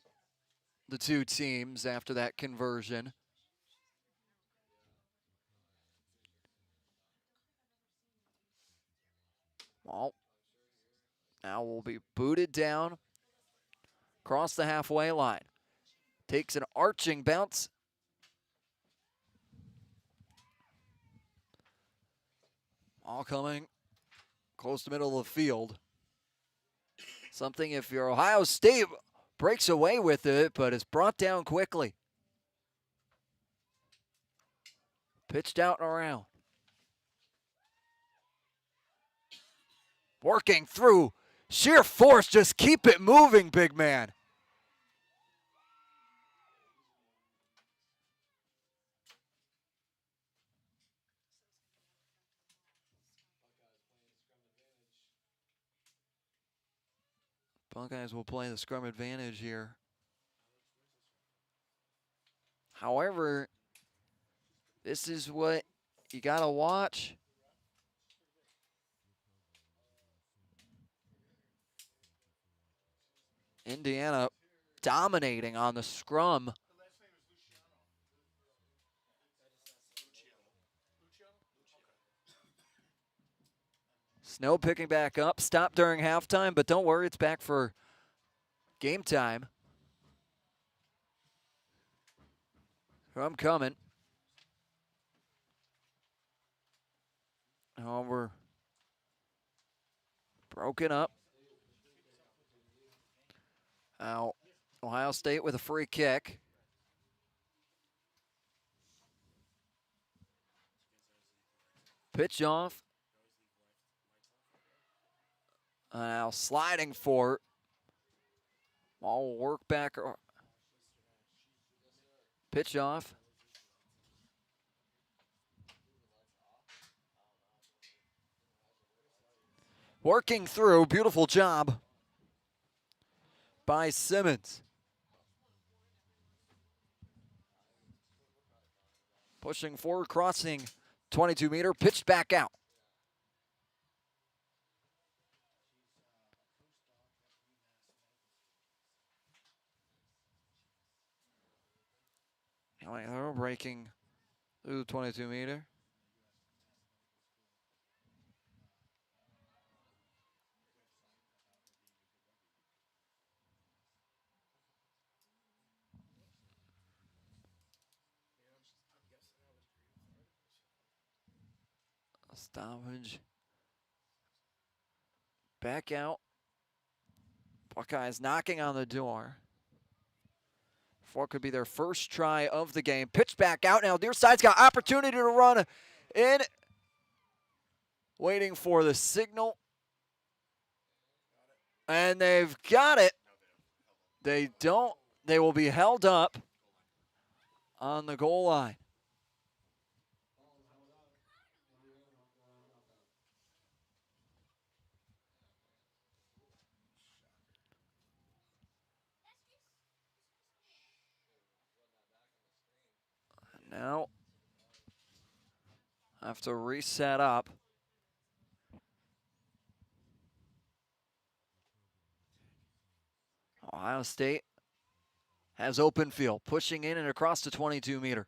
the 2 teams after that conversion. Well, now we'll be booted down across the halfway line. Takes an arching bounce. All coming close to middle of the field. Something if you're Ohio State breaks away with it, but is brought down quickly. Pitched out and around. Working through. Sheer force, just keep it moving, big man. Buckeyes will play the scrum advantage here. However, this is what you got to watch. Indiana dominating on the scrum. Snow picking back up. Stopped during halftime, but don't worry, it's back for Game time. I'm coming. Oh, we're broken up. Now, Ohio State with a free kick. Pitch off. Now sliding for it. Ball will work back. Pitch off. Working through. Beautiful job by Simmons. Pushing forward, crossing 22-meter, pitched back out. They're breaking through the 22-meter. Stoppage. Back out. Buckeyes knocking on the door. For what could be their first try of the game. Pitch back out now. Near side's got opportunity to run in. Waiting for the signal. And they've got it. They don't. They will be held up on the goal line. Now, have to reset up. Ohio State has open field, pushing in and across the 22-meter.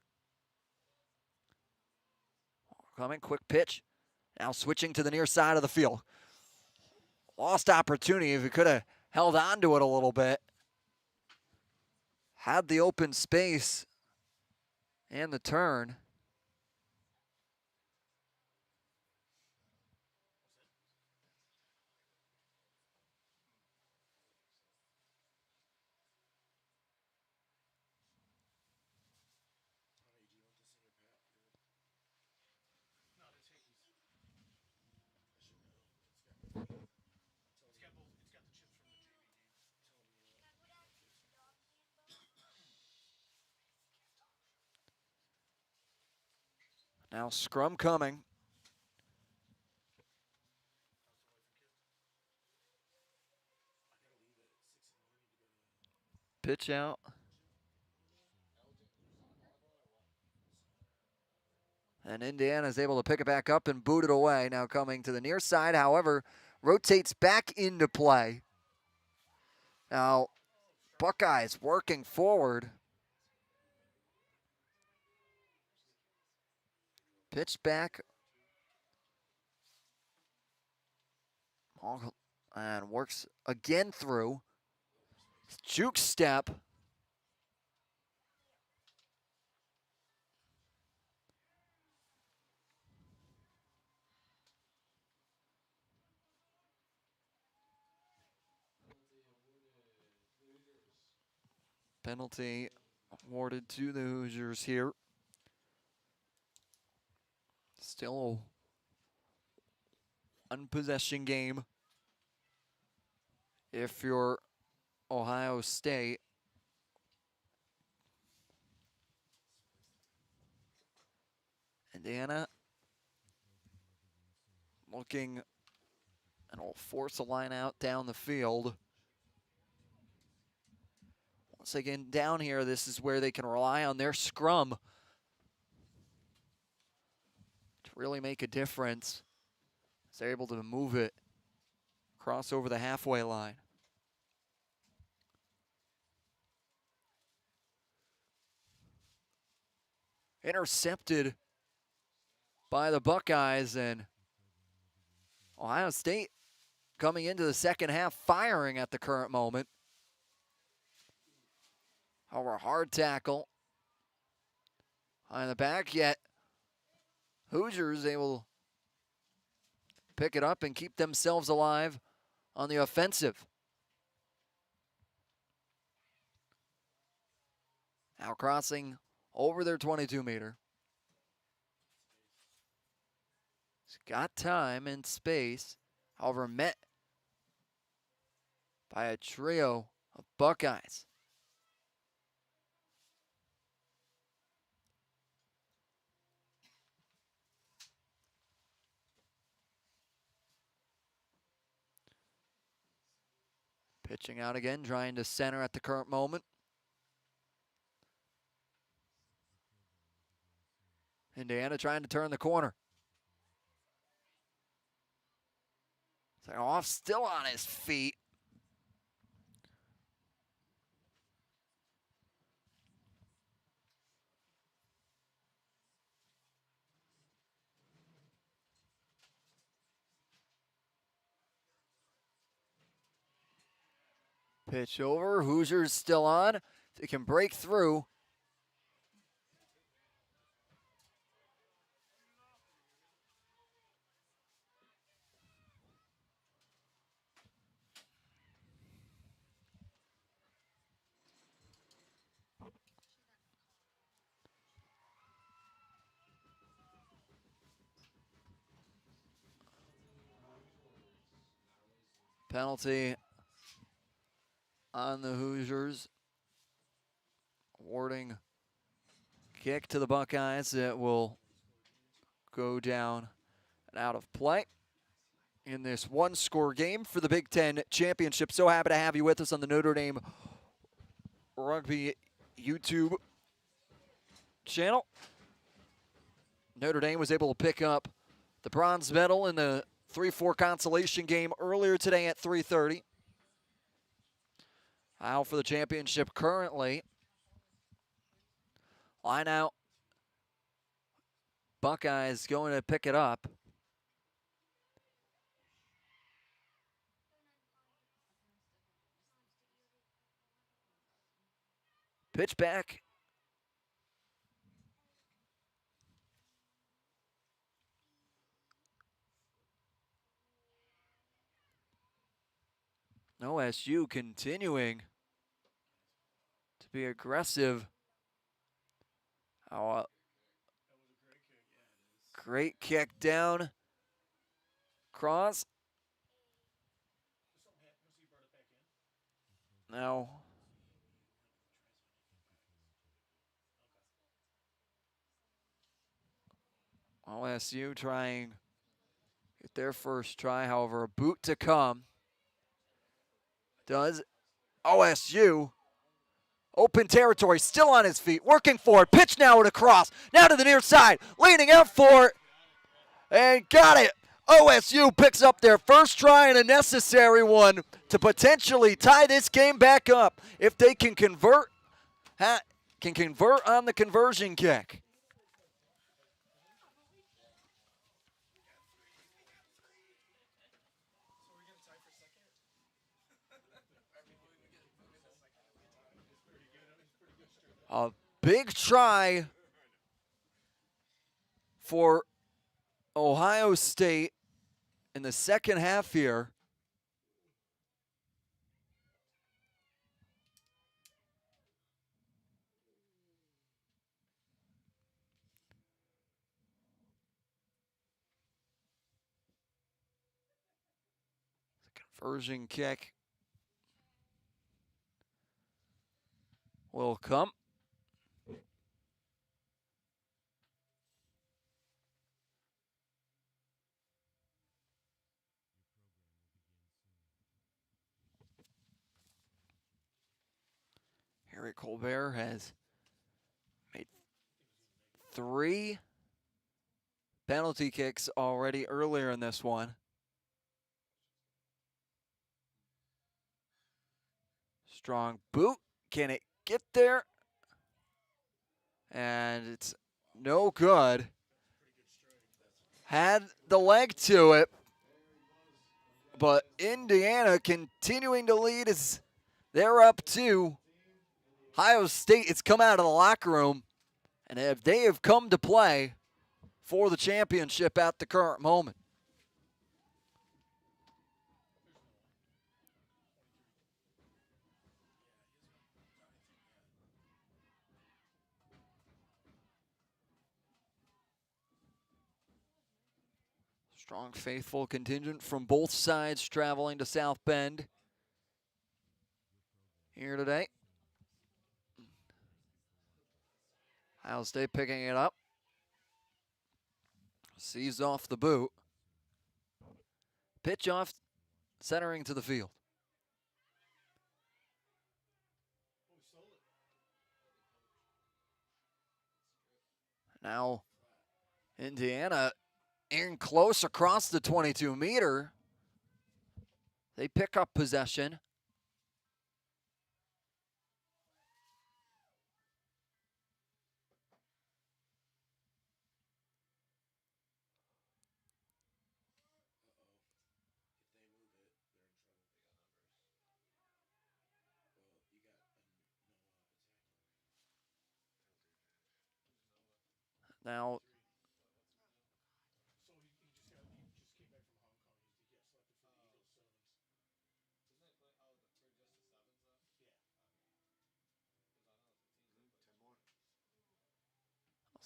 Coming, quick pitch. Now switching to the near side of the field. Lost opportunity if he could have held on to it a little bit. Had the open space and the turn. Now scrum coming. Pitch out. And Indiana is able to pick it back up and boot it away. Now coming to the near side, however, rotates back into play. Now, Buckeyes working forward. Pitch back. And works again through. Juke step. Penalty awarded to the Hoosiers here. Still a one-possession game if you're Ohio State. Indiana looking, and will force a line out down the field. Once again, down here, this is where they can rely on their scrum to really make a difference. They're able to move it, cross over the halfway line. Intercepted by the Buckeyes, and Ohio State coming into the second half firing at the current moment. However, hard tackle. On the back, yet Hoosiers able to pick it up and keep themselves alive on the offensive. Now crossing over their 22-meter. He's got time and space, however met by a trio of Buckeyes. Pitching out again, trying to center at the current moment. Indiana trying to turn the corner. Off still on his feet. Pitch over, Hoosiers still on. They can break through. Penalty on the Hoosiers. Awarding kick to the Buckeyes that will go down and out of play in this one-score game for the Big Ten Championship. So happy to have you with us on the Notre Dame Rugby YouTube channel. Notre Dame was able to pick up the bronze medal in the 3-4 consolation game earlier today at 3:30. Out for the championship currently. Line out. Buckeyes going to pick it up. Pitch back. OSU continuing to be aggressive. Great kick down. Cross. Now. OSU trying to get their first try, however, a boot to come. Does OSU. Open territory, still on his feet, working for it. Pitch now at a cross. Now to the near side, leaning out for it. And got it. OSU picks up their first try and a necessary one to potentially tie this game back up if they can convert on the conversion kick. A big try for Ohio State in the second half here. The conversion kick will come. Harry Colbert has made 3 penalty kicks already earlier in this one. Strong boot. Can it get there? And it's no good. Had the leg to it. But Indiana continuing to lead as they're up 2. Ohio State has come out of the locker room, and they have come to play for the championship at the current moment. Strong, faithful contingent from both sides traveling to South Bend here today. Ohio State picking it up. Sees off the boot. Pitch off, centering to the field. Now, Indiana in close across the 22-meter. They pick up possession. Now,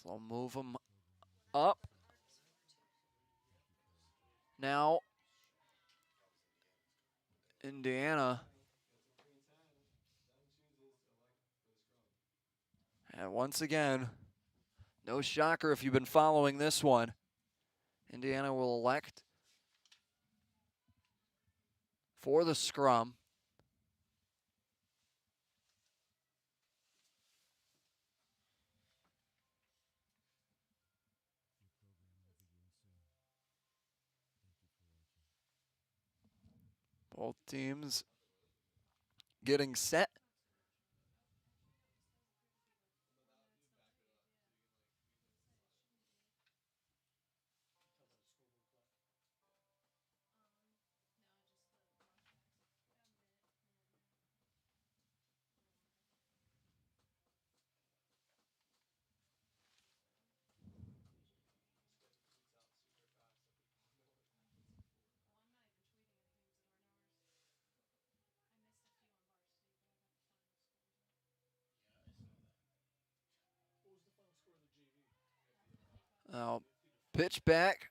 so I'll move them up. Now, Indiana. And once again, no shocker if you've been following this one. Indiana will elect for the scrum. Both teams getting set. Now, pitch back.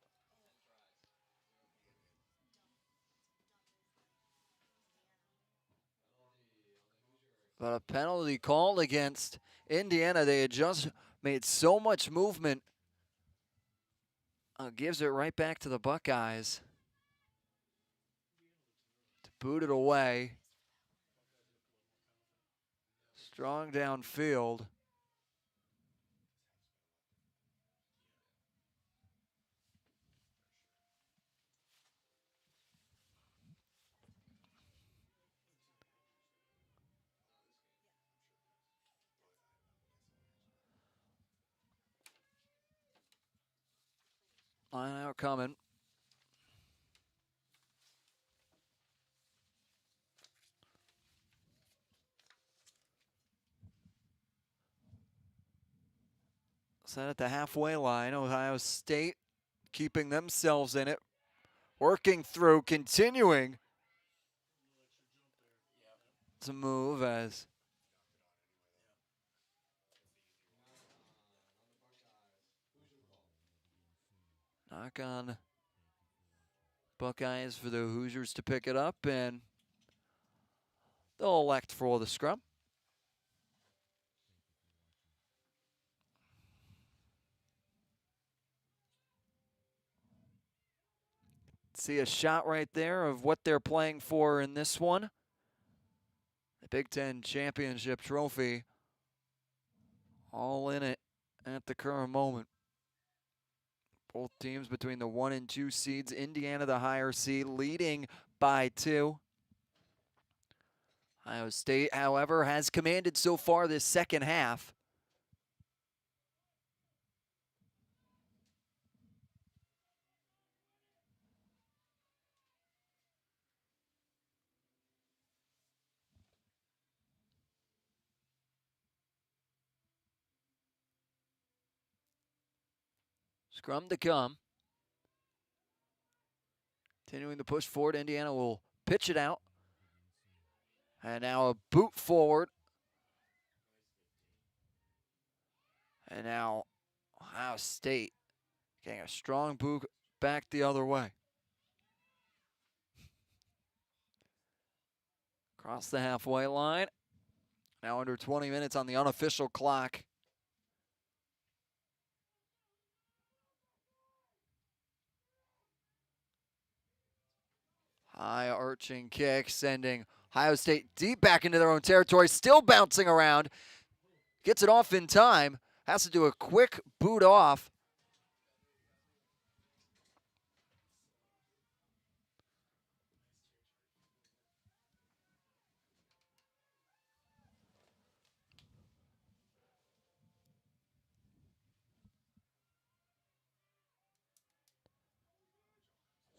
But a penalty called against Indiana. They had just made so much movement. Gives it right back to the Buckeyes to boot it away. Strong downfield. Line out coming. Set at the halfway line. Ohio State keeping themselves in it. Working through, continuing to move as knock on Buckeyes for the Hoosiers to pick it up, and they'll elect for the scrum. See a shot right there of what they're playing for in this one. The Big Ten Championship trophy. All in it at the current moment. Both teams between the 1 and 2 seeds. Indiana, the higher seed, leading by 2. Ohio State, however, has commanded so far this second half. Scrum to come. Continuing to push forward, Indiana will pitch it out. And now a boot forward. And now Ohio State getting a strong boot back the other way. Across the halfway line. Now under 20 minutes on the unofficial clock. High arching kick, sending Ohio State deep back into their own territory, still bouncing around. Gets it off in time, has to do a quick boot off.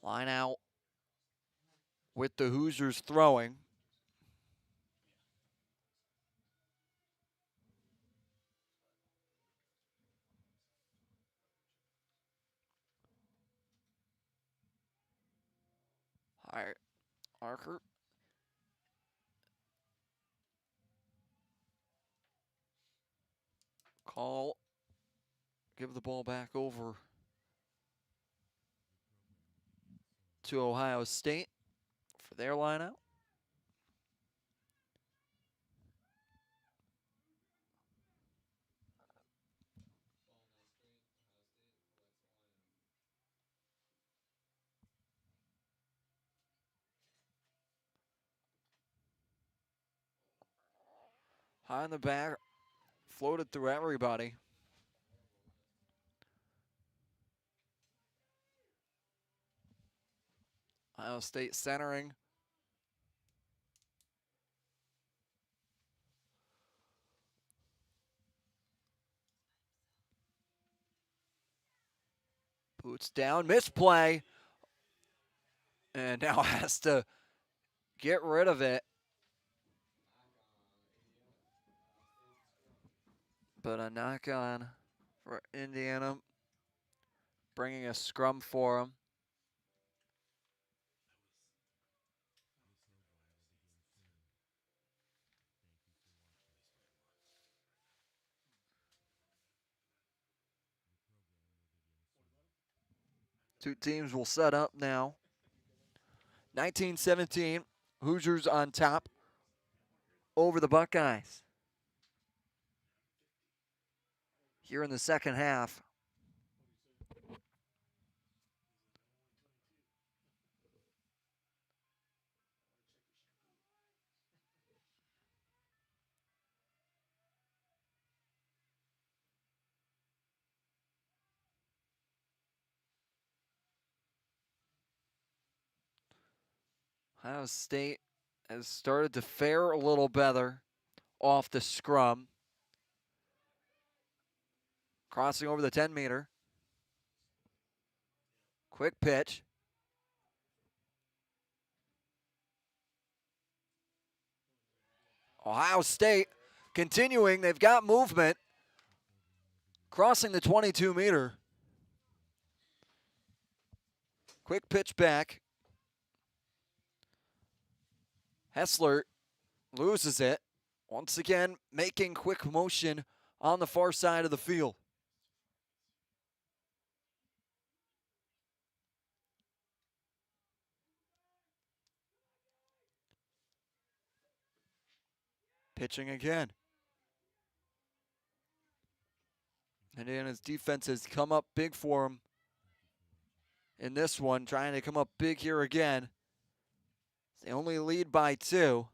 Line out with the Hoosiers throwing. All right, Archer. Call. Give the ball back over to Ohio State for their line out. High in the back, floated through everybody. Ohio State centering. Boots down, misplay. And now has to get rid of it. But a knock on for Indiana, bringing a scrum for them. Two teams will set up now. 19-17, Hoosiers on top over the Buckeyes. Here in the second half. Ohio State has started to fare a little better off the scrum. Crossing over the 10-meter. Quick pitch. Ohio State continuing. They've got movement. Crossing the 22-meter. Quick pitch back. Hessler loses it. Once again, making quick motion on the far side of the field. Pitching again. Indiana's defense has come up big for him in this one, trying to come up big here again. They only lead by 2.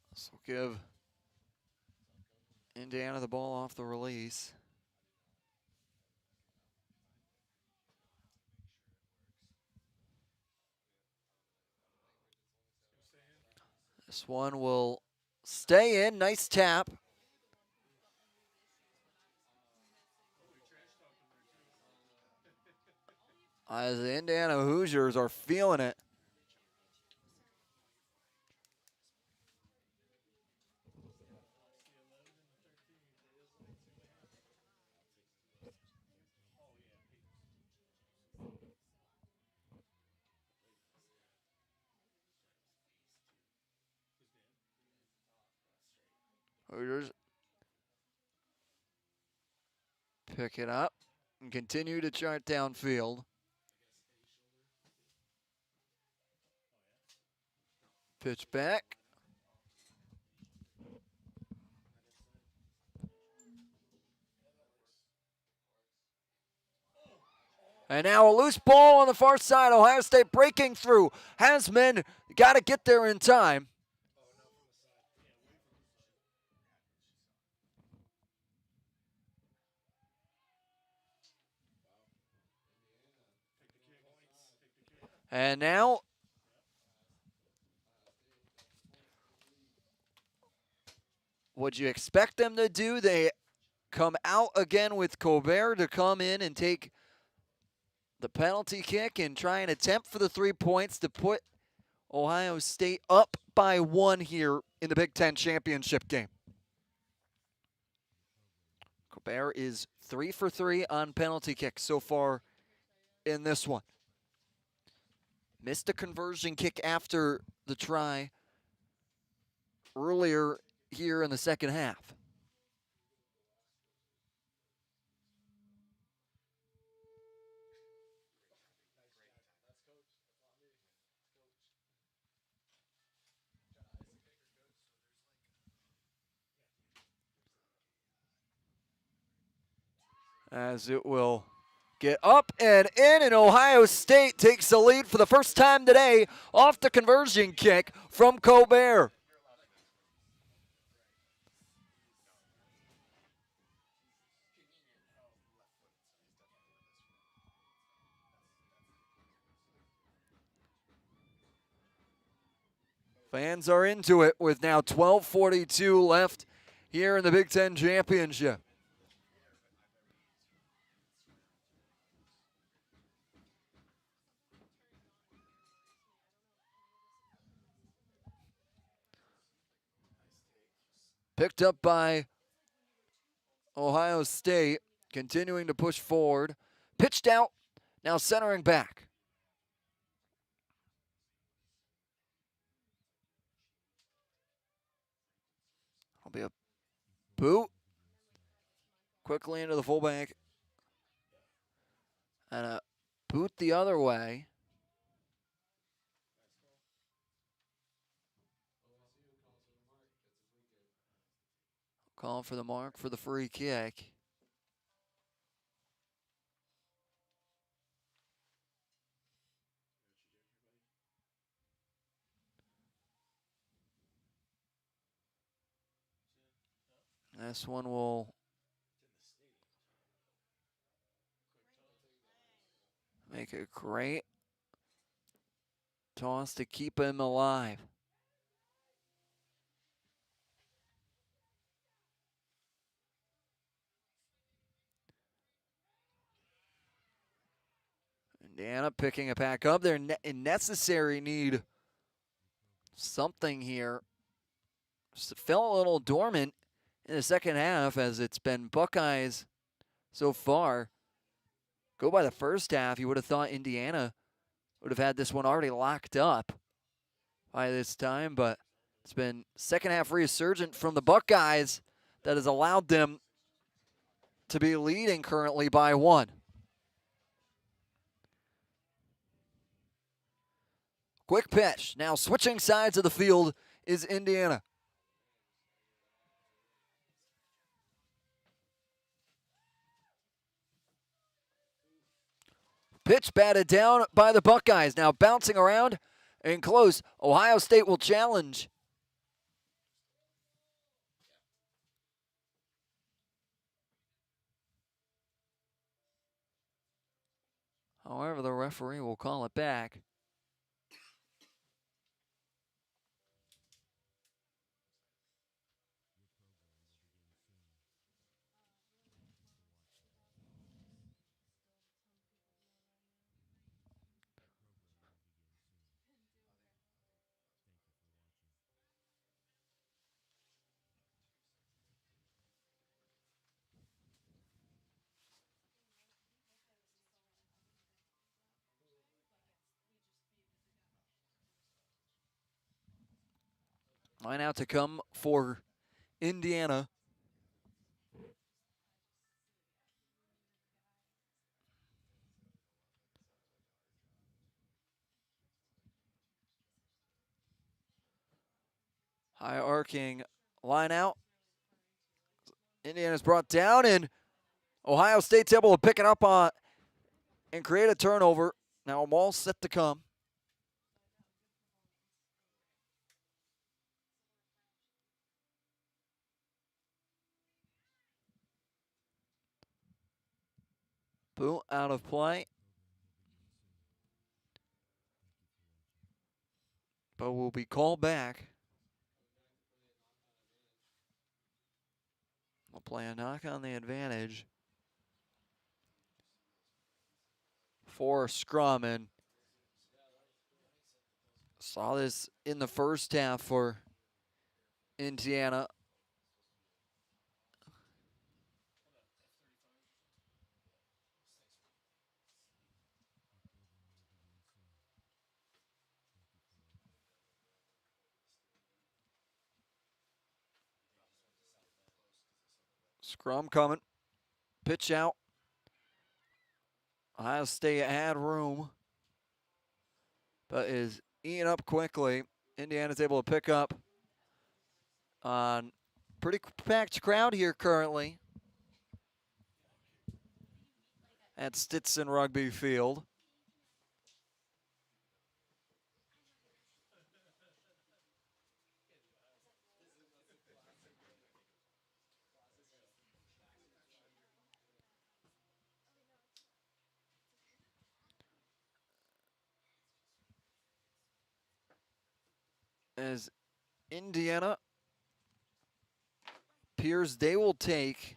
This will give Indiana the ball off the release. This one will stay in. Nice tap. As the Indiana Hoosiers are feeling it. Hooters pick it up and continue to chart downfield. Pitch back. And now a loose ball on the far side. Ohio State breaking through. Hasman got to get there in time. And now what you expect them to do, they come out again with Colbert to come in and take the penalty kick and try and attempt for the 3 points to put Ohio State up by 1 here in the Big Ten championship game. Colbert is 3 for 3 on penalty kicks so far in this one. Missed a conversion kick after the try earlier here in the second half. As it will get up and in, and Ohio State takes the lead for the first time today off the conversion kick from Colbert. Fans are into it with now 12:42 left here in the Big Ten Championship. Picked up by Ohio State, continuing to push forward. Pitched out, now centering back. Will be a boot. Quickly into the fullback. And a boot the other way. Call for the mark for the free kick. This one will make a great toss to keep him alive. Indiana picking it back up. They're in necessary need something here. Fell a little dormant in the second half as it's been Buckeyes so far. Go by the first half, you would have thought Indiana would have had this one already locked up by this time, but it's been second half resurgent from the Buckeyes that has allowed them to be leading currently by 1. Quick pitch. Now switching sides of the field is Indiana. Pitch batted down by the Buckeyes. Now bouncing around and close. Ohio State will challenge. However, the referee will call it back. Line out to come for Indiana. High arcing line out. Indiana's brought down, and Ohio State's able to pick it up on and create a turnover. Now a ball set to come. Boot out of play. But will be called back. We'll play a knock on the advantage for scrum, and saw this in the first half for Indiana. Scrum coming. Pitch out. Ohio State had room, but is eaten up quickly. Indiana's able to pick up on pretty packed crowd here currently at Stinson Rugby Field. As Indiana appears they will take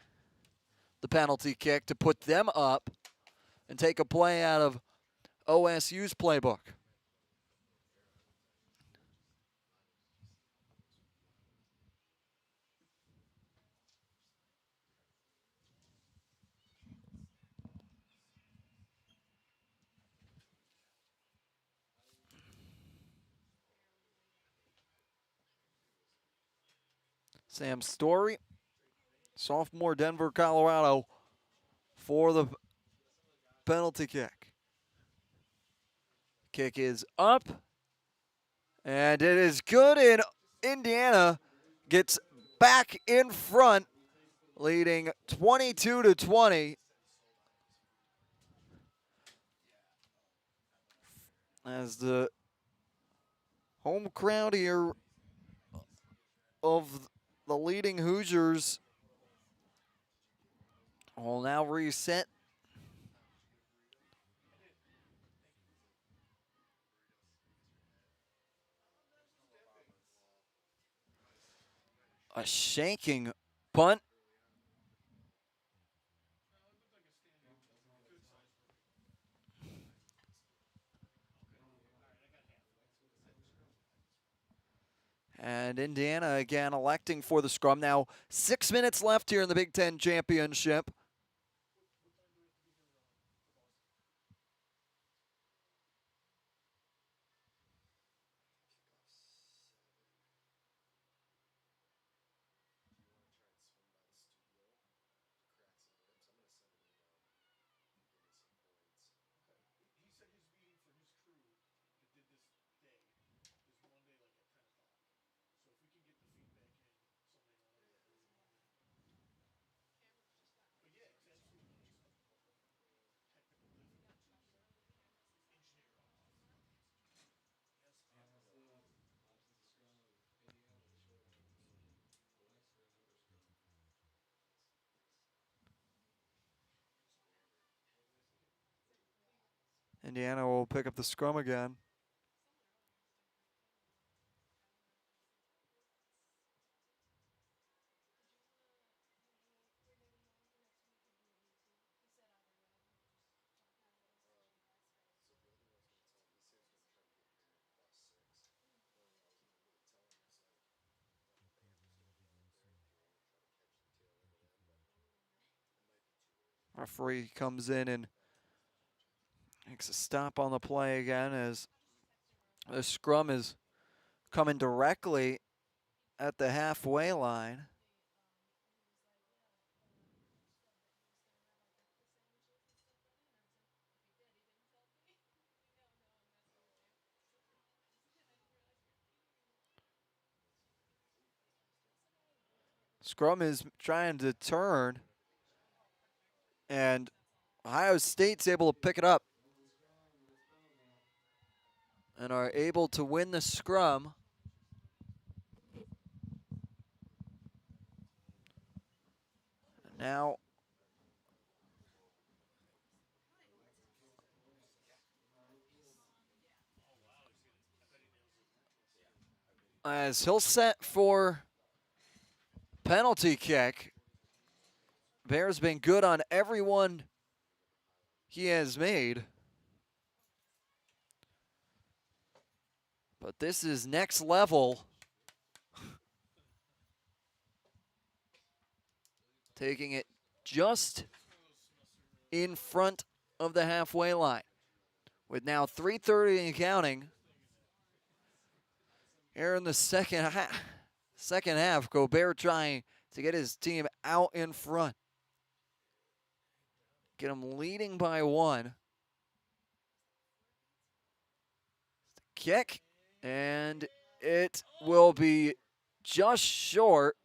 the penalty kick to put them up and take a play out of OSU's playbook. Sam Story, sophomore, Denver, Colorado, for the penalty kick. Kick is up, and it is good, and Indiana gets back in front, leading 22-20. As the home crowd here of the leading Hoosiers will now reset. A shanking punt. And Indiana again electing for the scrum. Now 6 minutes left here in the Big Ten Championship. He said his meeting for his crew that did this day is Monday, like at 10 o'clock. So if we can get the feedback in something on it. But yeah, it's absolutely technical difficulties. Engineer off. Indiana will pick up the scrum again. Referee comes in and makes a stop on the play again as the scrum is coming directly at the halfway line. Scrum is trying to turn, and Ohio State's able to pick it up and are able to win the scrum. Now, as he'll set for penalty kick, Bear's been good on everyone he has made. But this is next level. Taking it just in front of the halfway line. With now 3:30 and counting. Here in the second half, Gobert trying to get his team out in front. Get them leading by 1. Kick, and it will be just short.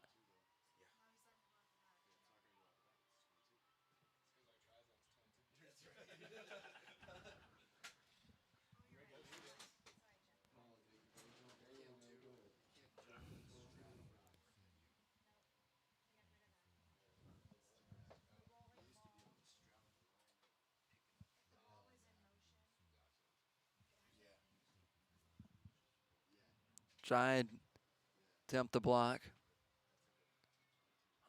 Try and attempt the block.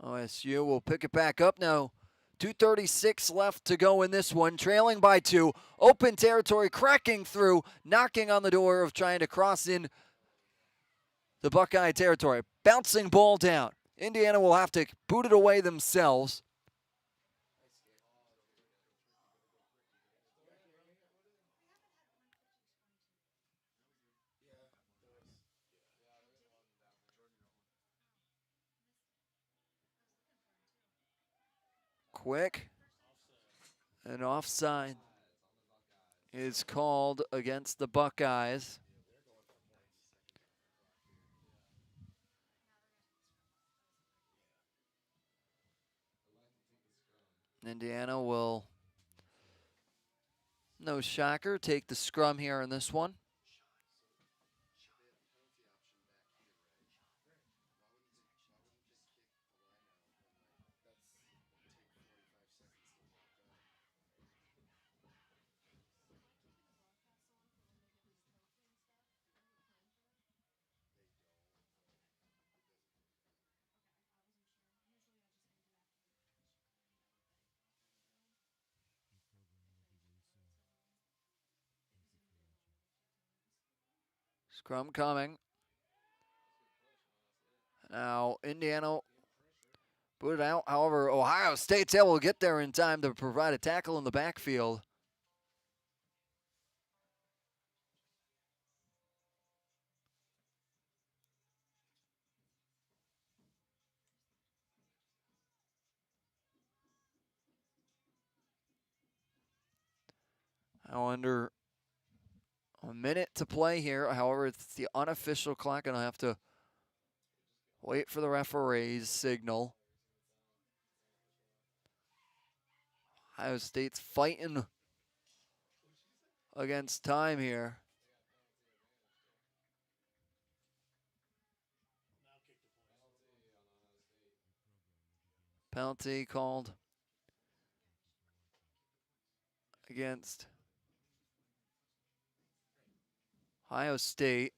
OSU will pick it back up now. 2:36 left to go in this one, trailing by 2. Open territory, cracking through, knocking on the door of trying to cross in the Buckeye territory. Bouncing ball down. Indiana will have to boot it away themselves. Quick. An offside is called against the Buckeyes. Indiana will, no shocker, take the scrum here in this one. Scrum coming. Now, Indiana put it out. However, Ohio State's able to get there in time to provide a tackle in the backfield. Now, under a minute to play here. However, it's the unofficial clock, and I'll have to wait for the referee's signal. Ohio State's fighting against time here. Penalty called against Ohio State.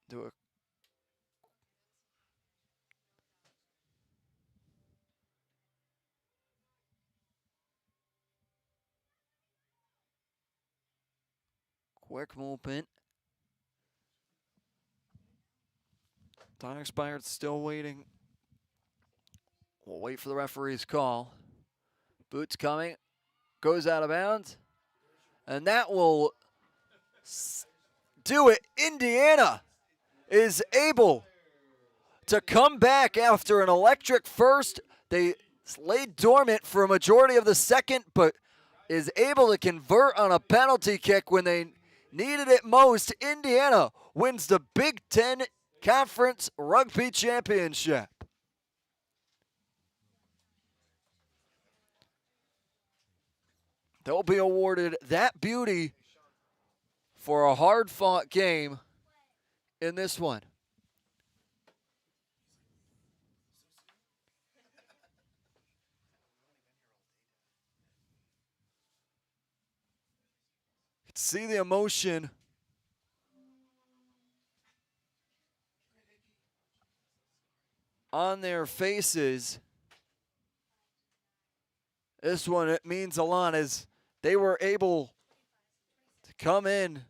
Do a quick movement. Time expired, still waiting. We'll wait for the referee's call. Boots coming, goes out of bounds, and that will do it. Indiana is able to come back after an electric first. They It's laid dormant for a majority of the second, but is able to convert on a penalty kick when they needed it most. Indiana wins the Big Ten Conference Rugby Championship. They'll be awarded that beauty for a hard-fought game in this one. See the emotion on their faces. This one, it means a lot as they were able to come in,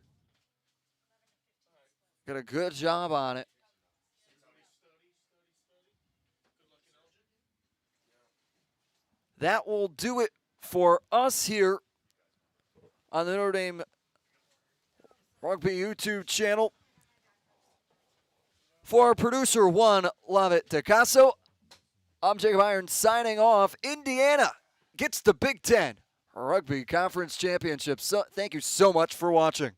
get a good job on it. That will do it for us here on the Notre Dame Rugby YouTube channel. For our producer, Juan Lovett DeCasso, I'm Jacob Irons signing off. Indiana gets the Big Ten Rugby Conference Championship. So, thank you so much for watching.